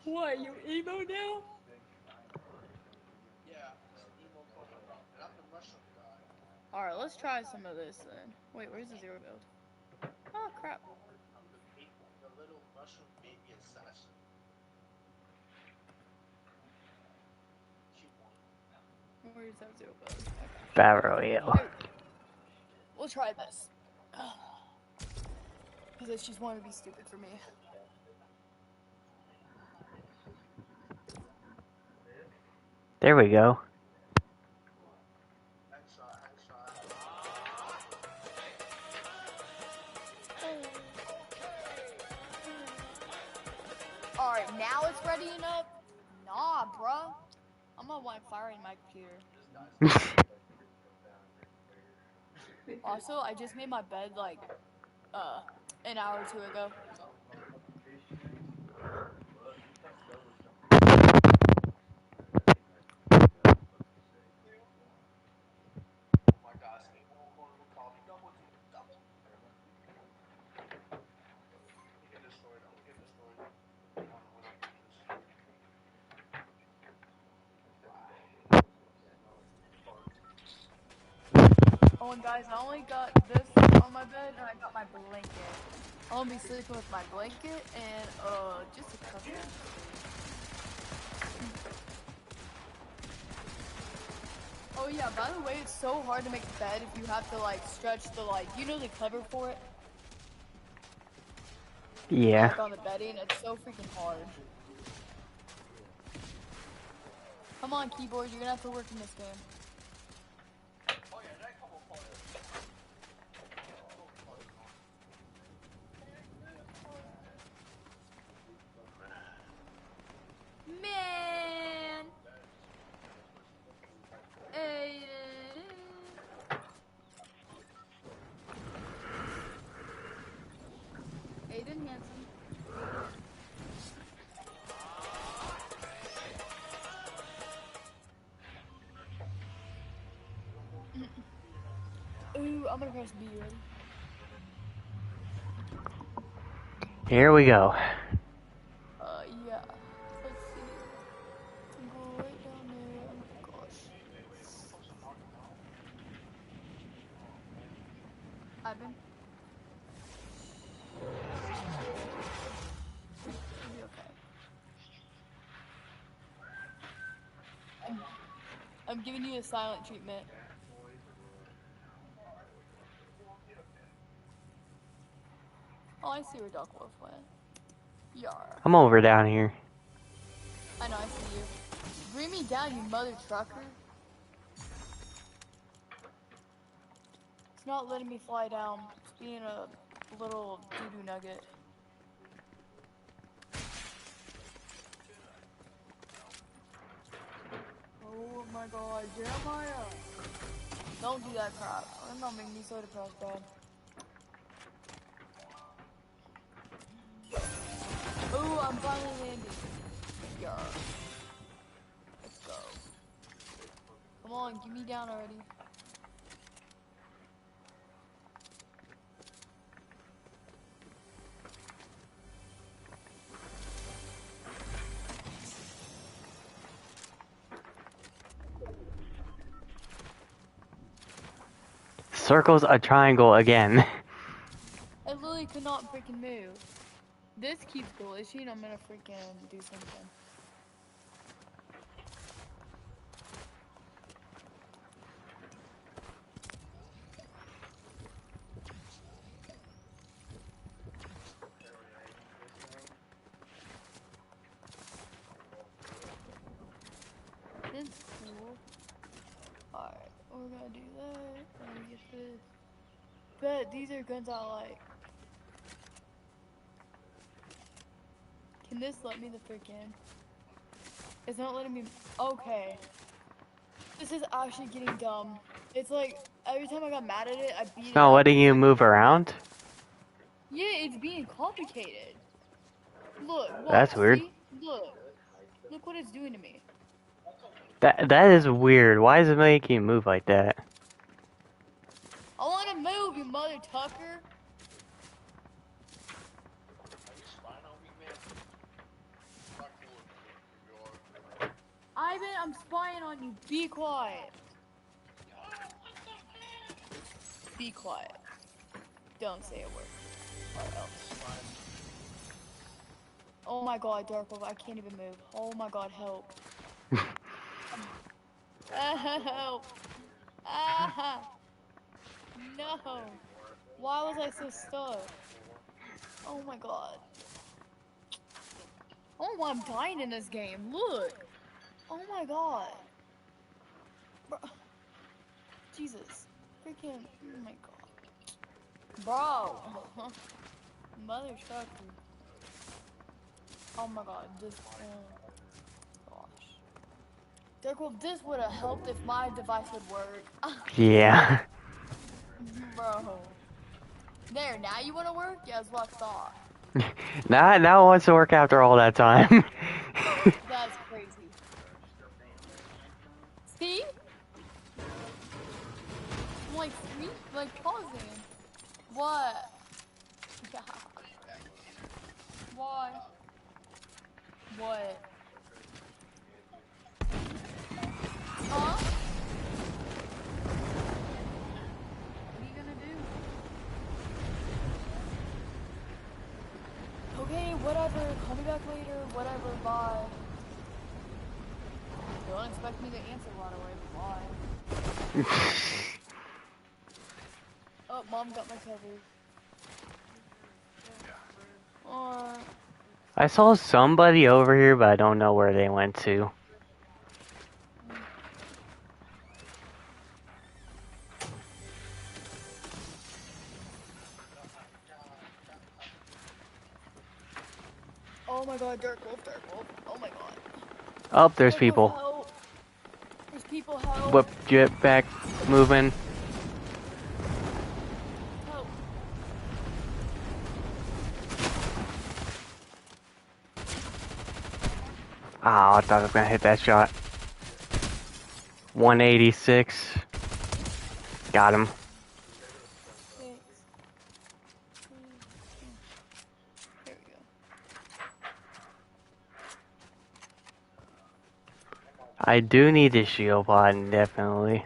What, you emo now? Alright, let's try some of this then. Wait, where's the zero build? Oh crap. Where's that zero build? Okay. Battle Royale. There we go. We'll try this. Because it's just want to be stupid for me. There we go. Alright, now it's ready enough? Nah, bruh. I'm gonna want fire in my computer. Also, I just made my bed like, an hour or two ago. Oh, and guys, I only got this on my bed, and I got my blanket. I'm gonna be sleeping with my blanket and, just a cover. Oh yeah, by the way, it's so hard to make a bed if you have to, like, stretch the, like, you know the cover for it? Yeah. Like, on the bedding, it's so freaking hard. Come on, keyboard, you're gonna have to work in this game. Man! Aiden Hansen. Ooh, I'm gonna press B, ready? Here we go. Yeah. Let's see. Go right down there. Oh gosh. Ivan? You'll be okay. I'm giving you a silent treatment. Oh, I see where Duck Wolf went. Yar. I'm over down here. I know, I see you. Bring me down, you mother trucker. It's not letting me fly down. It's being a little doo-doo nugget. Oh my god, Jeremiah! Don't do that crap. That not make me so depressed, bro. Ooh, I'm finally landing. Yeah. Let's go. Come on, get me down already. Circles a triangle again. I literally could not freaking move. This keeps glitching. I'm gonna freaking do something. This is cool. Alright, we're gonna do that. Let me get this. But these are guns I like. Can this let me the freaking? It's not letting me. Okay. This is actually getting dumb. It's like every time I got mad at it, I beat It's it not up. letting you move around? Yeah, it's being complicated. Look, That's watch, weird. see? Look. Look what it's doing to me. That is weird. Why is it making you move like that? I wanna move, you mother tucker. Ivan, I'm spying on you. Be quiet. Be quiet. Don't say a word. Or else. Oh my god, Dark Wolf, I can't even move. Oh my god, help. Help. Ah, no. Why was I so stuck? Oh my god. Oh, I'm dying in this game. Look. Oh my god. Bro. Jesus. Freaking. Oh my god. Bro. Mother trucker. Oh my god. This. Gosh. Dark Wolf, this would have helped if my device would work. Yeah. Bro. There, now you want to work? Yeah, that's what I thought. Now it wants to work after all that time. That's crazy. See? I'm like pausing. What? Yeah. Why? What? Huh? What are you gonna do? Okay, whatever. Call me back later. Whatever. Bye. Don't expect me to answer right away. Bye. Oh, mom got my cover. Or I saw somebody over here, but I don't know where they went to. oh my god, Dark Wolf, Dark Wolf. Oh my god. Oh, there's Dark Wolf, people. help. There's people, help. Whip, jet, back, moving. Help. Oh, I thought I was gonna hit that shot. 186. Got him. 6, 2, there we go. I do need a shield pod, definitely.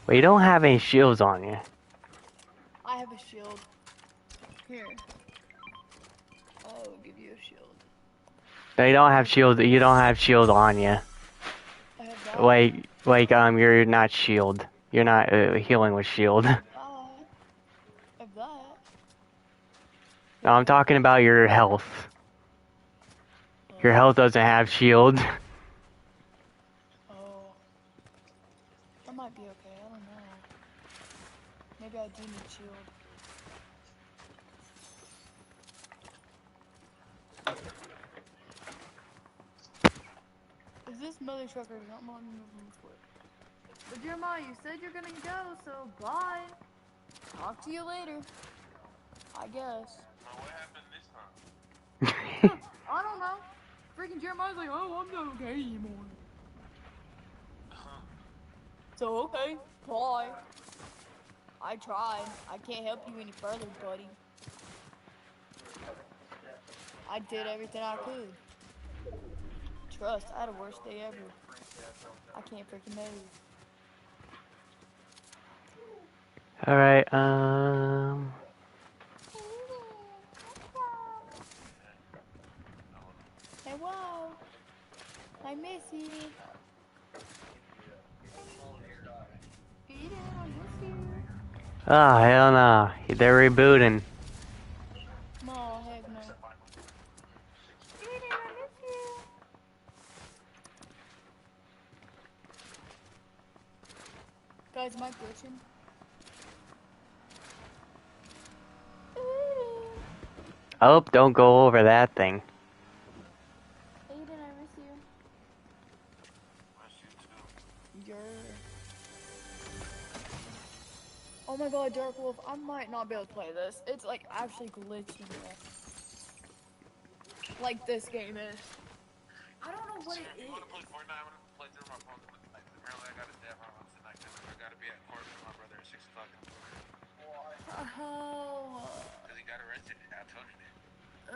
Well, you don't have any shields on you. I have a shield. Here. I'll give you a shield. No, you don't have shield. You don't have shield on you. I have that. You're not shield. You're not healing with shield. I have that. No, I'm talking about your health. Your health doesn't have shield. Oh. That might be okay, I don't know. Maybe I do need shield. Is this mother trucker not letting me move this way? But Jeremiah, you said you're gonna go, so bye. Talk to you later. I guess. What happened this time? I don't know. Freaking Jeremiah's like, oh, I'm not okay anymore. So, okay, bye. I tried. I can't help you any further, buddy. I did everything I could. Trust, I had the worst day ever. I can't freaking move. Alright, Hello. I miss you. Eden, I miss you. oh, hell no. They're rebooting. No, heck no. Eden, I miss you. Guys, am I glitching? Oh, don't go over that thing. Aiden, I miss you. You're... Oh my god, Dark Wolf, I might not be able to play this. It's like actually glitching. Like this game is. I don't know what it is. You wanna play Fortnite? I'm gonna play through my phone. Like, apparently I got a deadline tonight. I gotta be at court with my brother at 6 o'clock in the morning. Oh. Cause he got arrested. I told you that.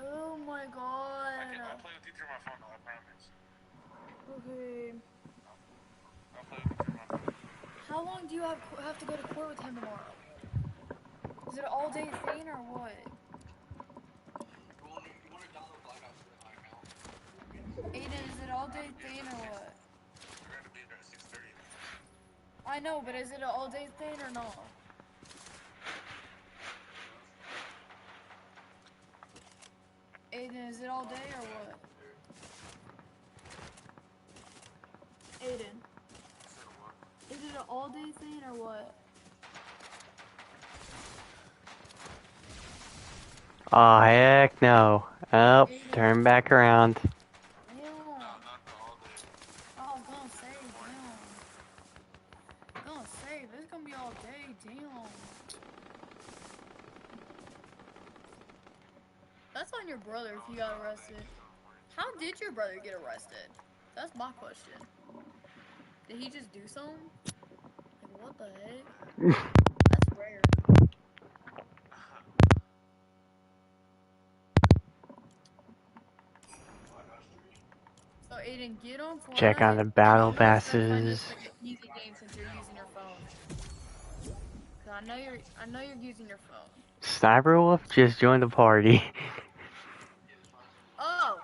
Oh my god. I'll play with you through my phone though, I promise. Okay. I'll play with you through my phone. How long do you have to go to court with him tomorrow? Is it an all-day thing or what? Aiden, is it all-day thing or what? I gotta be there at 6:30. I know, but is it an all-day thing or not? Aiden, is it all day or what? Aiden. Is it an all-day thing or what? Oh, heck no. Oh, turn back around. Damn. I was gonna say, damn. This is gonna be all day, damn. That's on your brother if you got arrested. How did your brother get arrested? That's my question. Did he just do something? Like, what the heck? That's rare. So Aiden, get on Fortnite. Check on the battle I'm gonna try to find this passes. like an easy game since you're using your phone. Cause I know you're using your phone. Sniper Wolf just joined the party. Oh.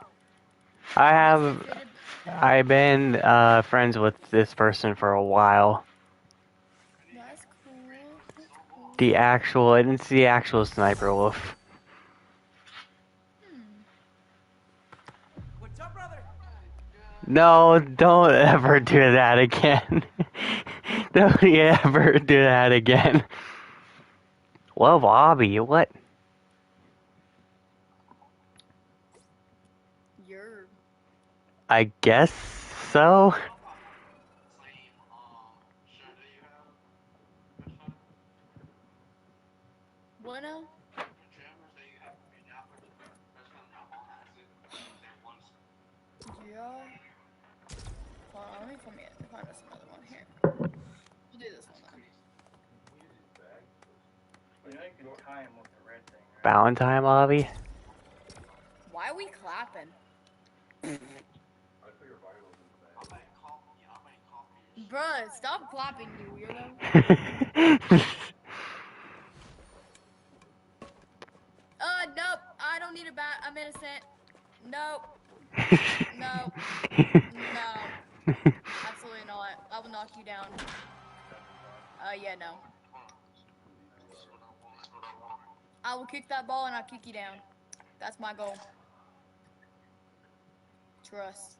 I've been friends with this person for a while. That's cool. It's the actual Sniper Wolf. What's up, brother? No, don't ever do that again. Don't ever do that again. Well, Bobby, what? You're. I guess so. What now? Yeah. Hold on, let me find us another one here. We'll do this one then. You know you can tie him with the red thing, right? Valentine lobby? Why are we clapping? Bruh, stop clapping, you weirdo. Nope. I don't need a bat. I'm innocent. Nope. No. No. Absolutely not. I will knock you down. Yeah, no. I will kick that ball and I'll kick you down. That's my goal. Trust.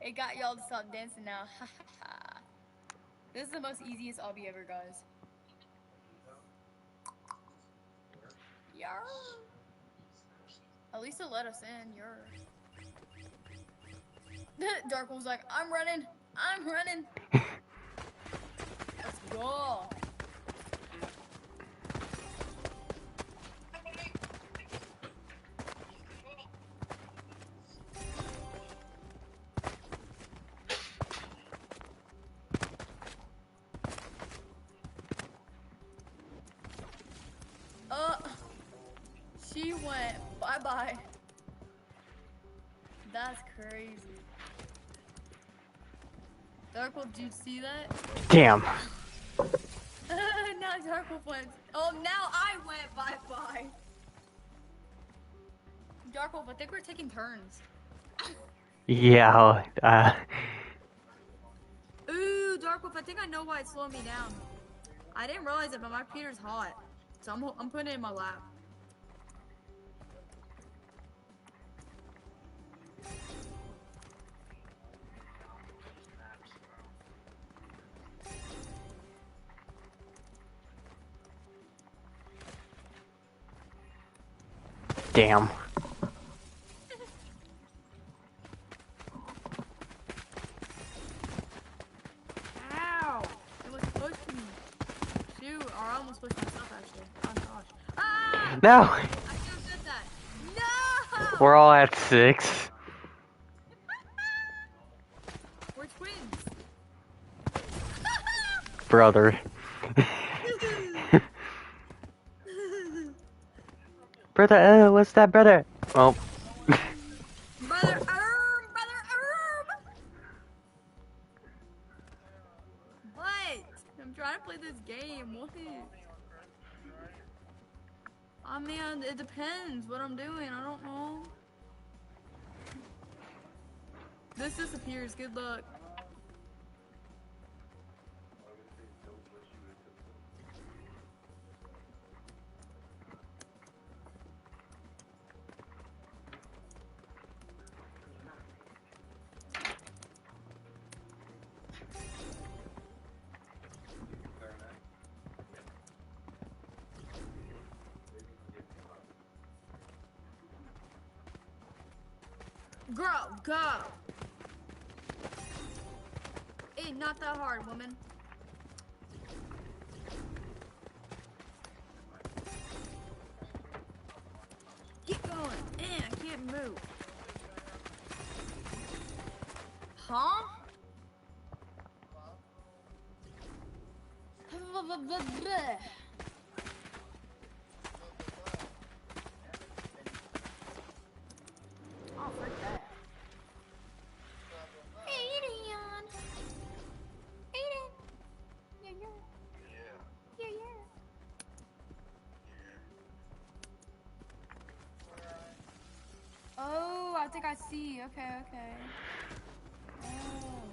It got y'all to stop dancing now. This is the most easiest obby ever, guys. Yeah. At least it let us in. You're. Dark was like, I'm running. Let's go. She went bye-bye. That's crazy. Dark Wolf, did you see that? Damn. Now Dark Wolf went. Oh, now I went bye-bye. Dark Wolf, I think we're taking turns. Yeah, Ooh, Dark Wolf, I think I know why it's slowing me down. I didn't realize it, but my computer's hot. So I'm putting it in my lap. Damn. Ow! It was pushing me. Shoot, or I almost pushed myself actually. Oh gosh. Ah! No! I should have said that. No! We're all at 6. We're twins. Brother. Brother, what's that, brother? Oh. Brother Herb! What? I'm trying to play this game. What? I mean, it depends what I'm doing. I don't know. This disappears. Good luck. Girl, go! Ain't not that hard, woman. Keep going. I can't move. Huh? Oh, frick that. Hey, Leon. Aiden. Yeah. Oh, I think I see. Okay. Oh.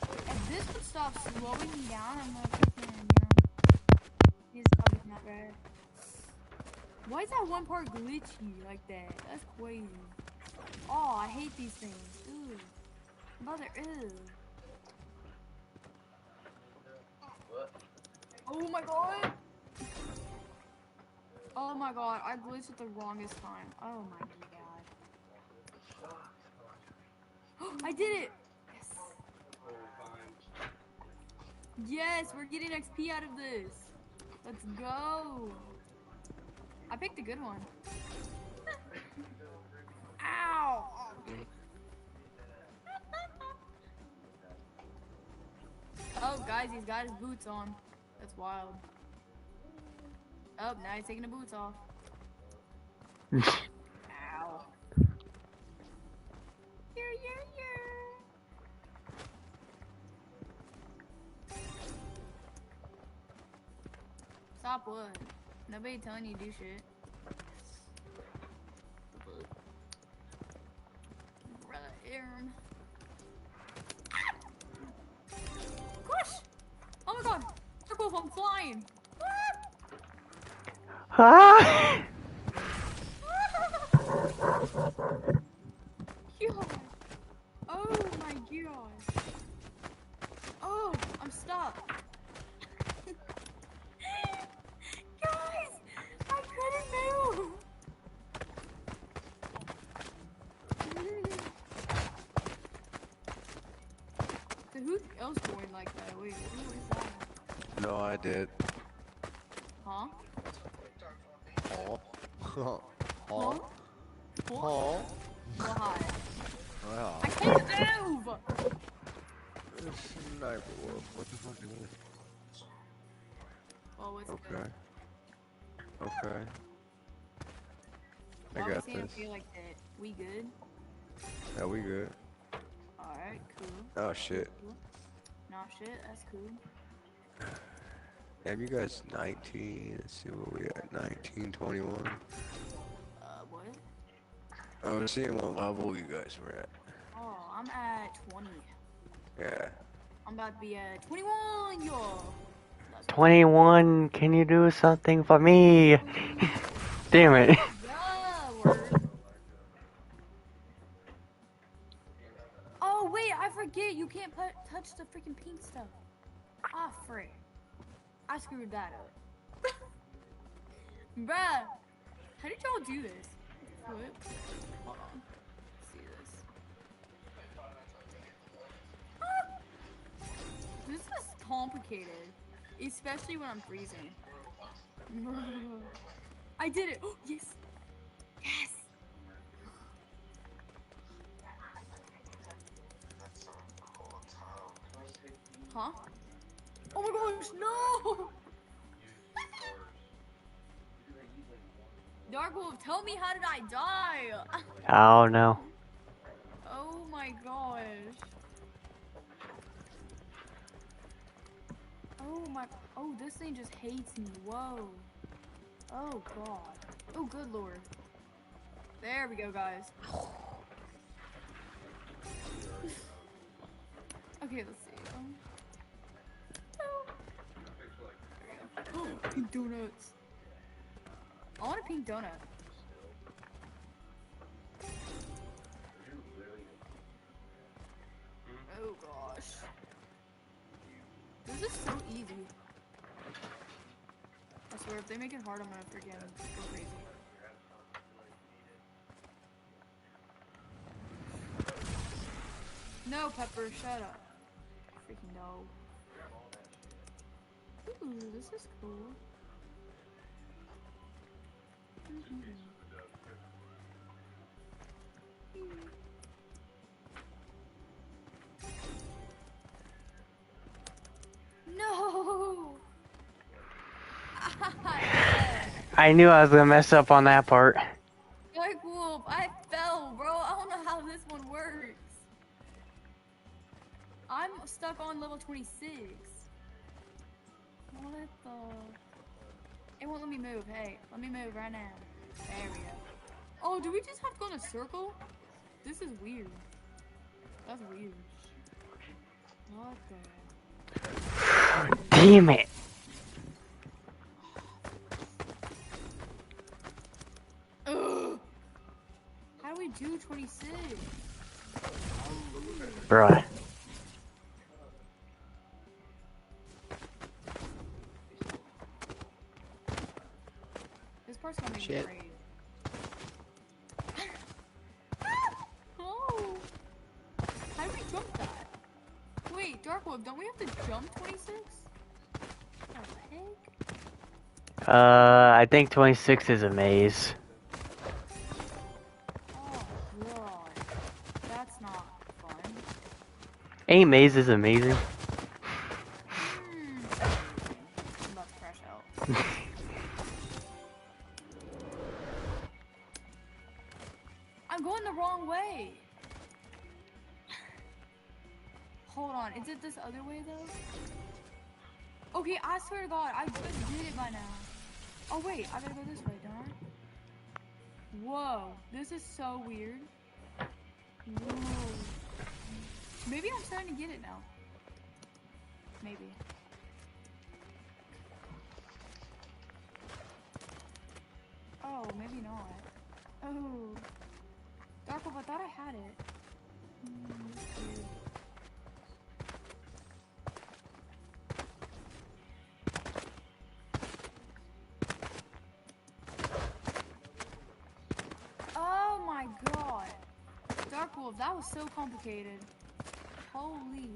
If this would stop slowing me down, I'm gonna freaking, he's probably not right. Why is that one part glitchy like that? That's crazy. Oh, I hate these things. Ooh. Mother, ew. Oh my god! Oh my god, I glitched at the wrongest time. Oh my god. I did it! Yes, we're getting XP out of this. Let's go. I picked a good one. Ow! Oh, guys, he's got his boots on. That's wild. Oh, now he's taking the boots off. Ow. Yeah. Stop what? Nobody telling you to do shit. Brother Aaron. Gosh! Oh my god! Circle, I'm flying! Ah! God. Oh my god. Oh, I'm stuck. Guys, I couldn't move. So who else going like that? Wait, who is that? No, I did. Huh? Oh. Huh? Oh. Well, hi. Wow. I can't move! Sniper wolf. What the fuck is this? Oh, it's Okay. good. Okay. I Why got we saying this. feel like that? We good? Yeah, we good. Alright, cool. Oh shit. Cool. Nah, shit, that's cool. Damn, you guys 19. Let's see what we at. 19, 21. What? I was seeing what level you guys were at. Oh, I'm at 20. Yeah. I'm about to be 21, y'all. 21, can you do something for me? Damn it. Yeah, word. Oh, wait, I forget. You can't touch the freaking pink stuff. Ah, frick. I screwed that up. Bruh. How did y'all do this? Flip. Hold on. Let's see this. This is complicated. Especially when I'm freezing. I did it. Oh, yes. Yes. Huh? Oh my gosh, no! Dark Wolf, tell me, how did I die? Oh no. Oh my gosh. Oh my. Oh, this thing just hates me. Whoa. Oh god. Oh, good lord. There we go, guys. Okay, let's see. Oh, pink donuts. I want a pink donut. Oh gosh. This is so easy. I swear, if they make it hard, I'm gonna freaking go crazy. No, Pepper, shut up. Freaking no. Ooh, this is cool. No! I knew I was gonna mess up on that part. Dark Wolf, I fell, bro. I don't know how this one works. I'm stuck on level 26. What the? It won't let me move. Hey, let me move right now. There we go. Oh, do we just have to go in a circle? This is weird. That's weird. What the? Damn it. Ugh. How do we do 26? Bruh. This part's gonna make me Shit. brave. Oh! How do we jump that? Wait, Dark Wolf, don't we have to jump 26? What the heck? I think 26 is a maze. Oh god. That's not fun. Ain't mazes amazing? I'm about to crash out. I'm going the wrong way! Hold on, is it this other way though? Okay, I swear to god, I just did it by now. Oh wait, I gotta go this way, don't I? Whoa, this is so weird. Whoa. Maybe I'm starting to get it now. Maybe. Oh, maybe not. Oh. Dark Wolf, I thought I had it. That's weird. Oh my god. Dark Wolf, that was so complicated. Holy.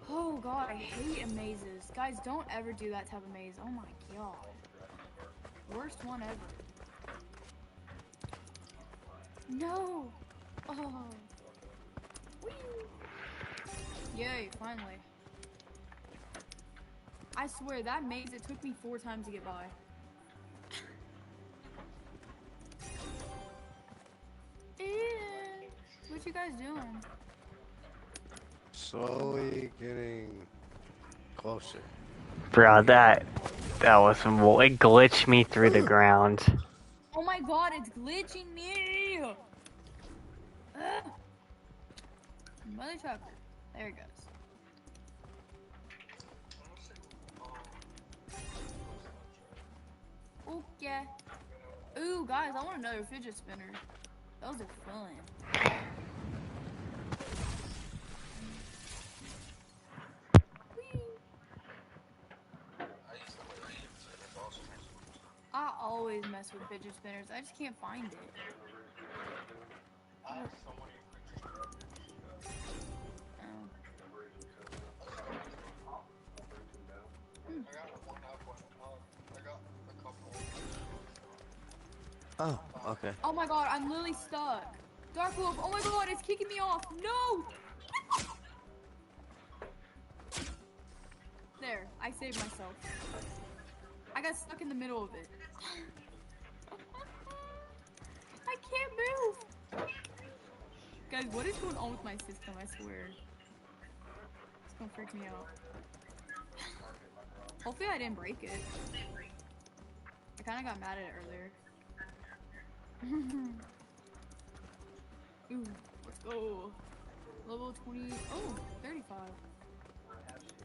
Oh god, I hate mazes. Guys, don't ever do that type of maze. Oh my god. Worst one ever. No! Oh. Whee! Yay, finally. I swear, that maze, it took me 4 times to get by. Ian, what you guys doing? Slowly getting closer. Bro, that was some it glitched me through the ground. Oh my god, it's glitching me! Ugh. Mother trucker. There it goes. Okay. Ooh, guys, I want another fidget spinner. Those are fun. Whee! I always mess with fidget spinners. I just can't find it. Oh. Oh, okay. Oh my god, I'm literally stuck. Dark Wolf, oh my god, it's kicking me off. No! There, I saved myself. I got stuck in the middle of it. I can't move. Guys, what is going on with my system? I swear. It's gonna freak me out. Hopefully I didn't break it. I kinda got mad at it earlier. Ooh, let's go. Level 20. Oh, 35.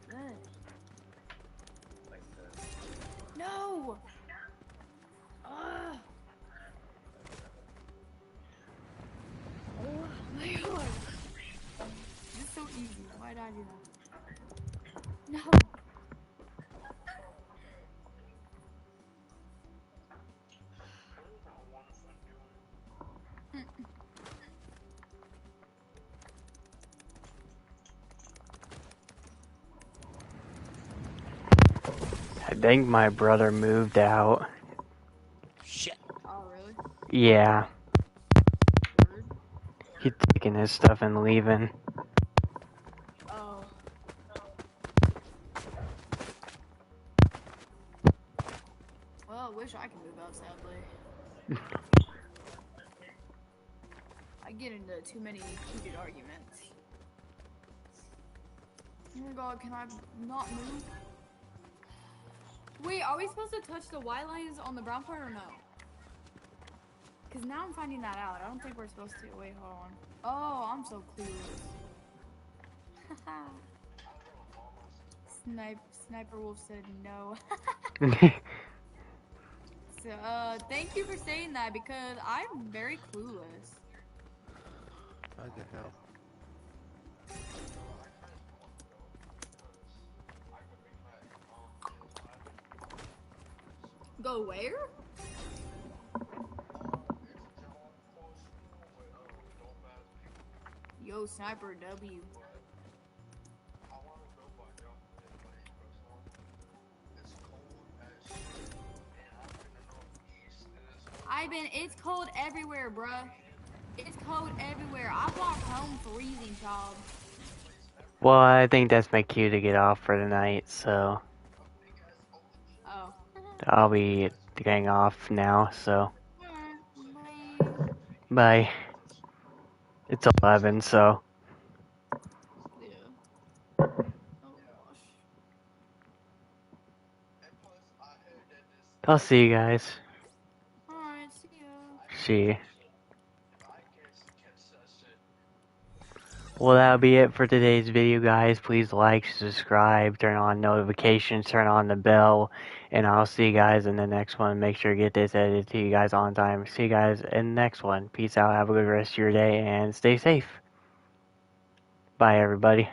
Good. No! Ugh. Oh my god. This is so easy. Why did I do that? No! I think my brother moved out. Shit. Oh, really? Yeah, Word? he's taking his stuff and leaving. Oh. Well, I wish I could move out, sadly. I get into too many heated arguments. Oh my god, can I not move? Wait, are we supposed to touch the white lines on the brown part or no? Because now I'm finding that out. I don't think we're supposed to. Wait, hold on. Oh, I'm so clueless. Sniper Wolf said no. So, thank you for saying that because I'm very clueless. How the hell? Go where? Yo, Sniper W. It's cold everywhere, bruh. It's cold everywhere. I walked home freezing, child. Well, I think that's my cue to get off for the night, so Oh. I'll be getting off now, so Bye. bye. It's 11, so Yeah. Oh gosh. I'll see you guys. Alright, see ya. See. Well, that'll be it for today's video, guys. Please like, subscribe, turn on notifications, turn on the bell, and I'll see you guys in the next one. Make sure to get this edited to you guys on time. See you guys in the next one. Peace out. Have a good rest of your day, and stay safe. Bye, everybody.